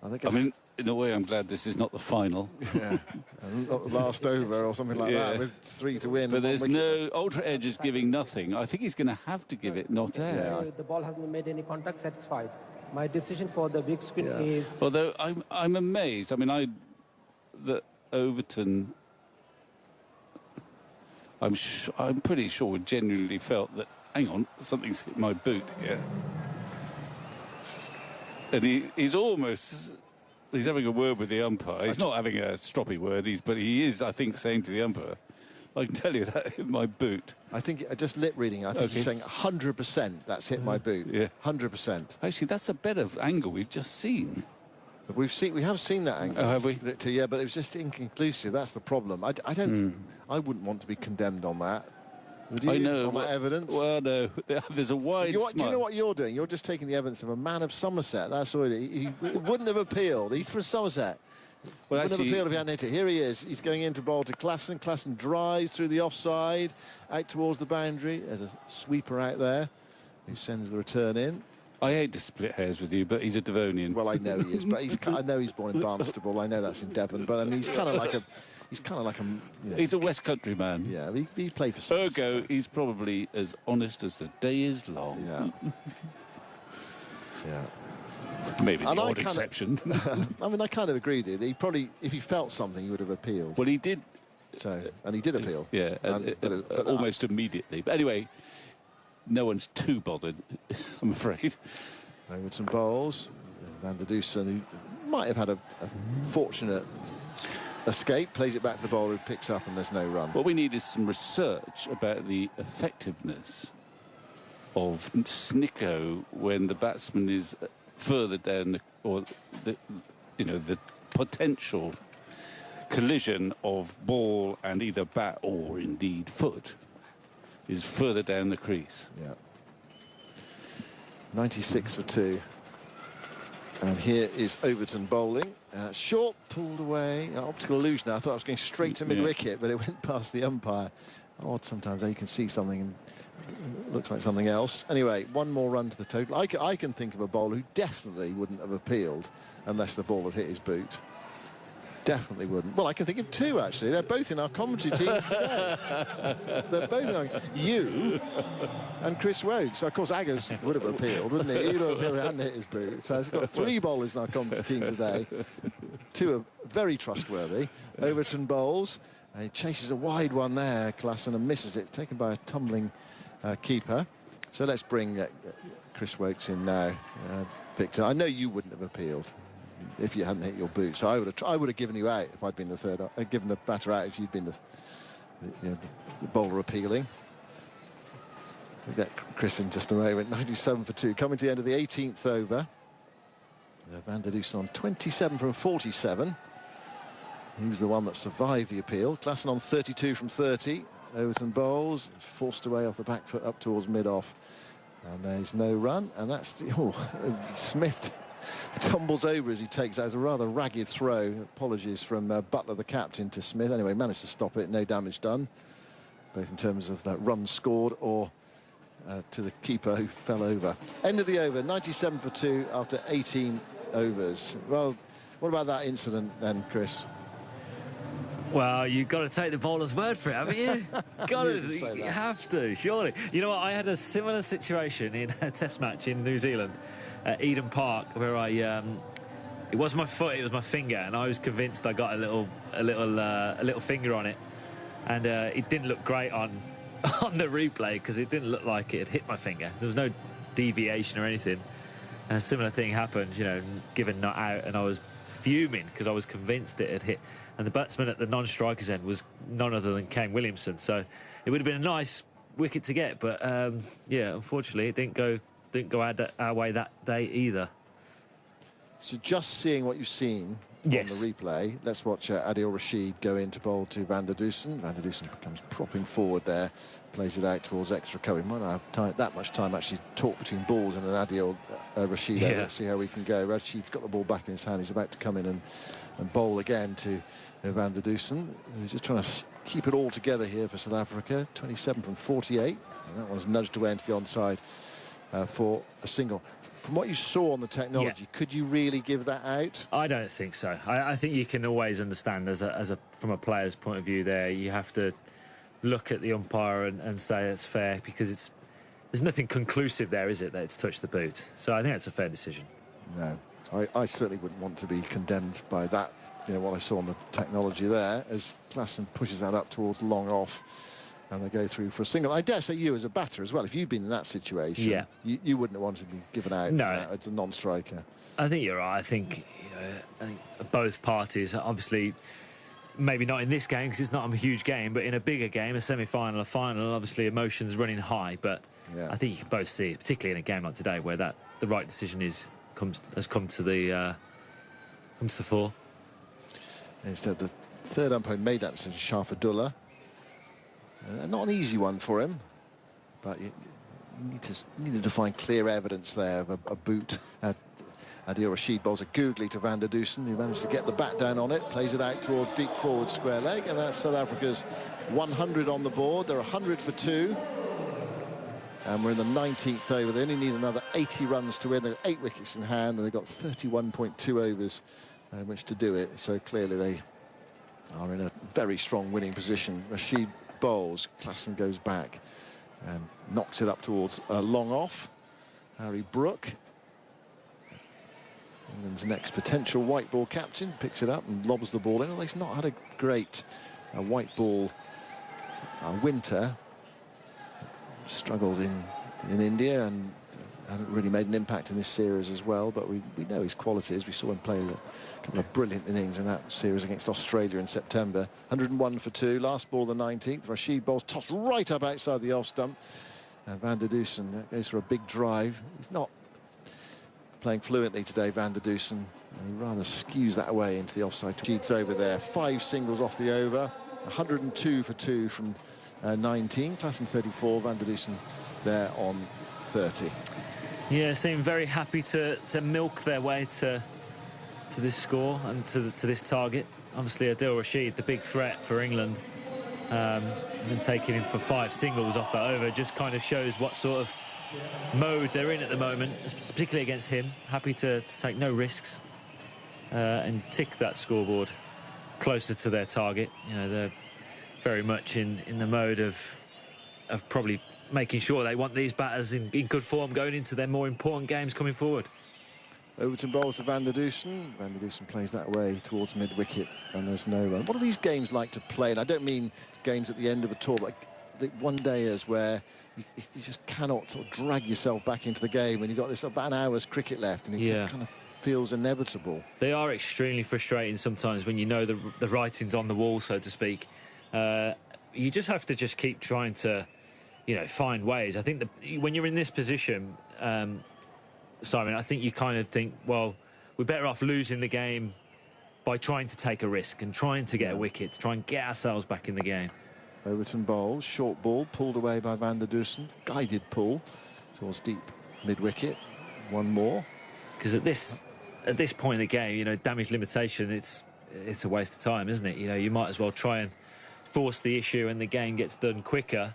I mean, in a way, I'm glad this is not the final. Yeah. Last over or something like that with 3 to win. But there's no... Ultra Edge is giving nothing. I think he's going to have to give it not out. Yeah. The ball hasn't made any contact, satisfied. My decision for the big screen is... Although I'm amazed. I mean, that Overton... I'm pretty sure genuinely felt that, hang on, something's hit my boot here. And he's almost... He's having a word with the umpire. He's not having a stroppy word, but he is, I think, saying to the umpire, I can tell you that hit my boot. I think, just lip reading, I think he's saying 100% that's hit my boot. Yeah. 100%. Actually, that's a better angle we've just seen. We have seen that angle. Oh, have we? Yeah, but it was just inconclusive. That's the problem. I wouldn't want to be condemned on that. Would you? I know. On that evidence? Well, no. There's a wide do you know what you're doing? You're just taking the evidence of a man of Somerset. That's all. He wouldn't have appealed. He's from Somerset. Well, wouldn't have appealed if he hadn't hit it. Here he is. He's going into bowl to Klassen. Klassen drives through the offside, out towards the boundary. There's a sweeper out there who sends the return in. I hate to split hairs with you, but he's a Devonian. Well, I know he is, but I know he's born in Barnstaple. I know that's in Devon, but I mean, he's kind of like a... You know, he's a West Country man. Yeah, he played for Somerset. Ergo, he's probably as honest as the day is long. Yeah. Yeah. Maybe the odd exception. I mean, I kind of agree with you. He probably, if he felt something, he would have appealed. Well, he did. And he did appeal. Yeah, but almost immediately. But anyway, no one's too bothered, I'm afraid. Overton bowls. Van der Dusen, who might have had a fortunate escape, plays it back to the bowler who picks up, and there's no run. What we need is some research about the effectiveness of Snicko when the batsman is further down, the potential collision of ball and either bat or indeed foot is further down the crease. Yeah. 96 for 2. And here is Overton bowling. Short, pulled away. Optical illusion. I thought I was going straight to mid-wicket, but it went past the umpire. odd sometimes. You can see something and it looks like something else. Anyway, one more run to the total. I can think of a bowler who definitely wouldn't have appealed unless the ball had hit his boot. Definitely wouldn't. Well, I can think of two, actually. They're both in our commentary teams today. They're both in our... You and Chris Wokes. Of course, Aggers would have appealed, wouldn't he? He'd have appealed if he hadn't hit his boot. So it's got 3 bowlers in our commentary team today. 2 are very trustworthy. Overton bowls. He chases a wide one there, Klassen, and misses it. Taken by a tumbling keeper. So let's bring Chris Wokes in now. Victor, I know you wouldn't have appealed if you hadn't hit your boot. So I would have given you out if I'd been the third, given the batter out if you'd been the bowler appealing. We'll get Chris in just a moment. 97 for 2. Coming to the end of the 18th over. Van der Dusen on 27 from 47. He was the one that survived the appeal. Klassen on 32 from 30. Overton bowls, forced away off the back foot up towards mid-off. And there's no run. And that's Smith tumbles over as he takes that. It was a rather ragged throw. Apologies from Butler, the captain, to Smith. Anyway, managed to stop it. No damage done, both in terms of that run scored or to the keeper who fell over. End of the over, 97 for 2 after 18 overs. Well, what about that incident then, Chris? Well, you've got to take the bowler's word for it, haven't you? You have to, surely. You know what? I had a similar situation in a test match in New Zealand at Eden Park, where it was my foot, it was my finger, and I was convinced I got a little finger on it, and it didn't look great on the replay because it didn't look like it had hit my finger. There was no deviation or anything. And a similar thing happened, given not out, and I was fuming because I was convinced it had hit. And the batsman at the non-striker's end was none other than Kane Williamson. So it would have been a nice wicket to get, but yeah, unfortunately, it didn't go our way that day either. So just seeing what you've seen on the replay, let's watch Adil Rashid go in to bowl to Van der Dusen. Van der Dusen becomes propping forward there, plays it out towards extra cover. Might not have that much time actually to talk between balls and an Adil Rashid. Let's see how we can go. Rashid's got the ball back in his hand. He's about to come in and bowl again to Van der Dusen. He's just trying to keep it all together here for South Africa. 27 from 48. And that one's nudged away into the onside for a single. From what you saw on the technology, could you really give that out? I don't think so. I think you can always understand from a player's point of view there, you have to look at the umpire and say it's fair, because there's nothing conclusive there, is it, that it's touched the boot? So I think that's a fair decision. No, I certainly wouldn't want to be condemned by that. What I saw on the technology there, as Klassen pushes that up towards long off, and they go through for a single. I dare say you, as a batter as well, if you'd been in that situation, you wouldn't have wanted to be given out as a non-striker. I think you're right. I think both parties, obviously, maybe not in this game because it's not a huge game, but in a bigger game, a semi-final, a final, obviously emotions running high. But I think you can both see, particularly in a game like today, where the right decision has come to the fore. Instead, the third umpire made that decision, Shafadullah. Not an easy one for him, but you needed to find clear evidence there of a boot. Adil Rashid bowls a googly to Van der Dusen, who managed to get the bat down on it, plays it out towards deep forward square leg, and that's South Africa's 100 on the board. They're 100 for 2. And we're in the 19th over. They only need another 80 runs to win. They've got 8 wickets in hand, and they've got 31.2 overs in which to do it. So clearly they are in a very strong winning position. Rashid bowls, Klassen goes back and knocks it up towards long off. Harry Brook, England's next potential white ball captain, picks it up and lobs the ball in. Although he's not had a great white ball winter. Struggled in India and hasn't really made an impact in this series as well, but we know his qualities. We saw him play a couple of brilliant innings in that series against Australia in September. 101 for 2, last ball the 19th. Rashid bowls tossed right up outside the off stump. Van der Dusen goes for a big drive. He's not playing fluently today, Van der Dusen. He rather skews that away into the offside. Cheats over there. 5 singles off the over. 102 for 2 from 19. Klassen 34, Van der Dusen there on 30. Yeah, seem very happy to milk their way to this score and to this target. Obviously, Adil Rashid, the big threat for England. and then taking him for 5 singles off that over just kind of shows what sort of mode they're in at the moment, particularly against him. Happy to take no risks and tick that scoreboard closer to their target. You know, they're very much in the mode of probably making sure they want these batters in good form going into their more important games coming forward. Overton bowls to Van der Dusen. Van der Dusen plays that way towards mid-wicket, and there's no run. What are these games like to play? And I don't mean games at the end of a tour, but the one-dayers where you just cannot sort of drag yourself back into the game when you've got this about an hour's cricket left, and it kind of feels inevitable. They are extremely frustrating sometimes when you know the writing's on the wall, so to speak. You just have to just keep trying to, you know, find ways. I think when you're in this position, Simon, I think you kind of think, well, we're better off losing the game by trying to take a risk and trying to get a wicket, to try and get ourselves back in the game. Overton bowls, short ball, pulled away by Van der Dusen. Guided pull towards deep mid-wicket. One more. Because at this point in the game, you know, damage limitation, it's a waste of time, isn't it? You know, you might as well try and force the issue and the game gets done quicker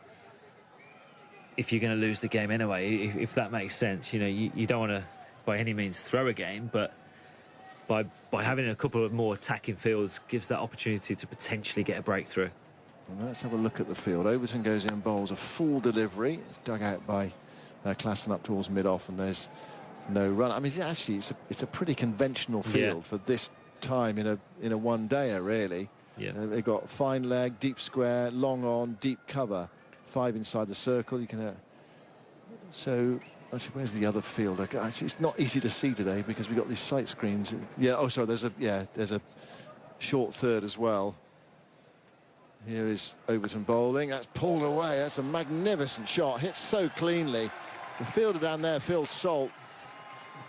if you're going to lose the game anyway, if that makes sense. You know, you don't want to by any means throw a game, but by having a couple of more attacking fields gives that opportunity to potentially get a breakthrough. And let's have a look at the field. Overton goes in and bowls a full delivery. It's dug out by Klassen up towards mid-off, and there's no run. I mean, actually, it's a pretty conventional field for this time in a one-dayer, really. Yeah. They've got fine leg, deep square, long on, deep cover. 5 inside the circle. You can. So, actually, where's the other field? Actually, it's not easy to see today because we've got these sight screens. Yeah. Oh, sorry. There's a short third as well. Here is Overton bowling. That's pulled away. That's a magnificent shot. Hit so cleanly. The fielder down there, Phil Salt,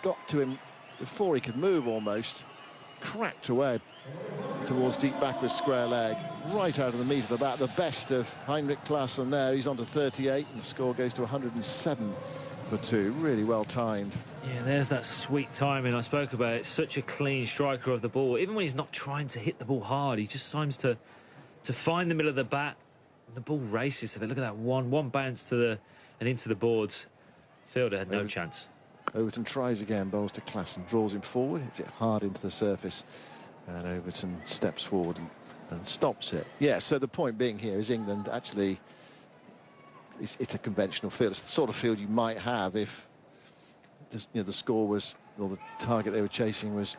got to him before he could move almost. Cracked away towards deep backward square leg, right out of the meat of the bat. The best of Heinrich Klaassen there. He's on to 38, and the score goes to 107 for 2. Really well timed. Yeah, there's that sweet timing I spoke about. It's such a clean striker of the ball. Even when he's not trying to hit the ball hard, he just seems to find the middle of the bat. The ball races. Look at that one bounce and into the boards. Fielder had no chance. Overton tries again, bowls to Klassen, draws him forward, hits it hard into the surface, and Overton steps forward and stops it. Yeah, so the point being here is England actually, it's a conventional field. It's the sort of field you might have if the score was, or the target they were chasing was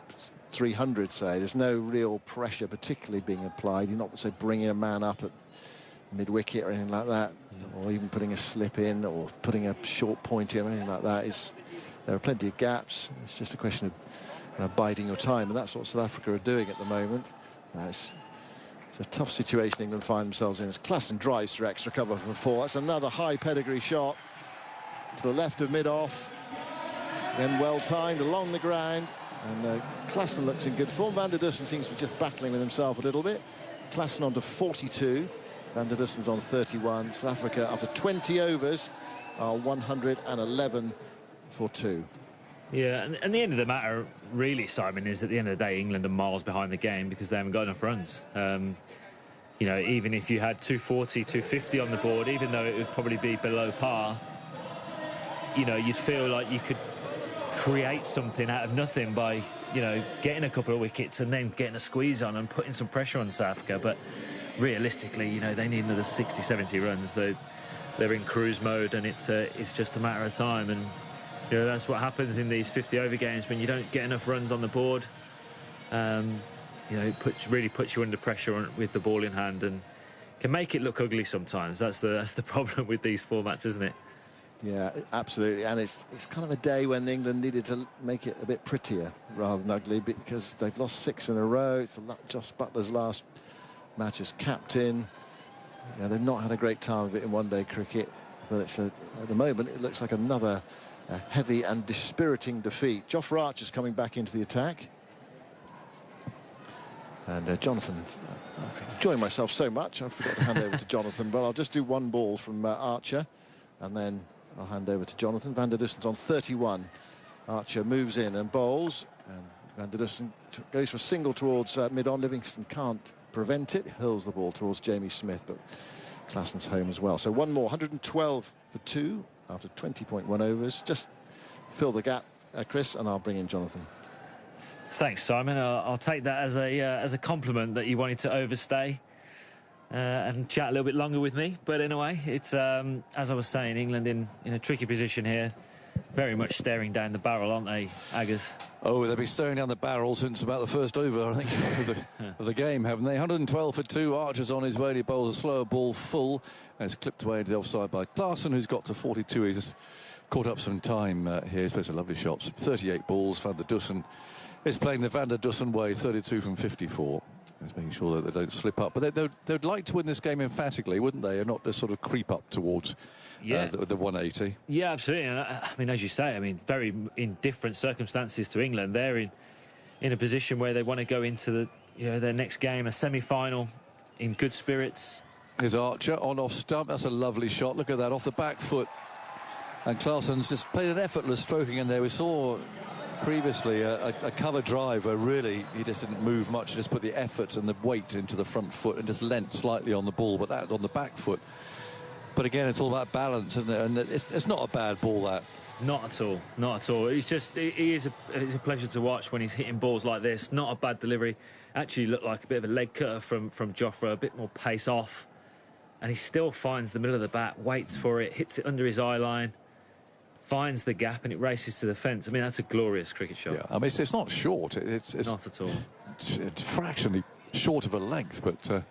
300, say. There's no real pressure particularly being applied. You're not, say, bringing a man up at mid-wicket or anything like that, or even putting a slip in or putting a short point in or anything like that. There are plenty of gaps. It's just a question of biding your time, and that's what South Africa are doing at the moment. It's a tough situation England find themselves in. As Klassen drives for extra cover for 4. That's another high pedigree shot to the left of mid-off. Then well timed along the ground, and Klassen looks in good form. Van der Dusen seems to be just battling with himself a little bit. Klassen on to 42. Van der Dusen's on 31. South Africa, after 20 overs, are 111 for 2. Yeah, and the end of the matter, really, Simon, is at the end of the day, England are miles behind the game because they haven't got enough runs. You know, even if you had 240, 250 on the board, even though it would probably be below par, you know, you'd feel like you could create something out of nothing by, you know, getting a couple of wickets and then getting a squeeze on and putting some pressure on South Africa. But realistically, you know, they need another 60, 70 runs. They're in cruise mode, and it's just a matter of time. And you know, that's what happens in these 50-over games when you don't get enough runs on the board. You know, it really puts you under pressure with the ball in hand and can make it look ugly sometimes. That's the problem with these formats, isn't it? Yeah, absolutely. And it's kind of a day when England needed to make it a bit prettier rather than ugly, because they've lost 6 in a row. It's Joss Butler's last match as captain. Yeah, they've not had a great time of it in one-day cricket, but it's at the moment it looks like another heavy and dispiriting defeat. Jofra Archer's coming back into the attack. And Jonathan, I'm enjoying myself so much, I forgot to hand over to Jonathan, but I'll just do one ball from Archer, and then I'll hand over to Jonathan. Van der Dusen's on 31. Archer moves in and bowls, and Van der Dusen goes for a single towards mid-on. Livingston can't prevent it. Hurls the ball towards Jamie Smith, but Klaassen's home as well. So one more, 112 for 2 after 20.1 overs. Just fill the gap, Chris, and I'll bring in Jonathan. Thanks, Simon. I'll take that as a compliment that you wanted to overstay and chat a little bit longer with me. But in a way, it's as I was saying, England in a tricky position here. Very much staring down the barrel, aren't they, Aggers? Oh, they've been staring down the barrel since about the first over, I think, of the game, haven't they? 112 for 2. Archer's on his way. He bowls a slower ball full. And it's clipped away to the offside by Klaassen, who's got to 42. He's just caught up some time here. He's played some lovely shots. 38 balls. Van der Dussen is playing the Van der Dussen way, 32 from 54. He's making sure that they don't slip up. But they'd like to win this game emphatically, wouldn't they? And not just sort of creep up towards the 180. Yeah, absolutely. And I mean, as you say, very in different circumstances to England. They're in a position where they want to go into their next game, a semi-final, in good spirits. Here's Archer on off stump. That's a lovely shot. Look at that, off the back foot. And Klaassen's just played an effortless stroking in there. We saw previously a cover drive where really he just didn't move much, just put the effort and the weight into the front foot and just leant slightly on the ball, but that on the back foot. But again, it's all about balance, isn't it? And it's not a bad ball, that. Not at all, not at all. It's a pleasure to watch when he's hitting balls like this. Not a bad delivery. Actually looked like a bit of a leg cutter from Jofra, a bit more pace off. And he still finds the middle of the bat, waits for it, hits it under his eye line, finds the gap, and it races to the fence. I mean, that's a glorious cricket shot. Yeah, I mean, it's not short. It's not at all. It's fractionally short of a length, but...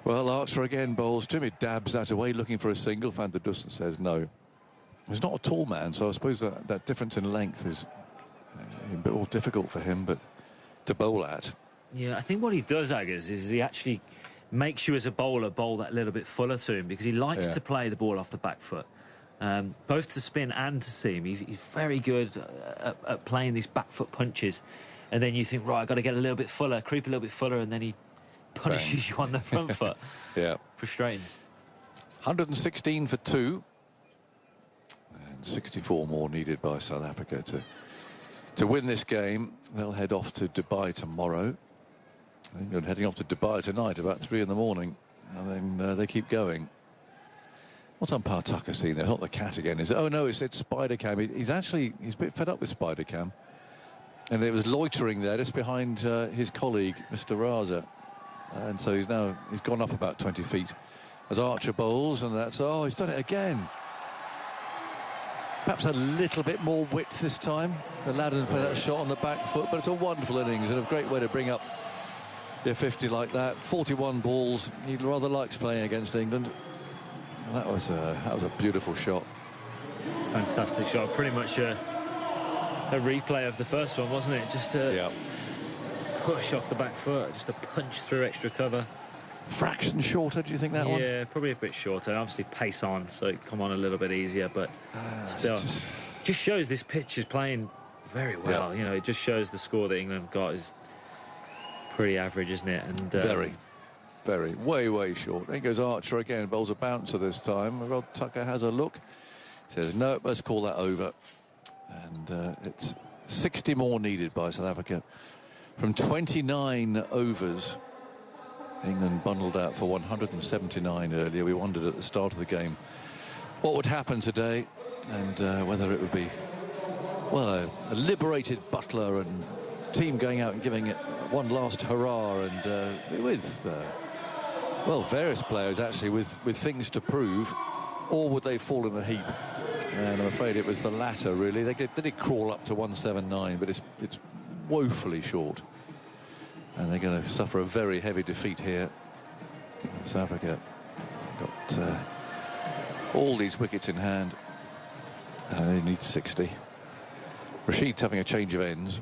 well, Archer again bowls. Jimmy dabs that away, looking for a single. Van der Dussen says no. He's not a tall man, so I suppose that difference in length is a bit more difficult for him, but to bowl at. Yeah, I think what he does, Aggers, is he actually makes you as a bowler bowl that little bit fuller to him, because he likes to play the ball off the back foot, both to spin and to seam. He's very good at playing these back foot punches, and then you think, right, I've got to get a little bit fuller, creep a little bit fuller, and then he punishes you on the front foot. Yeah. Frustrating. 116 for 2. And 64 more needed by South Africa to win this game. They'll head off to Dubai tomorrow. England heading off to Dubai tonight about 3 in the morning. And then they keep going. What's umpire Tucker seeing there? It's not the cat again, is it? Oh, no, it's Spider Cam. He's a bit fed up with Spider Cam. And it was loitering there just behind his colleague, Mr. Raza. And so he's gone up about 20 feet as Archer bowls, and he's done it again. Perhaps a little bit more width this time. The lad didn't play that shot on the back foot, but it's a wonderful innings and a great way to bring up their 50 like that. 41 balls. He rather likes playing against England. And that was a beautiful shot. Fantastic shot. Pretty much a replay of the first one, wasn't it? Just a push off the back foot, just a punch through extra cover. Fraction shorter, do you think that one? Yeah, probably a bit shorter. Obviously pace on, so it come on a little bit easier, but still just shows this pitch is playing very well. You know, it just shows the score that England got is pretty average, isn't it? And very way short. There goes Archer again, bowls a bouncer this time. Rod Tucker has a look, says no, let's call that over. And it's 60 more needed by South Africa from 29 overs. England bundled out for 179 earlier. We wondered at the start of the game what would happen today, and whether it would be, well, a liberated Butler and team going out and giving it one last hurrah, and with various players actually with things to prove, or would they fall in a heap? And I'm afraid it was the latter, really. They did crawl up to 179, but it's woefully short. And they're going to suffer a very heavy defeat here. South Africa got all these wickets in hand. They need 60. Rashid's having a change of ends.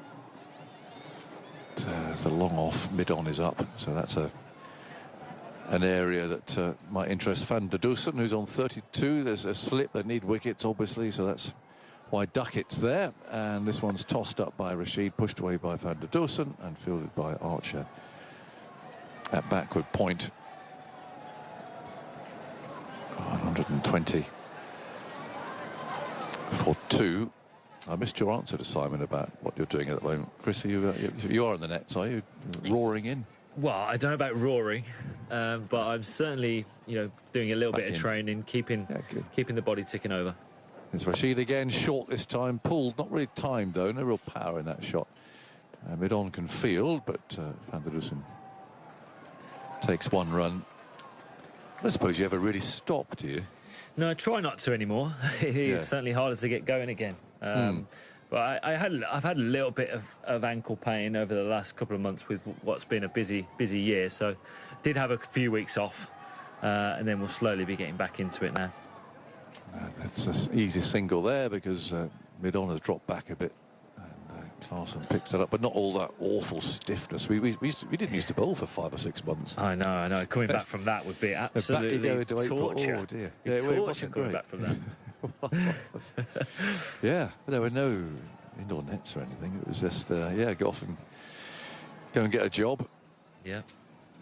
It's a long off, mid-on is up. So that's an area that might interest Van der Dussen, who's on 32. There's a slip. They need wickets, obviously, so that's why Duckett's there. And this one's tossed up by Rashid, pushed away by Van der Dussen, and fielded by Archer at backward point. 120 for 2. I missed your answer to Simon about what you're doing at the moment. Chris, you are in the nets, are you? Roaring in? Well, I don't know about roaring, but I'm certainly, doing a little bit of training, keeping the body ticking over. It's Rashid again, short this time, pulled, not really timed though, no real power in that shot. Mid-on can field, but Van der Dussen takes one run. I suppose you ever really stop, do you? No, I try not to anymore. It's certainly harder to get going again. But I've had a little bit of ankle pain over the last couple of months with what's been a busy year. So did have a few weeks off, and then we'll slowly be getting back into it now. That's an easy single there because mid-on has dropped back a bit, and Klaassen picks it up, but not all that awful stiffness. We didn't used to bowl for 5 or 6 months. I know. Coming back from that would be absolutely torture. Oh dear, torture coming back from that. Yeah, but there were no indoor nets or anything. It was just go off and go and get a job. Yeah.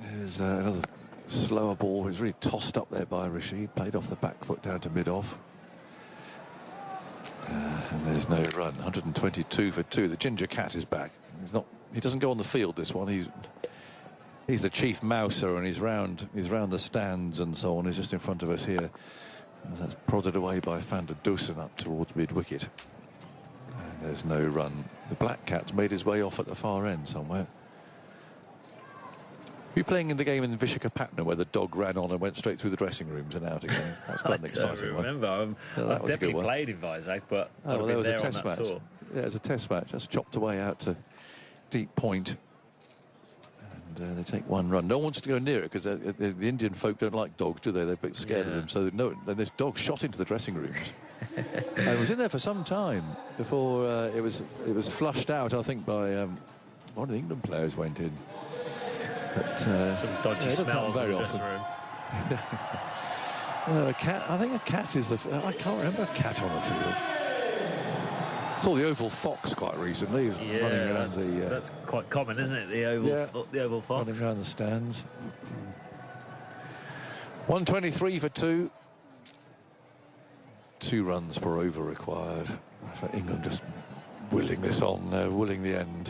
There's another slower ball. It was really tossed up there by Rashid, played off the back foot down to mid-off. And there's no run. 122 for 2. The Ginger Cat is back. He doesn't go on the field, this one. He's the chief mouser, and he's round the stands and so on. He's just in front of us here. And that's prodded away by Van der Dussen up towards mid-wicket. And there's no run. The Black Cat's made his way off at the far end somewhere. Were you playing in the game in Vishakhapatnam where the dog ran on and went straight through the dressing rooms and out again? That's quite an exciting one. I remember. I've definitely played in Vizag, but there was a test match. Yeah, it was a test match. Just chopped away out to deep point. And they take one run. No one wants to go near it because the Indian folk don't like dogs, do they? They're a bit scared of them. So and this dog shot into the dressing rooms. And it was in there for some time before it was flushed out, I think, by one of the England players went in. But, some dodgy smells very in the often. dressing room. A cat. I think a cat is I can't remember a cat on the field. Saw the oval fox quite recently. He was running around that's quite common, isn't it? The oval fox running around the stands. 123 for 2. 2 runs per over required. For England just willing this on, willing the end.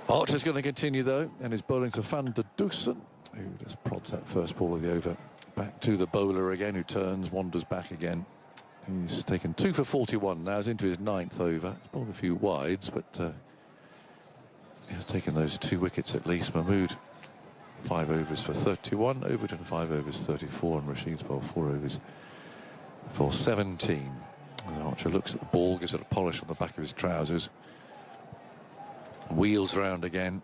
Archer's going to continue though, and is bowling to Van der Dussen, who just prods that first ball of the over. Back to the bowler again, who turns, wanders back again. He's taken 2 for 41 now. He's into his 9th over. He's bowled a few wides, but he has taken those 2 wickets at least. Mahmood 5 overs for 31, Overton 5 overs 34, and Rashid's bowled 4 overs for 17. And Archer looks at the ball, gives it a polish on the back of his trousers. Wheels round again.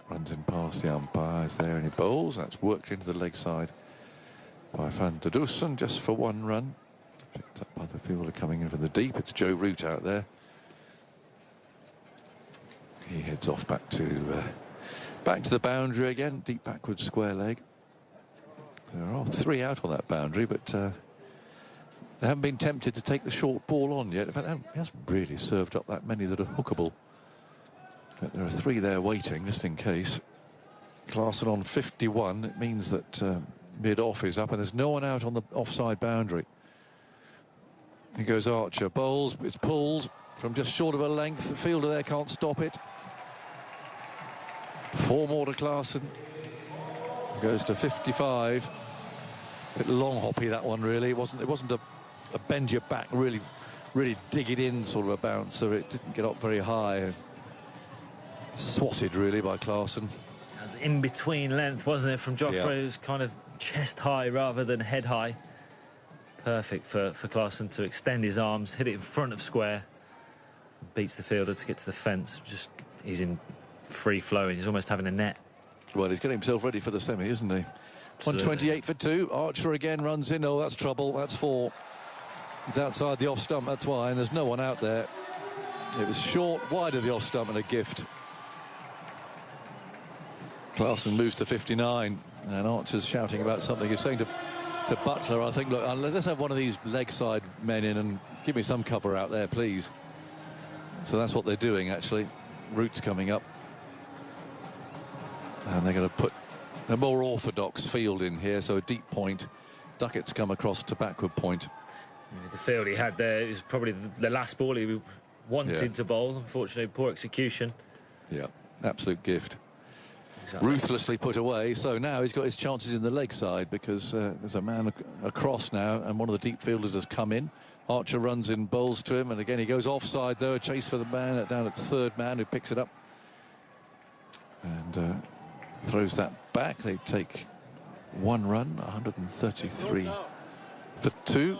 Runs in past the umpires there, and he bowls. That's worked into the leg side by Van der Dussen just for 1 run. Picked up by the fielder coming in from the deep. It's Joe Root out there. He heads off back to the boundary again. Deep backward square leg. There are 3 out on that boundary, but they haven't been tempted to take the short ball on yet. In fact, he hasn't really served up that many that are hookable. But there are 3 there waiting, just in case. Klaassen on 51. It means that mid-off is up, and there's no one out on the offside boundary. Here goes Archer. Bowls. It's pulled from just short of a length. The fielder there can't stop it. 4 more to Klaassen. Goes to 55. A bit long hoppy, that one, really. It wasn't a bend your back, really dig it in sort of a bouncer. It didn't get up very high. Swatted really by Klaassen. It was in between length, wasn't it, from Joffrey? It was kind of chest high rather than head high. Perfect for Klaassen to extend his arms, hit it in front of square, beats the fielder to get to the fence. He's in free flowing. He's almost having a net. Well, he's getting himself ready for the semi, isn't he? Absolutely. 128 for 2. Archer again runs in. Oh, that's trouble. That's 4. He's outside the off stump, that's why, and there's no one out there. It was short, wide of the off stump, and a gift. Klaassen moves to 59, and Archer's shouting about something. He's saying to Butler, I think, look, let's have one of these leg side men in and give me some cover out there, please. So that's what they're doing, actually. Root's coming up. And they're going to put a more orthodox field in here, so a deep point. Duckett's come across to backward point. The field he had there is probably the last ball he wanted to bowl. Unfortunately, poor execution. Yeah, absolute gift. Exactly. Ruthlessly put away. So now he's got his chances in the leg side because there's a man across now, and one of the deep fielders has come in. Archer runs in, bowls to him, and again he goes offside though. A chase for the man down at third man who picks it up and throws that back. They take 1 run, 133 for 2.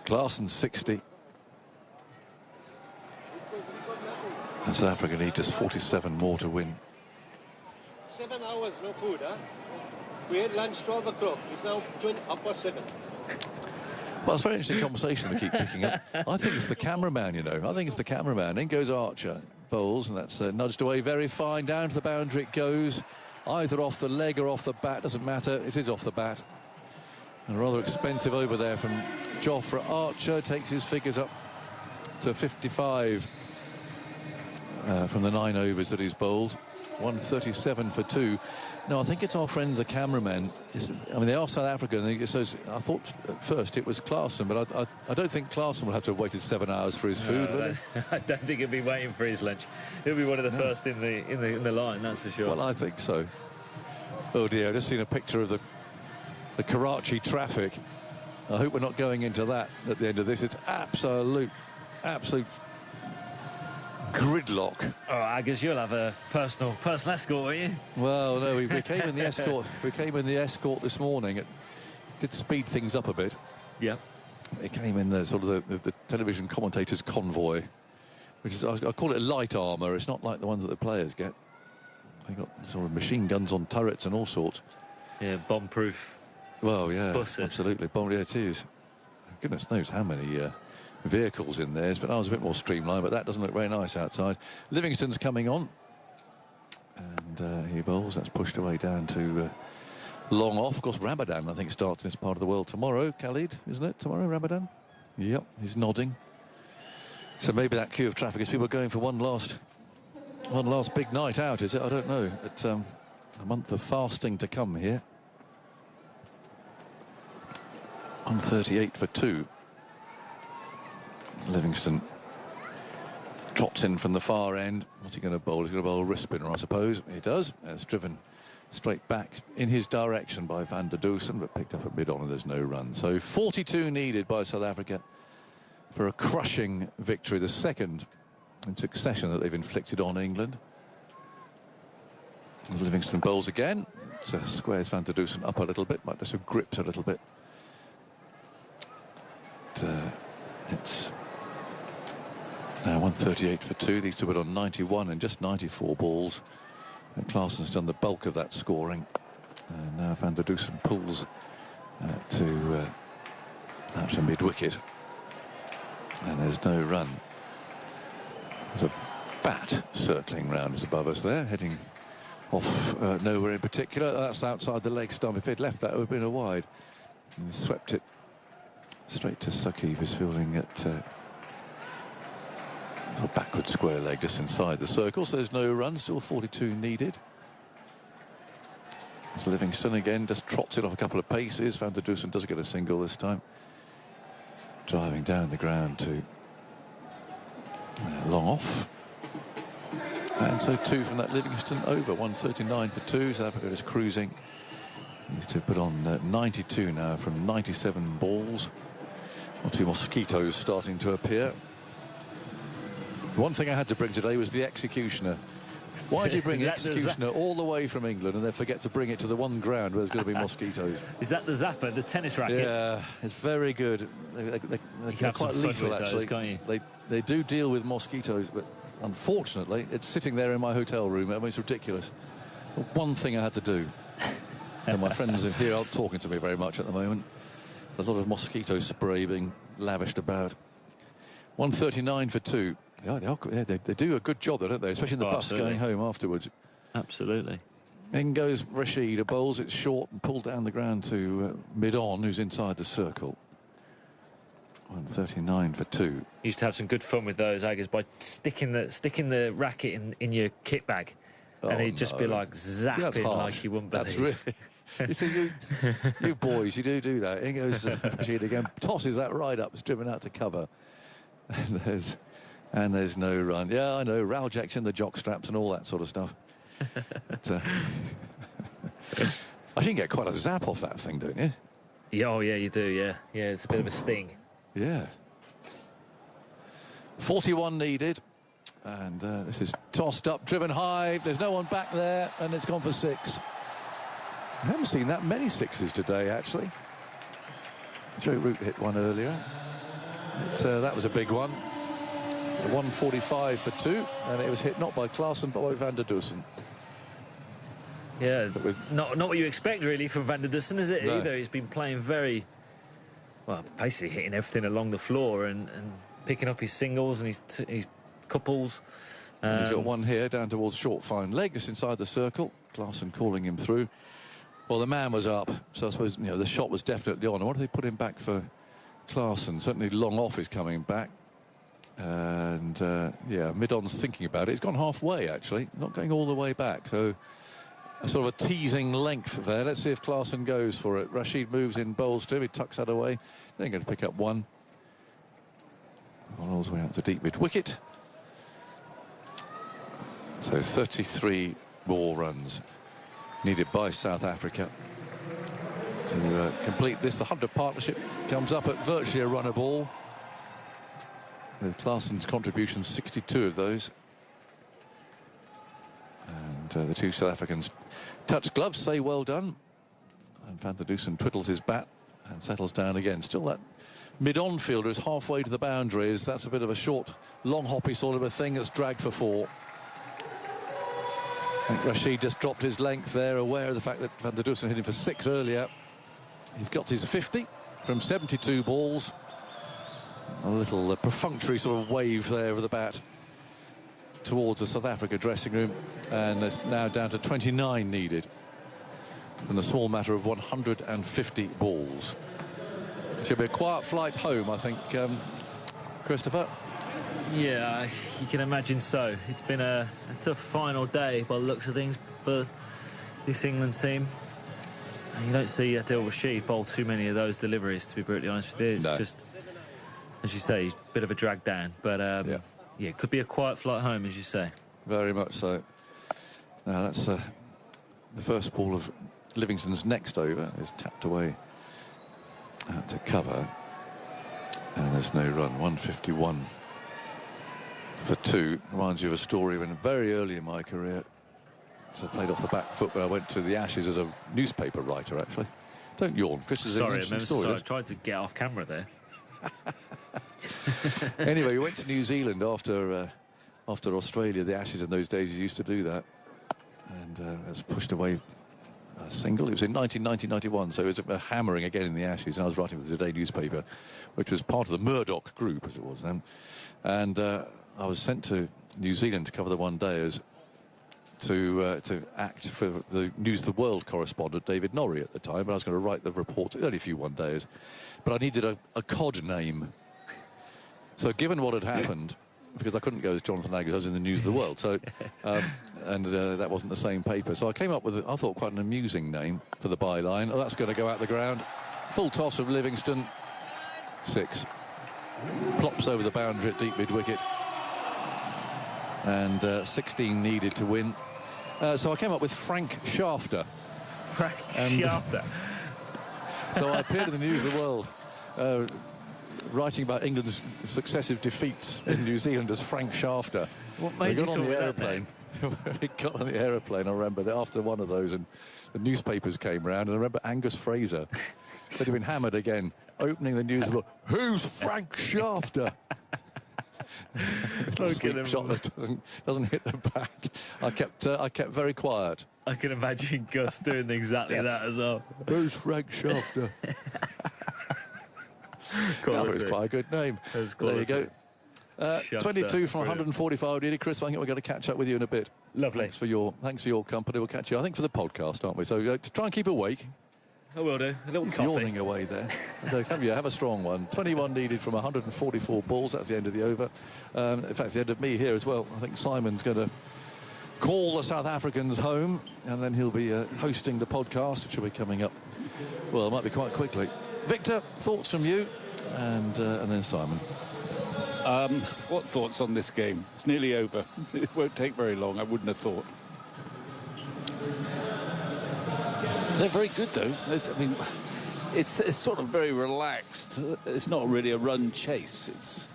Klaasen 60. And South Africa need just 47 more to win. 7 hours, no food, huh? We had lunch 12 o'clock. It's now 7:20. Well, it's a very interesting conversation we keep picking up. I think it's the cameraman, you know. I think it's the cameraman. In goes Archer, bowls, and that's nudged away very fine. Down to the boundary it goes. Either off the leg or off the bat, doesn't matter. It is off the bat. And rather expensive over there from Jofra Archer. Takes his figures up to 55 from the 9 overs that he's bowled. 137 for 2. No, I think it's our friends, the cameramen. I mean, they are South African. I thought at first it was Klaasen, but I don't think Klaasen will have to have waited 7 hours for his food, will he? I don't think he'll be waiting for his lunch. He'll be one of the first in the line, that's for sure. Well, I think so. Oh dear, I've just seen a picture of the Karachi traffic. I hope we're not going into that at the end of this. It's absolute gridlock. Oh, I guess you'll have a personal escort, won't you? Well, no, we came in the escort. We came in the escort this morning. It did speed things up a bit. Yeah. It came in the sort of the television commentators' convoy, which is, I call it light armour. It's not like the ones that the players get. They got sort of machine guns on turrets and all sorts. Yeah, bomb-proof. Well, yeah, buses. absolutely. Bomb, yeah, it is. Goodness knows how many vehicles in there, but I was a bit more streamlined, but that doesn't look very nice outside. Livingston's coming on, and he bowls. That's pushed away down to long off. Of course, Ramadan, I think, starts in this part of the world tomorrow. Khalid, isn't it? Tomorrow, Ramadan? Yep, he's nodding. So maybe that queue of traffic is people going for one last big night out, is it? I don't know. It's a month of fasting to come here. 138 for 2. Livingston trots in from the far end. What's he going to bowl? He's going to bowl a wrist spinner, I suppose. He does. It's driven straight back in his direction by Van der Dusen, but picked up at mid-on and there's no run. So 42 needed by South Africa for a crushing victory, the second in succession that they've inflicted on England. As Livingston bowls again, squares Van der Dusen up a little bit, might just have gripped a little bit. It's now 138 for 2. These two were on 91 and just 94 balls. And Klaasen's done the bulk of that scoring. And now Van der Dusen pulls to mid-wicket. And there's no run. There's a bat circling round us above us there, heading off nowhere in particular. That's outside the leg stump. If he'd left that, it would have been a wide. And swept it straight to Saqib, who's fielding at a backward square leg just inside the circle. So there's no run, still 42 needed. So Livingston again just trots it off a couple of paces. Van der Dusen does get a single this time. Driving down the ground to long off. And so 2 from that Livingston over. 139 for 2. South Africa is cruising. Needs to put on 92 now from 97 balls. 2 mosquitoes starting to appear. The one thing I had to bring today was the executioner. Why do you bring the executioner all the way from England and then forget to bring it to the one ground where there's going to be mosquitoes? Is that the zapper, the tennis racket? Yeah, it's very good. They're quite lethal, actually. Those, can't you? They do deal with mosquitoes, but unfortunately, it's sitting there in my hotel room. I mean, it's ridiculous. One thing I had to do. And my friends are here aren't talking to me very much at the moment. There's a lot of mosquito spray being lavished about. 139 for 2. Yeah, they do a good job, don't they? Especially in the bus going home afterwards. Absolutely. In goes Rashid, bowls it short and pulled down the ground to mid-on, who's inside the circle. 139 for 2. Used to have some good fun with those, Agnes, by sticking the racket in your kit bag. And he'd just be like zapping like you wouldn't believe. That's really... You see, you boys, you do that. In goes Rashid again, tosses that right up, it's driven out to cover. And there's And there's no run. Yeah, I know. Raljacks in the jock straps and all that sort of stuff. But, I think you get quite a zap off that thing, don't you? Yeah, oh, yeah, you do, yeah. Yeah, it's a bit of a sting. Yeah. 41 needed. And this is tossed up, driven high. There's no one back there, and it's gone for 6. I haven't seen that many 6s today, actually. Joe Root hit one earlier. But, that was a big one. 145 for 2, and it was hit not by Klaassen but by Van der Dussen. Yeah, not what you expect really from Van der Dussen, is it? No. Either he's been playing very well, basically hitting everything along the floor and picking up his singles and his couples. He's got one here down towards short fine leg, just inside the circle. Klaassen calling him through. Well, the man was up, so I suppose the shot was definitely on. I wonder if they put him back for Klaassen. Certainly long off is coming back. And yeah, mid-on's thinking about it. It's gone halfway, actually, not going all the way back. So a sort of a teasing length there. Let's see if Klaassen goes for it. Rashid moves in, bowls to him. He tucks that away. They're going to pick up one. All the way out to deep mid-wicket. So 33 more runs needed by South Africa to complete this. The 100 partnership comes up at virtually a run a ball. With Klaassen's contribution, 62 of those. And the two South Africans touch gloves, say well done. And Van der Dussen twiddles his bat and settles down again. Still that mid-on fielder is halfway to the boundaries. That's a bit of a short, long hoppy sort of a thing that's dragged for 4. I think Rashid just dropped his length there, aware of the fact that Van der Dussen hit him for 6 earlier. He's got his 50 from 72 balls. A little perfunctory sort of wave there with the bat towards the South Africa dressing room, and it's now down to 29 needed from the small matter of 150 balls. Should be a quiet flight home, I think, Christopher. Yeah, you can imagine so. It's been a tough final day by the looks of things for this England team. And you don't see Adil Rashid bowl too many of those deliveries, to be brutally honest with you. It's just, as you say, a bit of a drag down. But yeah, it could be a quiet flight home, as you say. Very much so. Now that's the first ball of Livingston's next over is tapped away out to cover, and there's no run. 151 for 2. Reminds you of a story when very early in my career, so I played off the back foot when I went to the Ashes as a newspaper writer, actually. Don't yawn. Chris is sorry, an story. I tried to get off camera there. Anyway, we went to New Zealand after Australia. The Ashes in those days, you used to do that, and that's pushed away a single. It was in 1990-91, so it was a hammering again in the Ashes. And I was writing for the Today newspaper, which was part of the Murdoch group, as it was then. And I was sent to New Zealand to cover the one-dayers to act for the News of the World correspondent, David Norrie, at the time. But I was going to write the reports, only a few one-dayers. But I needed a cod name. So given what had happened, because I couldn't go as Jonathan Agus, I was in the News of the World, so and that wasn't the same paper. So I came up with, I thought, quite an amusing name for the byline. Oh, that's going to go out the ground. Full toss of Livingston. 6. Plops over the boundary at deep mid-wicket. And 16 needed to win. So I came up with Frank Shafter. Shafter. So I appeared in the News of the World, writing about England's successive defeats in New Zealand as Frank Shafter. What made you got on the aeroplane. We got on the aeroplane, I remember, that after one of those, and the newspapers came round, and I remember Angus Fraser, that had been hammered again, opening the News of the World. Who's Frank Shafter? Sweep shot that doesn't hit the bat. I kept very quiet. I can imagine Gus doing exactly that as well. Who's Frank Shafter? That was quite a good name. There you go. 22 from 145 nearly. Chris, I think we're going to catch up with you in a bit. Lovely. Thanks for your company. We'll catch you, I think, for the podcast, aren't we? So to try and keep awake. I will do. A little He's coffee. yawning away there. Have a strong one. 21 needed from 144 balls. That's the end of the over. In fact, it's the end of me here as well. I think Simon's going to call the South Africans home, and then he'll be hosting the podcast, which will be coming up. Well, it might be quite quickly. Victor, thoughts from you, and then Simon. What thoughts on this game? It's nearly over. It won't take very long, I wouldn't have thought. They're very good, though. It's sort of very relaxed. It's not really a run chase.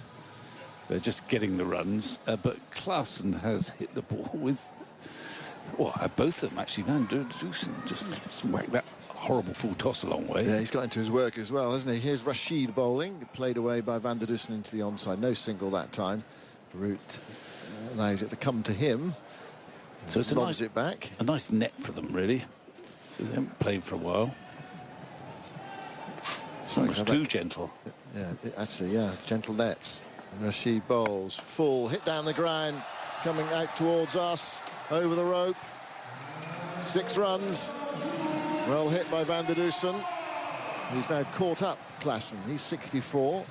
They're just getting the runs. But Klaassen has hit the ball with... Well, both of them, actually. Van der Dusen just whacked that horrible full toss a long way. Yeah, he's got into his work as well, hasn't he? Here's Rashid bowling, played away by Van der Dusen into the onside. No single that time. Root allows it to come to him. So it's it back. A nice net for them, really. They haven't played for a while. It's almost too gentle. Yeah, gentle nets. And Rashid bowls. Full, hit down the ground, coming out towards us. Over the rope. 6 runs. Well hit by Van der Dusen, who's now caught up Klaassen. He's 64.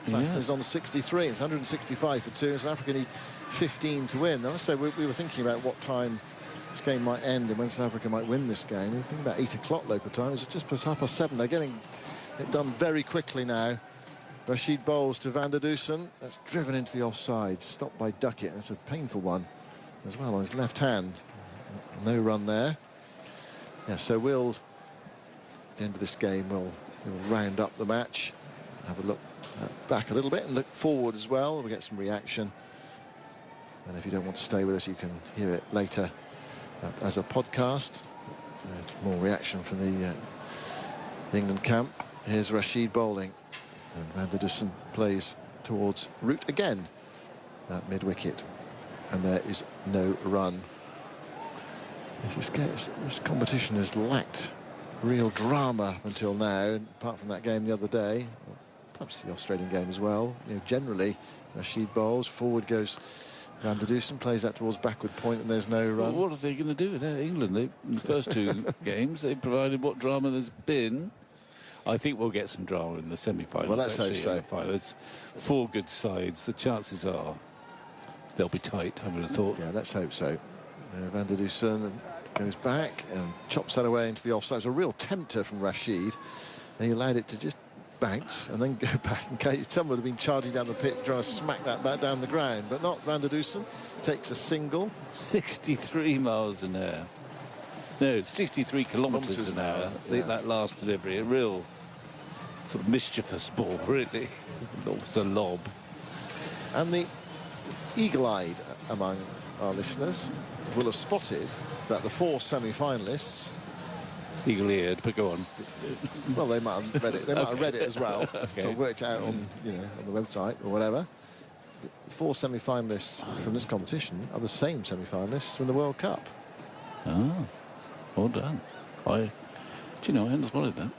Klaassen is on 63. It's 165 for 2. South Africa need 15 to win. Now, let's say we were thinking about what time this game might end and when South Africa might win this game. We were thinking about 8 o'clock local time. It's just past 7:30. They're getting it done very quickly now. Rashid bowls to Van der Dusen. That's driven into the offside. Stopped by Duckett. That's a painful one as well on his left hand. No run there. Yeah, so we'll, at the end of this game, we'll round up the match, have a look back a little bit and look forward as well. We'll get some reaction. And if you don't want to stay with us, you can hear it later as a podcast. More reaction from the England camp. Here's Rashid bowling. And Van der Dusen plays towards Root again at mid-wicket. And there is no run. This competition has lacked real drama up until now, apart from that game the other day, perhaps the Australian game as well. Generally, Rashid bowls, forward goes Van der Dusen, plays that towards backward point, and there's no run. Well, what are they going to do with England? In the first 2 games, they provided what drama there's been. I think we'll get some drama in the semi-finals. Well, let's hope so. It's 4 good sides. The chances are they'll be tight, I would have thought. Yeah, let's hope so. Van der Dusen goes back and chops that away into the offside. It's a real tempter from Rashid. And he allowed it to just bounce and then go back in case someone would have been charging down the pitch trying to smack that back down the ground, but not. Van der Dusen takes a single. 63 miles an hour. No, 63 kilometres an hour. I think that last delivery, a real sort of mischievous ball, really. It's a lob. And the eagle-eyed among our listeners will have spotted that the 4 semi-finalists, eagle-eared, but go on. Well, they might have read it. They might have read it as well. Okay. So worked out on on the website or whatever. The 4 semi-finalists from this competition are the same semi-finalists from the World Cup. Oh, well done. Do you know, I hadn't spotted that.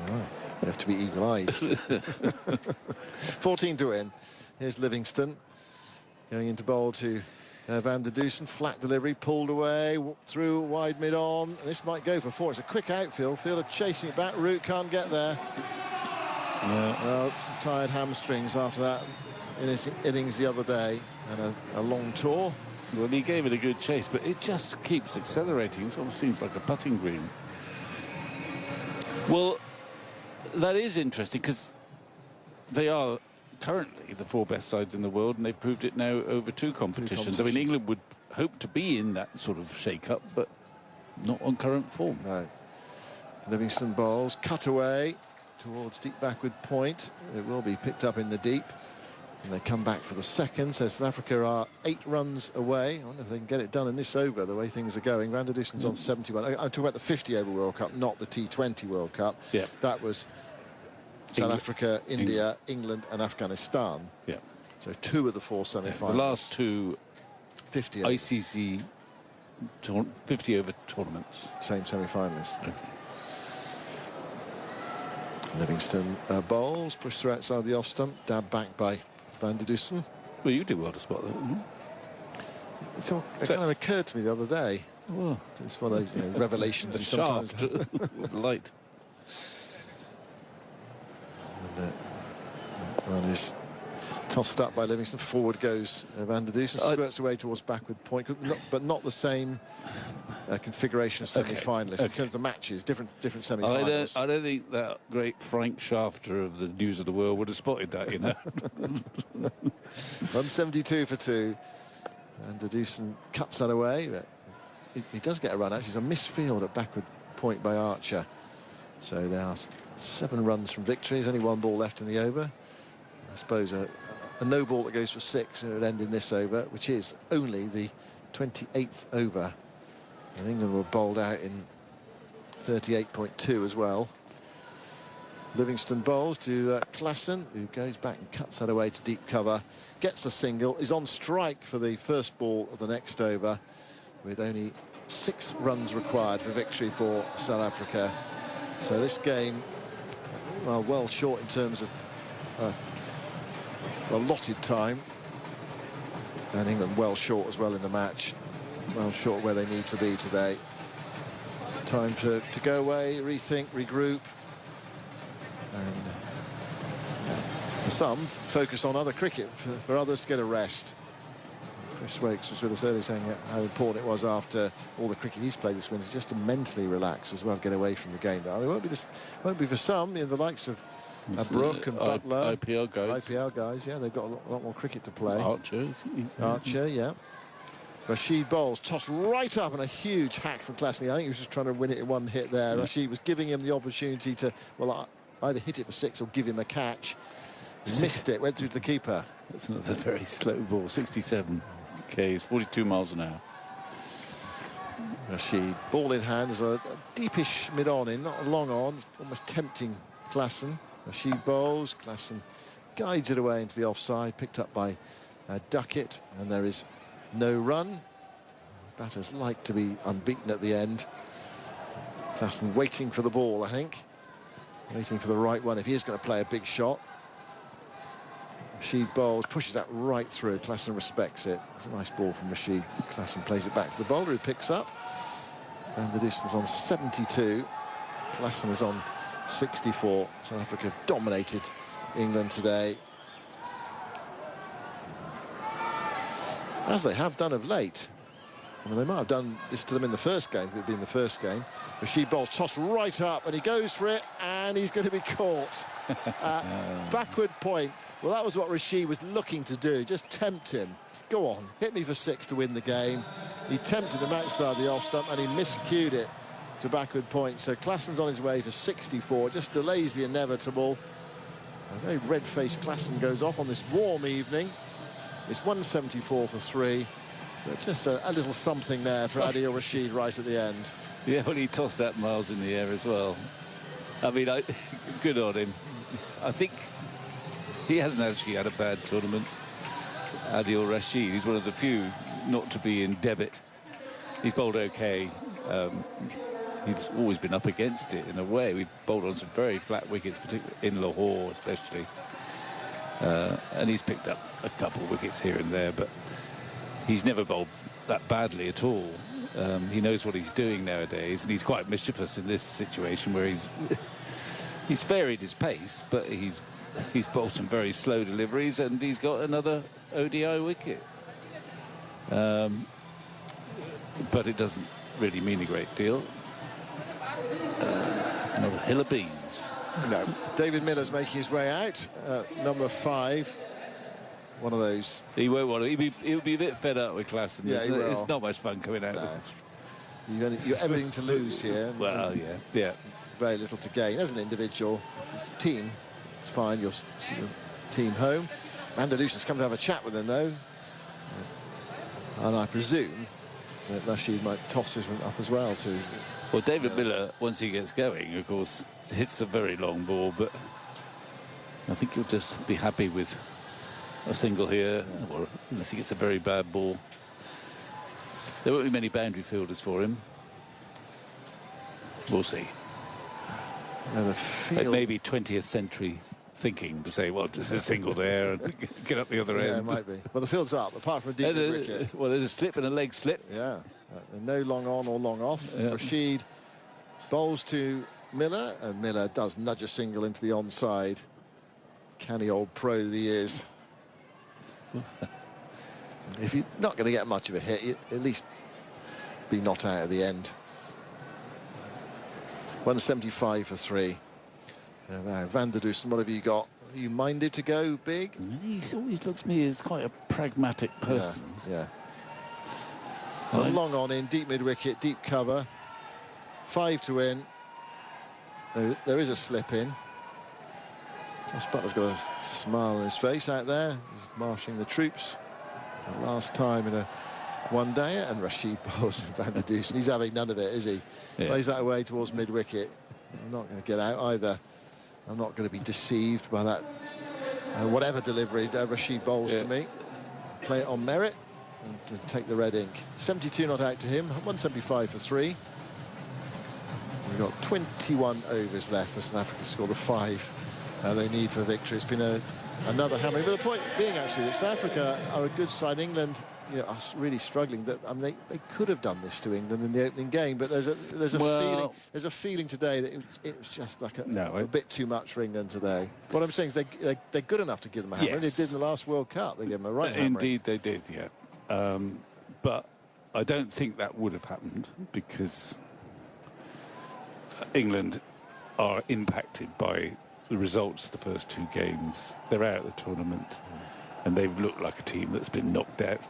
All right. You have to be eagle-eyed. 14 to win. Here's Livingston going into bowl to Van der Dusen. Flat delivery, pulled away, through wide mid-on. This might go for 4. It's a quick outfield. Fielder chasing it back. Root can't get there. Some tired hamstrings after that in his innings the other day and a long tour. Well, he gave it a good chase, but it just keeps accelerating. It almost seems like a putting green. Well, that is interesting because they are currently the 4 best sides in the world, and they've proved it now over 2 competitions. I mean, England would hope to be in that sort of shake-up, but not on current form. No. Livingston bowls, cut away towards deep backward point. It will be picked up in the deep. And they come back for the second. So South Africa are 8 runs away. I wonder if they can get it done in this over, the way things are going. Van der Dusen's on 71. I'm talking about the 50-over World Cup, not the T20 World Cup. Yeah. That was South Africa, India, England and Afghanistan. Yeah. So 2 of the 4 semi-finals. The last 2 50 ICC 50-over tournaments. Same semi-finalists. Okay. Livingston bowls, pushed through outside the off stump, dabbed back by Van der Dusen. Well, you do well to spot that. It kind of occurred to me the other day. Well, it's one of those revelations you sometimes with light. And one is tossed up by Livingston. Forward goes Van der Dusen, squirts away towards backward point, but not the same configuration of semi-finalists in terms of matches, different semi-finals. I don't think that great Frank Shafter of the News of the World would have spotted that, you know. 172 for 2, and the Dewson cuts that away. But he does get a run. Actually, it's a missed field at backward point by Archer. So there are 7 runs from victory. There's only 1 ball left in the over. I suppose a no ball that goes for 6 would end in this over, which is only the 28th over. And England were bowled out in 38.2 as well. Livingston bowls to Klassen, who goes back and cuts that away to deep cover. Gets a single, is on strike for the first ball of the next over, with only 6 runs required for victory for South Africa. So this game, well short in terms of allotted time. And England well short as well in the match. Well short where they need to be today. Time to go away, rethink, regroup. And for some, focus on other cricket. For others to get a rest. Chris Wakes was with us earlier saying how important it was after all the cricket he's played this winter just to mentally relax as well, get away from the game. But I mean, it won't be for some, you know, the likes of Brooke and Butler. IPL guys, yeah, they've got a lot more cricket to play. Archer, yeah. Rashid bowls, tossed right up, and a huge hack from Klassen. I think he was just trying to win it in one hit there. Yeah. Rashid was giving him the opportunity to, well, either hit it for 6 or give him a catch. Missed it, went through to the keeper. That's another very slow ball, 67 Ks, 42 miles an hour. Rashid, ball in hand, there's a deepish mid-on in, not a long on, almost tempting Klassen. Rashid bowls, Klassen guides it away into the offside, picked up by Duckett, and there is no run. Batters like to be unbeaten at the end. Klassen waiting for the ball, I think. Waiting for the right one if he is going to play a big shot. Rashid bowls, pushes that right through. Klassen respects it. It's a nice ball from Rashid. Klassen plays it back to the bowler who picks up. And the distance on 72. Klassen is on 64. South Africa dominated England today, as they have done of late. I mean, they might have done this to them in the first game, if it had been the first game. Rashid bowls, toss right up, and he goes for it, and he's going to be caught. Backward point. Well, that was what Rashid was looking to do, just tempt him. Go on, hit me for 6 to win the game. He tempted him outside the off stump, and he miscued it to backward point. So Klassen's on his way for 64, just delays the inevitable. A very red-faced Klassen goes off on this warm evening. It's 174 for 3. But just a little something there for Adil Rashid right at the end. Yeah, well, he tossed that miles in the air as well. I mean, good on him. I think he hasn't actually had a bad tournament. Adil Rashid, he's one of the few not to be in debit. He's bowled okay. He's always been up against it in a way. We've bowled on some very flat wickets, particularly in Lahore especially. And he's picked up a couple of wickets here and there, but he's never bowled that badly at all. He knows what he's doing nowadays, and he's quite mischievous in this situation where he's varied his pace, but he's bowled some very slow deliveries, and he's got another ODI wicket. But it doesn't really mean a great deal. Another hill of beans. No, David Miller's making his way out, number 5. One of those. He won't want to. He'll be a bit fed up with Klassen. Yeah, it's not much fun coming out. No. You've everything to lose here. Well, yeah. Very little to gain as an individual. Team, it's fine. You'll see your team home. And the Lucians come to have a chat with them, though. And I presume that Rashid might toss his one up as well, too. Well, David Miller, once he gets going, of course, hits a very long ball, but I think he'll just be happy with a single here, or unless he gets a very bad ball. There won't be many boundary fielders for him. We'll see. It may be 20th century thinking to say, well, just a single there and get up the other end. Yeah, it might be. Well, the field's up, apart from a deep wicket. Well, there's a slip and a leg slip. Yeah. No long on or long off. Yeah. Rashid bowls to Miller, and Miller does nudge a single into the onside. Canny old pro that he is. If you're not going to get much of a hit, you at least be not out at the end. 175 for 3. Now, Van der Dusen, what have you got? Are you minded to go big? He always looks to me as quite a pragmatic person. Yeah. So long on in, deep mid-wicket, deep cover. 5 to win. There is a slip in. Josh Butler's got a smile on his face out there. He's marshalling the troops. The last time in a one-day, and Rashid bowls Van der Dusen. He's having none of it, is he? Yeah. Plays that away towards mid-wicket. I'm not going to get out either. I'm not going to be deceived by that whatever delivery Rashid bowls to me. Play it on merit and take the red ink. 72 not out to him. 175 for 3. We've got 21 overs left for South Africa to score the 5 they need for victory. It's been another hammering. But the point being, actually, that South Africa are a good side. England, are really struggling. That they could have done this to England in the opening game, but there's a feeling today that it was just like a bit too much for England today. What I'm saying is they're good enough to give them a hammer. Yes. They did in the last World Cup. They gave them a right hammer. Indeed, they did. Yeah, but I don't think that would have happened because England are impacted by the results of the first 2 games. They're out of the tournament, and they've looked like a team that's been knocked out.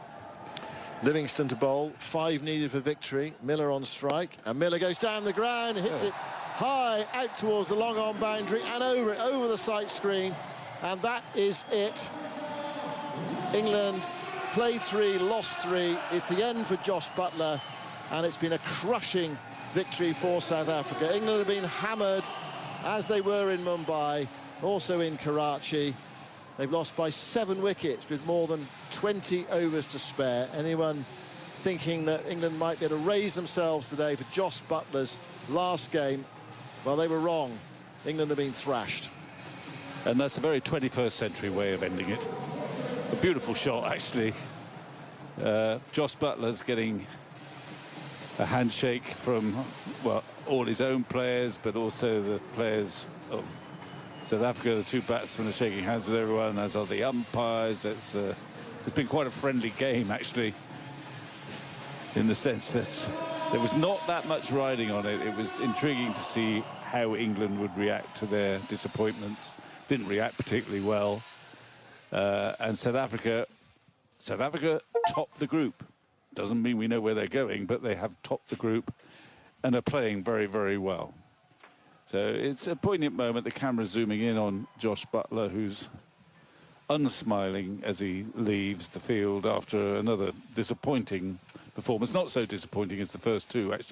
Livingston to bowl, 5 needed for victory. Miller on strike, and Miller goes down the ground, hits it high out towards the long on boundary and over the sight screen, and that is it. England played 3, lost 3. It's the end for Josh Butler, and it's been a crushing victory for South Africa. England have been hammered, as they were in Mumbai, also in Karachi. They've lost by 7 wickets with more than 20 overs to spare. Anyone thinking that England might be able to raise themselves today for Josh Butler's last game, well, they were wrong. England have been thrashed. And that's a very 21st century way of ending it. A beautiful shot, actually. Josh Butler's getting a handshake from, well, all his own players, but also the players of South Africa. The 2 batsmen are shaking hands with everyone, as are the umpires. It's been quite a friendly game, actually, in the sense that there was not that much riding on it. It was intriguing to see how England would react to their disappointments. Didn't react particularly well. And South Africa topped the group. Doesn't mean we know where they're going, but they have topped the group and are playing very, very well. So it's a poignant moment. The camera's zooming in on Josh Butler, who's unsmiling as he leaves the field after another disappointing performance. Not so disappointing as the first 2, actually.